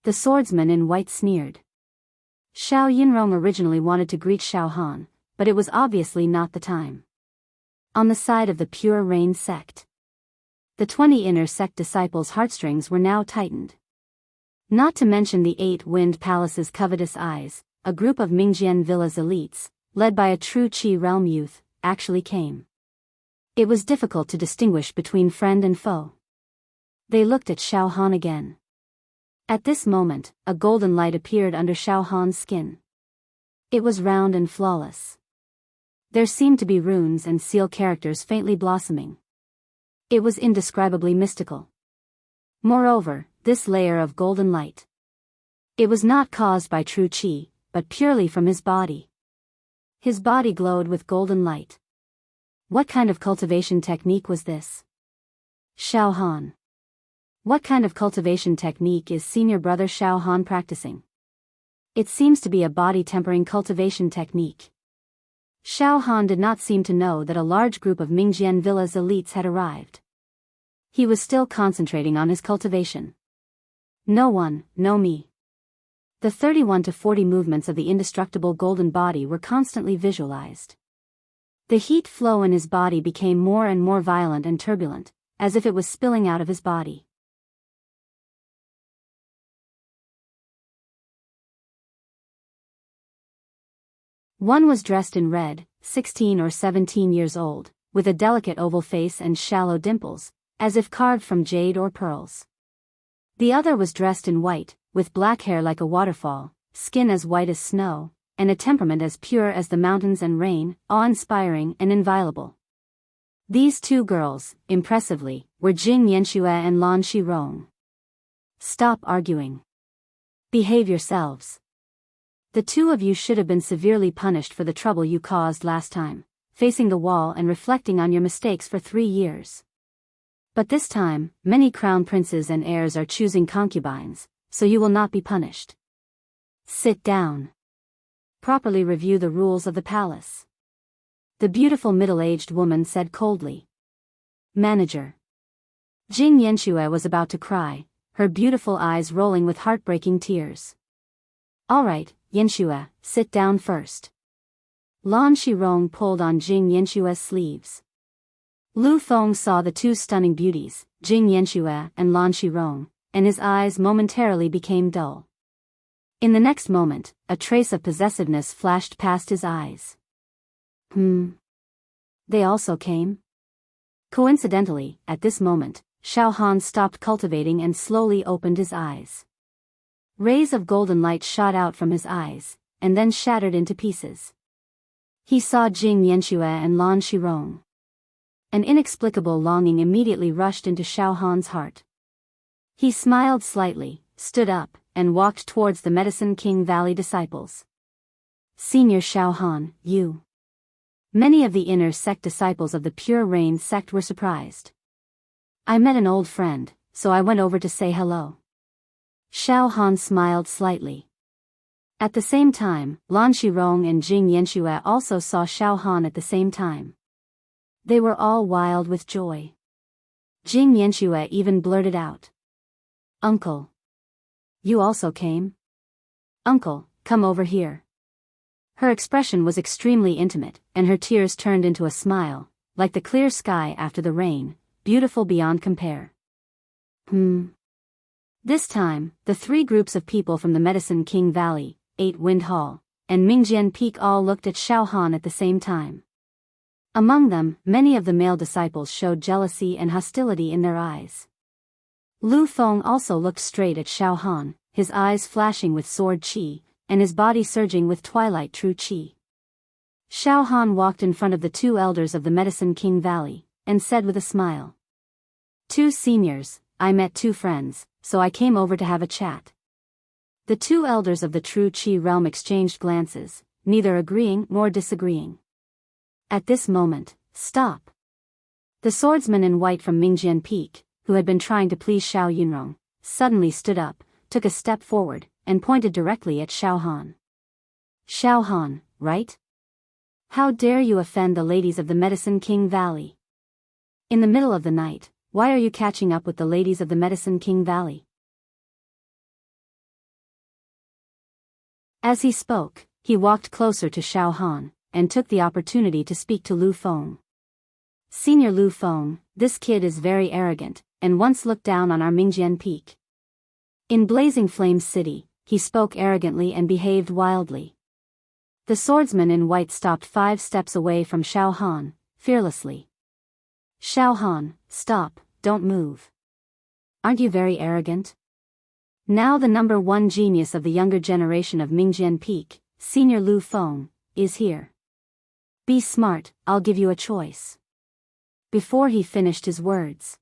The swordsman in white sneered. Xiao Yunrong originally wanted to greet Xiao Han, but it was obviously not the time. On the side of the Pure Rain sect, the 20 inner sect disciples' heartstrings were now tightened. Not to mention the 8 Wind Palace's covetous eyes, a group of Mingjian Villa's elites, led by a true Qi realm youth, actually came. It was difficult to distinguish between friend and foe. They looked at Xiao Han again. At this moment, a golden light appeared under Xiao Han's skin. It was round and flawless. There seemed to be runes and seal characters faintly blossoming. It was indescribably mystical. Moreover, this layer of golden light. It was not caused by true qi, but purely from his body. His body glowed with golden light. What kind of cultivation technique was this? Xiao Han. What kind of cultivation technique is senior brother Xiao Han practicing? It seems to be a body tempering cultivation technique. Xiao Han did not seem to know that a large group of Mingjian Villa's elites had arrived. He was still concentrating on his cultivation. No one, no me. The 31 to 40 movements of the indestructible golden body were constantly visualized. The heat flow in his body became more and more violent and turbulent, as if it was spilling out of his body. One was dressed in red, 16 or 17 years old, with a delicate oval face and shallow dimples, as if carved from jade or pearls. The other was dressed in white, with black hair like a waterfall, skin as white as snow, and a temperament as pure as the mountains and rain, awe-inspiring and inviolable. These two girls, impressively, were Jing Yanxue and Lan Shirong. Stop arguing. Behave yourselves. The two of you should have been severely punished for the trouble you caused last time, facing the wall and reflecting on your mistakes for 3 years. But this time, many crown princes and heirs are choosing concubines, so you will not be punished. Sit down. Properly review the rules of the palace. The beautiful middle-aged woman said coldly. Manager. Jing Yanxue was about to cry, her beautiful eyes rolling with heartbreaking tears. All right, Yanxue, sit down first. Lan Shirong pulled on Jing Yanshue's sleeves. Lu Feng saw the two stunning beauties, Jing Yanxue and Lan Shirong, and his eyes momentarily became dull. In the next moment, a trace of possessiveness flashed past his eyes. They also came? Coincidentally, at this moment, Xiao Han stopped cultivating and slowly opened his eyes. Rays of golden light shot out from his eyes, and then shattered into pieces. He saw Jing Yanxue and Lan Shirong. An inexplicable longing immediately rushed into Xiao Han's heart. He smiled slightly, stood up, and walked towards the Medicine King Valley disciples. Senior Xiao Han, you. Many of the inner sect disciples of the Pure Rain sect were surprised. I met an old friend, so I went over to say hello. Xiao Han smiled slightly. At the same time, Lan Shirong and Jing Yanxue also saw Xiao Han at the same time. They were all wild with joy. Jing Yanxue even blurted out. Uncle. You also came? Uncle, come over here. Her expression was extremely intimate, and her tears turned into a smile, like the clear sky after the rain, beautiful beyond compare. This time, the 3 groups of people from the Medicine King Valley, 8 Wind Hall, and Mingjian Peak all looked at Xiao Han at the same time. Among them, many of the male disciples showed jealousy and hostility in their eyes. Lu Feng also looked straight at Xiao Han, his eyes flashing with sword qi, and his body surging with twilight true qi. Xiao Han walked in front of the 2 elders of the Medicine King Valley, and said with a smile. 2 seniors, I met 2 friends, so I came over to have a chat. The 2 elders of the true qi realm exchanged glances, neither agreeing nor disagreeing. At this moment, stop. The swordsman in white from Mingjian Peak, who had been trying to please Xiao Yunrong, suddenly stood up, took a step forward, and pointed directly at Xiao Han. Xiao Han, right? How dare you offend the ladies of the Medicine King Valley? In the middle of the night, why are you catching up with the ladies of the Medicine King Valley? As he spoke, he walked closer to Xiao Han, and took the opportunity to speak to Lu Feng. Senior Lu Feng, this kid is very arrogant, and once looked down on our Mingjian Peak. In Blazing Flames City, he spoke arrogantly and behaved wildly. The swordsman in white stopped 5 steps away from Xiao Han, fearlessly. Xiao Han, stop, don't move. Aren't you very arrogant? Now the number 1 genius of the younger generation of Mingjian Peak, Senior Lu Feng, is here. Be smart, I'll give you a choice. Before he finished his words,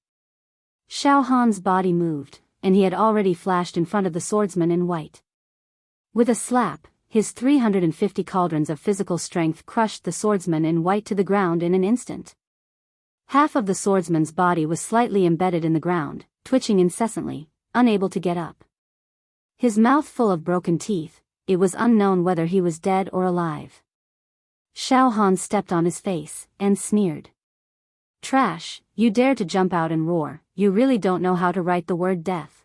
Xiao Han's body moved, and he had already flashed in front of the swordsman in white. With a slap, his 350 cauldrons of physical strength crushed the swordsman in white to the ground in an instant. Half of the swordsman's body was slightly embedded in the ground, twitching incessantly, unable to get up. His mouth full of broken teeth, it was unknown whether he was dead or alive. Xiao Han stepped on his face, and sneered. "Trash, you dare to jump out and roar, you really don't know how to write the word death."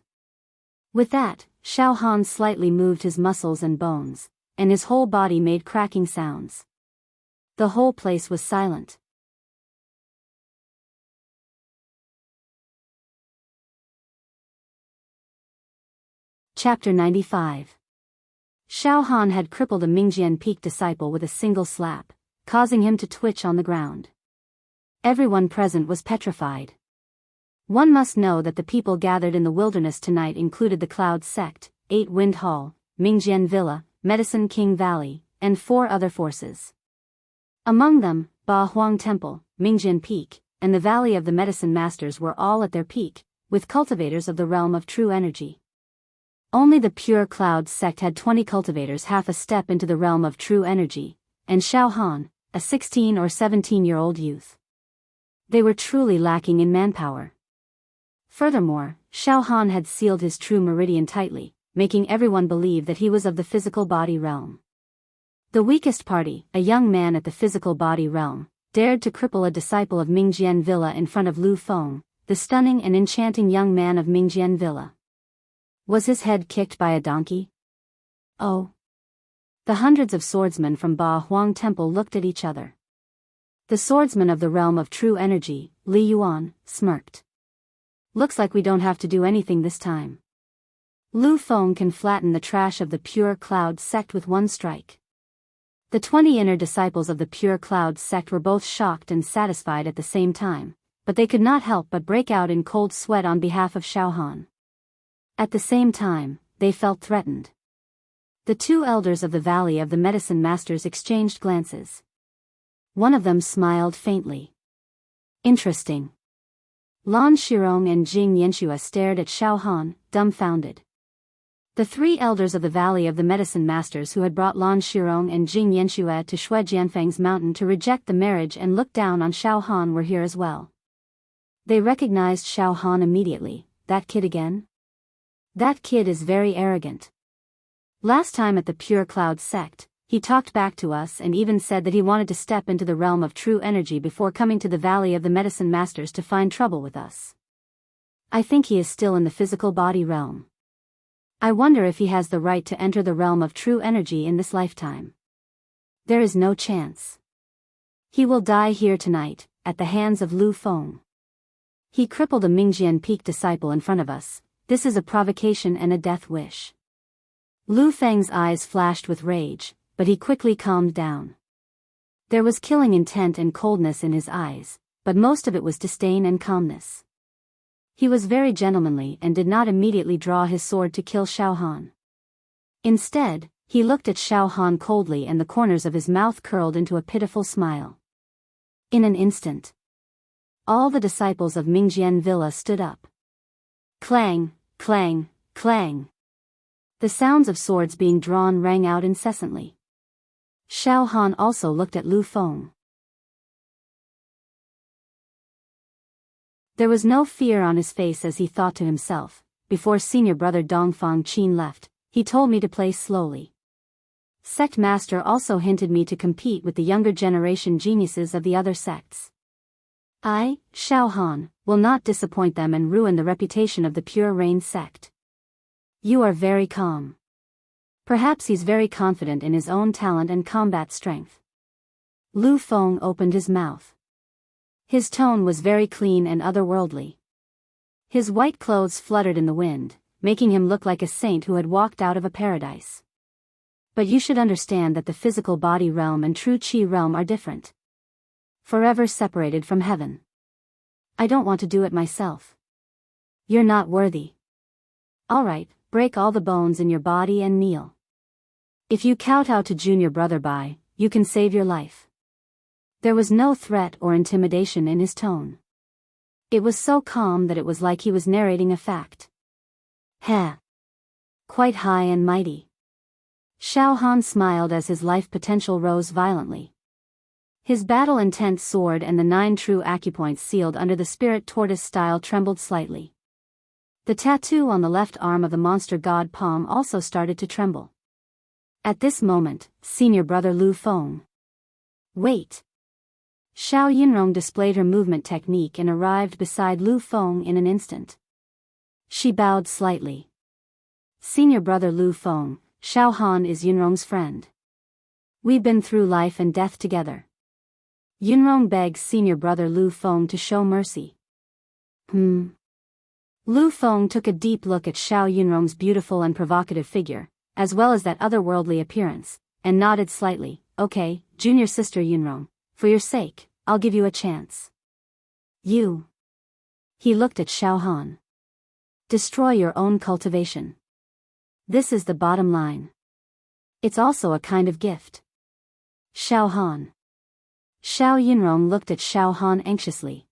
With that, Xiao Han slightly moved his muscles and bones, and his whole body made cracking sounds. The whole place was silent. Chapter 95. Xiao Han had crippled a Mingjian Peak disciple with a single slap, causing him to twitch on the ground. Everyone present was petrified. One must know that the people gathered in the wilderness tonight included the Cloud Sect, 8 Wind Hall, Mingjian Villa, Medicine King Valley, and 4 other forces. Among them, Ba Huang Temple, Mingjian Peak, and the Valley of the Medicine Masters were all at their peak, with cultivators of the realm of true energy. Only the pure Cloud Sect had 20 cultivators half a step into the realm of true energy, and Xiao Han, a 16 or 17-year-old youth. They were truly lacking in manpower. Furthermore, Xiao Han had sealed his true meridian tightly, making everyone believe that he was of the physical body realm. The weakest party, a young man at the physical body realm, dared to cripple a disciple of Mingjian Villa in front of Lu Feng, the stunning and enchanting young man of Mingjian Villa. Was his head kicked by a donkey? Oh. The hundreds of swordsmen from Ba Huang Temple looked at each other. The swordsman of the realm of true energy, Li Yuan, smirked. "Looks like we don't have to do anything this time. Lu Feng can flatten the trash of the pure Cloud Sect with one strike." The 20 inner disciples of the pure Cloud Sect were both shocked and satisfied at the same time, but they could not help but break out in cold sweat on behalf of Xiao Han. At the same time, they felt threatened. The 2 elders of the Valley of the Medicine Masters exchanged glances. One of them smiled faintly. Interesting. Lan Shirong and Jing Yanxue stared at Xiao Han, dumbfounded. The 3 elders of the Valley of the Medicine Masters who had brought Lan Shirong and Jing Yanxue to Shui Jianfeng's mountain to reject the marriage and look down on Xiao Han were here as well. They recognized Xiao Han immediately. That kid again? That kid is very arrogant. Last time at the Pure Cloud Sect, he talked back to us and even said that he wanted to step into the realm of true energy before coming to the Valley of the Medicine Masters to find trouble with us. I think he is still in the physical body realm. I wonder if he has the right to enter the realm of true energy in this lifetime. There is no chance. He will die here tonight, at the hands of Lu Feng. He crippled a Mingjian Peak disciple in front of us. This is a provocation and a death wish. Lu Feng's eyes flashed with rage, but he quickly calmed down. There was killing intent and coldness in his eyes, but most of it was disdain and calmness. He was very gentlemanly and did not immediately draw his sword to kill Xiao Han. Instead, he looked at Xiao Han coldly and the corners of his mouth curled into a pitiful smile. In an instant, all the disciples of Mingjian Villa stood up. Clang, clang, clang. The sounds of swords being drawn rang out incessantly. Xiao Han also looked at Lu Feng. There was no fear on his face as he thought to himself, before senior brother Dongfang Qin left, he told me to play slowly. Sect master also hinted me to compete with the younger generation geniuses of the other sects. I, Xiao Han, will not disappoint them and ruin the reputation of the Pure Rain sect. You are very calm. Perhaps he's very confident in his own talent and combat strength. Lu Feng opened his mouth. His tone was very clean and otherworldly. His white clothes fluttered in the wind, making him look like a saint who had walked out of a paradise. But you should understand that the physical body realm and true chi realm are different. Forever separated from heaven. I don't want to do it myself. You're not worthy. All right, break all the bones in your body and kneel. If you kowtow to junior brother Bai, you can save your life. There was no threat or intimidation in his tone. It was so calm that it was like he was narrating a fact. Heh. Quite high and mighty. Xiao Han smiled as his life potential rose violently. His battle intent soared and the 9 true acupoints sealed under the spirit tortoise style trembled slightly. The tattoo on the left arm of the monster god palm also started to tremble. At this moment, senior brother Lu Feng. Wait. Xiao Yinrong displayed her movement technique and arrived beside Lu Feng in an instant. She bowed slightly. Senior brother Lu Feng, Xiao Han is Yunrong's friend. We've been through life and death together. Yunrong begs senior brother Lu Feng to show mercy. Lu Feng took a deep look at Xiao Yunrong's beautiful and provocative figure, as well as that otherworldly appearance, and nodded slightly. Okay, junior sister Yunrong, for your sake, I'll give you a chance. You. He looked at Xiao Han. Destroy your own cultivation. This is the bottom line. It's also a kind of gift. Xiao Han. Xiao Yinrong looked at Xiao Han anxiously.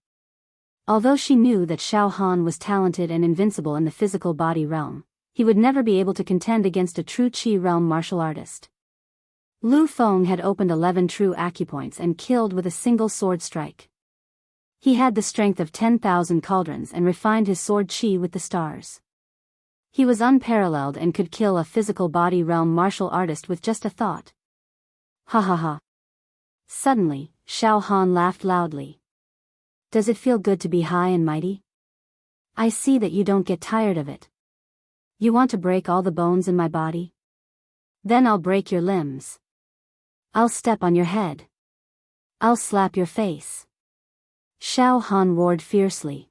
Although she knew that Xiao Han was talented and invincible in the physical body realm, he would never be able to contend against a true Qi realm martial artist. Lu Feng had opened 11 true acupoints and killed with a single sword strike. He had the strength of 10,000 cauldrons and refined his sword Qi with the stars. He was unparalleled and could kill a physical body realm martial artist with just a thought. Ha ha ha. Suddenly, Xiao Han laughed loudly. Does it feel good to be high and mighty? I see that you don't get tired of it. You want to break all the bones in my body? Then I'll break your limbs. I'll step on your head. I'll slap your face. Xiao Han roared fiercely.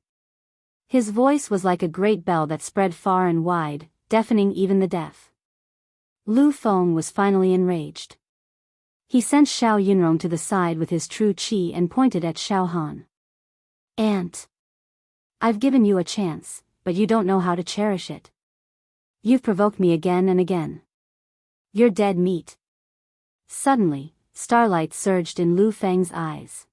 His voice was like a great bell that spread far and wide, deafening even the deaf. Lu Feng was finally enraged. He sent Xiao Yunrong to the side with his true Qi and pointed at Xiao Han. Aunt. I've given you a chance, but you don't know how to cherish it. You've provoked me again and again. You're dead meat. Suddenly, starlight surged in Lu Feng's eyes.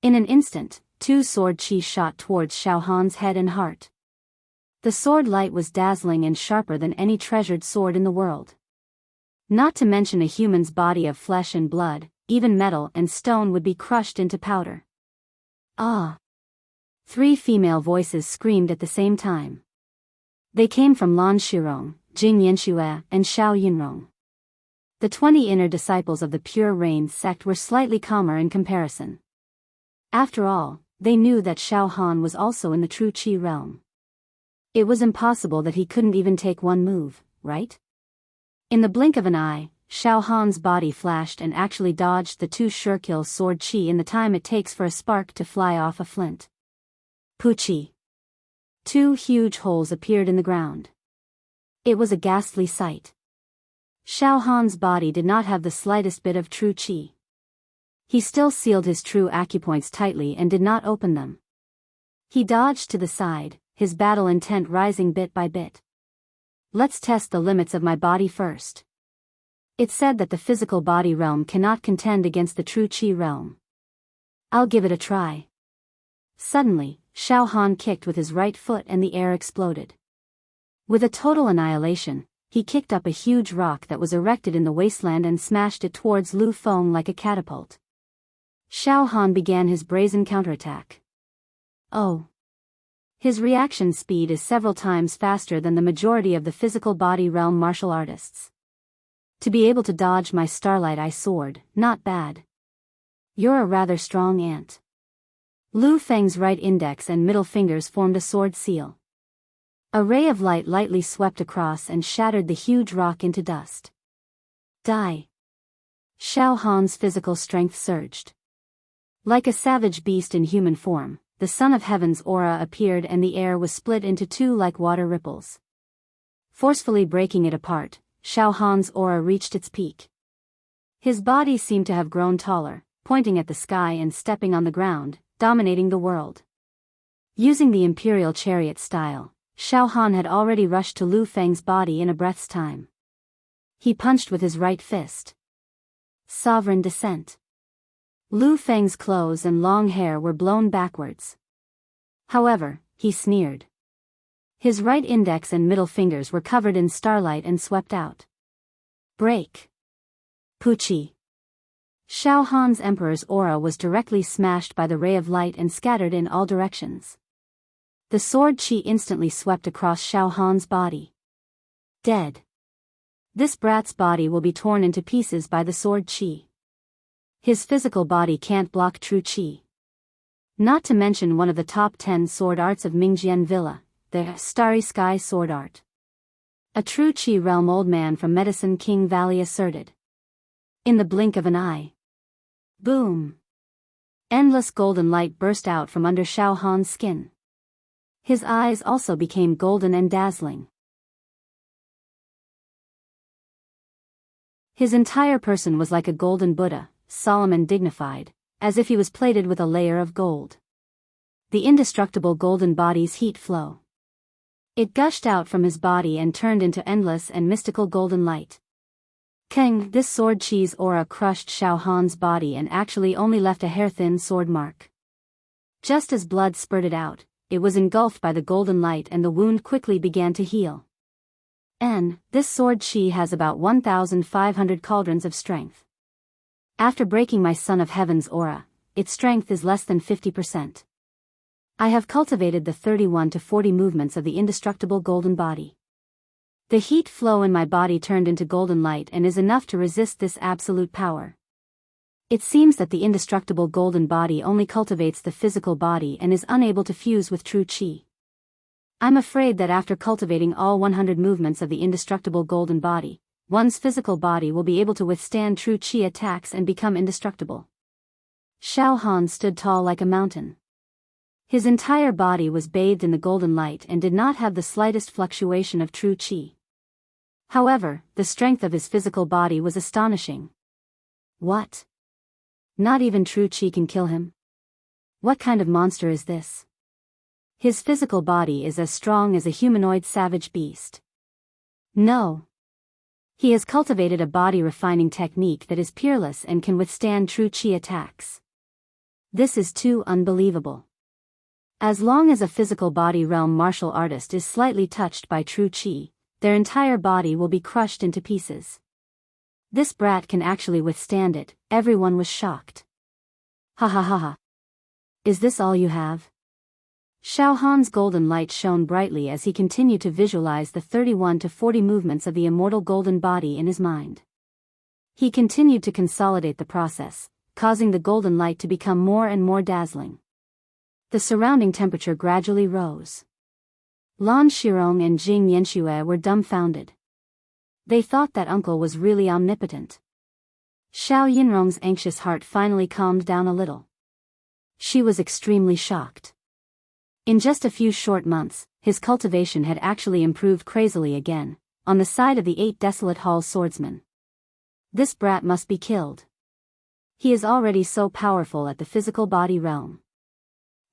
In an instant, 2 sword Qi shot towards Xiao Han's head and heart. The sword light was dazzling and sharper than any treasured sword in the world. Not to mention a human's body of flesh and blood, even metal and stone would be crushed into powder. Ah! 3 female voices screamed at the same time. They came from Lan Shirong, Jing Yanxue, and Xiao Yunrong. The 20 inner disciples of the Pure Rain sect were slightly calmer in comparison. After all, they knew that Xiao Han was also in the true Qi realm. It was impossible that he couldn't even take one move, right? In the blink of an eye, Xiao Han's body flashed and actually dodged the 2 sure-kill sword Qi in the time it takes for a spark to fly off a flint. Puchi. 2 huge holes appeared in the ground. It was a ghastly sight. Xiao Han's body did not have the slightest bit of true Qi. He still sealed his true acupoints tightly and did not open them. He dodged to the side, his battle intent rising bit by bit. Let's test the limits of my body first. It's said that the physical body realm cannot contend against the true Qi realm. I'll give it a try. Suddenly, Xiao Han kicked with his right foot and the air exploded. With a total annihilation, he kicked up a huge rock that was erected in the wasteland and smashed it towards Lu Feng like a catapult. Xiao Han began his brazen counterattack. Oh! His reaction speed is several times faster than the majority of the physical body realm martial artists. To be able to dodge my Starlight Eye sword, not bad. You're a rather strong ant. Lu Feng's right index and middle fingers formed a sword seal. A ray of light lightly swept across and shattered the huge rock into dust. Die! Xiao Han's physical strength surged. Like a savage beast in human form, the Son of Heaven's aura appeared and the air was split into 2 like water ripples. Forcefully breaking it apart, Xiao Han's aura reached its peak. His body seemed to have grown taller, pointing at the sky and stepping on the ground, dominating the world. Using the Imperial Chariot style, Xiao Han had already rushed to Lu Feng's body in a breath's time. He punched with his right fist. sovereign descent. Lu Feng's clothes and long hair were blown backwards. However, he sneered. His right index and middle fingers were covered in starlight and swept out. Break. Pucci. Xiao Han's emperor's aura was directly smashed by the ray of light and scattered in all directions. The sword chi instantly swept across Xiao Han's body. Dead. This brat's body will be torn into pieces by the sword chi. His physical body can't block true chi. Not to mention one of the top 10 sword arts of Mingjian Villa, the Starry Sky sword art. A true chi realm old man from Medicine King Valley asserted. In the blink of an eye. Boom. Endless golden light burst out from under Xiao Han's skin. His eyes also became golden and dazzling. His entire person was like a golden Buddha, solemn and dignified, as if he was plated with a layer of gold. The indestructible golden body's heat flow. It gushed out from his body and turned into endless and mystical golden light. Keng, this sword chi's aura crushed Xiao Han's body and actually only left a hair-thin sword mark. Just as blood spurted out, it was engulfed by the golden light and the wound quickly began to heal. This sword chi has about 1,500 cauldrons of strength. After breaking my Son of Heaven's aura, its strength is less than 50%. I have cultivated the 31 to 40 movements of the indestructible golden body. The heat flow in my body turned into golden light and is enough to resist this absolute power. It seems that the indestructible golden body only cultivates the physical body and is unable to fuse with true chi. I'm afraid that after cultivating all 100 movements of the indestructible golden body, one's physical body will be able to withstand true chi attacks and become indestructible. Xiao Han stood tall like a mountain. His entire body was bathed in the golden light and did not have the slightest fluctuation of true chi. However, the strength of his physical body was astonishing. What? Not even true chi can kill him? What kind of monster is this? His physical body is as strong as a humanoid savage beast. No. He has cultivated a body refining technique that is peerless and can withstand true chi attacks. This is too unbelievable. As long as a physical body realm martial artist is slightly touched by true chi, their entire body will be crushed into pieces. This brat can actually withstand it. Everyone was shocked. Ha ha ha ha. Is this all you have? Xiao Han's golden light shone brightly as he continued to visualize the 31 to 40 movements of the immortal golden body in his mind. He continued to consolidate the process, causing the golden light to become more and more dazzling. The surrounding temperature gradually rose. Lan Shirong and Jing Yanxue were dumbfounded. They thought that uncle was really omnipotent. Xiao Yinrong's anxious heart finally calmed down a little. She was extremely shocked. In just a few short months, his cultivation had actually improved crazily again, on the side of the 8 desolate hall swordsmen. This brat must be killed. He is already so powerful at the physical body realm.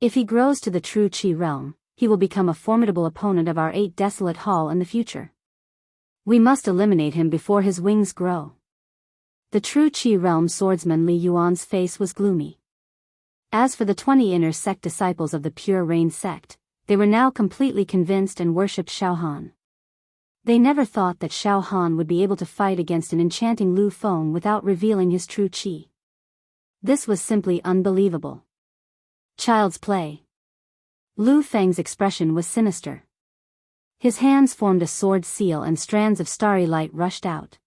If he grows to the true chi realm, he will become a formidable opponent of our 8 desolate hall in the future. We must eliminate him before his wings grow. The true chi realm swordsman Li Yuan's face was gloomy. As for the 20 inner sect disciples of the Pure Rain sect, they were now completely convinced and worshipped Xiao Han. They never thought that Xiao Han would be able to fight against an enchanting Lu Feng without revealing his true chi. This was simply unbelievable. Child's play. Lu Feng's expression was sinister. His hands formed a sword seal and strands of starry light rushed out.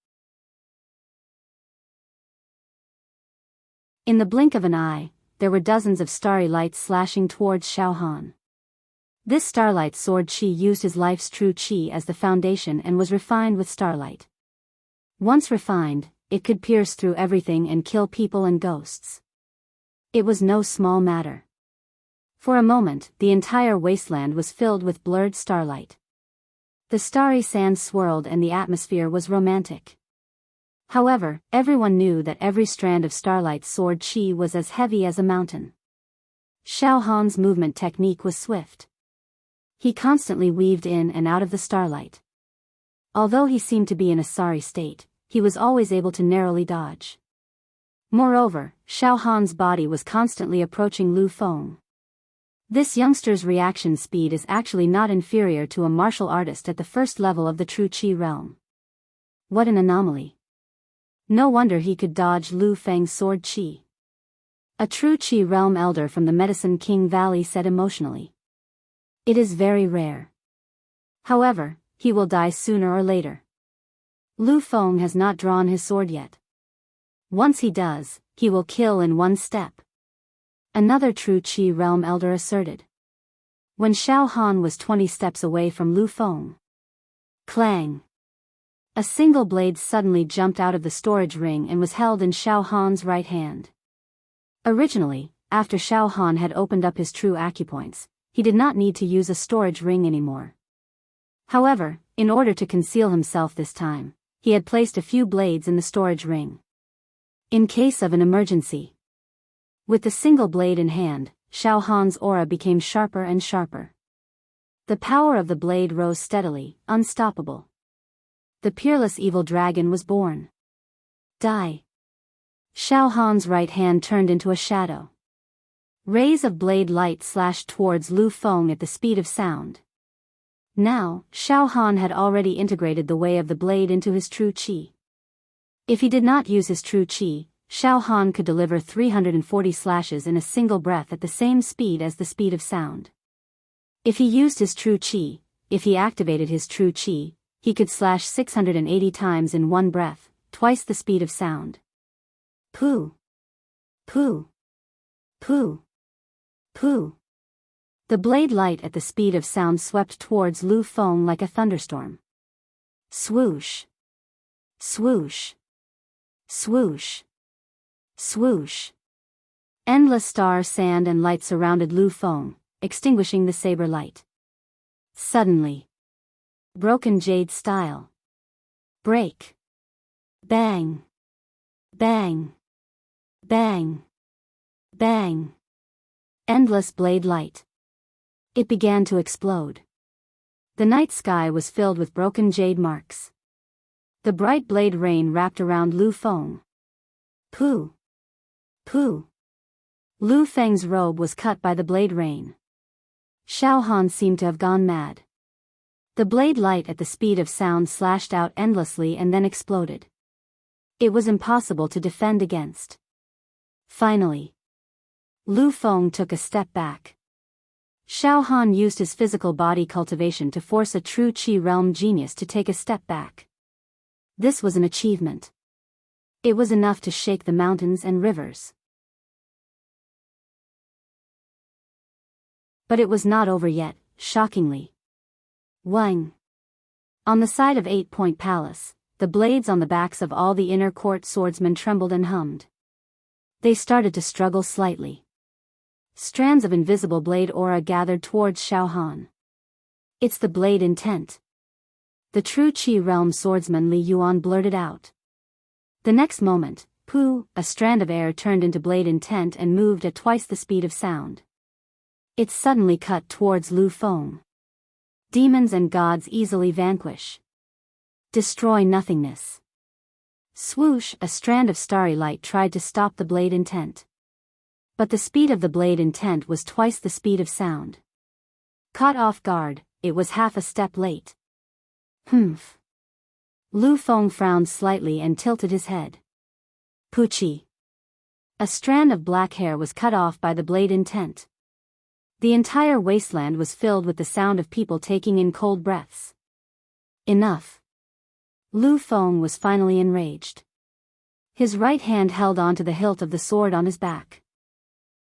In the blink of an eye, there were dozens of starry lights slashing towards Xiao Han. This starlight sword chi used his life's true chi as the foundation and was refined with starlight. Once refined, it could pierce through everything and kill people and ghosts. It was no small matter. For a moment, the entire wasteland was filled with blurred starlight. The starry sand swirled and the atmosphere was romantic. However, everyone knew that every strand of starlight sword chi was as heavy as a mountain. Xiao Han's movement technique was swift. He constantly weaved in and out of the starlight. Although he seemed to be in a sorry state, he was always able to narrowly dodge. Moreover, Xiao Han's body was constantly approaching Lu Feng. This youngster's reaction speed is actually not inferior to a martial artist at the first level of the true Qi realm. What an anomaly. No wonder he could dodge Lu Feng's sword Qi. A true Qi realm elder from the Medicine King Valley said emotionally. It is very rare. However, he will die sooner or later. Lu Feng has not drawn his sword yet. Once he does, he will kill in one step. Another true Qi realm elder asserted. When Xiao Han was 20 steps away from Lu Feng. Clang! A single blade suddenly jumped out of the storage ring and was held in Xiao Han's right hand. Originally, after Xiao Han had opened up his true acupoints, he did not need to use a storage ring anymore. However, in order to conceal himself this time, he had placed a few blades in the storage ring. In case of an emergency. With the single blade in hand, Xiao Han's aura became sharper and sharper. The power of the blade rose steadily, unstoppable. The peerless evil dragon was born. Die. Xiao Han's right hand turned into a shadow. Rays of blade light slashed towards Lu Feng at the speed of sound. Now, Xiao Han had already integrated the way of the blade into his true Qi. If he did not use his true Qi, Xiao Han could deliver 340 slashes in a single breath at the same speed as the speed of sound. If he used his true Qi, if he activated his true Qi, he could slash 680 times in one breath, twice the speed of sound. Pooh! Pooh! Pooh! Pooh! The blade light at the speed of sound swept towards Lu Feng like a thunderstorm. Swoosh! Swoosh! Swoosh! Swoosh! Endless star sand and light surrounded Lu Feng, extinguishing the saber light. Suddenly. Broken jade style. Break. Bang. Bang. Bang. Bang. Endless blade light. It began to explode. The night sky was filled with broken jade marks. The bright blade rain wrapped around Lu Feng. Pooh! Pooh! Lu Feng's robe was cut by the blade rain. Xiao Han seemed to have gone mad. The blade light at the speed of sound slashed out endlessly and then exploded. It was impossible to defend against. Finally, Lu Feng took a step back. Xiao Han used his physical body cultivation to force a true Qi realm genius to take a step back. This was an achievement. It was enough to shake the mountains and rivers. But it was not over yet, shockingly. Wang! On the side of 8-Point Palace, the blades on the backs of all the inner court swordsmen trembled and hummed. They started to struggle slightly. Strands of invisible blade aura gathered towards Xiao Han. It's the blade intent. The true Qi realm swordsman Li Yuan blurted out. The next moment, pooh, a strand of air turned into blade intent and moved at twice the speed of sound. It suddenly cut towards Lu Feng. Demons and gods easily vanquish. Destroy nothingness. Swoosh, a strand of starry light tried to stop the blade intent. But the speed of the blade intent was twice the speed of sound. Caught off guard, it was half a step late. Humph. Lu Feng frowned slightly and tilted his head. Poochie. A strand of black hair was cut off by the blade intent. The entire wasteland was filled with the sound of people taking in cold breaths. Enough. Lu Feng was finally enraged. His right hand held onto the hilt of the sword on his back.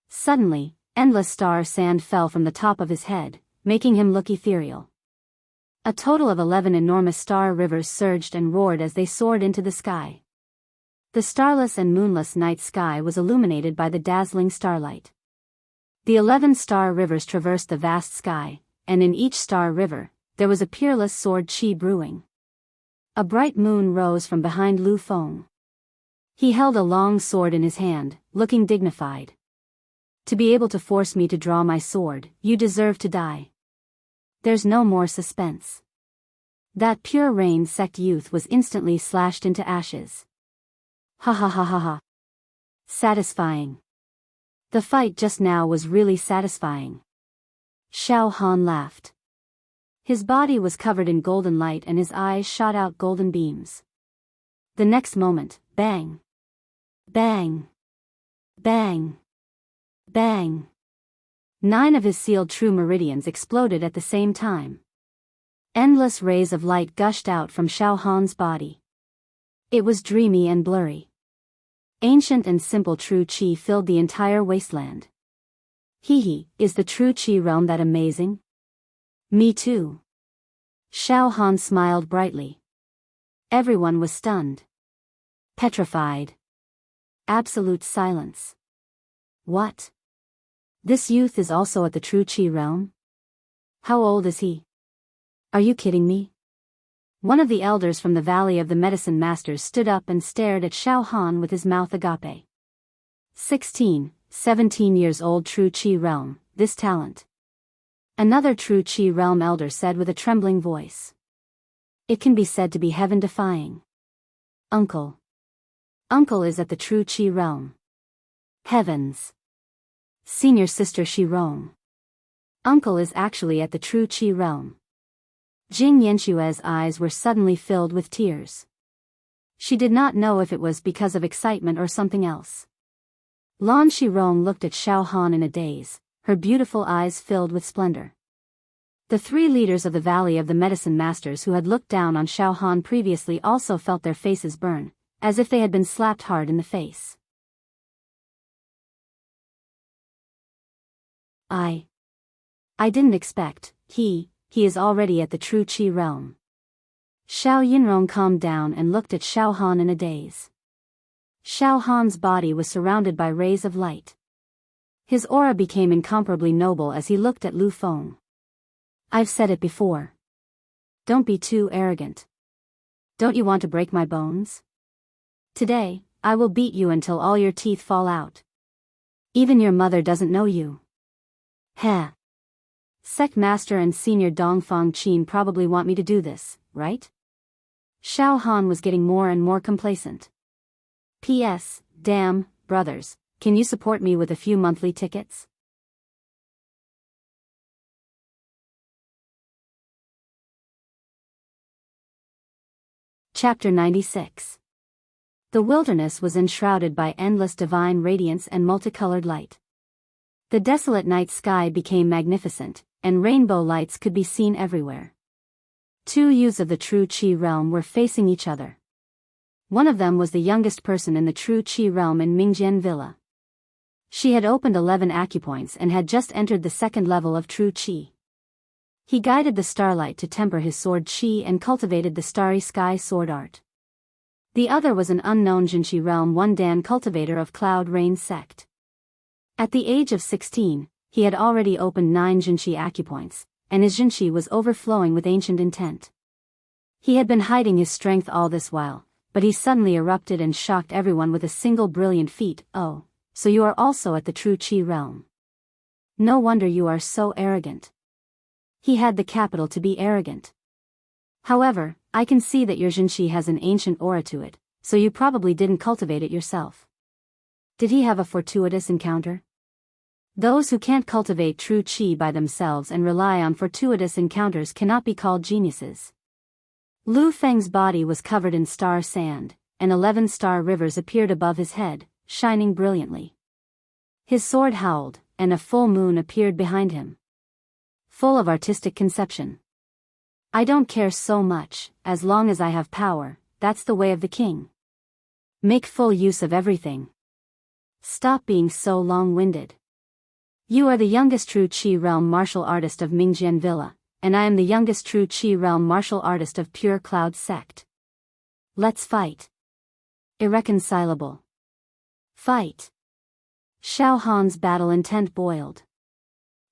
Suddenly, endless star sand fell from the top of his head, making him look ethereal. A total of 11 enormous star rivers surged and roared as they soared into the sky. The starless and moonless night sky was illuminated by the dazzling starlight. The 11 star rivers traversed the vast sky, and in each star river, there was a peerless sword Qi brewing. A bright moon rose from behind Lu Feng. He held a long sword in his hand, looking dignified. To be able to force me to draw my sword, you deserve to die. There's no more suspense. That pure rain sect youth was instantly slashed into ashes. Ha ha ha ha ha. Satisfying. The fight just now was really satisfying. Xiao Han laughed. His body was covered in golden light and his eyes shot out golden beams. The next moment, bang! Bang! Bang! Bang! 9 of his sealed true meridians exploded at the same time. Endless rays of light gushed out from Xiao Han's body. It was dreamy and blurry. Ancient and simple true qi filled the entire wasteland. Is the true qi realm that amazing? Me too. Xiao Han smiled brightly. Everyone was stunned. Petrified. Absolute silence. What? This youth is also at the true qi realm? How old is he? Are you kidding me? One of the elders from the Valley of the Medicine Masters stood up and stared at Xiao Han with his mouth agape. 16, 17 years old true qi realm, this talent. Another true qi realm elder said with a trembling voice. It can be said to be heaven-defying. Uncle. Uncle is at the true qi realm. Heavens. Senior sister Shirong. Uncle is actually at the true qi realm. Jing Yanxue's eyes were suddenly filled with tears. She did not know if it was because of excitement or something else. Lan Shirong looked at Xiao Han in a daze, her beautiful eyes filled with splendor. The 3 leaders of the Valley of the Medicine Masters who had looked down on Xiao Han previously also felt their faces burn, as if they had been slapped hard in the face. I didn't expect, he is already at the true qi realm. Xiao Yinrong calmed down and looked at Xiao Han in a daze. Xiao Han's body was surrounded by rays of light. His aura became incomparably noble as he looked at Lu Feng. I've said it before. Don't be too arrogant. Don't you want to break my bones? Today, I will beat you until all your teeth fall out. Even your mother doesn't know you. Heh. Sect Master and Senior Dongfang Qin probably want me to do this, right? Xiao Han was getting more and more complacent. P.S. Damn, brothers, can you support me with a few monthly tickets? Chapter 96. The wilderness was enshrouded by endless divine radiance and multicolored light. The desolate night sky became magnificent, and rainbow lights could be seen everywhere. 2 youths of the true qi realm were facing each other. One of them was the youngest person in the true qi realm in Mingjian Villa. She had opened 11 acupoints and had just entered the 2nd level of true qi. He guided the starlight to temper his sword qi and cultivated the starry sky sword art. The other was an unknown Jinqi realm 1 Dan cultivator of Cloud Rain sect. At the age of 16, he had already opened 9 Jinqi acupoints, and his Jinqi was overflowing with ancient intent. He had been hiding his strength all this while, but he suddenly erupted and shocked everyone with a single brilliant feat. Oh, so you are also at the true qi realm. No wonder you are so arrogant. He had the capital to be arrogant. However, I can see that your Jinqi has an ancient aura to it, so you probably didn't cultivate it yourself. Did he have a fortuitous encounter? Those who can't cultivate true qi by themselves and rely on fortuitous encounters cannot be called geniuses. Lu Feng's body was covered in star sand, and 11 star rivers appeared above his head, shining brilliantly. His sword howled, and a full moon appeared behind him. Full of artistic conception. I don't care so much, as long as I have power, that's the way of the king. Make full use of everything. Stop being so long-winded. You are the youngest true qi realm martial artist of Mingjian Villa, and I am the youngest true qi realm martial artist of Pure Cloud sect. Let's fight. Irreconcilable. Fight. Xiao Han's battle intent boiled.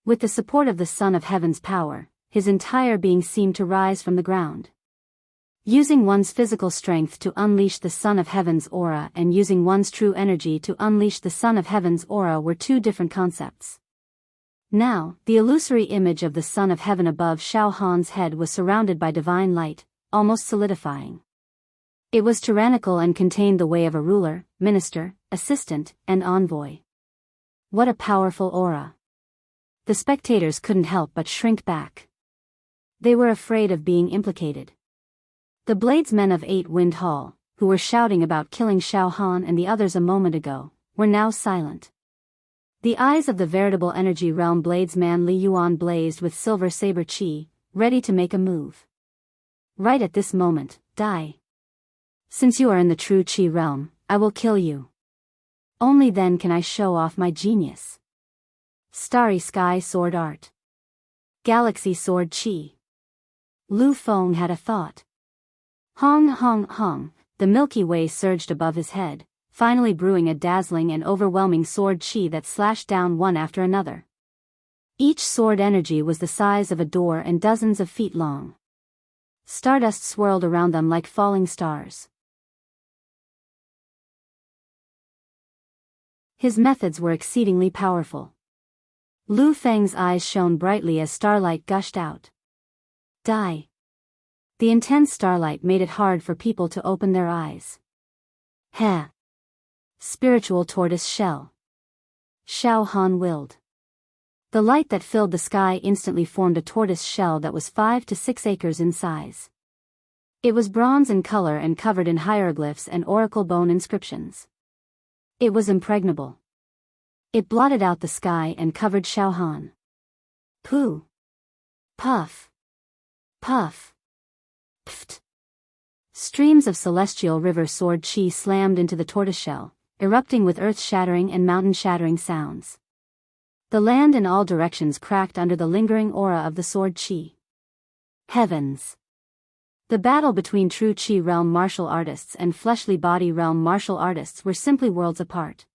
With the support of the Son of Heaven's power, his entire being seemed to rise from the ground. Using one's physical strength to unleash the Son of Heaven's aura and using one's true energy to unleash the Son of Heaven's aura were 2 different concepts. Now, the illusory image of the Son of Heaven above Xiao Han's head was surrounded by divine light, almost solidifying. It was tyrannical and contained the way of a ruler, minister, assistant, and envoy. What a powerful aura. The spectators couldn't help but shrink back. They were afraid of being implicated. The bladesmen of 8 Wind Hall, who were shouting about killing Xiao Han and the others a moment ago, were now silent. The eyes of the veritable energy realm bladesman Li Yuan blazed with silver saber chi, ready to make a move. Right at this moment, die. Since you are in the true chi realm, I will kill you. Only then can I show off my genius. Starry Sky Sword Art. Galaxy Sword Chi. Lu Feng had a thought. Hong hong hong, the Milky Way surged above his head, finally brewing a dazzling and overwhelming sword chi that slashed down one after another. Each sword energy was the size of a door and dozens of feet long. Stardust swirled around them like falling stars. His methods were exceedingly powerful. Lu Feng's eyes shone brightly as starlight gushed out. Die. The intense starlight made it hard for people to open their eyes. Heh. Spiritual tortoise shell. Xiao Han willed. The light that filled the sky instantly formed a tortoise shell that was 5 to 6 acres in size. It was bronze in color and covered in hieroglyphs and oracle bone inscriptions. It was impregnable. It blotted out the sky and covered Xiao Han. Pooh. Puff. Puff. Pft. Streams of celestial river sword chi slammed into the tortoiseshell, erupting with earth-shattering and mountain-shattering sounds. The land in all directions cracked under the lingering aura of the sword chi. Heavens! The battle between true chi realm martial artists and fleshly body realm martial artists were simply worlds apart.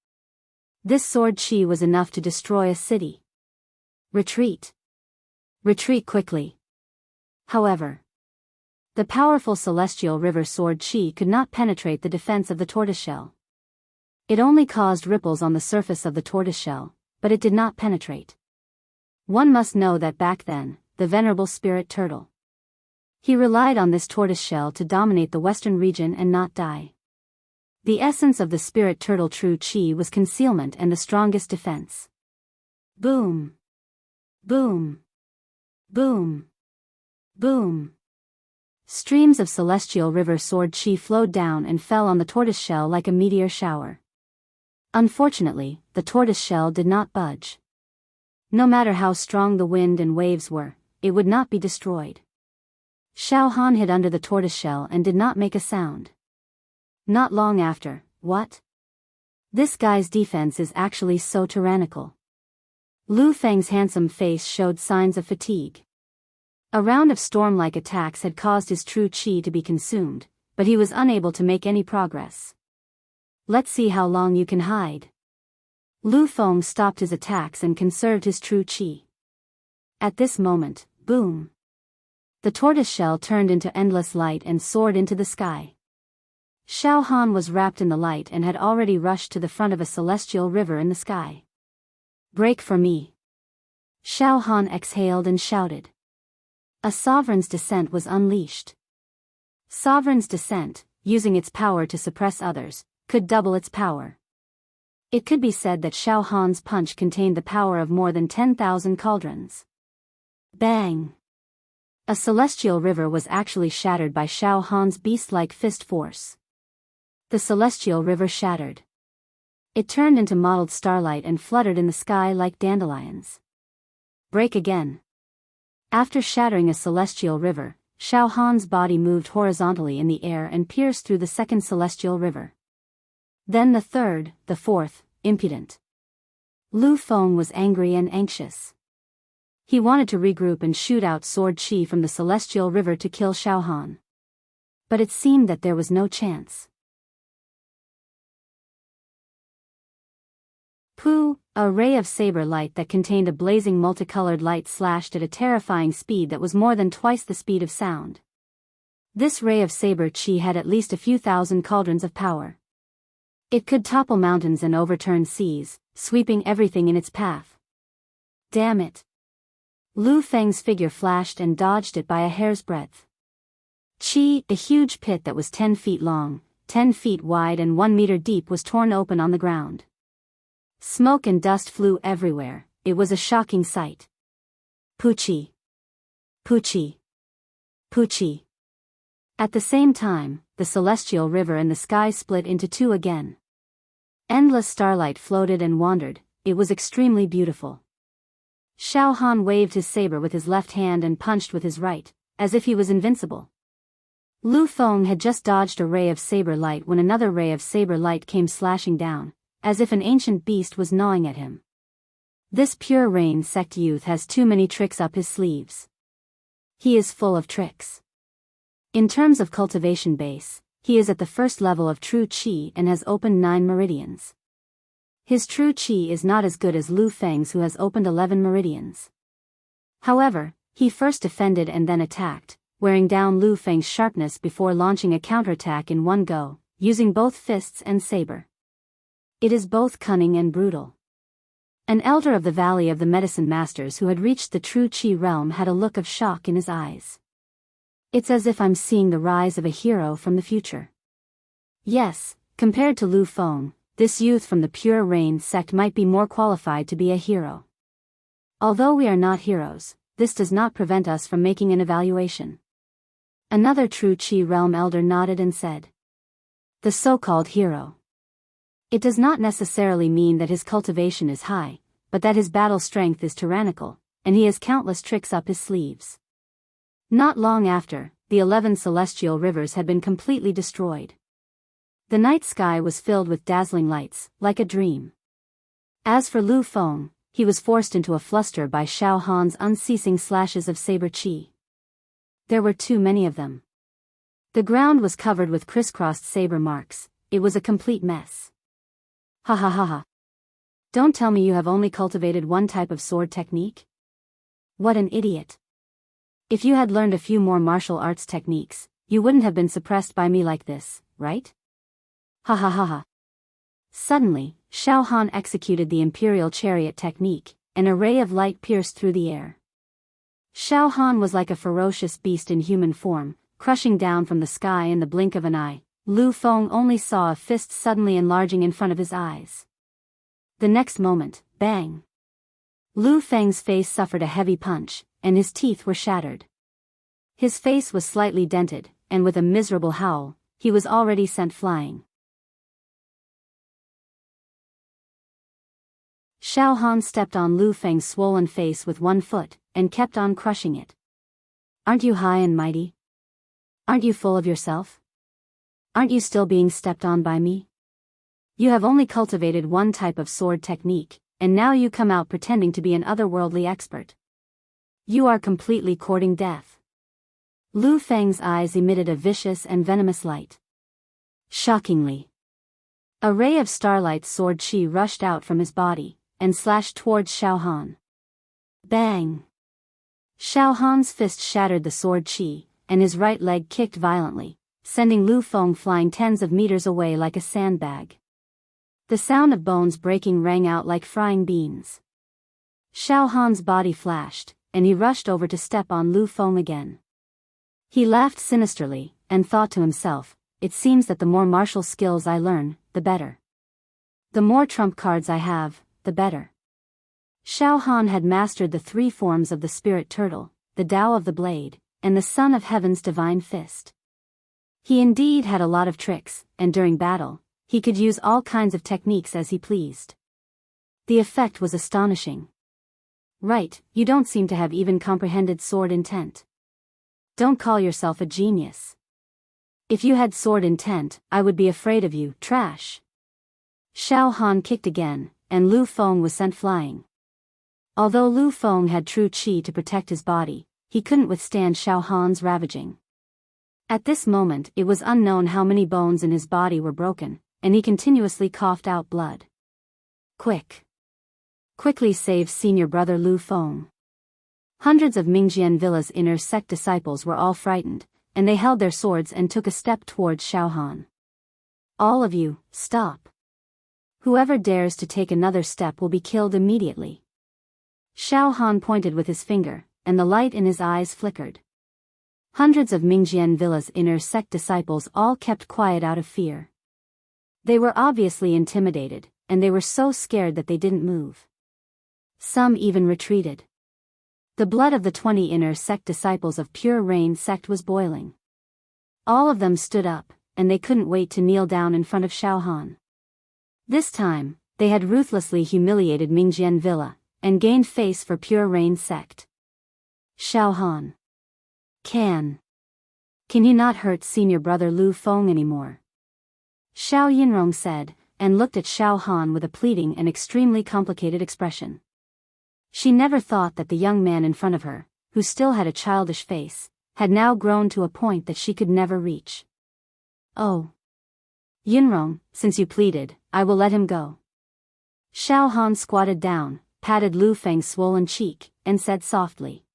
This sword chi was enough to destroy a city. Retreat! Retreat quickly! However, the powerful celestial river sword chi could not penetrate the defense of the tortoiseshell. It only caused ripples on the surface of the tortoiseshell, but it did not penetrate. One must know that back then, the venerable spirit turtle. He relied on this tortoiseshell to dominate the western region and not die. The essence of the spirit turtle true chi was concealment and the strongest defense. Boom! Boom! Boom! Boom! Streams of celestial river sword chi flowed down and fell on the tortoiseshell like a meteor shower. Unfortunately, the tortoiseshell did not budge. No matter how strong the wind and waves were, it would not be destroyed. Xiao Han hid under the tortoiseshell and did not make a sound. Not long after, what? This guy's defense is actually so tyrannical. Lu Feng's handsome face showed signs of fatigue. A round of storm-like attacks had caused his true chi to be consumed, but he was unable to make any progress. Let's see how long you can hide. Lu Feng stopped his attacks and conserved his true chi. At this moment, boom! The tortoiseshell turned into endless light and soared into the sky. Xiao Han was wrapped in the light and had already rushed to the front of a celestial river in the sky. Break for me! Xiao Han exhaled and shouted. A sovereign's descent was unleashed. Sovereign's descent, using its power to suppress others, could double its power. It could be said that Xiao Han's punch contained the power of more than 10,000 cauldrons. Bang! A celestial river was actually shattered by Xiao Han's beast-like fist force. The celestial river shattered. It turned into mottled starlight and fluttered in the sky like dandelions. Break again. After shattering a celestial river, Xiao Han's body moved horizontally in the air and pierced through the second celestial river. Then the third, the fourth, impudent. Lu Feng was angry and anxious. He wanted to regroup and shoot out sword chi from the celestial river to kill Xiao Han. But it seemed that there was no chance. Pooh! A ray of saber light that contained a blazing multicolored light slashed at a terrifying speed that was more than twice the speed of sound. This ray of saber chi had at least a few thousand cauldrons of power. It could topple mountains and overturn seas, sweeping everything in its path. Damn it! Lu Feng's figure flashed and dodged it by a hair's breadth. Chi, a huge pit that was 10 feet long, 10 feet wide and 1 meter deep, was torn open on the ground. Smoke and dust flew everywhere. It was a shocking sight. Poochie! Poochie! Poochie! At the same time, the celestial river and the sky split into two again. Endless starlight floated and wandered. It was extremely beautiful. Xiao Han waved his saber with his left hand and punched with his right, as if he was invincible. Lu Feng had just dodged a ray of saber light when another ray of saber light came slashing down, as if an ancient beast was gnawing at him. This pure rain sect youth has too many tricks up his sleeves. He is full of tricks. In terms of cultivation base, he is at the first level of true qi and has opened 9 meridians. His true qi is not as good as Lu Feng's, who has opened 11 meridians. However, he first defended and then attacked, wearing down Lu Feng's sharpness before launching a counterattack in one go, using both fists and saber. It is both cunning and brutal. An elder of the Valley of the Medicine Masters who had reached the true qi realm had a look of shock in his eyes. It's as if I'm seeing the rise of a hero from the future. Yes, compared to Lu Feng, this youth from the Pure Rain sect might be more qualified to be a hero. Although we are not heroes, this does not prevent us from making an evaluation. Another true qi realm elder nodded and said, "The so-called hero. It does not necessarily mean that his cultivation is high, but that his battle strength is tyrannical, and he has countless tricks up his sleeves." Not long after, the 11 celestial rivers had been completely destroyed. The night sky was filled with dazzling lights, like a dream. As for Lu Feng, he was forced into a fluster by Xiao Han's unceasing slashes of saber qi. There were too many of them. The ground was covered with crisscrossed saber marks. It was a complete mess. Ha ha ha ha. Don't tell me you have only cultivated one type of sword technique? What an idiot. If you had learned a few more martial arts techniques, you wouldn't have been suppressed by me like this, right? Ha ha ha ha. Suddenly, Xiao Han executed the Imperial Chariot technique, and a ray of light pierced through the air. Xiao Han was like a ferocious beast in human form, crushing down from the sky in the blink of an eye. Lu Feng only saw a fist suddenly enlarging in front of his eyes. The next moment, bang! Lu Feng's face suffered a heavy punch, and his teeth were shattered. His face was slightly dented, and with a miserable howl, he was already sent flying. Xiao Han stepped on Lu Feng's swollen face with one foot, and kept on crushing it. Aren't you high and mighty? Aren't you full of yourself? Aren't you still being stepped on by me? You have only cultivated one type of sword technique, and now you come out pretending to be an otherworldly expert. You are completely courting death. Lu Feng's eyes emitted a vicious and venomous light. Shockingly, a ray of starlight sword qi rushed out from his body, and slashed towards Xiao Han. Bang! Xiao Han's fist shattered the sword qi, and his right leg kicked violently, sending Lu Feng flying tens of meters away like a sandbag. The sound of bones breaking rang out like frying beans. Xiao Han's body flashed, and he rushed over to step on Lu Feng again. He laughed sinisterly, and thought to himself, it seems that the more martial skills I learn, the better. The more trump cards I have, the better. Xiao Han had mastered the 3 forms of the spirit turtle, the Tao of the blade, and the Son of Heaven's divine fist. He indeed had a lot of tricks, and during battle, he could use all kinds of techniques as he pleased. The effect was astonishing. Right, you don't seem to have even comprehended sword intent. Don't call yourself a genius. If you had sword intent, I would be afraid of you, trash. Xiao Han kicked again, and Lu Feng was sent flying. Although Lu Feng had true qi to protect his body, he couldn't withstand Xiao Han's ravaging. At this moment it was unknown how many bones in his body were broken, and he continuously coughed out blood. Quick! Quickly save senior brother Lu Feng. Hundreds of Mingjian Villa's inner sect disciples were all frightened, and they held their swords and took a step towards Xiao Han. All of you, stop. Whoever dares to take another step will be killed immediately. Xiao Han pointed with his finger, and the light in his eyes flickered. Hundreds of Mingjian Villa's inner sect disciples all kept quiet out of fear. They were obviously intimidated, and they were so scared that they didn't move. Some even retreated. The blood of the 20 inner sect disciples of Pure Rain sect was boiling. All of them stood up, and they couldn't wait to kneel down in front of Xiaohan. This time, they had ruthlessly humiliated Mingjian Villa, and gained face for Pure Rain sect. Xiaohan. Can you not hurt senior brother Lu Feng anymore? Xiao Yinrong said, and looked at Xiaohan with a pleading and extremely complicated expression. She never thought that the young man in front of her, who still had a childish face, had now grown to a point that she could never reach. Oh. Yinrong, since you pleaded, I will let him go. Xiaohan squatted down, patted Lu Feng's swollen cheek, and said softly.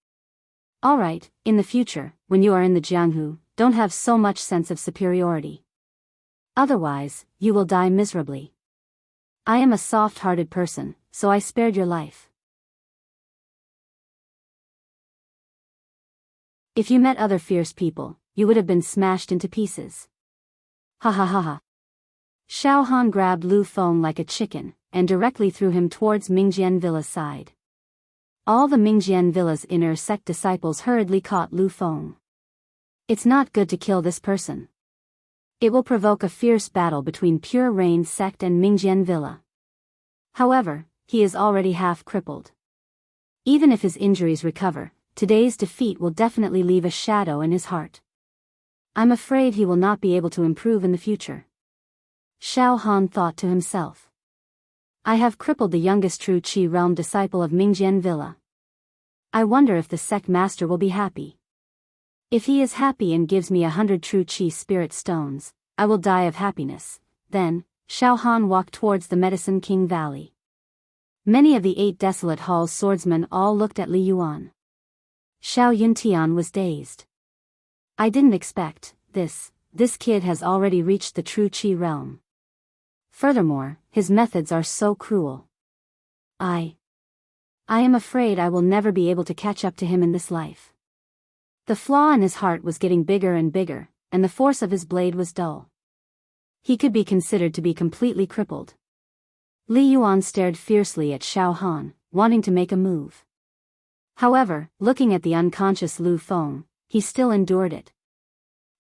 All right, in the future, when you are in the Jianghu, don't have so much sense of superiority. Otherwise, you will die miserably. I am a soft-hearted person, so I spared your life. If you met other fierce people, you would have been smashed into pieces. Ha ha ha ha. Xiaohan grabbed Lu Feng like a chicken, and directly threw him towards Mingjian Villa's side. All the Mingjian Villa's inner sect disciples hurriedly caught Lu Feng. It's not good to kill this person. It will provoke a fierce battle between Pure Rain sect and Mingjian Villa. However, he is already half crippled. Even if his injuries recover, today's defeat will definitely leave a shadow in his heart. I'm afraid he will not be able to improve in the future. Xiaohan thought to himself. I have crippled the youngest true Qi realm disciple of Mingjian Villa. I wonder if the sect master will be happy. If he is happy and gives me 100 true Qi spirit stones, I will die of happiness. Then, Xiaohan walked towards the Medicine King Valley. Many of the 8 desolate hall's swordsmen all looked at Li Yuan. Xiao Yuntian was dazed. I didn't expect this kid has already reached the true Qi realm. Furthermore, his methods are so cruel. I am afraid I will never be able to catch up to him in this life. The flaw in his heart was getting bigger and bigger, and the force of his blade was dull. He could be considered to be completely crippled. Li Yuan stared fiercely at Xiaohan, wanting to make a move. However, looking at the unconscious Lu Feng, he still endured it.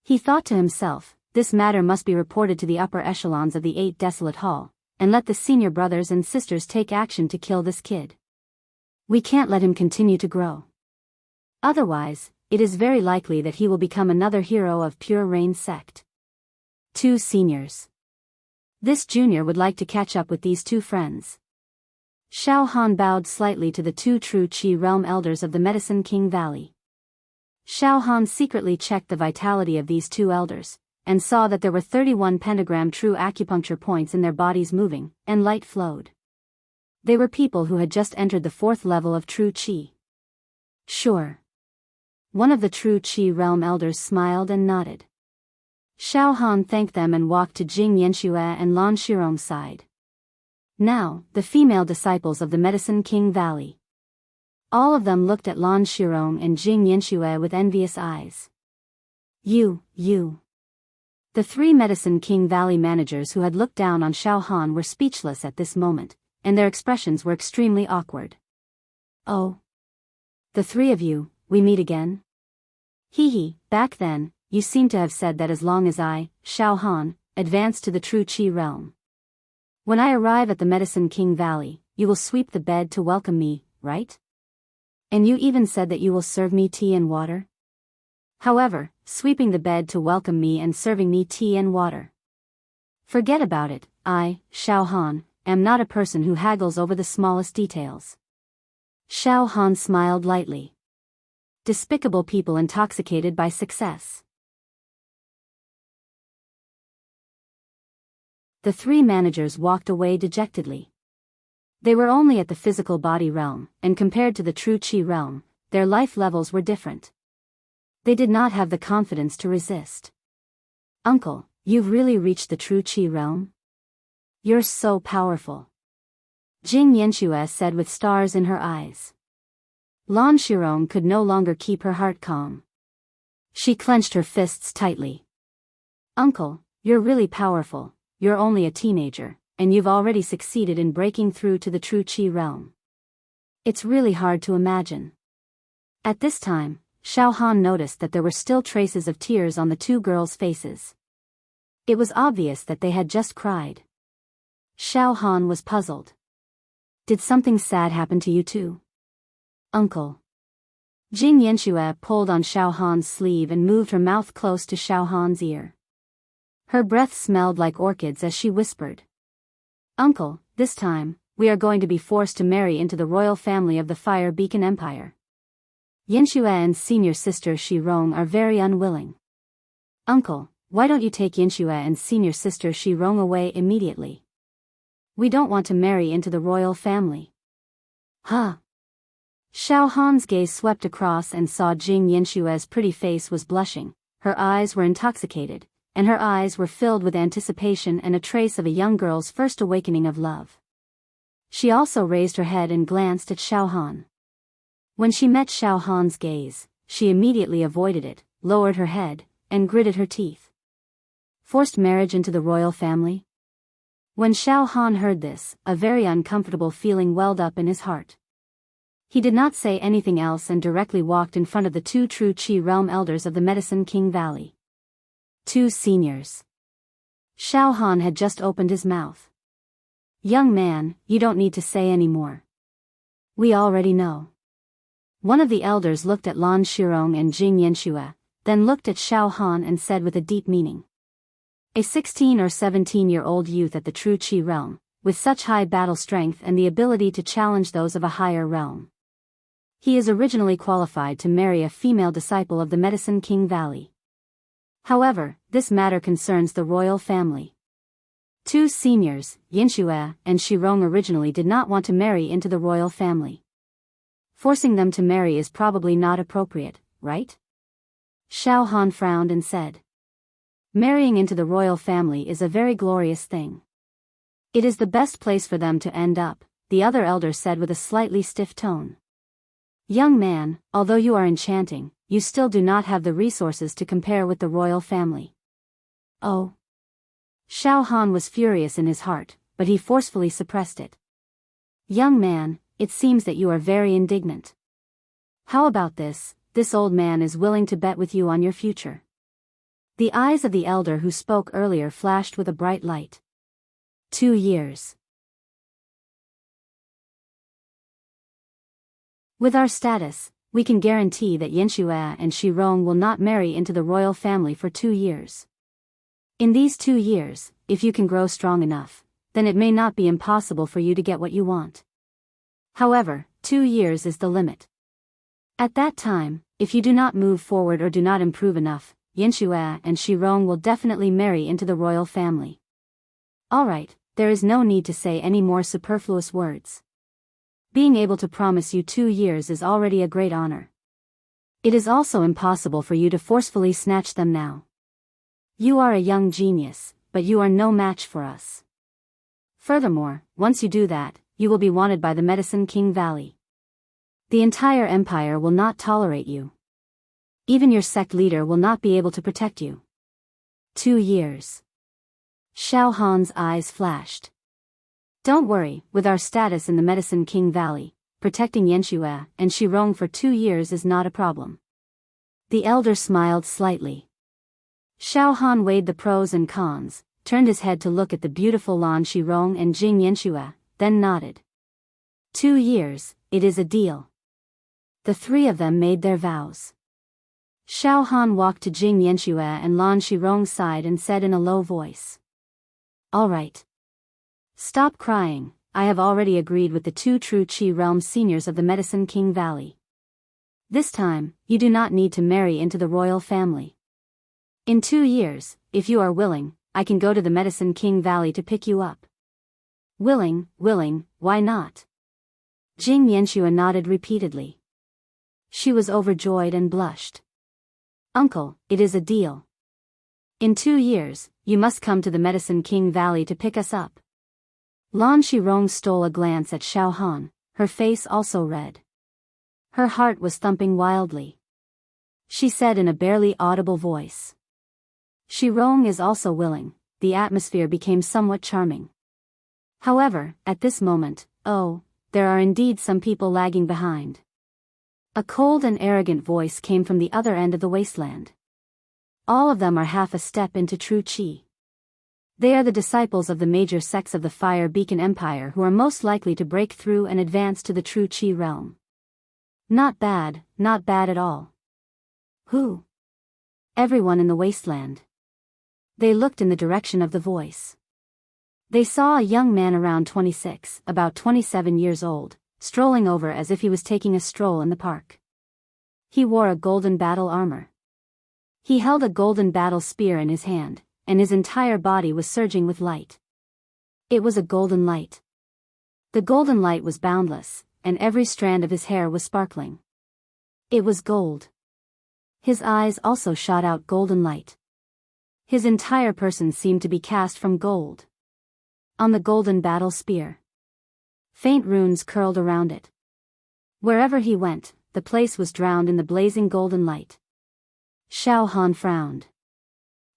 He thought to himself, this matter must be reported to the upper echelons of the 8 desolate hall, and let the senior brothers and sisters take action to kill this kid. We can't let him continue to grow. Otherwise, it is very likely that he will become another hero of Pure Rain sect. 2 seniors. This junior would like to catch up with these 2 friends. Xiaohan bowed slightly to the 2 true Qi realm elders of the Medicine King Valley. Xiaohan secretly checked the vitality of these 2 elders, and saw that there were 31 pentagram true acupuncture points in their bodies moving, and light flowed. They were people who had just entered the 4th level of true Qi. Sure. One of the true Qi realm elders smiled and nodded. Xiaohan thanked them and walked to Jing Yanxue and Lan Shirong's side. Now, the female disciples of the Medicine King Valley. All of them looked at Lan Shirong and Jing Yanxue with envious eyes. You. The 3 Medicine King Valley managers who had looked down on Xiaohan were speechless at this moment, and their expressions were extremely awkward. Oh. The 3 of you, we meet again? Hee, back then, you seem to have said that as long as I, Xiaohan, advance to the true Qi realm. When I arrive at the Medicine King Valley, you will sweep the bed to welcome me, right? And you even said that you will serve me tea and water? However, sweeping the bed to welcome me and serving me tea and water. Forget about it, I, Xiaohan, am not a person who haggles over the smallest details. Xiaohan smiled lightly. Despicable people intoxicated by success. The 3 managers walked away dejectedly. They were only at the physical body realm, and compared to the true Qi realm, their life levels were different. They did not have the confidence to resist. Uncle, you've really reached the true Qi realm? You're so powerful. Jing Yanxue said with stars in her eyes. Lan Shirong could no longer keep her heart calm. She clenched her fists tightly. Uncle, you're really powerful, you're only a teenager, and you've already succeeded in breaking through to the true Qi realm. It's really hard to imagine. At this time, Xiao Han noticed that there were still traces of tears on the two girls' faces. It was obvious that they had just cried. Xiao Han was puzzled. Did something sad happen to you too? Uncle. Jing Yanxue pulled on Xiao Han's sleeve and moved her mouth close to Xiao Han's ear. Her breath smelled like orchids as she whispered. Uncle, this time, we are going to be forced to marry into the royal family of the Fire Beacon Empire. Yanxue and senior sister Shirong are very unwilling. Uncle, why don't you take Yanxue and senior sister Shirong away immediately? We don't want to marry into the royal family. Huh? Xiao Han's gaze swept across and saw Jing Yanshue's pretty face was blushing, her eyes were intoxicated, and her eyes were filled with anticipation and a trace of a young girl's first awakening of love. She also raised her head and glanced at Xiao Han. When she met Xiao Han's gaze, she immediately avoided it, lowered her head, and gritted her teeth. Forced marriage into the royal family? When Xiao Han heard this, a very uncomfortable feeling welled up in his heart. He did not say anything else and directly walked in front of the two true Qi realm elders of the Medicine King Valley. Two seniors. Xiao Han had just opened his mouth. Young man, you don't need to say any more. We already know. One of the elders looked at Lan Shirong and Jing Yanxue, then looked at Xiao Han and said with a deep meaning. A 16 or 17-year-old youth at the true Qi realm, with such high battle strength and the ability to challenge those of a higher realm. He is originally qualified to marry a female disciple of the Medicine King Valley. However, this matter concerns the royal family. Two seniors, Yanxue and Shirong, originally did not want to marry into the royal family. Forcing them to marry is probably not appropriate, right? Xiao Han frowned and said. Marrying into the royal family is a very glorious thing. It is the best place for them to end up, the other elder said with a slightly stiff tone. Young man, although you are enchanting, you still do not have the resources to compare with the royal family. Oh. Xiao Han was furious in his heart, but he forcefully suppressed it. Young man, it seems that you are very indignant. How about this old man is willing to bet with you on your future. The eyes of the elder who spoke earlier flashed with a bright light. 2 years. With our status, we can guarantee that Yanxue and Shirong will not marry into the royal family for 2 years. In these 2 years, if you can grow strong enough, then it may not be impossible for you to get what you want. However, 2 years is the limit. At that time, if you do not move forward or do not improve enough, Yanxue and Shirong will definitely marry into the royal family. Alright, there is no need to say any more superfluous words. Being able to promise you 2 years is already a great honor. It is also impossible for you to forcefully snatch them now. You are a young genius, but you are no match for us. Furthermore, once you do that, you will be wanted by the Medicine King Valley. The entire empire will not tolerate you. Even your sect leader will not be able to protect you. 2 years. Xiao Han's eyes flashed. Don't worry, with our status in the Medicine King Valley, protecting Yanxue and Shirong for 2 years is not a problem. The elder smiled slightly. Xiao Han weighed the pros and cons, turned his head to look at the beautiful Lan Shirong and Jing Yanxue, then nodded. 2 years, it is a deal. The three of them made their vows. Xiao Han walked to Jing Yanxue and Lan Shirong's side and said in a low voice. All right. Stop crying, I have already agreed with the two true Qi realm seniors of the Medicine King Valley. This time, you do not need to marry into the royal family. In 2 years, if you are willing, I can go to the Medicine King Valley to pick you up. Willing, why not? Jing Yanxue nodded repeatedly. She was overjoyed and blushed. Uncle, it is a deal. In 2 years, you must come to the Medicine King Valley to pick us up. Lan Shirong stole a glance at Xiao Han, her face also red. Her heart was thumping wildly. she said in a barely audible voice. Shirong is also willing. The atmosphere became somewhat charming. However, at this moment, there are indeed some people lagging behind. A cold and arrogant voice came from the other end of the wasteland. All of them are half a step into true Qi. They are the disciples of the major sects of the Fire Beacon Empire who are most likely to break through and advance to the true Qi realm. Not bad at all. Who? Everyone in the wasteland. They looked in the direction of the voice. They saw a young man around 26, about 27 years old, strolling over as if he was taking a stroll in the park. He wore a golden battle armor. He held a golden battle spear in his hand, and his entire body was surging with light. It was a golden light. The golden light was boundless, and every strand of his hair was sparkling. It was gold. His eyes also shot out golden light. His entire person seemed to be cast from gold. On the golden battle spear, faint runes curled around it. Wherever he went, the place was drowned in the blazing golden light. Xiao Han frowned.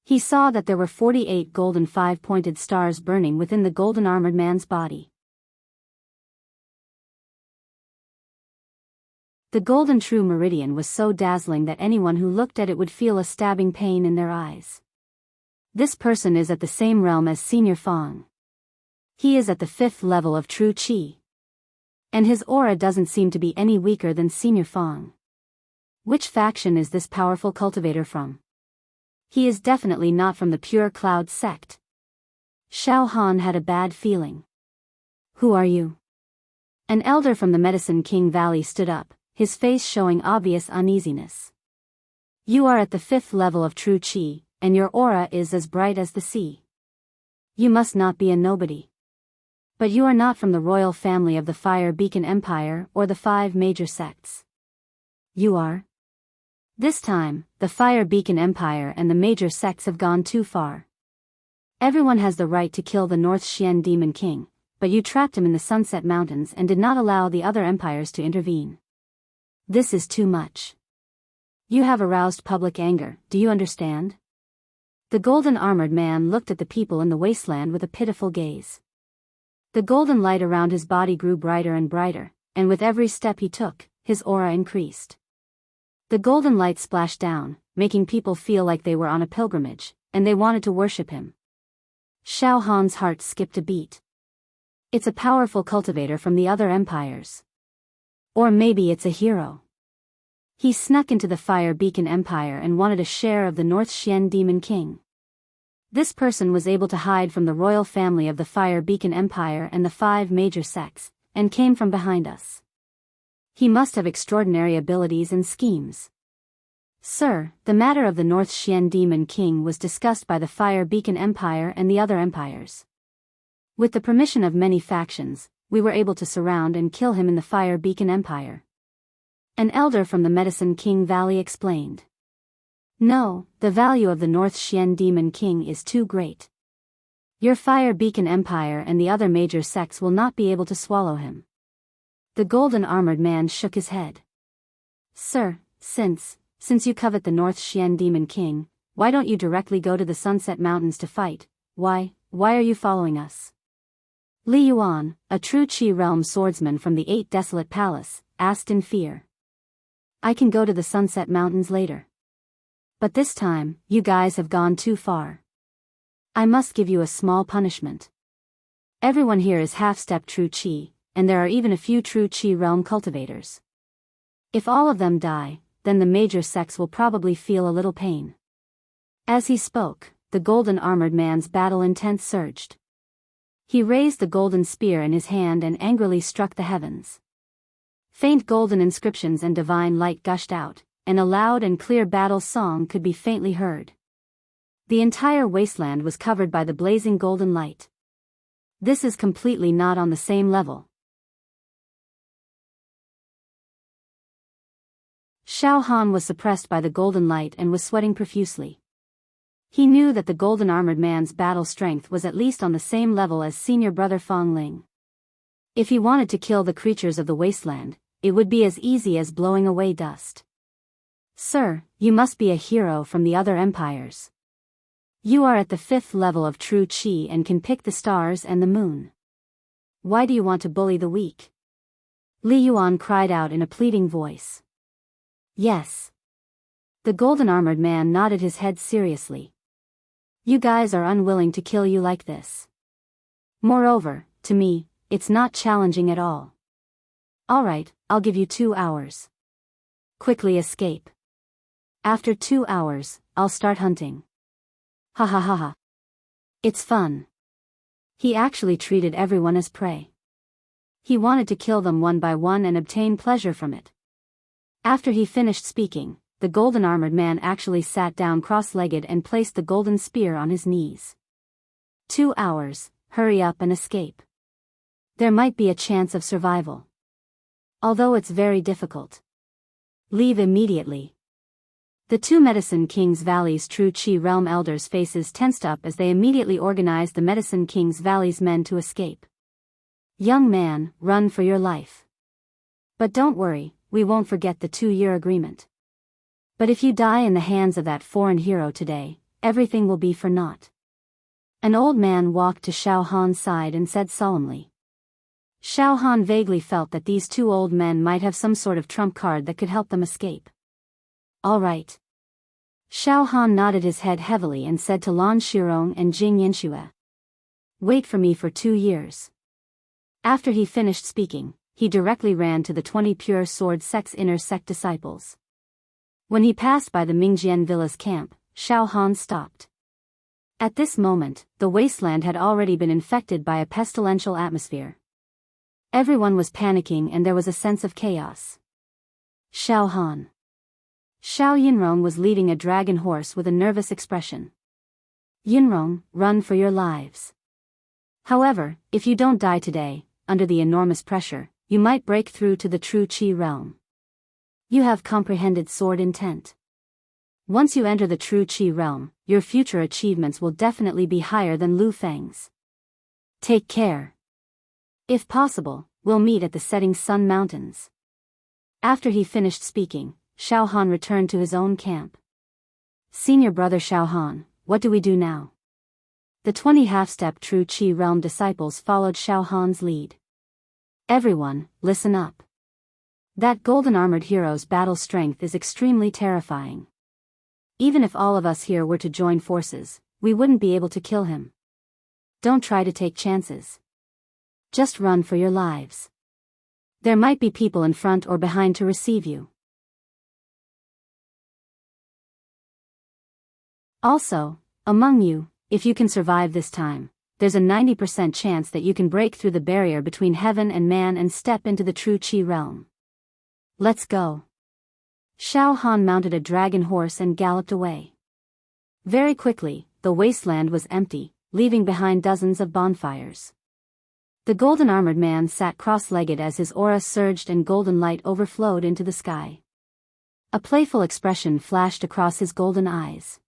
He saw that there were 48 golden 5-pointed stars burning within the golden armored man's body. The golden true meridian was so dazzling that anyone who looked at it would feel a stabbing pain in their eyes. This person is at the same realm as Senior Fang. He is at the 5th level of true Qi. And his aura doesn't seem to be any weaker than Senior Fang. Which faction is this powerful cultivator from? He is definitely not from the Pure Cloud sect. Xiao Han had a bad feeling. Who are you? An elder from the Medicine King Valley stood up, his face showing obvious uneasiness. You are at the 5th level of true Qi, and your aura is as bright as the sea. You must not be a nobody. But you are not from the royal family of the Fire Beacon Empire or the 5 major sects. You are? This time, the Fire Beacon Empire and the major sects have gone too far. Everyone has the right to kill the North Xian Demon King, but you trapped him in the Sunset Mountains and did not allow the other empires to intervene. This is too much. You have aroused public anger, do you understand? The golden armored man looked at the people in the wasteland with a pitiful gaze. The golden light around his body grew brighter and brighter, and with every step he took, his aura increased. The golden light splashed down, making people feel like they were on a pilgrimage, and they wanted to worship him. Xiao Han's heart skipped a beat. It's a powerful cultivator from the other empires. Or maybe it's a hero. He snuck into the Fire Beacon Empire and wanted a share of the North Xian Demon King. This person was able to hide from the royal family of the Fire Beacon Empire and the 5 major sects, and came from behind us. He must have extraordinary abilities and schemes. Sir, the matter of the North Xian Demon King was discussed by the Fire Beacon Empire and the other empires. With the permission of many factions, we were able to surround and kill him in the Fire Beacon Empire. An elder from the Medicine King Valley explained. No, the value of the North Xian Demon King is too great. Your Fire Beacon Empire and the other major sects will not be able to swallow him. The golden armored man shook his head. Sir, since you covet the North Xian Demon King, why don't you directly go to the Sunset Mountains to fight? Why are you following us? Li Yuan, a true Qi realm swordsman from the 8 Desolate Palace, asked in fear. I can go to the Sunset Mountains later. But this time, you guys have gone too far. I must give you a small punishment. Everyone here is half-step true Qi, and there are even a few true Qi realm cultivators. If all of them die, then the major sects will probably feel a little pain. As he spoke, the golden armored man's battle intent surged. He raised the golden spear in his hand and angrily struck the heavens. Faint golden inscriptions and divine light gushed out, and a loud and clear battle song could be faintly heard. The entire wasteland was covered by the blazing golden light. This is completely not on the same level. Xiao Han was suppressed by the golden light and was sweating profusely. He knew that the golden armored man's battle strength was at least on the same level as senior brother Fang Ling. If he wanted to kill the creatures of the wasteland, it would be as easy as blowing away dust. Sir, You must be a hero from the other empires. You are at the 5th level of true chi and can pick the stars and the moon. Why do you want to bully the weak? Li Yuan cried out in a pleading voice. Yes. The golden-armored man nodded his head seriously. You guys are unwilling to kill you like this. Moreover, to me, it's not challenging at all. Alright, I'll give you 2 hours. Quickly escape. After 2 hours, I'll start hunting. Ha ha ha ha. It's fun. He actually treated everyone as prey. He wanted to kill them one by one and obtain pleasure from it. After he finished speaking, the golden-armored man actually sat down cross-legged and placed the golden spear on his knees. 2 hours, hurry up and escape. There might be a chance of survival. Although it's very difficult. Leave immediately. The 2 Medicine King's Valley's True Chi Realm elders' faces tensed up as they immediately organized the Medicine King's Valley's men to escape. Young man, run for your life. But don't worry, we won't forget the 2-year agreement. But if you die in the hands of that foreign hero today, everything will be for naught. An old man walked to Xiao Han's side and said solemnly. Xiao Han vaguely felt that these 2 old men might have some sort of trump card that could help them escape. All right. Xiao Han nodded his head heavily and said to Lan Shirong and Jing Yanxue. Wait for me for 2 years. After he finished speaking, he directly ran to the 20 pure sword sect's inner sect disciples. When he passed by the Mingjian Villa's camp, Xiao Han stopped. At this moment, the wasteland had already been infected by a pestilential atmosphere. Everyone was panicking and there was a sense of chaos. Xiao Han. Xiao Yinrong was leading a dragon horse with a nervous expression. Yinrong, run for your lives. However, if you don't die today, under the enormous pressure, you might break through to the true Qi realm. You have comprehended sword intent. Once you enter the true Qi realm, your future achievements will definitely be higher than Lu Feng's. Take care. If possible, we'll meet at the setting sun mountains. After he finished speaking, Xiao Han returned to his own camp. Senior brother Xiao Han, what do we do now? The 20 half-step true Qi realm disciples followed Xiao Han's lead. Everyone, listen up. That golden-armored hero's battle strength is extremely terrifying. Even if all of us here were to join forces, we wouldn't be able to kill him. Don't try to take chances. Just run for your lives. There might be people in front or behind to receive you. Also, among you, if you can survive this time, there's a 90% chance that you can break through the barrier between heaven and man and step into the true Qi realm. Let's go. Xiao Han mounted a dragon horse and galloped away. Very quickly, the wasteland was empty, leaving behind dozens of bonfires. The golden-armored man sat cross-legged as his aura surged and golden light overflowed into the sky. A playful expression flashed across his golden eyes.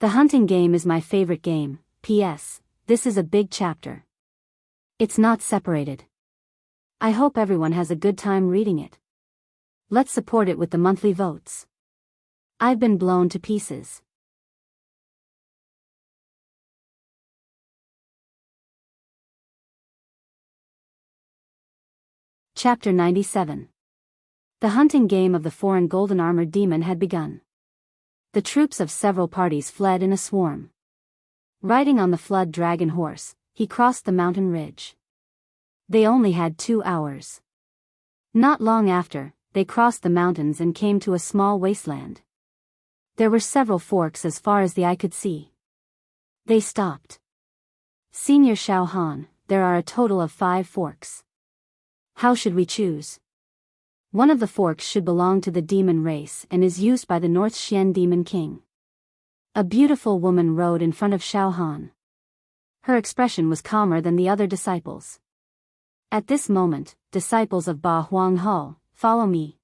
The hunting game is my favorite game, P.S. This is a big chapter. It's not separated. I hope everyone has a good time reading it. Let's support it with the monthly votes. I've been blown to pieces. Chapter 97. The hunting game of the foreign golden-armored demon had begun. The troops of several parties fled in a swarm. Riding on the flood dragon horse, he crossed the mountain ridge. They only had 2 hours. Not long after, they crossed the mountains and came to a small wasteland. There were several forks as far as the eye could see. They stopped. Senior Xiao Han, there are a total of 5 forks. How should we choose? One of the forks should belong to the demon race and is used by the North Xian Demon King. A beautiful woman rode in front of Xiao Han. Her expression was calmer than the other disciples. At this moment, disciples of Ba Huang Hall, follow me.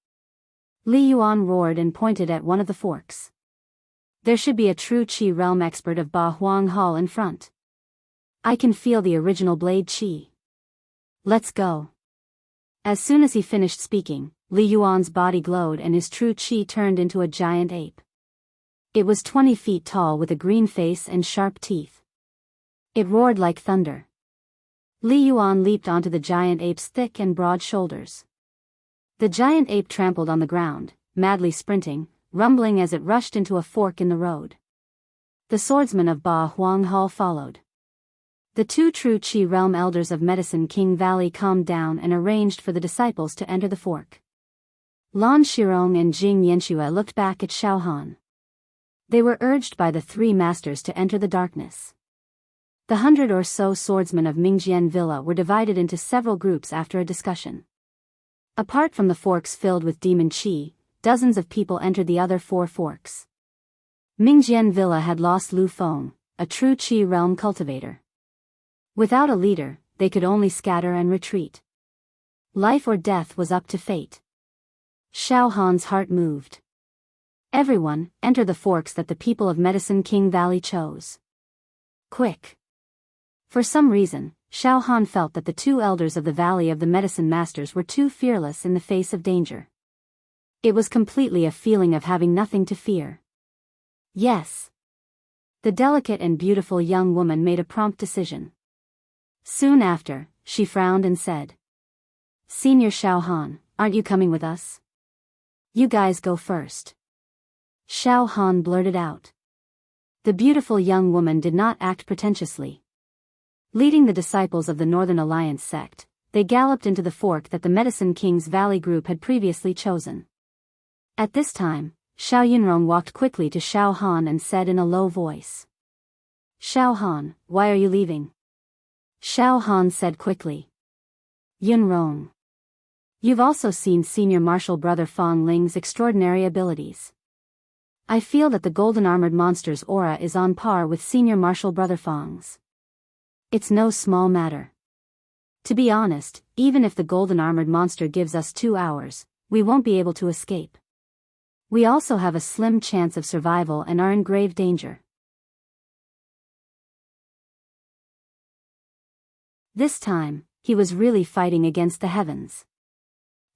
Li Yuan roared and pointed at one of the forks. There should be a true Qi realm expert of Ba Huang Hall in front. I can feel the original blade Qi. Let's go. As soon as he finished speaking, Li Yuan's body glowed and his true qi turned into a giant ape. It was 20 feet tall with a green face and sharp teeth. It roared like thunder. Li Yuan leaped onto the giant ape's thick and broad shoulders. The giant ape trampled on the ground, madly sprinting, rumbling as it rushed into a fork in the road. The swordsman of Ba Huang Hall followed. The two true Qi realm elders of Medicine King Valley calmed down and arranged for the disciples to enter the fork. Lan Shirong and Jing Yanxue looked back at Xiaohan. They were urged by the three masters to enter the darkness. The 100 or so swordsmen of Mingjian Villa were divided into several groups after a discussion. Apart from the forks filled with demon qi, dozens of people entered the other 4 forks. Mingjian Villa had lost Lu Feng, a true qi realm cultivator. Without a leader, they could only scatter and retreat. Life or death was up to fate. Xiaohan's heart moved. Everyone, enter the forks that the people of Medicine King Valley chose. Quick. For some reason, Xiaohan felt that the 2 elders of the Valley of the Medicine Masters were too fearless in the face of danger. It was completely a feeling of having nothing to fear. Yes. The delicate and beautiful young woman made a prompt decision. Soon after, she frowned and said, "Senior Xiaohan, aren't you coming with us? You guys go first." Xiaohan blurted out. The beautiful young woman did not act pretentiously. Leading the disciples of the Northern Alliance sect, they galloped into the fork that the Medicine King's Valley group had previously chosen. At this time, Xiao Yunrong walked quickly to Xiaohan and said in a low voice, "Xiaohan, why are you leaving?" Xiaohan said quickly, "Yunrong, you've also seen Senior Martial Brother Fang Ling's extraordinary abilities. I feel that the golden armored monster's aura is on par with Senior Martial Brother Fang's. It's no small matter. To be honest, even if the golden armored monster gives us 2 hours, we won't be able to escape. We also have a slim chance of survival and are in grave danger." This time, he was really fighting against the heavens.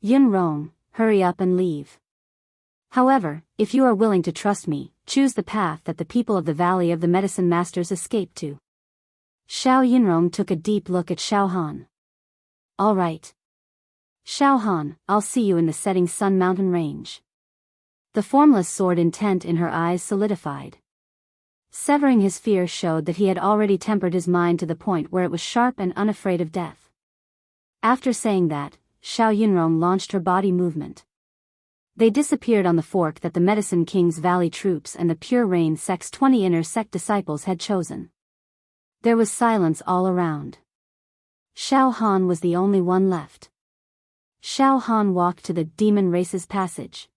"Yunrong, hurry up and leave. However, if you are willing to trust me, choose the path that the people of the Valley of the Medicine Masters escaped to." Xiao Yunrong took a deep look at Xiaohan. "All right. Xiaohan, I'll see you in the setting sun mountain range." The formless sword intent in her eyes solidified. Severing his fear showed that he had already tempered his mind to the point where it was sharp and unafraid of death. After saying that, Xiao Yunrong launched her body movement. They disappeared on the fork that the Medicine King's Valley troops and the Pure Rain sect's 20 inner sect disciples had chosen. There was silence all around. Xiao Han was the only one left. Xiao Han walked to the Demon Race's passage.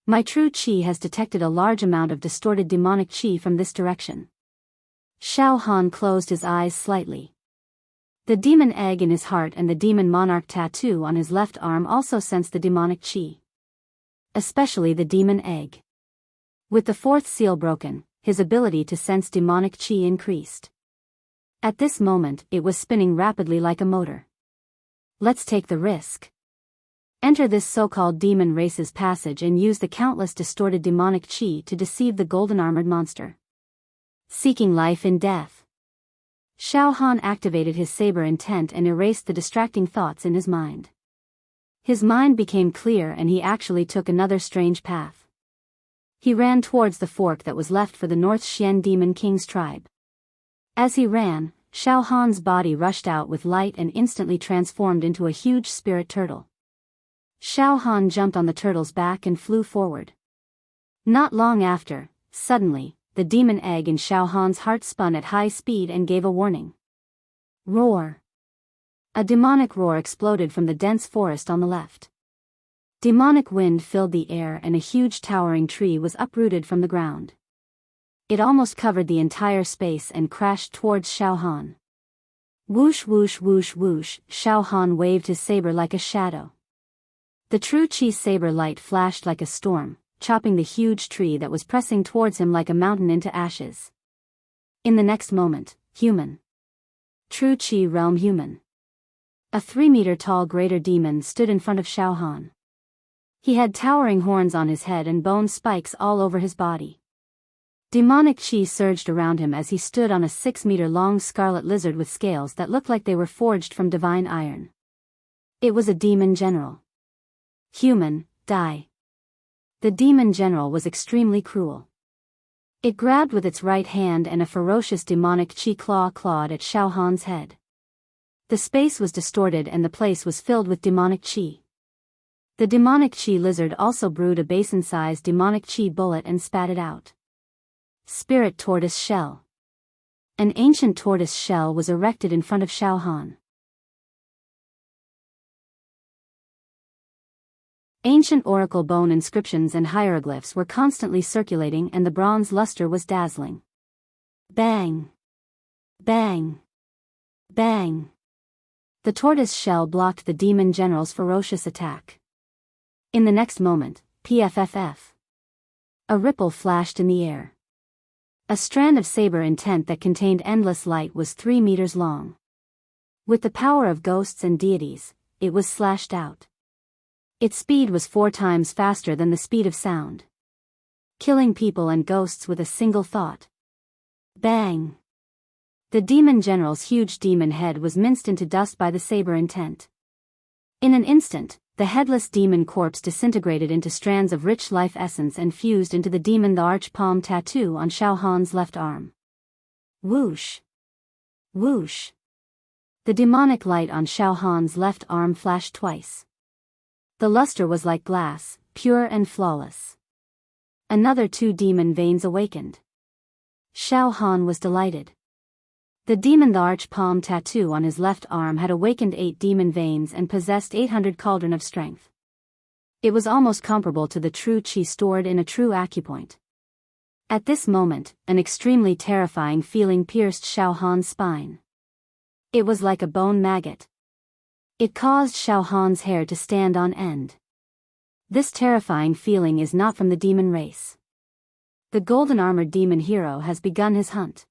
"My true qi has detected a large amount of distorted demonic qi from this direction." Xiao Han closed his eyes slightly. The demon egg in his heart and the demon monarch tattoo on his left arm also sensed the demonic qi. Especially the demon egg. With the 4th seal broken, his ability to sense demonic qi increased. At this moment, it was spinning rapidly like a motor. "Let's take the risk. Enter this so-called demon race's passage and use the countless distorted demonic qi to deceive the golden armored monster." Seeking life in death. Xiao Han activated his saber intent and erased the distracting thoughts in his mind. His mind became clear and he actually took another strange path. He ran towards the fork that was left for the North Xian Demon King's tribe. As he ran, Xiao Han's body rushed out with light and instantly transformed into a huge spirit turtle. Xiao Han jumped on the turtle's back and flew forward. Not long after, suddenly, the demon egg in Xiao Han's heart spun at high speed and gave a warning. Roar! A demonic roar exploded from the dense forest on the left. Demonic wind filled the air and a huge towering tree was uprooted from the ground. It almost covered the entire space and crashed towards Xiao Han. Whoosh whoosh whoosh whoosh, Xiao Han waved his saber like a shadow. The true Qi saber light flashed like a storm, chopping the huge tree that was pressing towards him like a mountain into ashes. In the next moment, human. True Qi realm human. A 3-meter tall greater demon stood in front of Xiao Han. He had towering horns on his head and bone spikes all over his body. Demonic chi surged around him as he stood on a 6-meter-long scarlet lizard with scales that looked like they were forged from divine iron. It was a demon general. Human, die. The demon general was extremely cruel. It grabbed with its right hand and a ferocious demonic chi clawed at Xiao Han's head. The space was distorted and the place was filled with demonic chi. The demonic chi lizard also brewed a basin-sized demonic chi bullet and spat it out. Spirit tortoise shell. An ancient tortoise shell was erected in front of Xiao Han. Ancient oracle bone inscriptions and hieroglyphs were constantly circulating and the bronze luster was dazzling. Bang! Bang! Bang! The tortoise shell blocked the demon general's ferocious attack. In the next moment, PFFF. A ripple flashed in the air. A strand of saber intent that contained endless light was 3 meters long. With the power of ghosts and deities, it was slashed out. Its speed was 4 times faster than the speed of sound. Killing people and ghosts with a single thought. Bang! The demon general's huge demon head was minced into dust by the saber intent. In an instant, the headless demon corpse disintegrated into strands of rich life essence and fused into the demon the arch palm tattoo on Xiao Han's left arm. Whoosh! Whoosh! The demonic light on Xiao Han's left arm flashed twice. The luster was like glass, pure and flawless. Another 2 demon veins awakened. Xiao Han was delighted. The demon the arch palm tattoo on his left arm had awakened 8 demon veins and possessed 800 cauldron of strength. It was almost comparable to the true chi stored in a true acupoint. At this moment, an extremely terrifying feeling pierced Xiao Han's spine. It was like a bone maggot. It caused Xiao Han's hair to stand on end. This terrifying feeling is not from the demon race. The golden-armored demon hero has begun his hunt.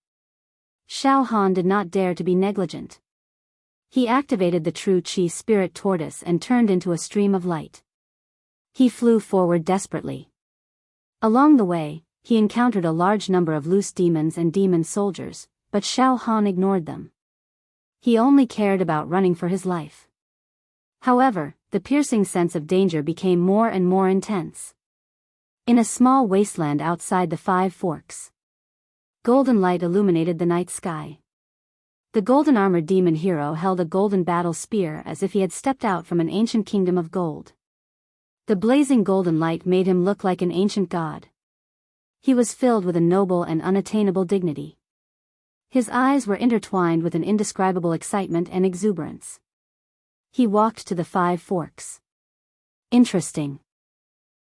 Xiao Han did not dare to be negligent. He activated the true chi spirit tortoise and turned into a stream of light. He flew forward desperately. Along the way, he encountered a large number of loose demons and demon soldiers, but Xiao Han ignored them. He only cared about running for his life. However, the piercing sense of danger became more and more intense. In a small wasteland outside the 5 Forks, golden light illuminated the night sky. The golden-armored demon hero held a golden battle spear as if he had stepped out from an ancient kingdom of gold. The blazing golden light made him look like an ancient god. He was filled with a noble and unattainable dignity. His eyes were intertwined with an indescribable excitement and exuberance. He walked to the 5 Forks. Interesting.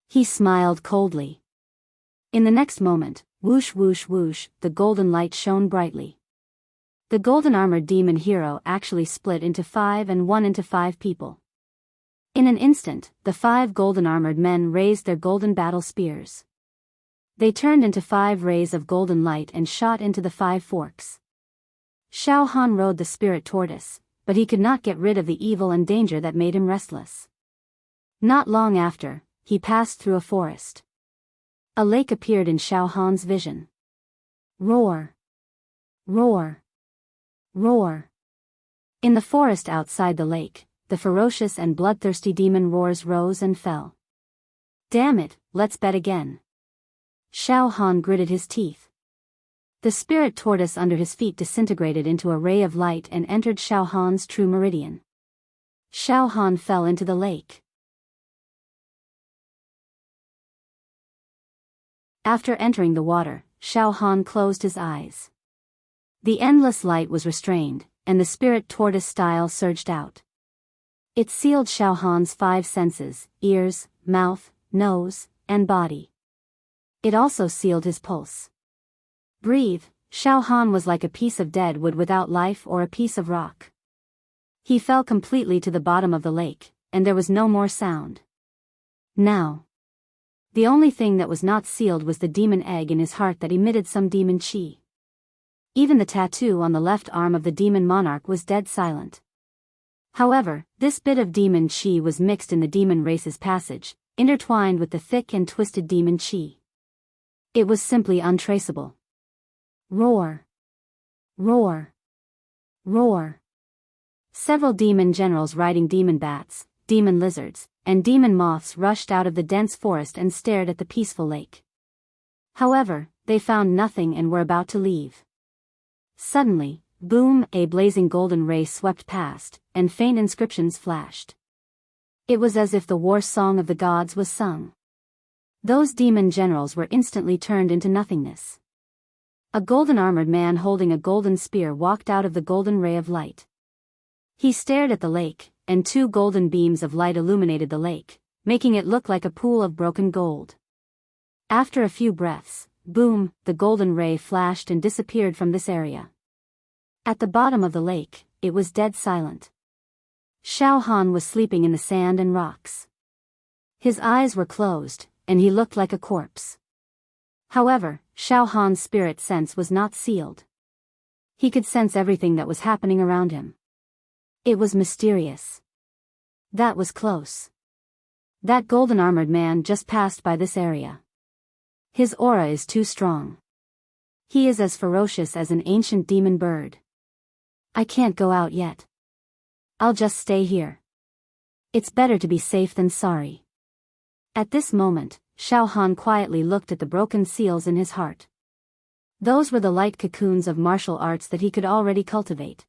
He smiled coldly. In the next moment, whoosh whoosh whoosh, the golden light shone brightly. The golden-armored demon hero actually split into 5 and won into 5 people. In an instant, the 5 golden-armored men raised their golden battle spears. They turned into 5 rays of golden light and shot into the 5 Forks. Xiao Han rode the spirit tortoise, but he could not get rid of the evil and danger that made him restless. Not long after, he passed through a forest. A lake appeared in Xiao Han's vision. Roar! Roar! Roar! In the forest outside the lake, the ferocious and bloodthirsty demon roars rose and fell. Damn it, let's bet again. Xiao Han gritted his teeth. The spirit tortoise under his feet disintegrated into a ray of light and entered Xiao Han's true meridian. Xiao Han fell into the lake. After entering the water, Xiao Han closed his eyes. The endless light was restrained, and the spirit tortoise style surged out. It sealed Xiao Han's 5 senses, ears, mouth, nose, and body. It also sealed his pulse. Breathe, Xiao Han was like a piece of dead wood without life or a piece of rock. He fell completely to the bottom of the lake, and there was no more sound. Now. The only thing that was not sealed was the demon egg in his heart that emitted some demon chi. Even the tattoo on the left arm of the demon monarch was dead silent. However, this bit of demon chi was mixed in the demon race's passage, intertwined with the thick and twisted demon chi. It was simply untraceable. Roar! Roar! Roar! Several demon generals riding demon bats, demon lizards, and demon moths rushed out of the dense forest and stared at the peaceful lake. However, they found nothing and were about to leave. Suddenly, boom, a blazing golden ray swept past, and faint inscriptions flashed. It was as if the war song of the gods was sung. Those demon generals were instantly turned into nothingness. A golden-armored man holding a golden spear walked out of the golden ray of light. He stared at the lake, and two golden beams of light illuminated the lake, making it look like a pool of broken gold. After a few breaths, boom, the golden ray flashed and disappeared from this area. At the bottom of the lake, it was dead silent. Xiao Han was sleeping in the sand and rocks. His eyes were closed, and he looked like a corpse. However, Xiao Han's spirit sense was not sealed. He could sense everything that was happening around him. It was mysterious. That was close. That golden-armored man just passed by this area. His aura is too strong. He is as ferocious as an ancient demon bird. I can't go out yet. I'll just stay here. It's better to be safe than sorry. At this moment, Xiao Han quietly looked at the broken seals in his heart. Those were the light cocoons of martial arts that he could already cultivate.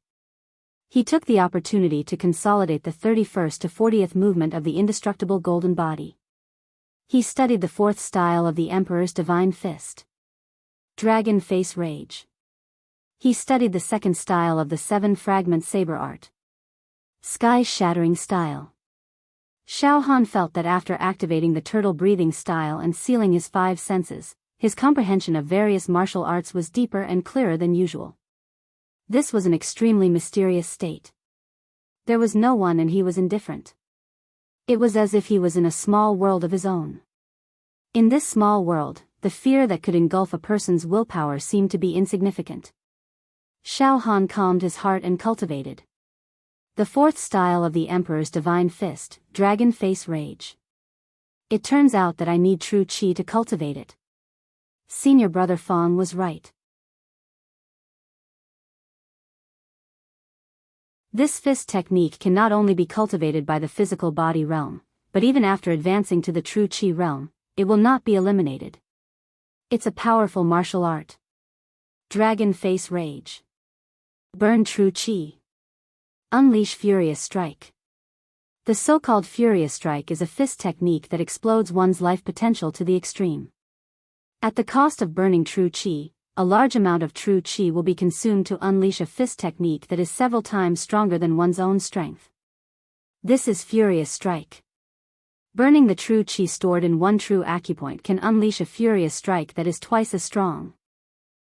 He took the opportunity to consolidate the 31st to 40th movement of the indestructible golden body. He studied the fourth style of the Emperor's Divine Fist. Dragon Face Rage. He studied the second style of the 7-fragment saber art. Sky-shattering style. Xiao Han felt that after activating the turtle breathing style and sealing his 5 senses, his comprehension of various martial arts was deeper and clearer than usual. This was an extremely mysterious state. There was no one and he was indifferent. It was as if he was in a small world of his own. In this small world, the fear that could engulf a person's willpower seemed to be insignificant. Xiao Han calmed his heart and cultivated the fourth style of the Emperor's Divine Fist, Dragon Face Rage. It turns out that I need true chi to cultivate it. Senior Brother Fong was right. This fist technique can not only be cultivated by the physical body realm, but even after advancing to the true chi realm, it will not be eliminated. It's a powerful martial art. Dragon Face Rage. Burn true chi. Unleash Furious Strike. The so-called Furious Strike is a fist technique that explodes one's life potential to the extreme. At the cost of burning true chi, a large amount of true chi will be consumed to unleash a fist technique that is several times stronger than one's own strength. This is Furious Strike. Burning the true chi stored in one true acupoint can unleash a furious strike that is twice as strong.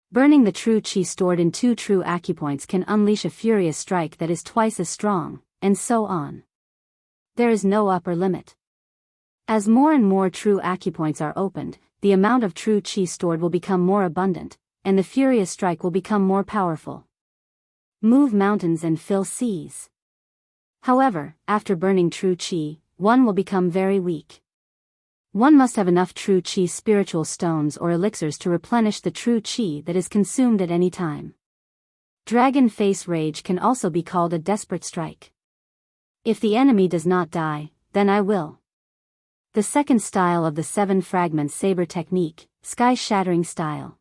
Burning the true chi stored in 2 true acupoints can unleash a furious strike that is twice as strong, and so on. There is no upper limit. As more and more true acupoints are opened, the amount of true chi stored will become more abundant, and the furious strike will become more powerful. Move mountains and fill seas. However, after burning true chi, one will become very weak. One must have enough true chi spiritual stones or elixirs to replenish the true chi that is consumed at any time. Dragon Face Rage can also be called a desperate strike. If the enemy does not die, then I will. The second style of the 7-fragment saber technique, Sky-shattering style.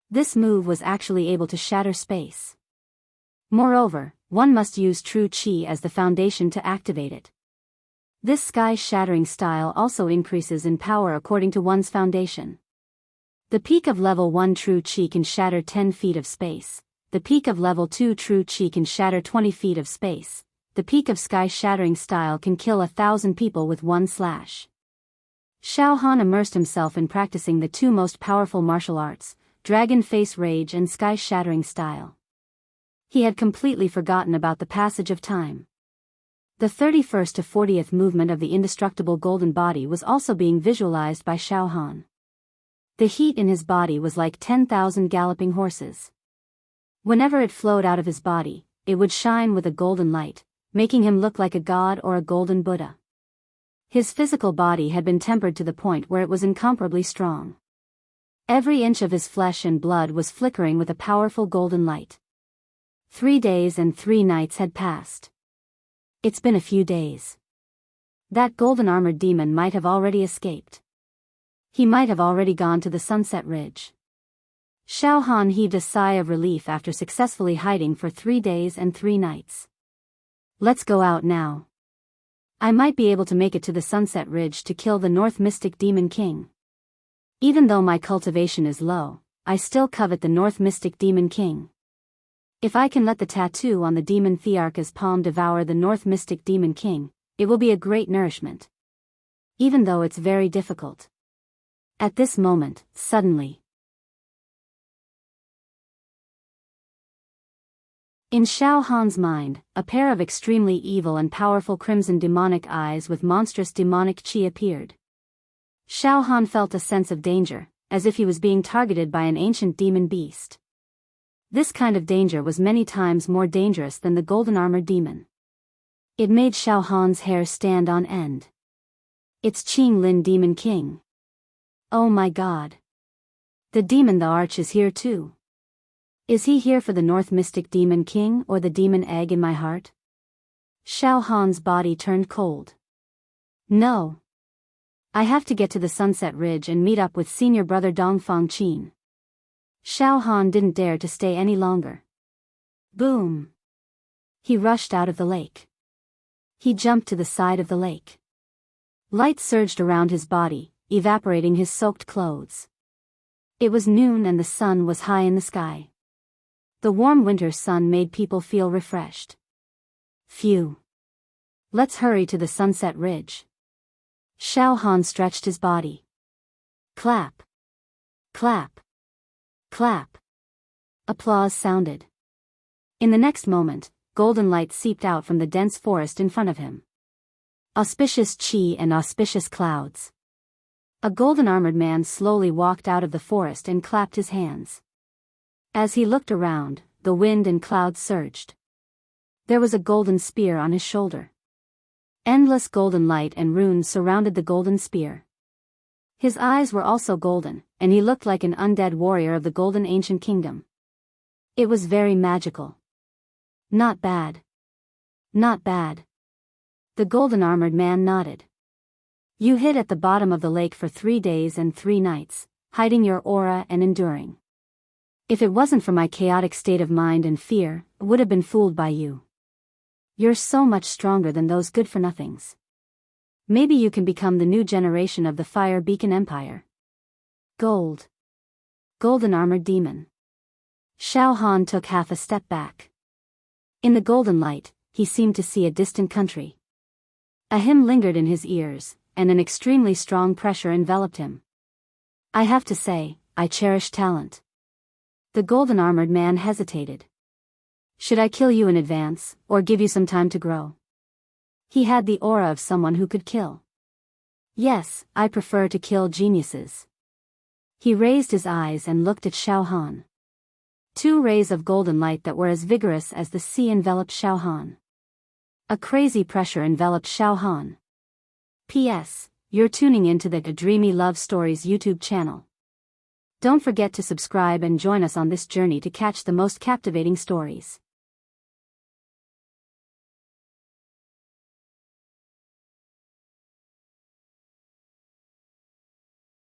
This move was actually able to shatter space. Moreover, one must use true chi as the foundation to activate it. This sky-shattering style also increases in power according to one's foundation. The peak of level 1 true chi can shatter 10 feet of space. The peak of level 2 true chi can shatter 20 feet of space. The peak of sky-shattering style can kill 1,000 people with one slash. Xiao Han immersed himself in practicing the 2 most powerful martial arts, Dragon Face Rage and Sky-shattering style. He had completely forgotten about the passage of time. The 31st to 40th movement of the indestructible golden body was also being visualized by Xiao Han. The heat in his body was like 10,000 galloping horses. Whenever it flowed out of his body, it would shine with a golden light, making him look like a god or a golden Buddha. His physical body had been tempered to the point where it was incomparably strong. Every inch of his flesh and blood was flickering with a powerful golden light. 3 days and 3 nights had passed. It's been a few days. That golden-armored demon might have already escaped. He might have already gone to the Sunset Ridge. Xiao Han heaved a sigh of relief after successfully hiding for 3 days and 3 nights. Let's go out now. I might be able to make it to the Sunset Ridge to kill the North Mystic Demon King. Even though my cultivation is low, I still covet the North Mystic Demon King. If I can let the tattoo on the demon Thearka's palm devour the North Mystic Demon King, it will be a great nourishment. Even though it's very difficult. At this moment, suddenly, in Xiao Han's mind, a pair of extremely evil and powerful crimson demonic eyes with monstrous demonic chi appeared. Xiao Han felt a sense of danger, as if he was being targeted by an ancient demon beast. This kind of danger was many times more dangerous than the golden-armored demon. It made Xiao Han's hair stand on end. It's Qing Lin Demon King. Oh my god. The demon the Arch is here too. Is he here for the North Mystic Demon King or the demon egg in my heart? Xiao Han's body turned cold. No. I have to get to the Sunset Ridge and meet up with senior brother Dongfang Qin. Xiao Han didn't dare to stay any longer. Boom. He rushed out of the lake. He jumped to the side of the lake. Light surged around his body, evaporating his soaked clothes. It was noon and the sun was high in the sky. The warm winter sun made people feel refreshed. Phew. Let's hurry to the Sunset Ridge. Xiao Han stretched his body. Clap. Clap. Clap. Applause sounded. In the next moment, golden light seeped out from the dense forest in front of him. Auspicious chi and auspicious clouds. A golden-armored man slowly walked out of the forest and clapped his hands. As he looked around, the wind and clouds surged. There was a golden spear on his shoulder. Endless golden light and runes surrounded the golden spear. His eyes were also golden, and he looked like an undead warrior of the golden ancient kingdom. It was very magical. Not bad. Not bad. The golden-armored man nodded. You hid at the bottom of the lake for 3 days and 3 nights, hiding your aura and enduring. If it wasn't for my chaotic state of mind and fear, I would have been fooled by you. You're so much stronger than those good-for-nothings. Maybe you can become the new generation of the Fire Beacon Empire. Gold. Golden-armored demon. Xiao Han took half a step back. In the golden light, he seemed to see a distant country. A hymn lingered in his ears, and an extremely strong pressure enveloped him. I have to say, I cherish talent. The golden-armored man hesitated. Should I kill you in advance, or give you some time to grow? He had the aura of someone who could kill. Yes, I prefer to kill geniuses. He raised his eyes and looked at Xiao Han. 2 rays of golden light that were as vigorous as the sea enveloped Xiao Han. A crazy pressure enveloped Xiao Han. P.S. You're tuning into the Dreamy Love Stories YouTube channel. Don't forget to subscribe and join us on this journey to catch the most captivating stories.